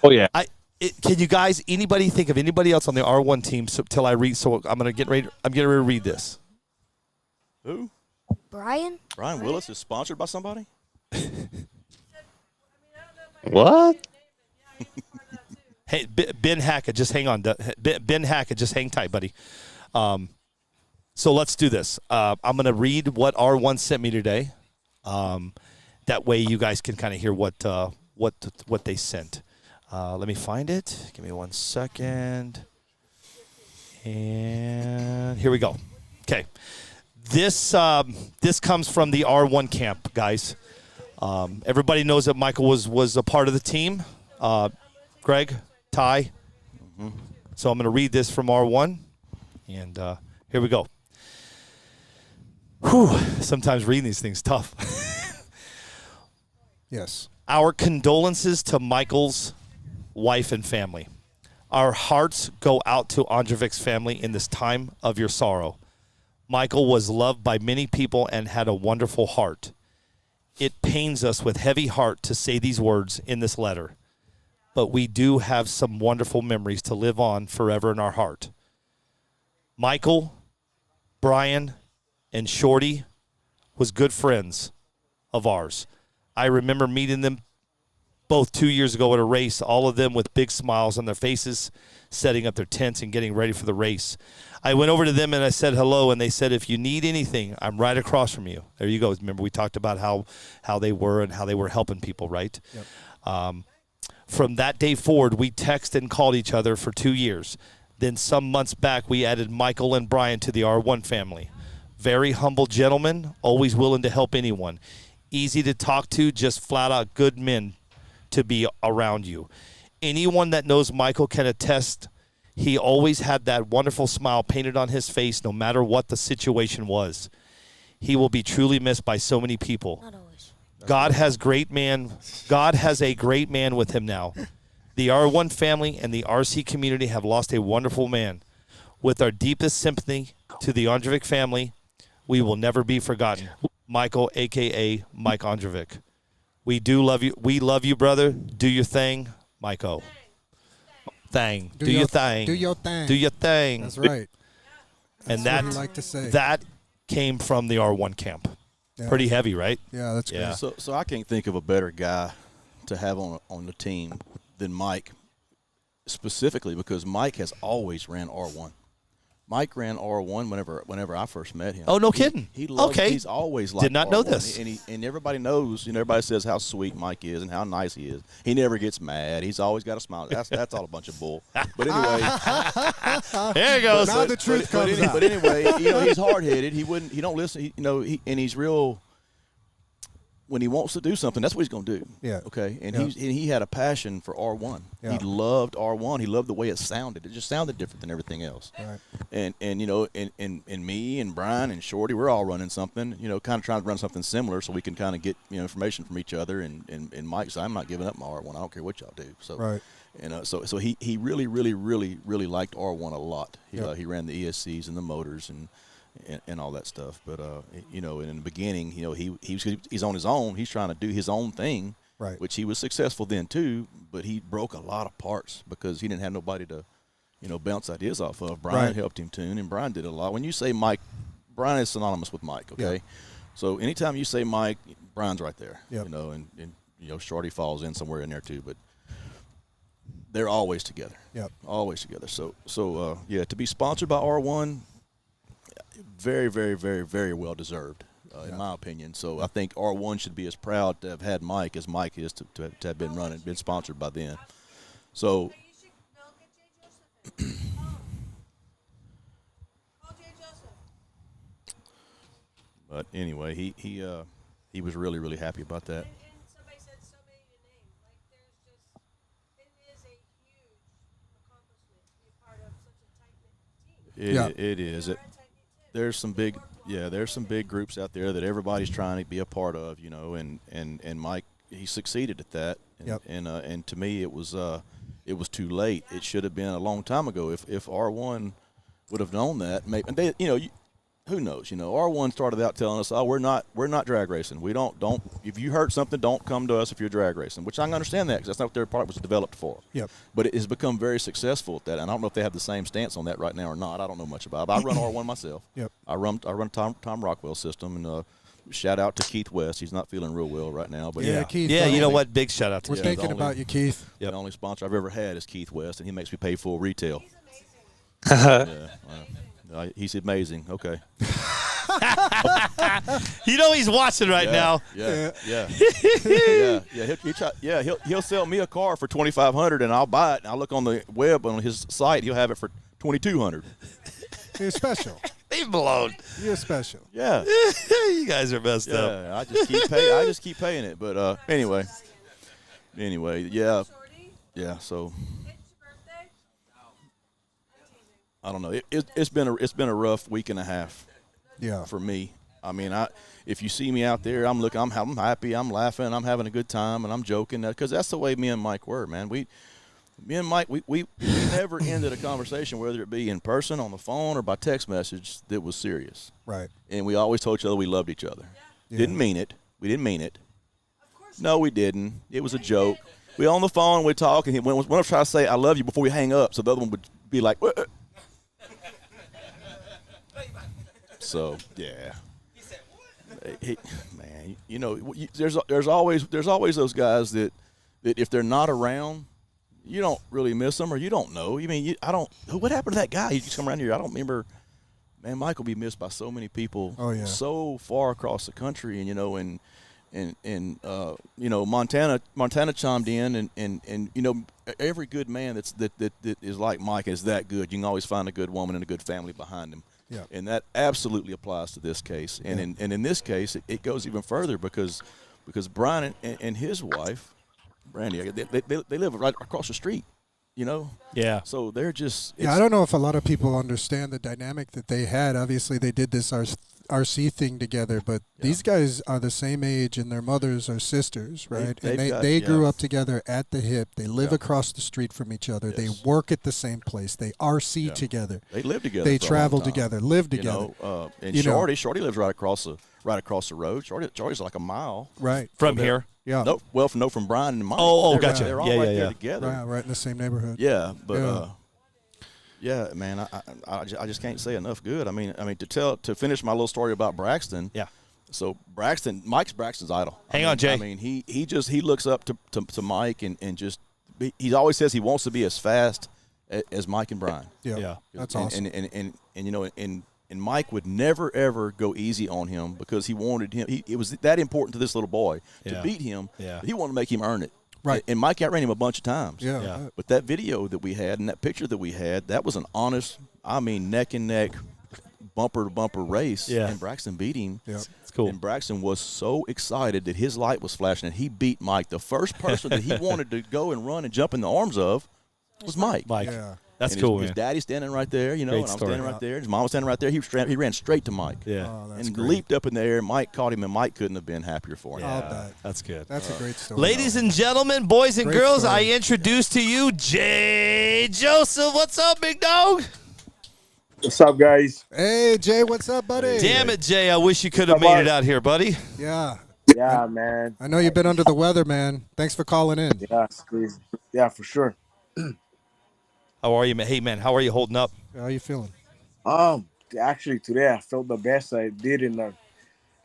Oh, yeah. Can you guys, anybody think of anybody else on the R1 team till I read? So I'm getting ready to read this. Who? Brian Willis is sponsored by somebody? What? Hey, Ben Hackett, just hang on. Ben Hackett, just hang tight, buddy. So let's do this. I'm going to read what R1 sent me today. That way you guys can kind of hear what they sent. Let me find it. Give me 1 second. And here we go. Okay. This comes from the R1 camp, guys. Everybody knows that Michael was a part of the team. Greg, Ty. Mm-hmm. So I'm going to read this from R1, and here we go. Whew, sometimes reading these things tough. Yes. Our condolences to Michael's wife and family. Our hearts go out to Ondrovich's family in this time of your sorrow. Michael was loved by many people and had a wonderful heart. It pains us with heavy heart to say these words in this letter, but we do have some wonderful memories to live on forever in our heart. Michael, Brian, and Shorty was good friends of ours. I remember meeting them both 2 years ago at a race, all of them with big smiles on their faces, setting up their tents and getting ready for the race. I went over to them and I said hello, and they said, if you need anything, I'm right across from you. There you go. Remember, we talked about how they were and how they were helping people, right? Yep. From that day forward, we texted and called each other for 2 years. Then some months back, we added Michael and Brian to the R1 family. Very humble gentlemen, always willing to help anyone. Easy to talk to, just flat out good men to be around you. Anyone that knows Michael can attest he always had that wonderful smile painted on his face no matter what the situation was. He will be truly missed by so many people. God has a great man with him now. The R1 family and the RC community have lost a wonderful man. With our deepest sympathy to the Ondrovich family, we will never be forgotten. Michael, a.k.a. Mike Ondrovich. We do love you. We love you, brother. Do your thing, Michael. Thing. Do your thing. Do your thing. Do your thing. That's right. And That's what he liked to say. that came from the R1 camp. Yeah. Pretty heavy, right? Yeah, that's yeah. great. So I can't think of a better guy to have on the team than Mike, specifically because Mike has always ran R1. Mike ran R1 whenever I first met him. Oh, no kidding. He loves, okay. He's always liked Did not R1. know this. And everybody knows, everybody says how sweet Mike is and how nice he is. He never gets mad. He's always got a smile. That's all a bunch of bull. But anyway. There it goes. Now the truth comes out. But anyway, he's hard-headed. He don't listen. And he's real. When he wants to do something, that's what he's going to do. Yeah. Okay. And yeah. he had a passion for R1. Yeah. He loved R1. He loved the way it sounded. It just sounded different than everything else. Right. And me and Brian and Shorty, we're all running something. Kind of trying to run something similar so we can kind of get information from each other. And Mike said, I'm not giving up my R1. I don't care what y'all do. So. Right. And so he really, really, really, really liked R1 a lot. He ran the ESCs and the motors and all that stuff. But in the beginning, he's on his own. He's trying to do his own thing, right? Which he was successful then too. But he broke a lot of parts because he didn't have nobody to, bounce ideas off of. Brian helped him tune, and Brian did a lot. When you say Mike, Brian is synonymous with Mike. Okay, yeah. So anytime you say Mike, Brian's right there. Yep. And Shorty falls in somewhere in there too, but. They're always together. Yep. Always together. So to be sponsored by R1, very, very, very, very well deserved, in my opinion. So I think R1 should be as proud to have had Mike as Mike is to have been sponsored by them. So. But anyway, he was really, really happy about that. It is. There's some big groups out there that everybody's trying to be a part of, and Mike, he succeeded at that. And to me, it was too late. It should have been a long time ago. If R1 would have known that, maybe, and they, who knows? R1 started out telling us, "Oh, we're not drag racing. We don't. If you hurt something, don't come to us if you're drag racing." Which I can understand that because that's not what their product was developed for. Yep. But it has become very successful at that, and I don't know if they have the same stance on that right now or not. I don't know much about it. But I run R1 myself. Yep. I run Tom Rockwell system, and shout out to Keith West. He's not feeling real well right now, but Keith. Yeah, you know what? Big shout out to We're Keith. thinking about you, Keith. The only sponsor I've ever had is Keith West, and he makes me pay full retail. He's amazing. Okay. He's watching right now. Yeah. He'll sell me a car for $2,500, and I'll buy it. And I'll look on the web on his site. He'll have it for $2,200. You're special. Leave him alone. You're special. Yeah. You guys are messed up. Yeah. I just keep paying it. But anyway, yeah. So. I don't know. It's been a rough week and a half. Yeah. For me, I mean, if you see me out there, I'm happy, I'm laughing, I'm having a good time, and I'm joking because that's the way me and Mike were, man. Me and Mike, we never ended a conversation, whether it be in person, on the phone, or by text message, that was serious. Right. And we always told each other we loved each other. Yeah. Didn't mean it. We didn't mean it. No, we didn't. It was a joke. We on the phone, we talk, and when I was trying to say I love you before we hang up, so the other one would be like, So yeah. Man, you know, there's always those guys that if they're not around, you don't really miss them, or you don't know. You mean what happened to that guy? He just come around here. I don't remember. Man, Mike will be missed by so many people. Oh, yeah. So far across the country, and Montana chimed in, and you know, every good man that is like Mike is that good. You can always find a good woman and a good family behind him. Yeah. And that absolutely applies to this case. And in this case, it goes even further because Brian and his wife, Brandy, they live right across the street, you know? Yeah. So they're just... Yeah, I don't know if a lot of people understand the dynamic that they had. Obviously, they did this RC thing together, but these guys are the same age, and their mothers are sisters, right? They grew up together at the hip. They live across the street from each other. Yes. They work at the same place. They RC together. They live together. They travel together, live together. And Shorty lives right across the road. Shorty's like a mile. Right. From here? Yeah. From Brian and Mike. Oh, gotcha. They're all right there together. Right in the same neighborhood. Yeah, but yeah, man, I just can't say enough good. I mean to finish my little story about Braxton. Yeah. So Mike's Braxton's idol. Hang on, Jay. I mean, he looks up to Mike and just he always says he wants to be as fast as Mike and Brian. Yeah. That's awesome. And you know, and Mike would never ever go easy on him because he wanted him. It was that important to this little boy to beat him. Yeah. He wanted to make him earn it. Right. And Mike outran him a bunch of times. Yeah. But that video that we had and that picture that we had, that was an honest, neck and neck, bumper to bumper race. Yeah. And Braxton beat him. Yeah. It's cool. And Braxton was so excited that his light was flashing and he beat Mike. The first person that he wanted to go and run and jump in the arms of was Mike. Yeah. That's and cool, his man. daddy's standing right there, you know, Great and I'm story. standing right there. His mom was standing right there. He ran straight to Mike. Yeah. Oh, that's and great. leaped up in the air. Mike caught him, and Mike couldn't have been happier for him. I'll bet. That's good. That's a great story. Ladies and gentlemen, boys and Great girls, story. I introduce to you Jay Joseph. What's up, big dog? What's up, guys? Hey, Jay, what's up, buddy? Damn it, Jay. I wish you could have made it out here, buddy. Yeah. Yeah, man. I know you've been under the weather, man. Thanks for calling in. Yeah, it's crazy. Yeah, for sure. How are you, man? Hey, man, how are you holding up? How you feeling? Actually, today I felt the best I did in the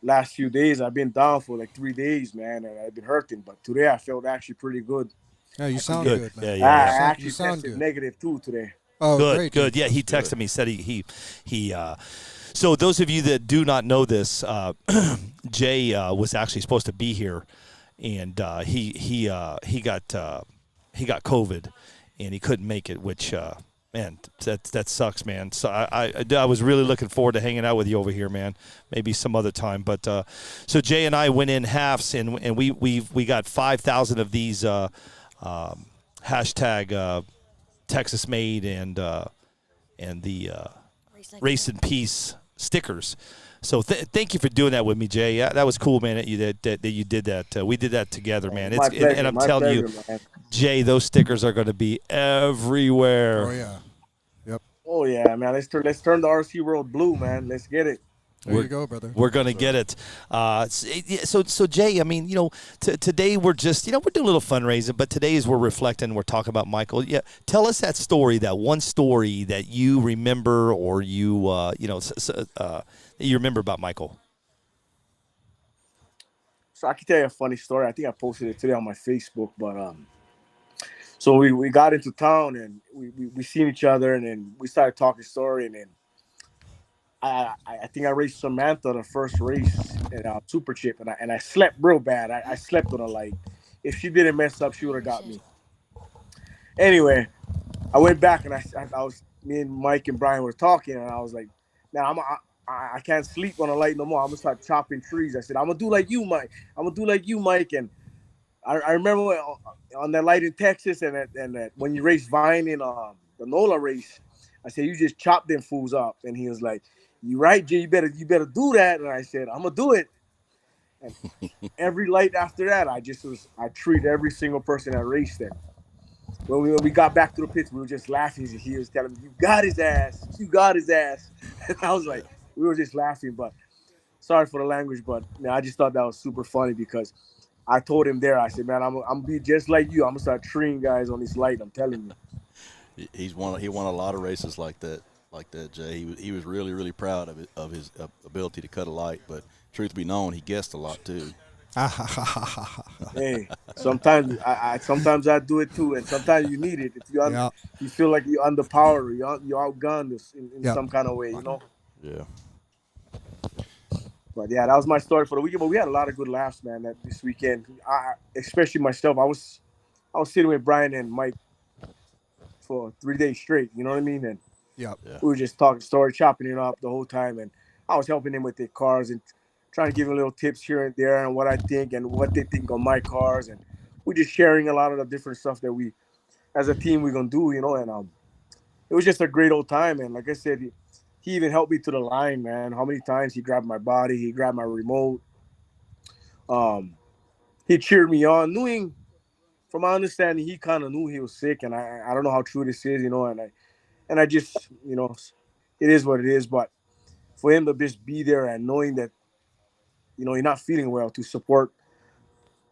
last few days. I've been down for like 3 days, man, and I've been hurting. But today I felt actually pretty good. Yeah, you sound good, man. Yeah. I actually You sound tested good. negative too today. Oh, Good, great. good. Yeah, he texted me, said he so those of you that do not know this, Jay was actually supposed to be here, and he got COVID, and he couldn't make it, which man, that sucks, man. So I was really looking forward to hanging out with you over here, man. Maybe some other time, but so Jay and I went in halves, and we got 5,000 of these hashtag Texas made and the Race in Peace stickers. So thank you for doing that with me, Jay. Yeah, that was cool, man. That you did that. We did that together, man. My pleasure, and I'm my telling you, pleasure, man. Jay, those stickers are going to be everywhere. Oh yeah. Yep. Oh yeah, man. Let's turn the RC world blue, man. Let's get it. There you go, brother. We're going to get it. So Jay, I mean, you know, today we're just, you know, we're doing a little fundraising, but today as we're reflecting, we're talking about Michael. Yeah, tell us that story, that one story that you remember, or you you remember about Michael. So I can tell you a funny story. I think I posted it today on my Facebook, but so we got into town and we seen each other, and then we started talking story, and then I think I raced Samantha the first race at Super Chip, and I slept real bad. I slept on her, like if she didn't mess up, she would have got me. Anyway, I went back and I was, me and Mike and Brian were talking, and I was like, now I can't sleep on a light no more. I'm gonna start chopping trees. I said, I'm gonna do like you, Mike. And I remember on that light in Texas, and that when you race Vine in the NOLA race, I said, you just chop them fools up. And he was like, you right, Jay, you better do that. And I said, I'm gonna do it. And every light after that, I treat every single person that raced there. when we got back to the pits, we were just laughing. He was telling me, "You got his ass. You got his ass." And I was like, we were just laughing. But sorry for the language, but I just thought that was super funny because I told him there. I said, "Man, I'm gonna be just like you. I'm gonna start treeing guys on this light. I'm telling you." He won a lot of races like that, Jay. He was really, really proud of his ability to cut a light. But truth be known, he guessed a lot too. Hey, sometimes sometimes I do it too, and sometimes you need it. If you feel like you're underpowered, you're outgunned in some kind of way, you know. Yeah. But yeah, that was my story for the weekend. But we had a lot of good laughs, man. This weekend, especially myself, I was sitting with Brian and Mike for 3 days straight. You know what I mean? And we were just talking story, chopping it up the whole time, and I was helping him with their cars and trying to give him little tips here and there and what I think and what they think on my cars, and we're just sharing a lot of the different stuff that we, as a team, we're gonna do, you know. And it was just a great old time, and like I said, he even helped me to the line, man. How many times he grabbed my body, he grabbed my remote. He cheered me on, knowing, from my understanding, he kind of knew he was sick, and I don't know how true this is, you know, and I just, you know, it is what it is. But for him to just be there and knowing that, you know, you're not feeling well, to support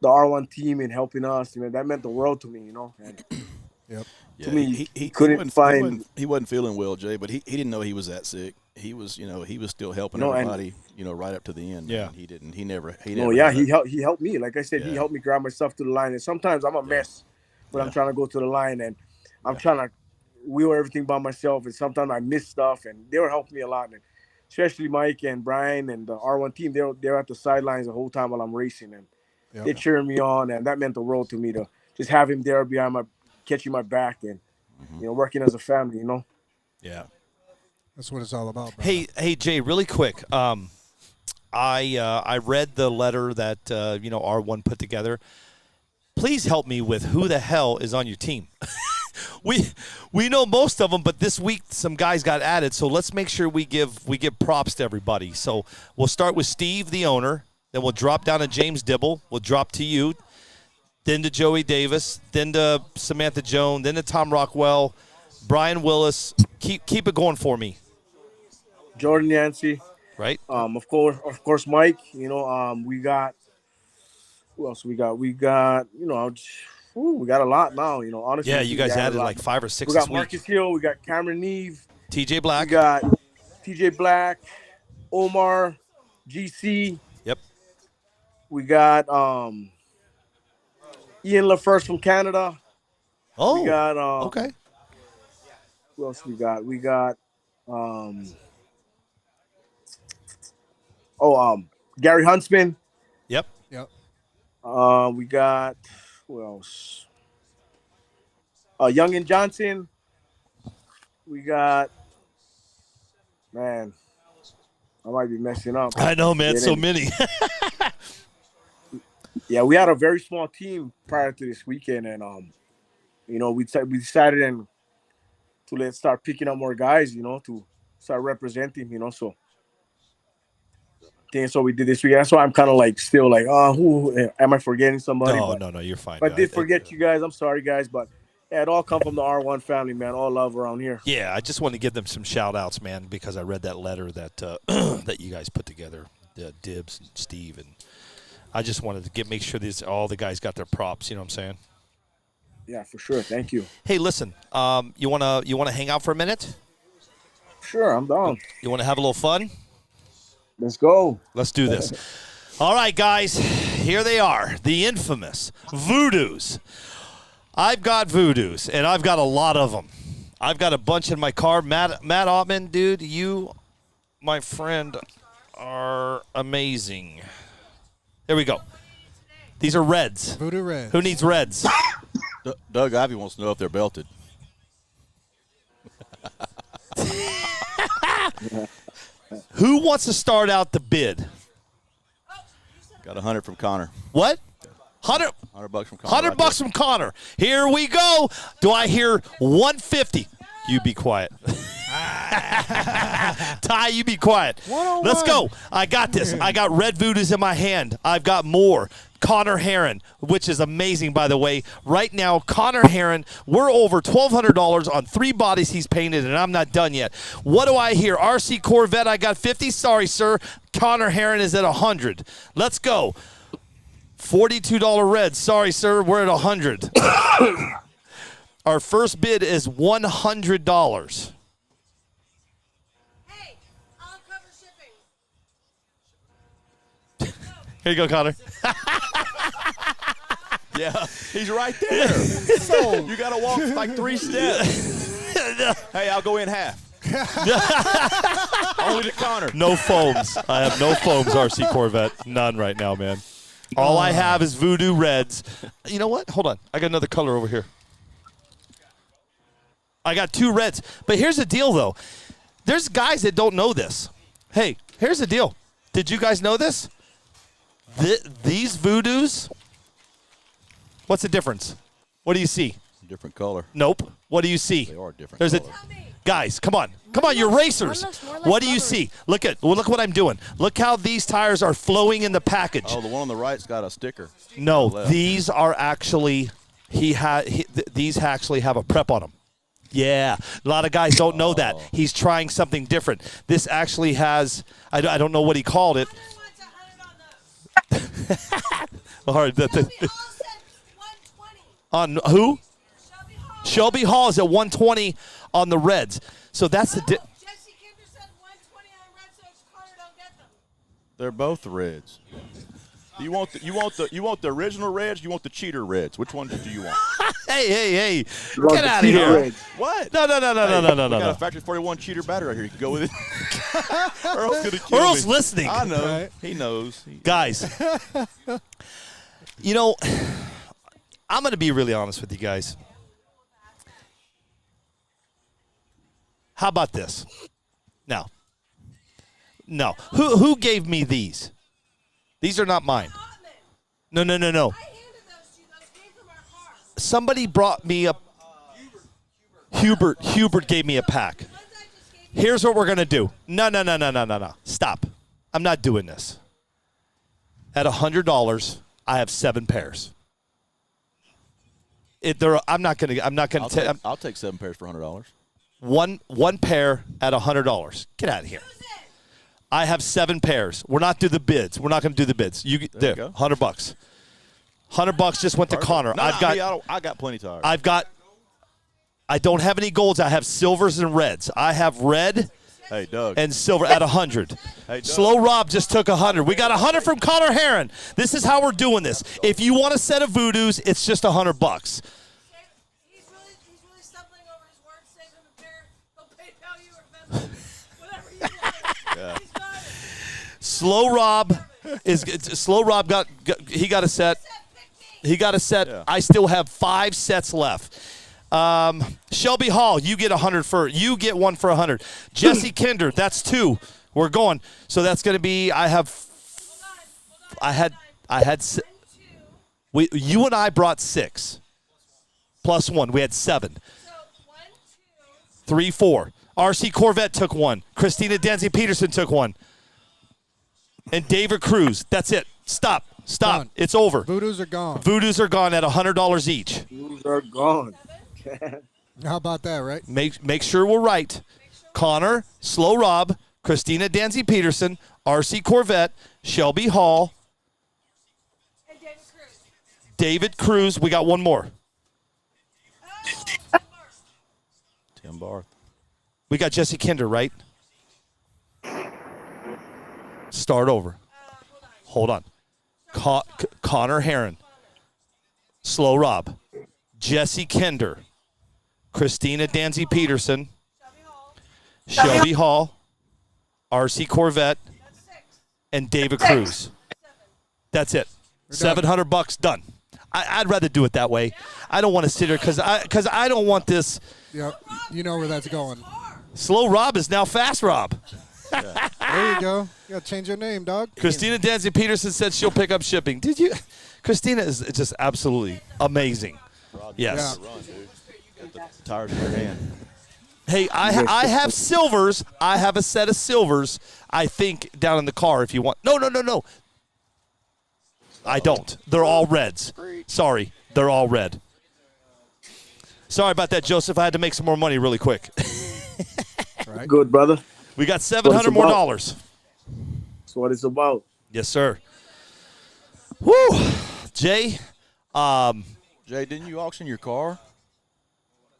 the R1 team in helping us, you know, that meant the world to me, you know. And to me, he couldn't find. He wasn't feeling well, Jay, but he didn't know he was that sick. He was, you know, he was still helping everybody, you know, right up to the end. Yeah, he didn't. He never. Oh yeah, he helped me. Like I said, he helped me grab myself to the line. And sometimes I'm a mess when I'm trying to go to the line, and I'm trying to wheel everything by myself. And sometimes I miss stuff, and they were helping me a lot. And especially Mike and Brian and the R1 team, they're at the sidelines the whole time while I'm racing, and they cheering me on, and that meant the world to me to just have him there behind my, catching my back, and you know, working as a family, you know. Yeah. That's what it's all about, bro. Hey, Jay, really quick. I read the letter that you know, R1 put together. Please help me with who the hell is on your team. we know most of them, but this week some guys got added, so let's make sure we give props to everybody. So we'll start with Steve, the owner, then we'll drop down to James Dibble, we'll drop to you, then to Joey Davis, then to Samantha Jones, then to Tom Rockwell, Brian Willis. Keep it going for me. Jordan Yancey, right? Of course, Mike. You know, we got, who else we got? We got, you know, we got a lot now. You know, honestly. Yeah, you guys added like 5 or 6 We got this week. Marcus Hill. We got Cameron Neve. TJ Black. We got TJ Black, Omar, GC. Yep. We got Ian LaFirst from Canada. Oh. We got okay. Who else we got? We got Gary Huntsman. Yep. We got, who else? Young and Johnson. We got, man, I might be messing up. I know, man, so many. Yeah, we had a very small team prior to this weekend, and you know, we decided to let's start picking up more guys, you know, to start representing, you know. So I think that's what we did this week. That's why I'm kind of like still like, who am I forgetting somebody? No, you're fine. But I did forget you guys. I'm sorry, guys, but yeah, it all come from the R1 family, man. All love around here. Yeah, I just want to give them some shout outs, man, because I read that letter that that you guys put together, Dibs and Steve, and I just wanted to make sure all the guys got their props. You know what I'm saying? Yeah, for sure. Thank you. Hey, listen, you wanna hang out for a minute? Sure, I'm down. You want to have a little fun? Let's go. Let's do this. All right, guys, here they are, the infamous Voodoos. I've got Voodoos, and I've got a lot of them. I've got a bunch in my car. Matt Ottman, dude, you, my friend, are amazing. There we go. These are reds. Voodoo Reds. Who needs reds? Doug Ivy wants to know if they're belted. Who wants to start out the bid? Got 100 from Connor. What? 100 $100 from Connor. $100 from Connor. Here we go. Do I hear 150? You be quiet. Ty, you be quiet. Let's go. I got this. I got red Voodoos in my hand. I've got more. Connor Heron, which is amazing, by the way. Right now, Connor Heron, we're over $1,200 on 3 bodies he's painted, and I'm not done yet. What do I hear? RC Corvette, I got 50. Sorry, sir. Connor Heron is at 100. Let's go. $42 red. Sorry, sir. We're at 100. Our first bid is $100. Hey, I'll cover shipping. Here you go, Connor. Yeah, he's right there. So you got to walk like 3 steps. Hey, I'll go in half. Only to Connor. No foams. I have no foams, RC Corvette. None right now, man. All I have is Voodoo Reds. You know what? Hold on. I got another color over here. I got 2 reds. But here's the deal, though. There's guys that don't know this. Hey, here's the deal. Did you guys know this? These Voodoos, what's the difference? What do you see? Different color. Nope. What do you see? They are different There's color. Guys, come on. Come on, you're racers. What do you see? Look what I'm doing. Look how these tires are flowing in the package. Oh, the one on the right's got a sticker. No, these are actually these actually have a prep on them. Yeah, a lot of guys don't know that. He's trying something different. This actually has, I don't know what he called it. All right, on who? Shelby Hall is at 120 on the reds. So that's the They're both reds. You want the original reds? You want the cheater reds? Which one do you want? Hey! Get out of here! Reds. What? No! We got a Factory 41 cheater battery right here. You can go with it. Earl's gonna kill Earl's me. listening. I know. Right. He knows. Guys, you know, I'm going to be really honest with you guys. How about this? No. Who gave me these? These are not mine. No. Somebody brought me a Hubert gave me a pack. Here's what we're going to do. No. Stop. I'm not doing this. At $100, I have 7 pairs. I'll take 7 pairs for $100. One pair at $100. Get out of here. I have 7 pairs. We're not doing the bids. We're not going to do the bids. You there, $100. $100 just went to Connor. No, I got plenty of tires. I don't have any golds. I have silvers and reds. I have red Hey, Doug. and silver at 100. Hey, Doug. Slow Rob just took 100. We got 100 from Connor Heron. This is how we're doing this. If you want a set of Voodoos, it's just $100. Yeah. Slow Rob got a set. He got a set. Yeah. I still have 5 sets left. Shelby Hall, you get 100 you get one for 100. Jesse Kinder, that's 2. We're going. So that's going to be you and I brought 6 plus 1. We had 7. 3, 4. RC Corvette took 1. Christina Danzy Peterson took 1. And David Cruz. That's it. Stop. Done. It's over. Voodoos are gone. Voodoos are gone at $100 each. Voodoos are gone. How about that, right? Make sure we're right. Connor, Slow Rob, Christina Danzy Peterson, RC Corvette, Shelby Hall, David Cruz. We got one more. Tim Barth. We got Jesse Kinder, right? Start over. Hold on. Connor Heron, Slow Rob, Jesse Kinder, Christina Danzy Peterson, Shelby Hall, RC Corvette, and David Cruz. That's it. $700 done. I'd rather do it that way. I don't want to sit here because I don't want this. Yep. You know where that's going. Slow Rob is now Fast Rob. Yeah. There you go. You got to change your name, dog. Christina Danzy Peterson said she'll pick up shipping. Did you? Christina is just absolutely amazing. Yes. Run, dude. Got the tires in your hand. Hey, I have silvers. I have a set of silvers, I think, down in the car if you want. No. I don't. They're all reds. Sorry. They're all red. Sorry about that, Joseph. I had to make some more money really quick. Right. Good, brother. We got $700 more dollars. That's what it's about. Yes, sir. Woo. Jay. Jay, didn't you auction your car?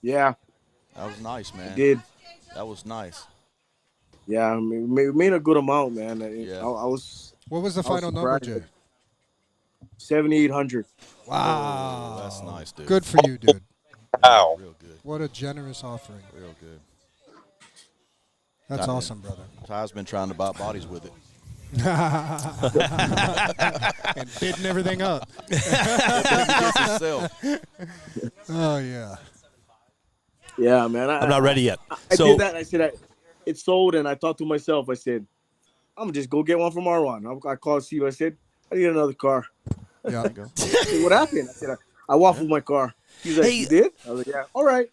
Yeah. That was nice, man. I did. That was nice. Yeah, we made a good amount, man. Yeah. I was. What was the final number, Jay? 7,800. Wow. Oh, that's nice, dude. Good for you, dude. Wow. Real good. What a generous offering. Real good. That's awesome, brother. Ty's been trying to buy bodies with it. And bidding everything up. Oh, yeah. Yeah, man. I'm not ready yet. I did that. I said, it sold, and I thought to myself, I said, I'm going to just go get one from R1. I called Steve. I said, I need another car. Yeah. I said, what happened? I said, I waffled my car. He's like, you did? I was like, yeah. All right.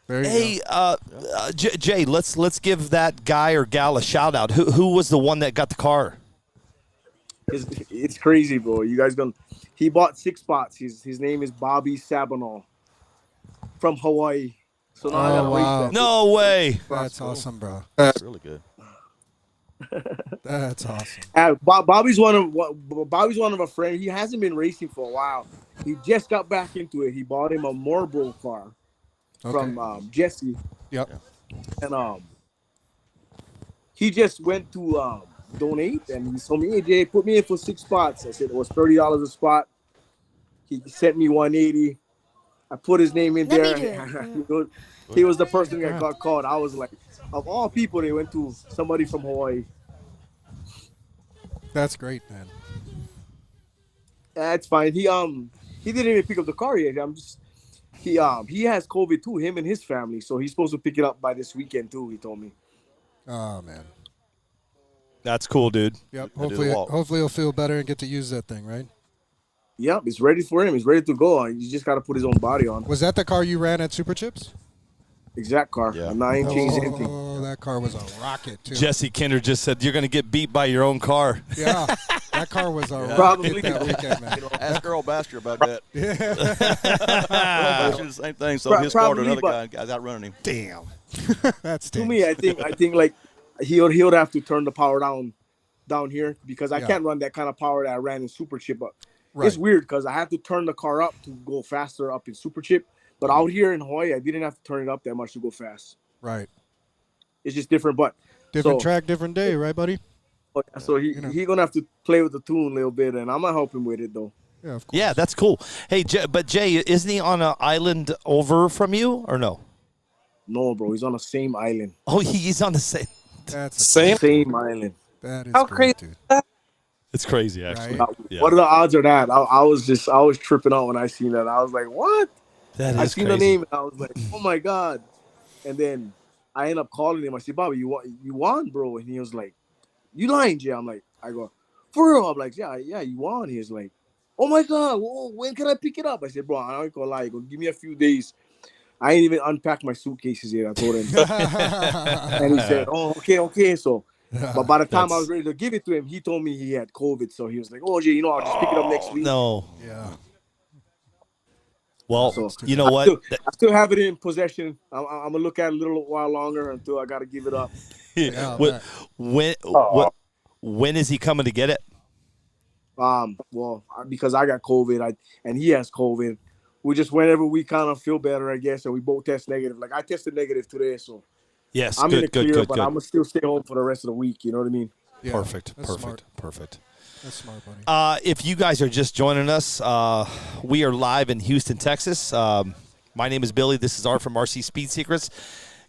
Hey, Jay, let's give that guy or gal a shout out. Who was the one that got the car? It's crazy, bro. You guys don't. He bought 6 spots. His name is Bobby Sabinal from Hawaii. So now I gotta wait. No way. That's awesome, bro. That's really good. That's awesome. Bobby's one of a friend. He hasn't been racing for a while. He just got back into it. He bought him a Marlboro car from Jesse. Yep. And he just went to donate, and he told me, "Hey Jay, put me in for 6 spots." I said it was $30 a spot. He sent me $180. I put his name in there. He was the person that got called. I was like, of all people, they went to somebody from Hawaii. That's great, man. That's fine. He didn't even pick up the car yet. He has COVID too, him and his family. So he's supposed to pick it up by this weekend too, he told me. Oh man. That's cool, dude. Yep. Hopefully he'll feel better and get to use that thing, right? Yep, it's ready for him. He's ready to go. You just got to put his own body on. Was that the car you ran at Super Chips? Exact car. Yeah. I ain't changed anything. Oh, that car was a rocket too. Jesse Kinder just said you're going to get beat by your own car. Yeah, that car was a Probably rocket that weekend, man. Ask Earl Baster about that. Yeah. Earl Baster the same thing. So his car to another guy's outrunning him. Damn. That's to me. I think like he would have to turn the power down here because I can't run that kind of power that I ran in Super Chip. But it's weird because I have to turn the car up to go faster up in Super Chip. But out here in Hawaii, I didn't have to turn it up that much to go fast. Right. It's just different, but different track, different day, right, buddy? So he gonna have to play with the tune a little bit, and I'm gonna help him with it though. Yeah, of course. Yeah, that's cool. Hey, but Jay, isn't he on an island over from you or no? No, bro, he's on the same island. Oh, he's on the same. That's same island. That is how great, crazy. dude. It's crazy, actually. Right? Yeah. What are the odds of that? I was tripping out when I seen that. I was like, what? I seen the name and I was like, oh my God. And then I ended up calling him. I said, Bobby, you won, bro. And he was like, you lying, Jay? I go, for real? I'm like, yeah, you won. He was like, oh my God, well, when can I pick it up? I said, bro, I ain't gonna lie. Give me a few days. I ain't even unpacked my suitcases yet. I told him. And he said, oh, okay. So, but by the time I was ready to give it to him, he told me he had COVID. So he was like, oh, Jay, I'll just pick it up next week. No. Yeah. Well, you know what? I still have it in possession. I'm gonna look at it a little while longer until I got to give it up. When is he coming to get it? Well, because I got COVID, and he has COVID. We just whenever we kind of feel better, I guess, and we both test negative. Like I tested negative today, so yes, I'm in the clear, but good. I'm gonna still stay home for the rest of the week. You know what I mean? Yeah, perfect. That's smart, buddy. If you guys are just joining us, we are live in Houston, Texas. My name is Billy. This is Art from RC Speed Secrets.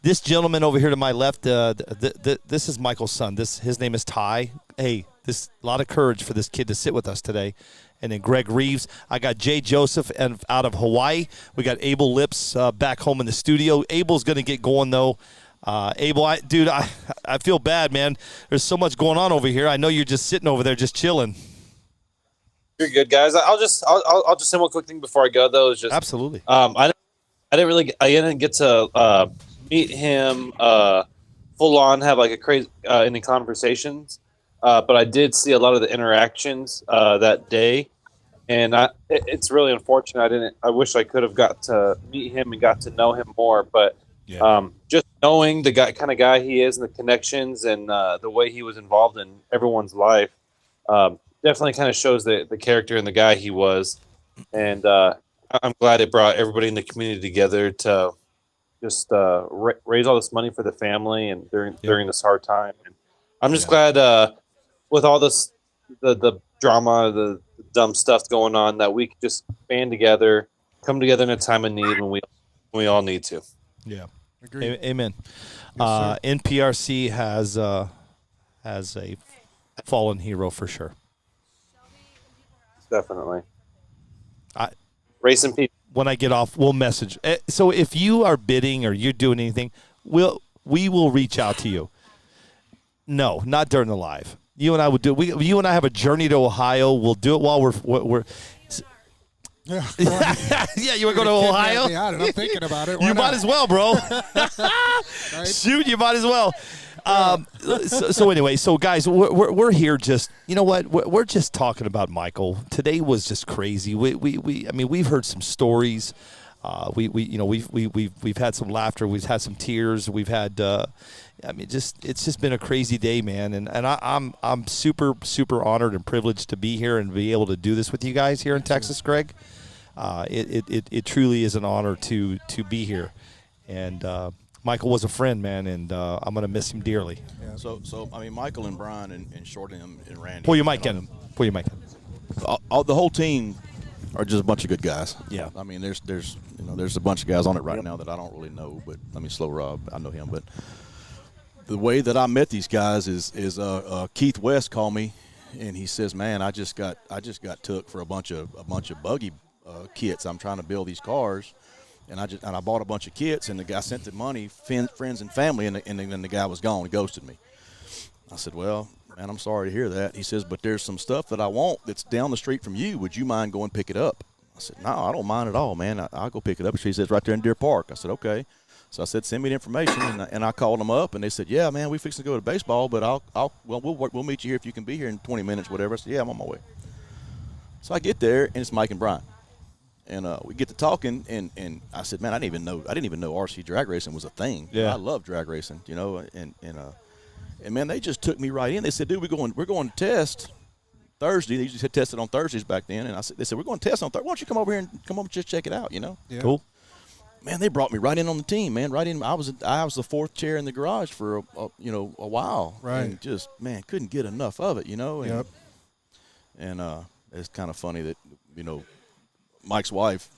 This gentleman over here to my left, this is Michael's son. His name is Ty. Hey, a lot of courage for this kid to sit with us today. And then Greg Reeves. I got Jay Joseph out of Hawaii. We got Abel Lips back home in the studio. Abel's going to get going, though. Abel, I feel bad, man. There's so much going on over here. I know you're just sitting over there just chilling. You're good, guys. I'll just say one quick thing before I go, though. Is just absolutely. I didn't get to meet him full on, have like a crazy any conversations, but I did see a lot of the interactions that day, and it's really unfortunate. I wish I could have got to meet him and got to know him more, but just knowing the kind of guy he is and the connections and the way he was involved in everyone's life definitely kind of shows the character and the guy he was. And I'm glad it brought everybody in the community together to just raise all this money for the family and during this hard time. And I'm just glad with all this the drama, the dumb stuff going on, that we could just band together, come together in a time of need when we all need to. Yeah. Agreed. Amen. Yes, NPRC has a fallen hero for sure. Definitely. Racing people. When I get off, we'll message. So if you are bidding or you're doing anything, we will reach out to you. No, not during the live. You and I would do. You and I have a journey to Ohio. We'll do it while we're Yeah, yeah, you want to go to Ohio? I'm thinking about it. You might as well, bro. Shoot, you might as well. So anyway, so guys, we're here just, you know what? We're just talking about Michael. Today was just crazy. I mean, we've heard some stories. We've had some laughter. We've had some tears. We've had, it's just been a crazy day, man. And I'm super honored and privileged to be here and be able to do this with you guys here in Texas, Greg. It truly is an honor to be here. And Michael was a friend, man, and I'm gonna miss him dearly. Yeah. So I mean, Michael and Brian and Shorty and Randy. Pull your mic in. Pull your mic in. The whole team are just a bunch of good guys. Yeah. I mean, there's a bunch of guys on it right now that I don't really know, but I mean, Slow Rob, I know him, but the way that I met these guys is Keith West called me, and he says, "Man, I just got took for a bunch of buggy kits. I'm trying to build these cars." And I bought a bunch of kits, and the guy sent the money, friends and family, and then the guy was gone. He ghosted me. I said, "Well, man, I'm sorry to hear that." He says, "But there's some stuff that I want that's down the street from you. Would you mind going pick it up?" I said, "No, I don't mind at all, man. I'll go pick it up." She says, "Right there in Deer Park." I said, "Okay." So I said, "Send me the information," and I called them up, and they said, "Yeah, man, we fixing to go to baseball, but we'll meet you here if you can be here in 20 minutes, whatever." I said, "Yeah, I'm on my way." So I get there, and it's Mike and Brian. And we get to talking, and I said, "Man, I didn't even know RC drag racing was a thing. Yeah. I love drag racing, you know." And man, they just took me right in. They said, "Dude, we're going to test Thursday." They usually had tested on Thursdays back then, and they said, "We're going to test on Thursday. Why don't you come over here and just check it out, you know?" Yeah. Cool. Man, they brought me right in on the team, man. Right in. I was the fourth chair in the garage for a while, right? And just, man, couldn't get enough of it, you know. And, yep. And it's kind of funny that Mike's wife,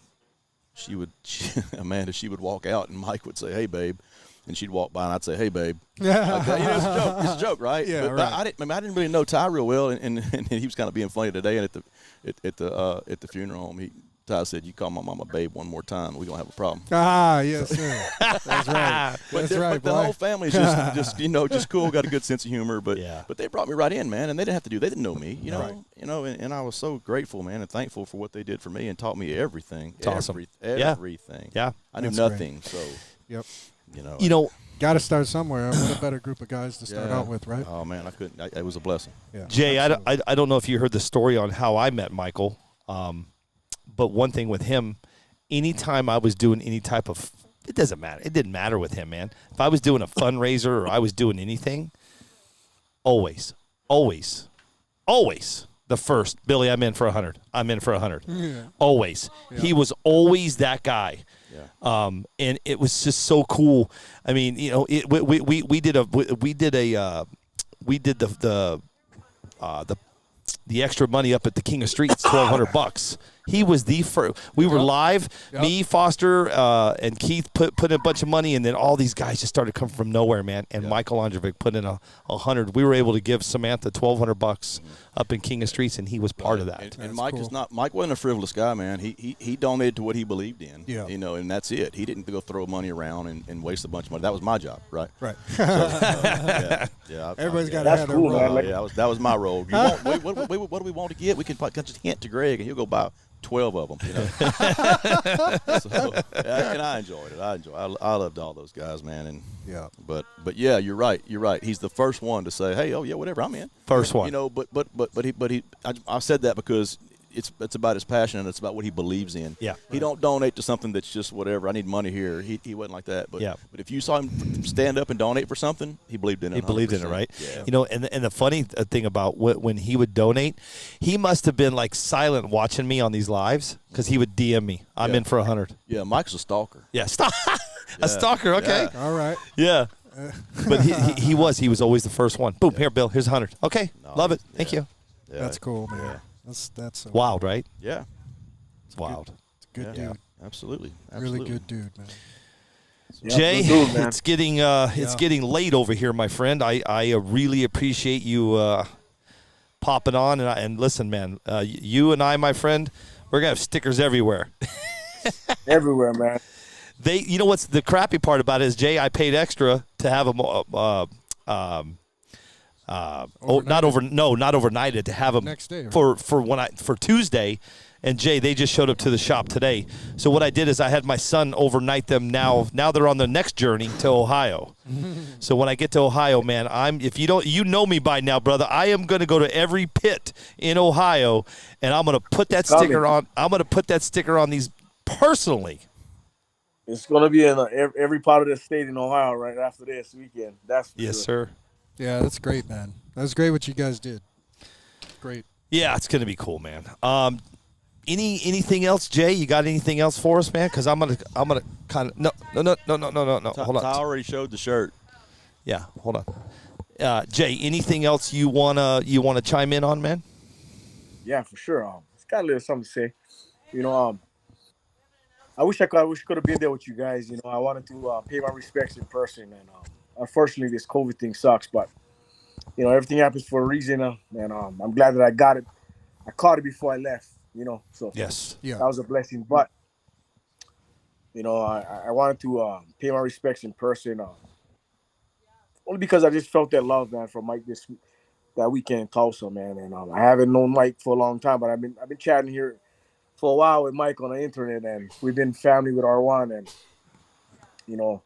Amanda, she would walk out and Mike would say, "Hey, babe," and she'd walk by and I'd say, "Hey, babe." It's a joke. It's a joke, right? Yeah, but right. I didn't really know Ty real well, and he was kind of being funny today. And at the funeral home, Ty said, "You call my mama babe one more time, we're gonna have a problem." Ah, yes, sir. That's right. But That's right, the boy. whole family's just cool, got a good sense of humor. But they brought me right in, man, and they didn't know me, you know. Right. And I was so grateful, man, and thankful for what they did for me and taught me everything. It's awesome. Everything. Yeah. I knew That's nothing. great. So Yep. You know, got to start somewhere. What a better group of guys to start out with, right? Oh man, I couldn't. It was a blessing. Yeah. Jay, I don't know if you heard the story on how I met Michael, but one thing with him, anytime I was doing any type of, it doesn't matter. It didn't matter with him, man. If I was doing a fundraiser or I was doing anything, always the first, "Billy, I'm in for 100. I'm in for 100. Yeah. Always. Yeah. He was always that guy. Yeah. And it was just so cool. I mean, we did the extra money up at the King of Streets, $1,200. He was the first. We were live. Yep. Me, Foster, and Keith put in a bunch of money, and then all these guys just started coming from nowhere, man. And Michael Ondrovich put in 100. We were able to give Samantha $1,200 up in King of Streets, and he was part of that. And Mike Mike wasn't a frivolous guy, man. He donated to what he believed in. Yeah. And that's it. He didn't go throw money around and waste a bunch of money. That was my job, right? Right. So, yeah. Everybody's got to have their role. Yeah, that was my role. What do we want to get? We can just hint to Greg, and he'll go buy 12 of them. You know? So, and I enjoyed it. I loved all those guys, man. And but yeah, you're right. You're right. He's the first one to say, "Hey, oh yeah, whatever, I'm in." First one. You know, but I said that because it's about his passion and it's about what he believes in. Yeah. He don't donate to something that's just whatever. I need money here. He wasn't like that. But but if you saw him stand up and donate for something, he believed in it. He believed in it, right? Yeah. You know, and the funny thing about when he would donate, he must have been like silent watching me on these lives because he would DM me. I'm in for 100. Yeah, Mike's a stalker. Yeah, a stalker. Okay. Yeah. All right. Yeah. But he was always the first one. Boom, here, Bill. Here's 100. Okay, love it. Thank you. Yeah. That's cool, man. Yeah. That's so wild, cool. right? Yeah. It's wild. It's a good dude. Absolutely. Really good dude, man. Jay, good dude, man. it's getting late over here, my friend. I really appreciate you popping on and listen, man. You and I, my friend, we're gonna have stickers everywhere. Everywhere, man. You know what's the crappy part about it is, Jay, I paid extra to have them. Not overnighted, to have them Next day, right? for Tuesday. And Jay, they just showed up to the shop today. So what I did is I had my son overnight them. Now they're on the next journey to Ohio. So when I get to Ohio, man, if you know me by now, brother, I am going to go to every pit in Ohio, and I'm going to put that sticker on. I'm going to put that sticker on these personally. It's going to be in every part of the state in Ohio right after this weekend. That's for yes, sure. sir. Yeah, that's great, man. That's great what you guys did. Great. Yeah, it's going to be cool, man. Anything else, Jay? You got anything else for us, man? Because I'm gonna kind of no. Hold on. I already showed the shirt. Yeah, hold on. Jay, anything else you wanna chime in on, man? Yeah, for sure. It's got a little something to say. You know, I wish I could have been there with you guys. You know, I wanted to pay my respects in person, and unfortunately, this COVID thing sucks. But you know, everything happens for a reason, and I'm glad that I got it. I caught it before I left. You know, so yes, that was a blessing. But you know, I wanted to pay my respects in person, only because I just felt that love, man, from Mike that weekend in Tulsa, man. And I haven't known Mike for a long time, but I've been chatting here for a while with Mike on the internet, and we've been family with R1, and you know,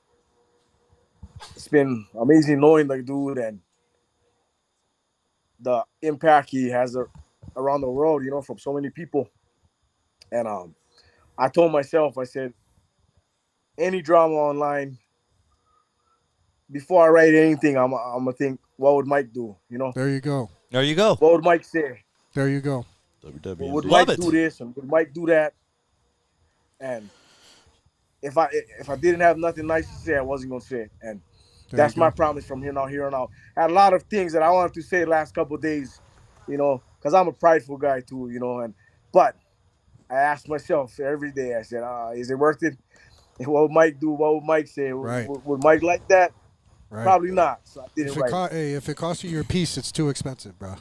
it's been amazing knowing the dude and the impact he has around the world, you know, from so many people. And I told myself, I said, any drama online, before I write anything, I'm gonna think, what would Mike do? You know. There you go. There you go. What would Mike say? There you go. Would Mike do this and would Mike do that? And if I didn't have nothing nice to say, I wasn't gonna say it. And that's my promise from here on out. I had a lot of things that I wanted to say the last couple of days, you know, because I'm a prideful guy too, you know. But I asked myself every day, I said, is it worth it? What would Mike do? What would Mike say? Right. Would Mike like that? Right. Probably not. So I didn't write. If it costs you your piece, it's too expensive, bro.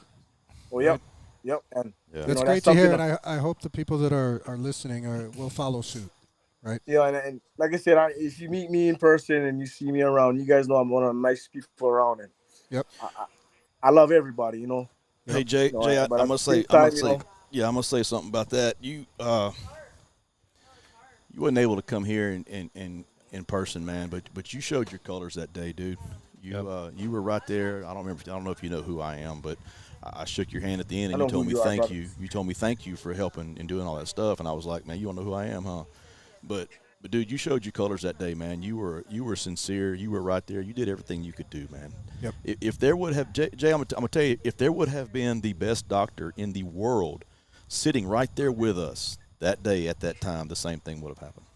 Oh, yep. Yep. And that's great to hear, and I hope the people that are listening will follow suit, right? Yeah, and like I said, if you meet me in person and you see me around, you guys know I'm one of the nice people around, and yep, I love everybody, you know. Hey Jay, You know, Jay, but I at must the say, same time, I must say something about that. You wasn't able to come here in person, man, but you showed your colors that day, dude. You were right there. I don't know if you know who I am, but I shook your hand at the end and you told me thank you. You told me thank you for helping and doing all that stuff, and I was like, man, you don't know who I am, huh? But dude, you showed your colors that day, man. You were sincere. You were right there. You did everything you could do, man. Yep. If there would have Jay, I'm gonna tell you, if there would have been the best doctor in the world sitting right there with us that day at that time, the same thing would have happened.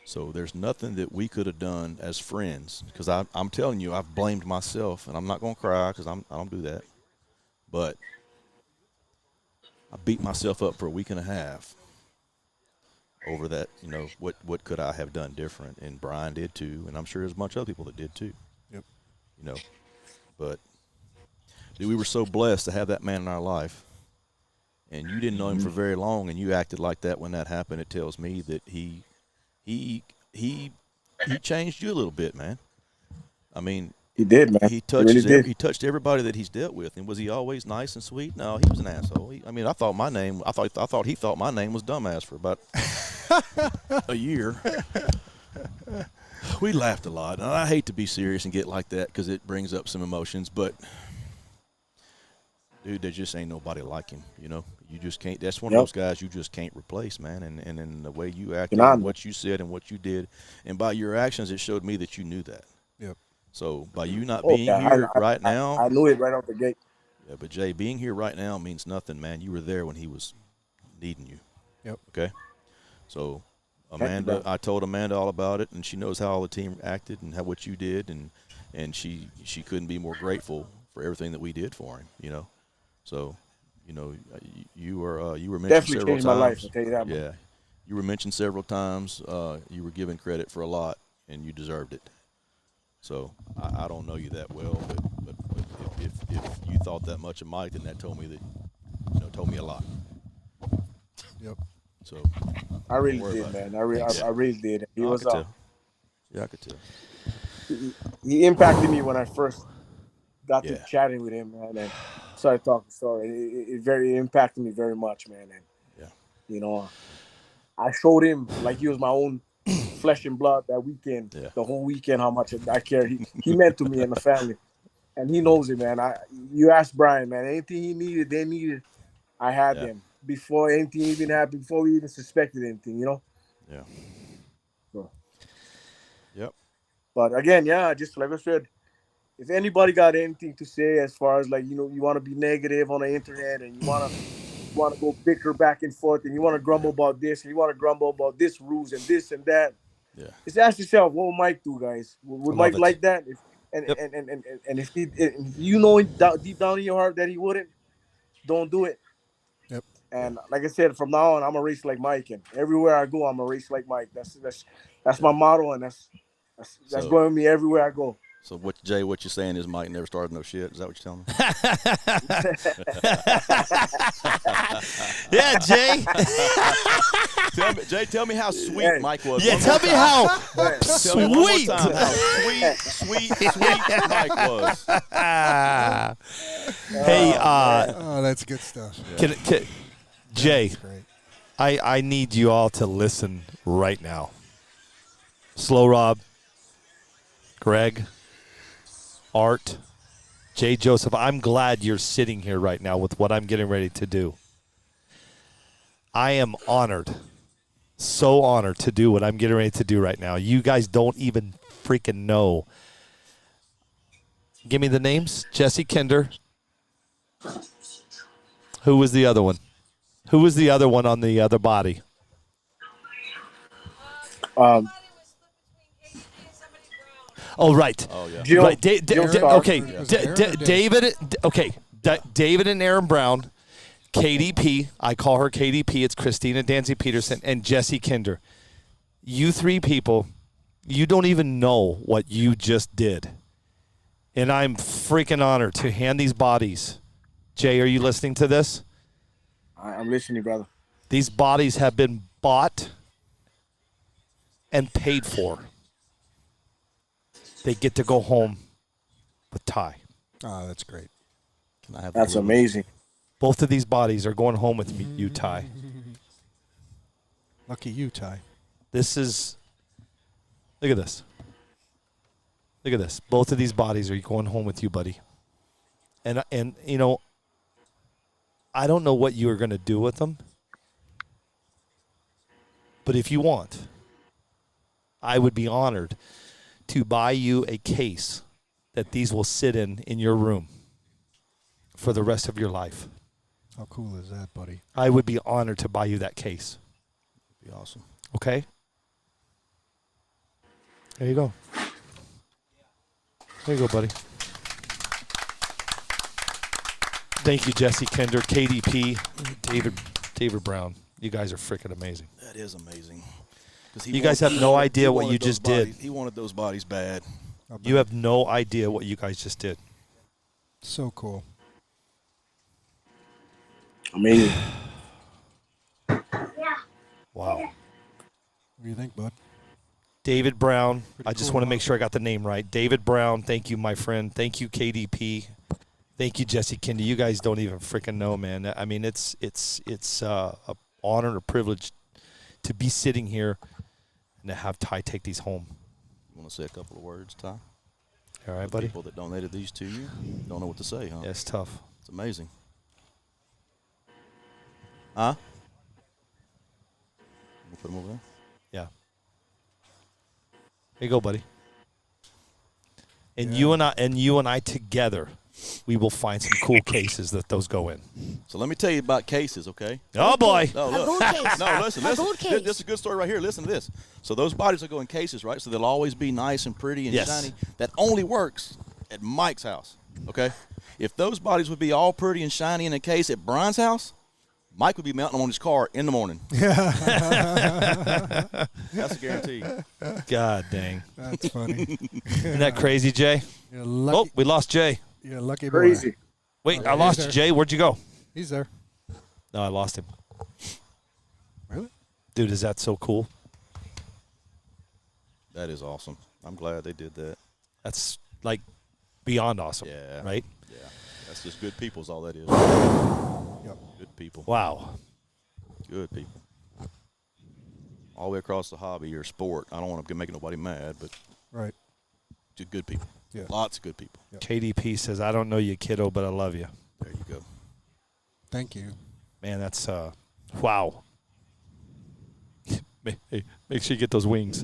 So there's nothing that we could have done as friends, because I'm telling you, I've blamed myself, and I'm not going to cry because I don't do that. But I beat myself up for a week and a half over that, you know, what could I have done different? And Brian did too, and I'm sure there's a bunch of other people that did too. Yep. You know, but dude, we were so blessed to have that man in our life, and you didn't know him for very long, and you acted like that when that happened. It tells me that he changed you a little bit, man. I mean, He did, man. He really did. he touched everybody that he's dealt with. And was he always nice and sweet? No, he was an asshole. I mean, I thought he thought my name was dumbass for about a year. We laughed a lot. And I hate to be serious and get like that because it brings up some emotions, but dude, there just ain't nobody like him. You know, you just can't. That's one of those guys you just can't replace, man. And in the way you acted, and what you said, and what you did, and by your actions, it showed me that you knew that. Yep. So by you not being here right now, I knew it right off the gate. Yeah, but Jay, being here right now means nothing, man. You were there when he was needing you. Yep. Okay. So Amanda, I told Amanda all about it, and she knows how all the team acted and how what you did, and she couldn't be more grateful for everything that we did for him. You know. So, you know, you were mentioned Definitely several changed times. my life, I'll tell you that. Yeah, you were mentioned several times. You were given credit for a lot, and you deserved it. So I don't know you that well, but if you thought that much of Mike, then that told me a lot. Yep. So I really did, man. I really did. He was yeah, I could tell. He impacted me when I first got to chatting with him, man, and started talking story. It impacted me very much, man. And you know, I showed him like he was my own flesh and blood that weekend, the whole weekend, how much I cared. He meant to me and the family, and he knows it, man. You ask Brian, man, anything he needed, they needed. I had them before anything even happened, before we even suspected anything, you know. Yeah. So. Yep. But again, just like I said, if anybody got anything to say as far as like, you know, you want to be negative on the internet and you want to go bicker back and forth and you want to grumble about this and you want to grumble about this rules and this and that, just ask yourself, what would Mike do, guys? Would Mike like that? And if you know deep down in your heart that he wouldn't, don't do it. Yep. And like I said, from now on, I'm a race like Mike, and everywhere I go, I'm a race like Mike. That's my motto, and that's going with me everywhere I go. So what you're saying is Mike never started no shit. Is that what you're telling me? Yeah, Jay. Tell me how sweet Mike was. Yeah, tell me how sweet. Tell me one more time how sweet Mike was. Hey, that's good stuff. Jay, I need you all to listen right now. Slow Rob, Greg, Art, Jay Joseph, I'm glad you're sitting here right now with what I'm getting ready to do. I am honored, so honored to do what I'm getting ready to do right now. You guys don't even freaking know. Give me the names. Jesse Kinder. Who was the other one? Who was the other one on the other body? Oh, right. Oh, yeah. Jill, right. okay. David. Okay. David and Aaron Brown, KDP. I call her KDP. It's Christina Danzy Peterson and Jesse Kinder. You three people, you don't even know what you just did. And I'm freaking honored to hand these bodies. Jay, are you listening to this? I'm listening, brother. These bodies have been bought and paid for. They get to go home with Ty. Oh, that's great. Can I have that's amazing. Both of these bodies are going home with me, you, Ty. Lucky you, Ty. This is, look at this. Look at this. Both of these bodies are going home with you, buddy. And you know, I don't know what you are going to do with them. But if you want, I would be honored to buy you a case that these will sit in your room for the rest of your life. How cool is that, buddy? I would be honored to buy you that case. That'd be awesome. Okay? There you go. There you go, buddy. Thank you, Jesse Kinder, KDP, David Brown. You guys are freaking amazing. That is amazing. You guys have no idea what you just did. He wanted those bodies bad. You have no idea what you guys just did. So cool. Amazing. Wow. What do you think, bud? David Brown. I just cool, want to huh? make sure I got the name right. David Brown. Thank you, my friend. Thank you, KDP. Thank you, Jesse Kinder. You guys don't even freaking know, man. I mean, it's a honor and a privilege to be sitting here and to have Ty take these home. You want to say a couple of words, Ty? All right, The buddy. people that donated these to you don't know what to say, huh? Yeah, it's tough. It's amazing. Huh? We'll put them over there. Yeah. Here you go, buddy. And you and I together, we will find some cool cases that those go in. So let me tell you about cases, okay? Oh boy! No, A look. gold case. No, listen. A gold case. This is a good story right here. Listen to this. So those bodies will go in cases, right? So they'll always be nice and pretty and Yes. shiny. That only works at Mike's house, okay? If those bodies would be all pretty and shiny in a case at Brian's house, Mike would be mounting them on his car in the morning. That's a guarantee. God dang. That's funny. Isn't that crazy, Jay? You're lucky. Oh, we lost Jay. You're a lucky boy. Crazy. Wait, Okay, I lost he's there. Jay. Where'd you go? He's there. No, I lost him. Really? Dude, is that so cool? That is awesome. I'm glad they did that. That's like beyond awesome. Yeah. Right? Yeah. That's just good people is all that is. Yep. Good people. Wow. Good people. All the way across the hobby or sport. I don't want to make nobody mad, but Right. just good people. Yeah. Lots of good people. KDP says, I don't know you, kiddo, but I love you. There you go. Thank you. Man, that's, wow. Hey, make sure you get those wings.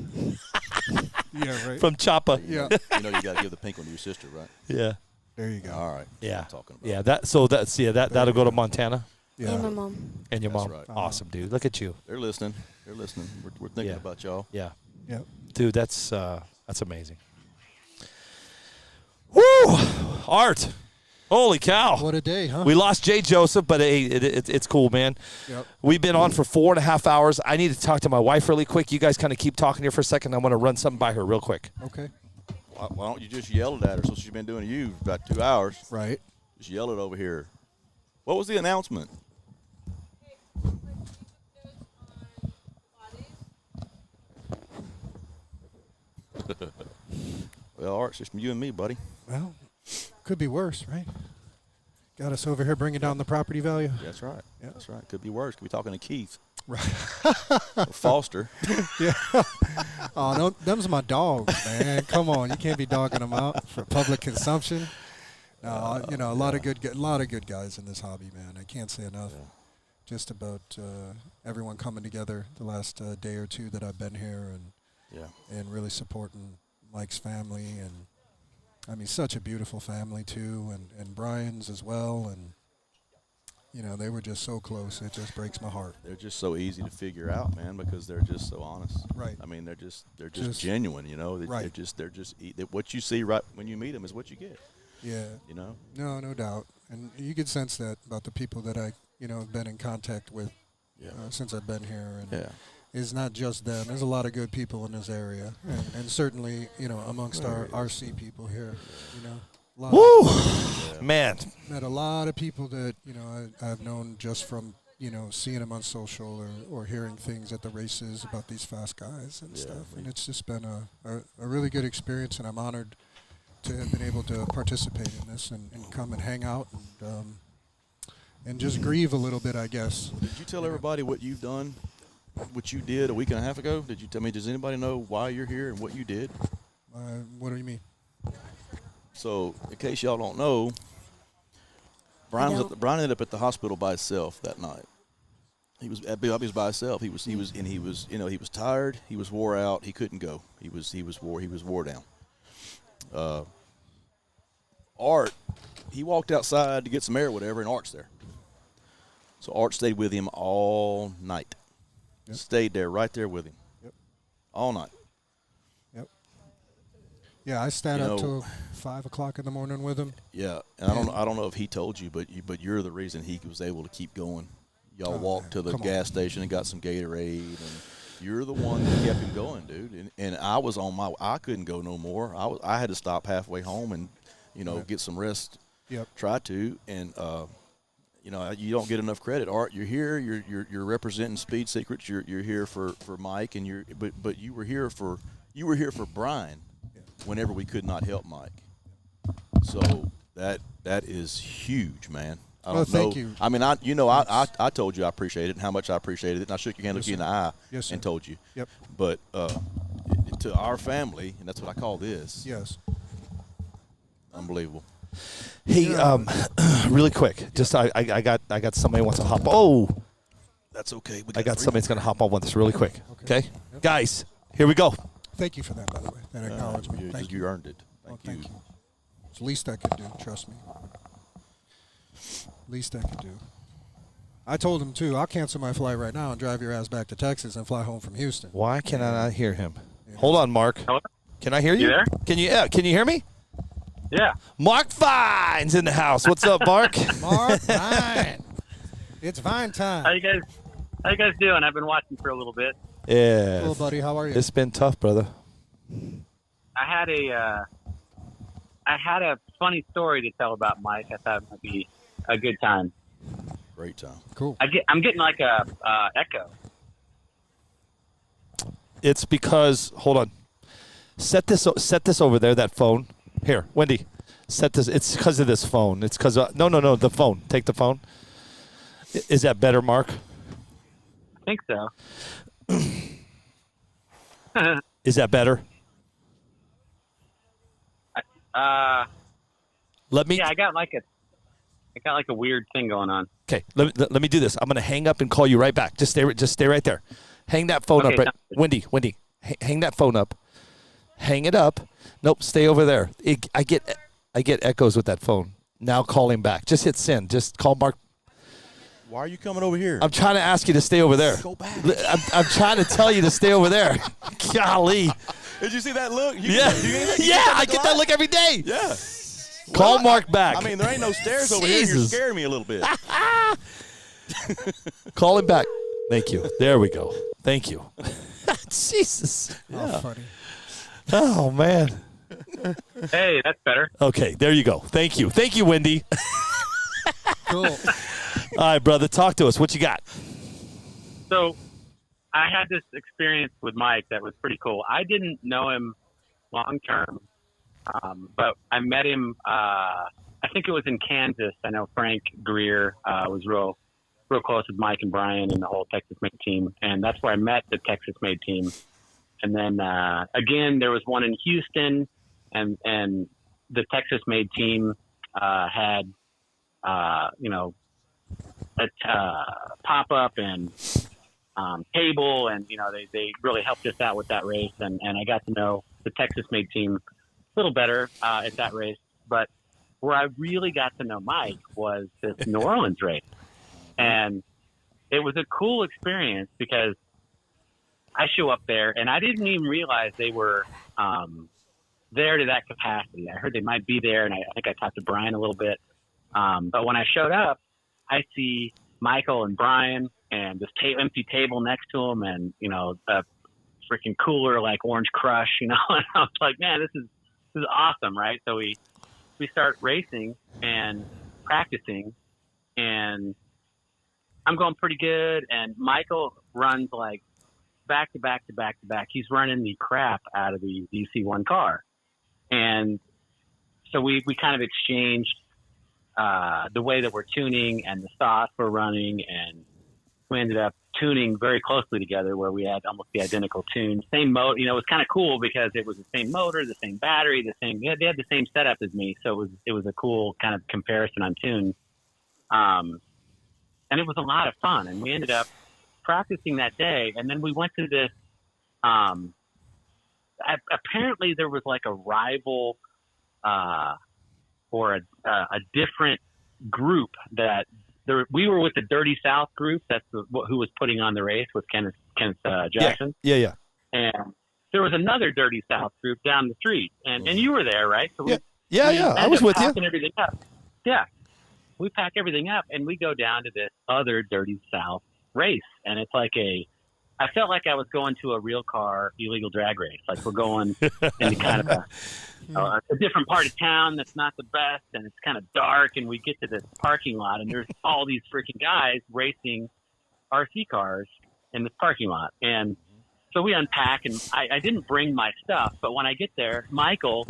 Yeah, right. From Choppa. Yeah. You know you got to give the pink one to your sister, right? Yeah. There you go. All right. Yeah. That's what I'm talking about. Yeah, that'll go to Montana. Yeah. And my mom. And your That's mom. right. Awesome, dude. Look at you. They're listening. They're listening. We're thinking Yeah. about y'all. Yeah. Yep. Dude, that's amazing. Woo! Art. Holy cow. What a day, huh? We lost Jay Joseph, but hey, it's cool, man. Yep. We've been on for 4.5 hours. I need to talk to my wife really quick. You guys kind of keep talking here for a second. I want to run something by her real quick. Okay. Why don't you just yell it at her? So she's been doing to you for about 2 hours. Right. Just yell it over here. What was the announcement? Well, Art, it's just you and me, buddy. Well, could be worse, right? Got us over here bringing down the property value. That's right. Yeah. That's right. Could be worse. Could be talking to Keith. Right. Or Foster. Yeah. Oh, no, them's my dogs, man. Come on, you can't be dogging them out for public consumption. No, you know, a lot of good guys in this hobby, man. I can't say enough. Yeah. Just about everyone coming together the last day or two that I've been here, and really supporting Mike's family, and I mean, such a beautiful family too, and Brian's as well, and you know, they were just so close. It just breaks my heart. They're just so easy to figure out, man, because they're just so honest. Right. I mean, they're just genuine, you know. Right. They're just what you see right when you meet them is what you get. Yeah. You know. No doubt, and you can sense that about the people that I, have been in contact with since I've been here, and it's not just them. There's a lot of good people in this area, and certainly, amongst our RC people here, Woo! Man. Met a lot of people that, I've known just from, seeing them on social or hearing things at the races about these fast guys and stuff. And it's just been a really good experience, and I'm honored to have been able to participate in this and come and hang out and just grieve a little bit, I guess. Did you tell everybody what you've done, what you did a week and a half ago? Did you tell me? Does anybody know why you're here and what you did? What do you mean? So, in case y'all don't know, Brian ended up at the hospital by himself that night. He was by himself. He was tired. He was wore out. He couldn't go. He was wore down. Art, he walked outside to get some air or whatever, and Art's there. So Art stayed with him all night. Yep. Stayed there, right there with him. Yep. All night. Yep. Yeah, I stayed up till 5 o'clock in the morning with him. Yeah, and I don't know if he told you, but you're the reason he was able to keep going. Y'all walked to the gas station and got some Gatorade, and you're the one that kept him going, dude. And I was I couldn't go no more. I had to stop halfway home and get some rest. Yep. Try to, and you don't get enough credit. Art, you're here. You're representing Speed Secrets. You're here for Mike, and but you were here for You were here for Brian whenever we could not help Mike. So that is huge, man. I don't thank know. you. I mean, I told you I appreciated it and how much I appreciated it, and I shook your hand, looked you in the eye, and told you. Yep. But to our family, and that's what I call this. Yes. Unbelievable. Hey, really quick, just I got somebody who wants to hop. Oh, that's okay. I got somebody that's going to hop on with us really quick. Okay, guys, here we go. Thank you for that, by the way. That acknowledgement. Thank you. You earned it. Thank you. It's the least I could do. Trust me. Least I could do. I told him too. I'll cancel my flight right now and drive your ass back to Texas and fly home from Houston. Why can I not hear him? Hold on, Mark. Hello? Can I hear you? You there? Can you hear me? Yeah. Mark Vine's in the house. What's up, Mark? Mark Vine. It's Vine time. How you guys doing? I've been watching for a little bit. Yeah. Hello, buddy. How are you? It's been tough, brother. I had a funny story to tell about Mike. I thought it might be a good time. Great time. Cool. I'm getting like a echo. It's because hold on. Set this over there. That phone. Here, Wendy. Set this. It's because of this phone. It's because no. The phone. Take the phone. Is that better, Mark? I think so. Is that better? Let me. Yeah, I got like a weird thing going on. Okay, let me do this. I'm gonna hang up and call you right back. Just stay right there. Hang that phone up. Right, Wendy, hang that phone up. Hang it up. Nope, stay over there. I get echoes with that phone. Now call him back. Just hit send. Just call Mark. Why are you coming over here? I'm trying to ask you to stay over there. Go back. I'm trying to tell you to stay over there. Golly. Did you see that look? Yeah, I get that look every day. Yeah. Call Mark back. I mean, there ain't no stairs over here. You're Jesus. scaring me a little bit. Call him back. Thank you. There we go. Thank you. Jesus. Oh, funny. Oh, man. Hey, that's better. Okay, there you go. Thank you. Thank you, Wendy. Cool. All right, brother. Talk to us. What you got? So I had this experience with Mike that was pretty cool. I didn't know him long term, but I met him, I think it was in Kansas. I know Frank Greer was real close with Mike and Brian and the whole Texas Made team. And that's where I met the Texas Made team. And then, again, there was one in Houston and the Texas Made team, had, a pop-up and table, and they really helped us out with that race, and I got to know the Texas Made team a little better at that race. But where I really got to know Mike was this New Orleans race, and it was a cool experience because I show up there and I didn't even realize they were there to that capacity. I heard they might be there, and I think I talked to Brian a little bit, but when I showed up, I see Michael and Brian and this empty table next to them, and a freaking cooler like Orange Crush, and I was like, man, this is awesome, right? So we start racing and practicing, and I'm going pretty good, and Michael runs like back to back to back to back. He's running the crap out of the DC1 car, and so we kind of exchanged the way that we're tuning and the thoughts we're running, and we ended up tuning very closely together where we had almost the identical tune. Same motor, it was kind of cool because it was the same motor, the same battery, they had the same setup as me. So it was a cool kind of comparison on tune. And it was a lot of fun, and we ended up practicing that day. And then we went to this, apparently there was like a rival, or a different group that we were with the Dirty South group. That's who was putting on the race with Kenneth Jackson. Yeah. And there was another Dirty South group down the street, and you were there, right? So Yeah, I was with you. Everything up. Yeah, we pack everything up and we go down to this other Dirty South race, and it's like I felt like I was going to a real car illegal drag race. Like we're going into kind of a different part of town that's not the best, and it's kind of dark, and we get to this parking lot, and there's all these freaking guys racing RC cars in this parking lot. And So we unpack, and I didn't bring my stuff, but when I get there, Michael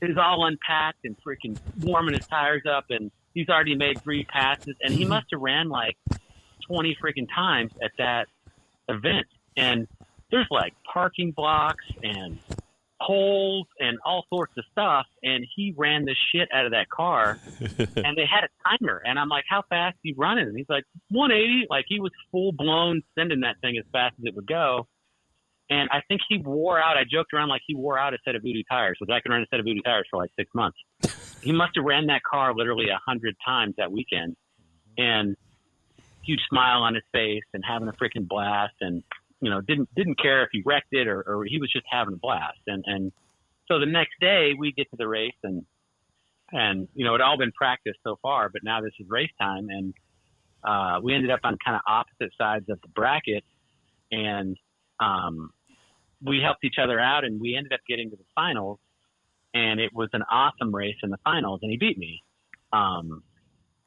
is all unpacked and freaking warming his tires up, and he's already made 3 passes, and he must have ran like 20 freaking times at that event. And there's like parking blocks and poles and all sorts of stuff, and he ran the shit out of that car. And they had a timer, and I'm like, how fast are you running? And he's like, 180. Like, he was full blown sending that thing as fast as it would go. And I think he wore out, I joked around like he wore out a set of Voodoo tires, because I could run a set of Voodoo tires for like 6 months. He must have ran that car literally 100 times that weekend, and huge smile on his face and having a freaking blast, and you know, didn't care if he wrecked it or he was just having a blast. And so the next day we get to the race, and you know, it all been practice so far, but now this is race time, and we ended up on kind of opposite sides of the bracket, and we helped each other out, and we ended up getting to the finals, and it was an awesome race in the finals, and he beat me.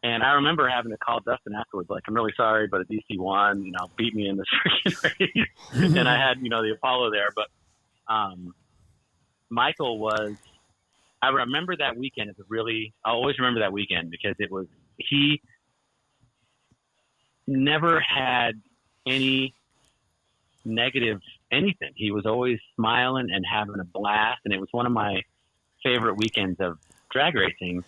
And I remember having to call Dustin afterwards, like, I'm really sorry, but a DC won, you know, beat me in this freaking race. And I had, you know, the Apollo there. But Michael was, I remember that weekend as I always remember that weekend, because he never had any negative anything. He was always smiling and having a blast. And it was one of my favorite weekends of drag racing.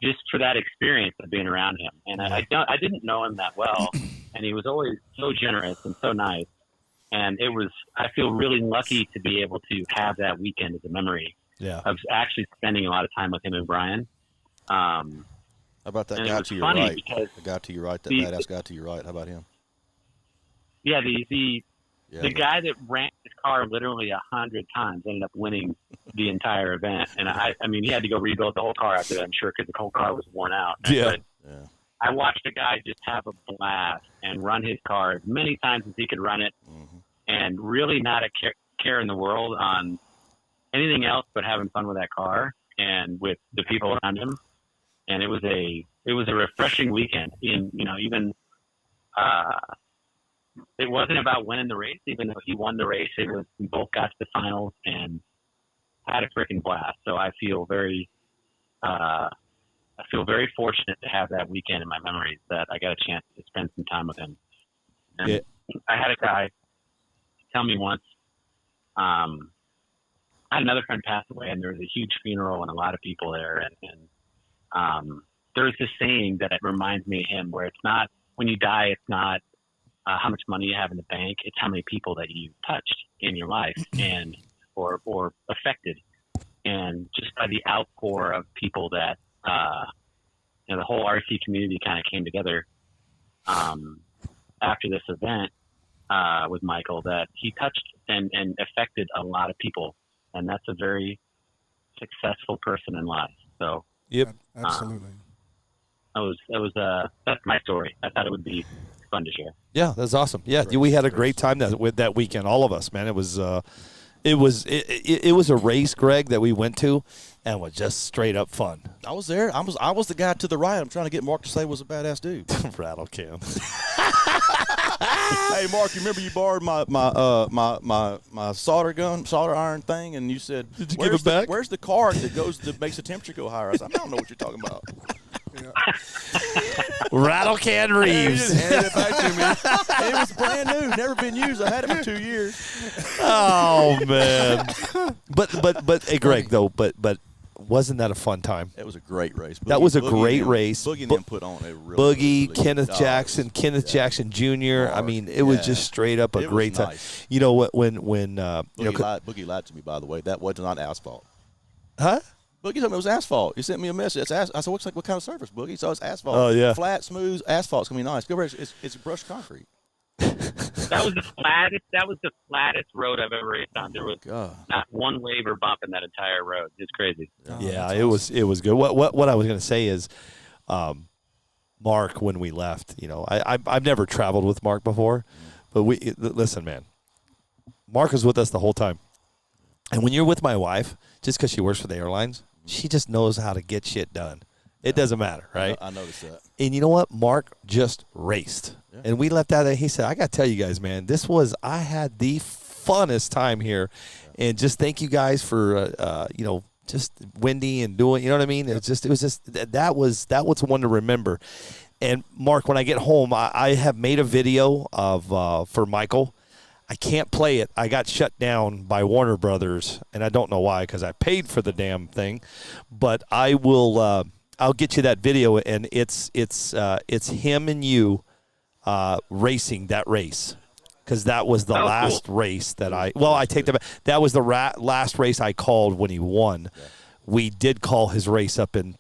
Just for that experience of being around him. And I didn't know him that well, and he was always so generous and so nice. And I feel really lucky to be able to have that weekend as a memory of actually spending a lot of time with him and Brian. How about that guy to your right? The guy to your right, that badass guy to your right. How about him? Yeah, the guy that ran his car literally 100 times ended up winning the entire event. And I mean, he had to go rebuild the whole car after that, I'm sure, because the whole car was worn out. But I watched a guy just have a blast and run his car as many times as he could run it, and really not a care in the world on anything else but having fun with that car and with the people around him. And it was a refreshing weekend. It wasn't about winning the race, even though he won the race. We both got to the finals and had a freaking blast. So I feel very fortunate to have that weekend in my memories, that I got a chance to spend some time with him. And I had a guy tell me once, I had another friend pass away, and there was a huge funeral and a lot of people there. And there's this saying that it reminds me of him, where it's not, when you die, it's not how much money you have in the bank, it's how many people that you touched in your life and or affected. And just by the outpour of people that the whole RC community kind of came together after this event with Michael, that he touched and affected a lot of people, and that's a very successful person in life. So absolutely. That's my story. I thought it would be fun to share. Yeah, that's awesome. Yeah, we had a great time with that weekend, all of us, man. It was a race, Greg, that we went to, and was just straight up fun. I was there. I was the guy to the right. I'm trying to get Mark to say was a badass dude. Rattle can. Hey, Mark, you remember you borrowed my solder iron thing, and you said, "Did you give it back? Where's the card that makes the temperature go higher?" I said, "I don't know what you're talking about." Rattle can Reeves. He just handed it back to me. It was brand new, never been used. I had it for 2 years. Oh man! But hey, Greg, though, but wasn't that a fun time? It was a great race. That was a great race. Boogie and them put on a really Kenneth Jackson, Jackson Jr. I mean, it was just straight up a great time. Nice. You know what? When Boogie lied to me, by the way. That was not asphalt. Huh? Boogie told me it was asphalt. He sent me a message. I said, what kind of surface, Boogie? So it's asphalt. Oh, yeah. Flat, smooth, asphalt's going to be nice. Go over, it's brushed concrete. That was the flattest road I've ever raced on. There was not one wave or bump in that entire road. It's crazy. Yeah, it was good. What I was going to say is, Mark, when we left, I've never traveled with Mark before, but listen, man, Mark was with us the whole time. And when you're with my wife, just because she works for the airlines, she just knows how to get shit done. It doesn't matter, right? I noticed that. And you know what? Mark just raced. Yeah. And we left out there. He said, I got to tell you guys, man, I had the funnest time here. Yeah. And just thank you guys for, just Wendy and doing, you know what I mean? It was just, that was one to remember. And Mark, when I get home, I have made a video of, for Michael. I can't play it. I got shut down by Warner Brothers, and I don't know why, because I paid for the damn thing. But I will, I'll get you that video, and it's him and you racing that race, because that was the last race that I take that was the last race I called when he won. Yeah. We did call his race up in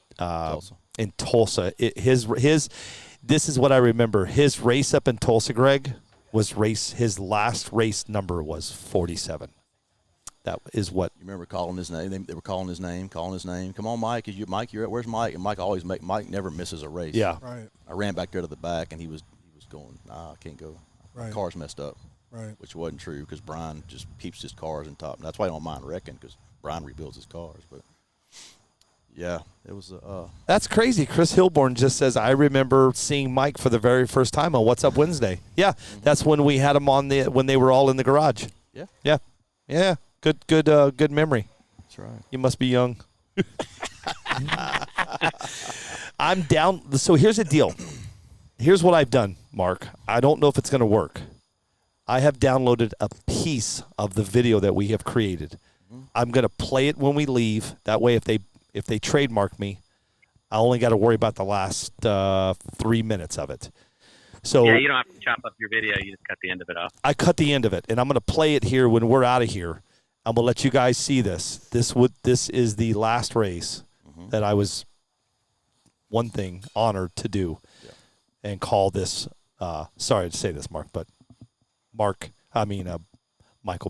Tulsa. This is what I remember. His race up in Tulsa, Greg, was his last race number was 47. That is what you remember calling his name. They were calling his name. Come on, Mike. Where's Mike? And Mike never misses a race. Yeah. Right. I ran back there to the back, and he was going, I can't go. Right. My car's messed up. Right. Which wasn't true, because Brian just keeps his cars in top. And that's why I don't mind wrecking, because Brian rebuilds his cars. But yeah, it was. That's crazy. Chris Hilborn just says, I remember seeing Mike for the very first time on What's Up Wednesday. Yeah, that's when we had him on when they were all in the garage. Yeah. Yeah. Yeah. Good memory. That's right. You must be young. I'm down. So here's the deal. Here's what I've done, Mark. I don't know if it's going to work. I have downloaded a piece of the video that we have created. I'm going to play it when we leave. That way, if they trademark me, I only got to worry about the last 3 minutes of it. So yeah, you don't have to chop up your video. You just cut the end of it off. I cut the end of it, and I'm going to play it here when we're out of here. I'm going to let you guys see this. This is the last race that I was honored to do and call this. Sorry to say this, Mark, but Michael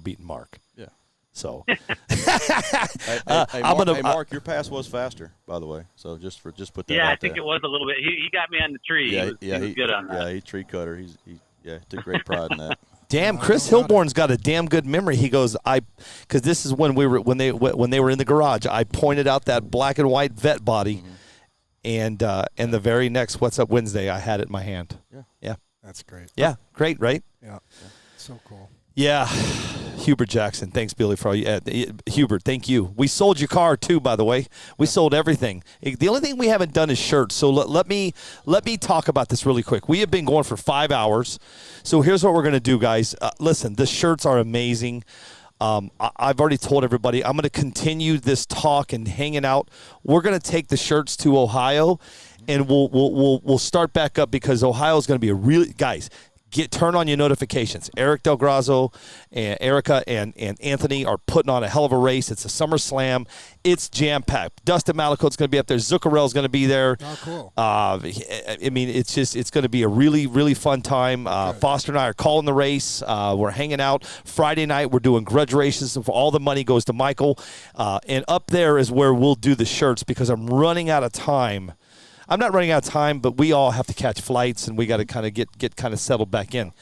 beating Mark. Yeah. So, hey, Mark, your pass was faster, by the way. So just put that. Yeah, out I think there. It was a little bit. He got me on the tree. Yeah, he was good on that. Yeah, he tree cutter. He took great pride in that. Damn, Chris Hilborn's got a damn good memory. He goes, because this is when they were in the garage. I pointed out that black and white vet body, and the very next What's Up Wednesday, I had it in my hand. Yeah. That's great. Yeah, great, right? Yeah. So cool. Yeah. Hubert Jackson, thanks, Billy, for all you. Hubert, thank you. We sold your car too, by the way. We sold everything. The only thing we haven't done is shirts. So let me talk about this really quick. We have been going for 5 hours. So here's what we're going to do, guys. Listen, the shirts are amazing. I've already told everybody I'm going to continue this talk and hanging out. We're going to take the shirts to Ohio, and we'll start back up, because Ohio is going to be guys. Turn on your notifications. Eric Del Grazzo and Erica and Anthony are putting on a hell of a race. It's a Summer Slam. It's jam-packed. Dustin Malakote's going to be up there. Zuccarello's going to be there. Oh, cool. It's going to be a really, really fun time. Foster and I are calling the race. We're hanging out. Friday night, we're doing grudge races. And all the money goes to Michael. And up there is where we'll do the shirts, because I'm running out of time. I'm not running out of time, but we all have to catch flights, and we got to kind of get kind of settled back in.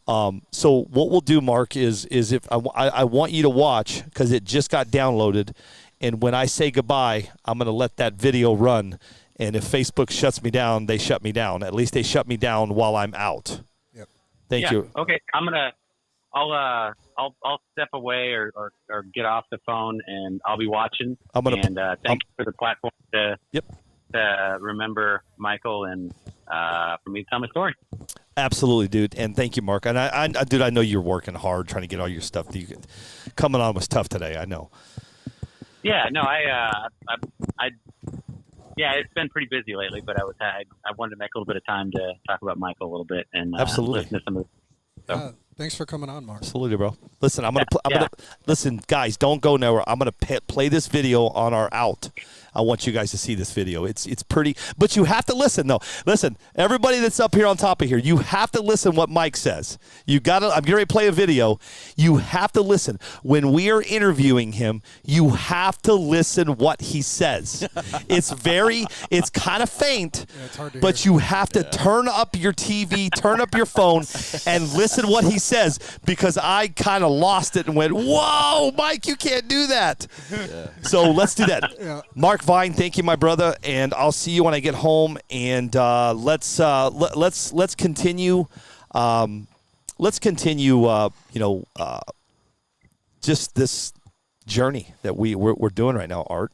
Yep. So what we'll do, Mark, is if I want you to watch, because it just got downloaded, and when I say goodbye, I'm going to let that video run. And if Facebook shuts me down, they shut me down. At least they shut me down while I'm out. Yep. Thank you. Okay, I'll step away or get off the phone, and I'll be watching. Thank you for the platform to remember Michael, and for me to tell my story. Absolutely, dude, and thank you, Mark. And dude, I know you're working hard trying to get all your stuff. Coming on was tough today, I know. Yeah, no, it's been pretty busy lately, but I wanted to make a little bit of time to talk about Michael a little bit and absolutely listen to some of the thanks for coming on, Mark. Absolutely, bro. Listen, I'm gonna listen, guys. Don't go nowhere. I'm gonna play this video on our out. I want you guys to see this video. It's pretty, but you have to listen though. Listen, everybody that's up here on top of here, you have to listen what Mike says. I'm getting ready to play a video. You have to listen. When we are interviewing him, you have to listen what he says. It's kind of faint, but you have to turn up your TV, turn up your phone, and listen what he says, because I kind of lost it and went, whoa, Mike, you can't do that. So let's do that. Mark, Mark Vine, thank you, my brother, and I'll see you when I get home. And let's continue. Let's continue. Just this journey that we're doing right now, Art.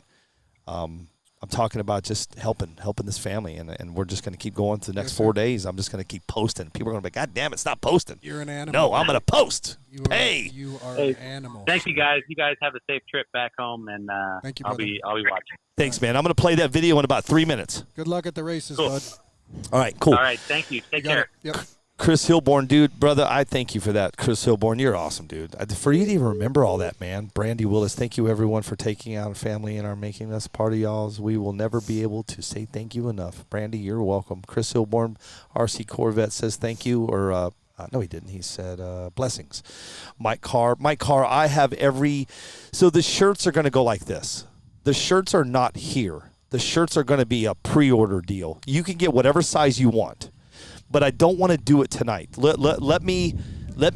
I'm talking about just helping this family, and we're just going to keep going for the next 4 days. I'm just going to keep posting. People are going to be, God damn it, stop posting. You're an animal. No, I'm going to post. You are Hey, an animal. Thank you guys. You guys have a safe trip back home, and Thank you, I'll brother. be watching. Thanks, man. I'm going to play that video in about 3 minutes. Good luck at the races, Cool. bud. All right, cool. All right, thank you. Take care. Yep. Chris Hilborn, dude, brother, I thank you for that. Chris Hilborn, you're awesome, dude. For you to even remember all that, man. Brandy Willis, thank you, everyone, for taking out a family and are making us part of y'all's. We will never be able to say thank you enough. Brandy, you're welcome. Chris Hilborn, RC Corvette says thank you, or no, he didn't. He said blessings. Mike Carr, I have so the shirts are going to go like this. The shirts are not here. The shirts are going to be a pre-order deal. You can get whatever size you want. But I don't want to do it tonight. Let me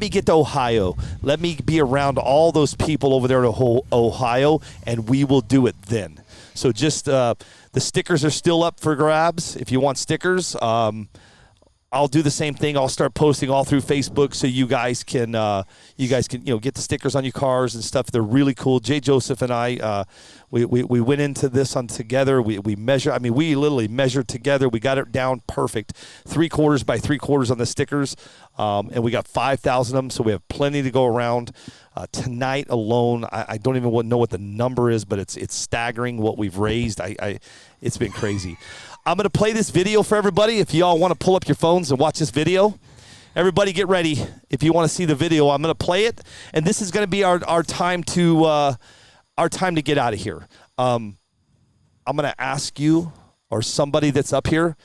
get to Ohio. Let me be around all those people over there in Ohio, and we will do it then. So just the stickers are still up for grabs. If you want stickers, I'll do the same thing. I'll start posting all through Facebook so you guys can get the stickers on your cars and stuff. They're really cool. Jay Joseph and I we went into this together. We measure. I mean, we literally measured together. We got it down perfect, 3/4 by 3/4 on the stickers, and we got 5,000 of them. So we have plenty to go around. Tonight alone, I don't even know what the number is, but it's staggering what we've raised. It's been crazy. I'm going to play this video for everybody. If y'all want to pull up your phones and watch this video, everybody get ready. If you want to see the video, I'm going to play it, and this is going to be our time to get out of here. I'm going to ask you or somebody that's up here.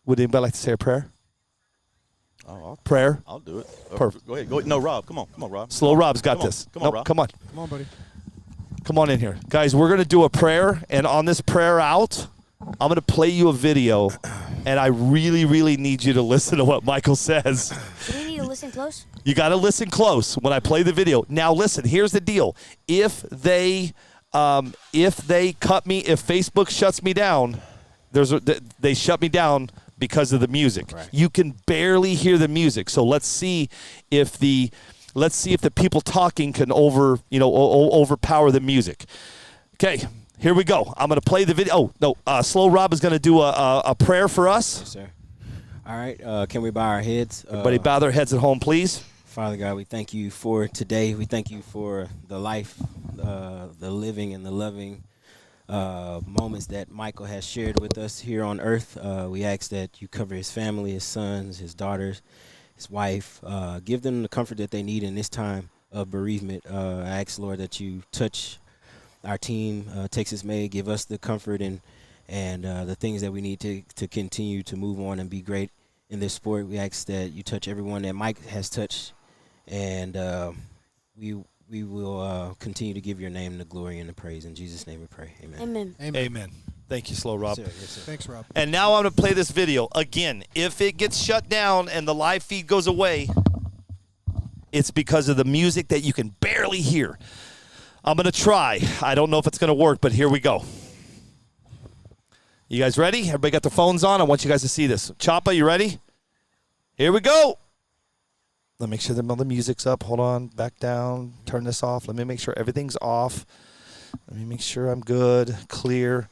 Would anybody like to say a prayer? Prayer? I'll do it. Perfect. Go ahead. No, Rob. Come on, Rob. Slow Rob's got Come on. this. Come on, Nope, Rob. come on. Come on, buddy. Come on in here. Guys, we're going to do a prayer, and on this prayer out, I'm going to play you a video, and I really, really need you to listen to what Michael says. Do we need to listen close? You got to listen close when I play the video. Now, listen, here's the deal. If they cut me, if Facebook shuts me down, they shut me down because of the music. Right. You can barely hear the music. So let's see if the people talking can overpower the music. Okay, here we go. I'm going to play the video. Oh, no, Slow Rob is going to do a prayer for us. Yes, sir. All right, can we bow our heads? Everybody bow their heads at home, please. Father God, we thank you for today. We thank you for the life, the living and the loving moments that Michael has shared with us here on earth. We ask that you cover his family, his sons, his daughters, his wife. Give them the comfort that they need in this time of bereavement. I ask, Lord, that you touch our team, Texas Made, give us the comfort and the things that we need to continue to move on and be great in this sport. We ask that you touch everyone that Mike has touched, and we will continue to give your name the glory and the praise. In Jesus' name we pray. Amen. Amen. Thank you, Slow Rob. Yes, sir. Yes, sir. Thanks, Rob. And now I'm going to play this video. Again, if it gets shut down and the live feed goes away, it's because of the music that you can barely hear. I'm going to try. I don't know if it's going to work, but here we go. You guys ready? Everybody got their phones on? I want you guys to see this. Choppa, you ready? Here we go. Let me make sure the music's up. Hold on. Back down. Turn this off. Let me make sure everything's off. Let me make sure I'm good, clear.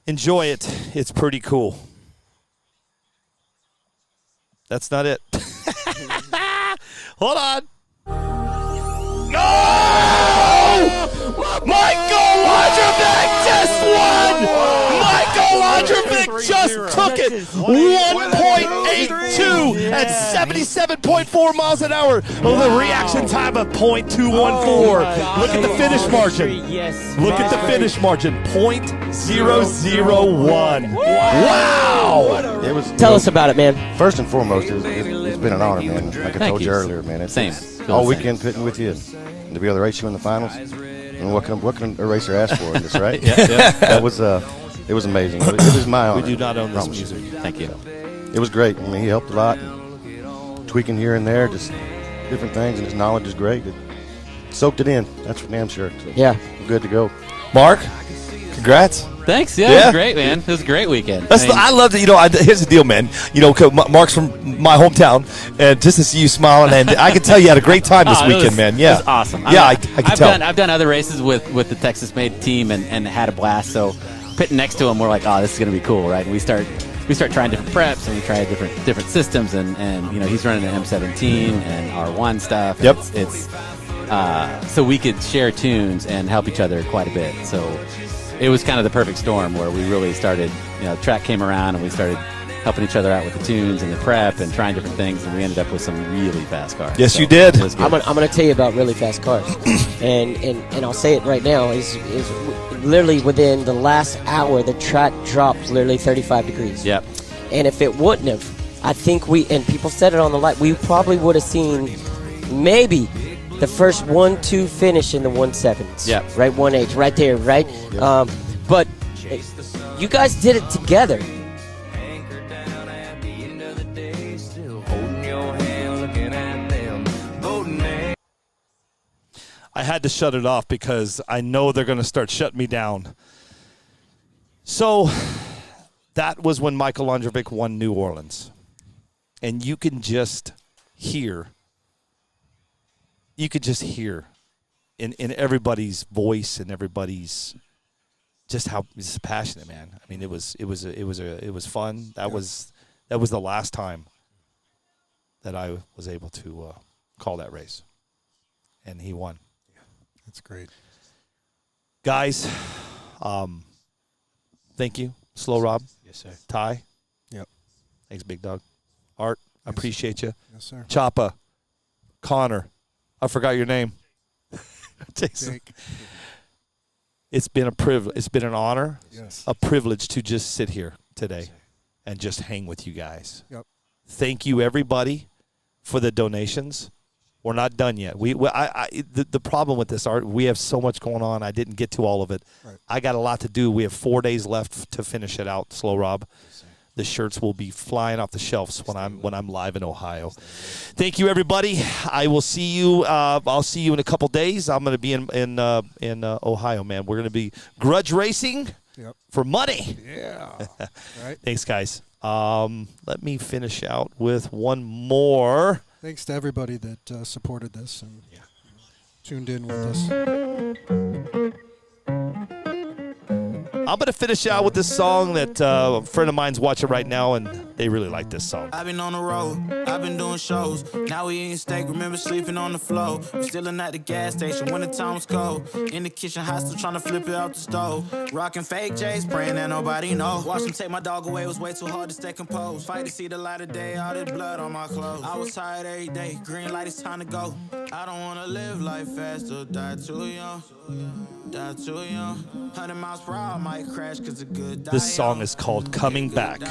Enjoy it. It's pretty cool. That's not it. Hold on. No! Michael Ondrovich just won! Michael Ondrovich just took it! 1.82 at 77.4 miles an hour with a reaction time of 0.214. Look at the finish margin. Look at the finish margin. 0.001. Wow! Tell us about it, man. First and foremost, it's been an honor, man. Like I told you earlier, man. It's all weekend pitting with you, and to be able to race you in the finals. And what can a racer ask for in this, right? Yeah. That was it was amazing. It was my honor. We do not own this music. Thank you. It was great. I mean, he helped a lot, tweaking here and there, just different things, and his knowledge is great. It soaked it in. That's for damn sure. So yeah, we're good to go. Mark, congrats. Thanks. Yeah, it was great, man. It was a great weekend. I loved it. Here's the deal, man. 'Cause Mark's from my hometown, and just to see you smiling, and I can tell you had a great time this weekend, man. Yeah, it was awesome. Yeah, I can tell. I've done other races with the Texas-made team and had a blast. So pitting next to him, we're like, oh, this is gonna be cool, right? And we start trying different preps, and we try different systems, and he's running an M17 and R1 stuff. Yep. It's so we could share tunes and help each other quite a bit. So it was kind of the perfect storm where we really started, track came around and we started helping each other out with the tunes and the prep and trying different things, and we ended up with some really fast cars. Yes, you did. I'm going to tell you about really fast cars, and I'll say it right now, is literally within the last hour, the track dropped literally 35 degrees. Yep. And if it wouldn't have, I think and people said it on the light, we probably would have seen maybe the first 1-2 finish in the 1.7s. Yeah. Right, 1.8, right there, right? Yep. But you guys did it together. I had to shut it off because I know they're going to start shutting me down. So that was when Michael Ondrovich won New Orleans. And you can just hear in everybody's voice and everybody's just how he's passionate, man. I mean, it was fun. That was the last time that I was able to call that race, and he won. That's great. Guys, thank you. Slow Rob. Yes, sir. Ty. Yep. Thanks, Big Dog. Art, I appreciate you. Yes, sir. Choppa. Connor. I forgot your name. Jason. Jake. It's been a privilege. It's been an honor. Yes. A privilege to just sit here today and just hang with you guys. Yep. Thank you, everybody, for the donations. We're not done yet. The problem with this, Art, we have so much going on. I didn't get to all of it. Right. I got a lot to do. We have 4 days left to finish it out. Slow Rob. The shirts will be flying off the shelves when I'm live in Ohio. Thank you, everybody. I will see you. I'll see you in a couple days. I'm going to be in Ohio, man. We're going to be grudge racing for money. Yeah. Right. Thanks, guys. Let me finish out with one more. Thanks to everybody that supported this and tuned in with us. I'm going to finish out with this song that a friend of mine's watching right now, and they really like this song. I've been on the road, I've been doing shows. Now we eating steak, remember sleeping on the floor. We're still at the gas station when the time was cold. In the kitchen, hot, still trying to flip it out the stove. Rocking fake J's, praying that nobody know. Watch them take my dog away, it was way too hard to stay composed. Fight to see the light of day, all this blood on my clothes. I was tired every day, green light, it's time to go. I don't want to live life fast or die too young. Die too young. 100 miles per hour, might crash cause it's good. This song is called Coming Back.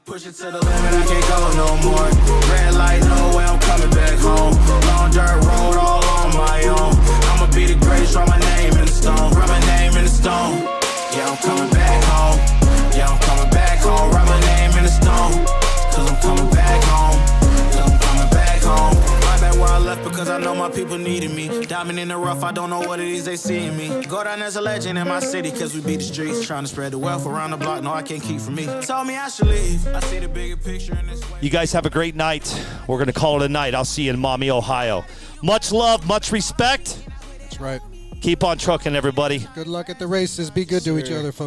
Push it to the limit, I can't go no more. Red light, no way, I'm coming back home. Long dirt road, all on my own. I'ma be the greatest, write my name in the stone. Write my name in the stone. Yeah, I'm coming back home. Yeah, I'm coming back home. Write my name in the stone. Cause I'm coming back home. Cause I'm coming back home. Right back where I left because I know my people needed me. Diamond in the rough, I don't know what it is they see in me. Go down as a legend in my city cause we beat the streets. Trying to spread the wealth around the block, no I can't keep from me. Told me I should leave. I see the bigger picture in this way. You guys have a great night. We're going to call it a night. I'll see you in Maumee, Ohio. Much love, much respect. That's right. Keep on trucking, everybody. Good luck at the races. Be good to each other, folks.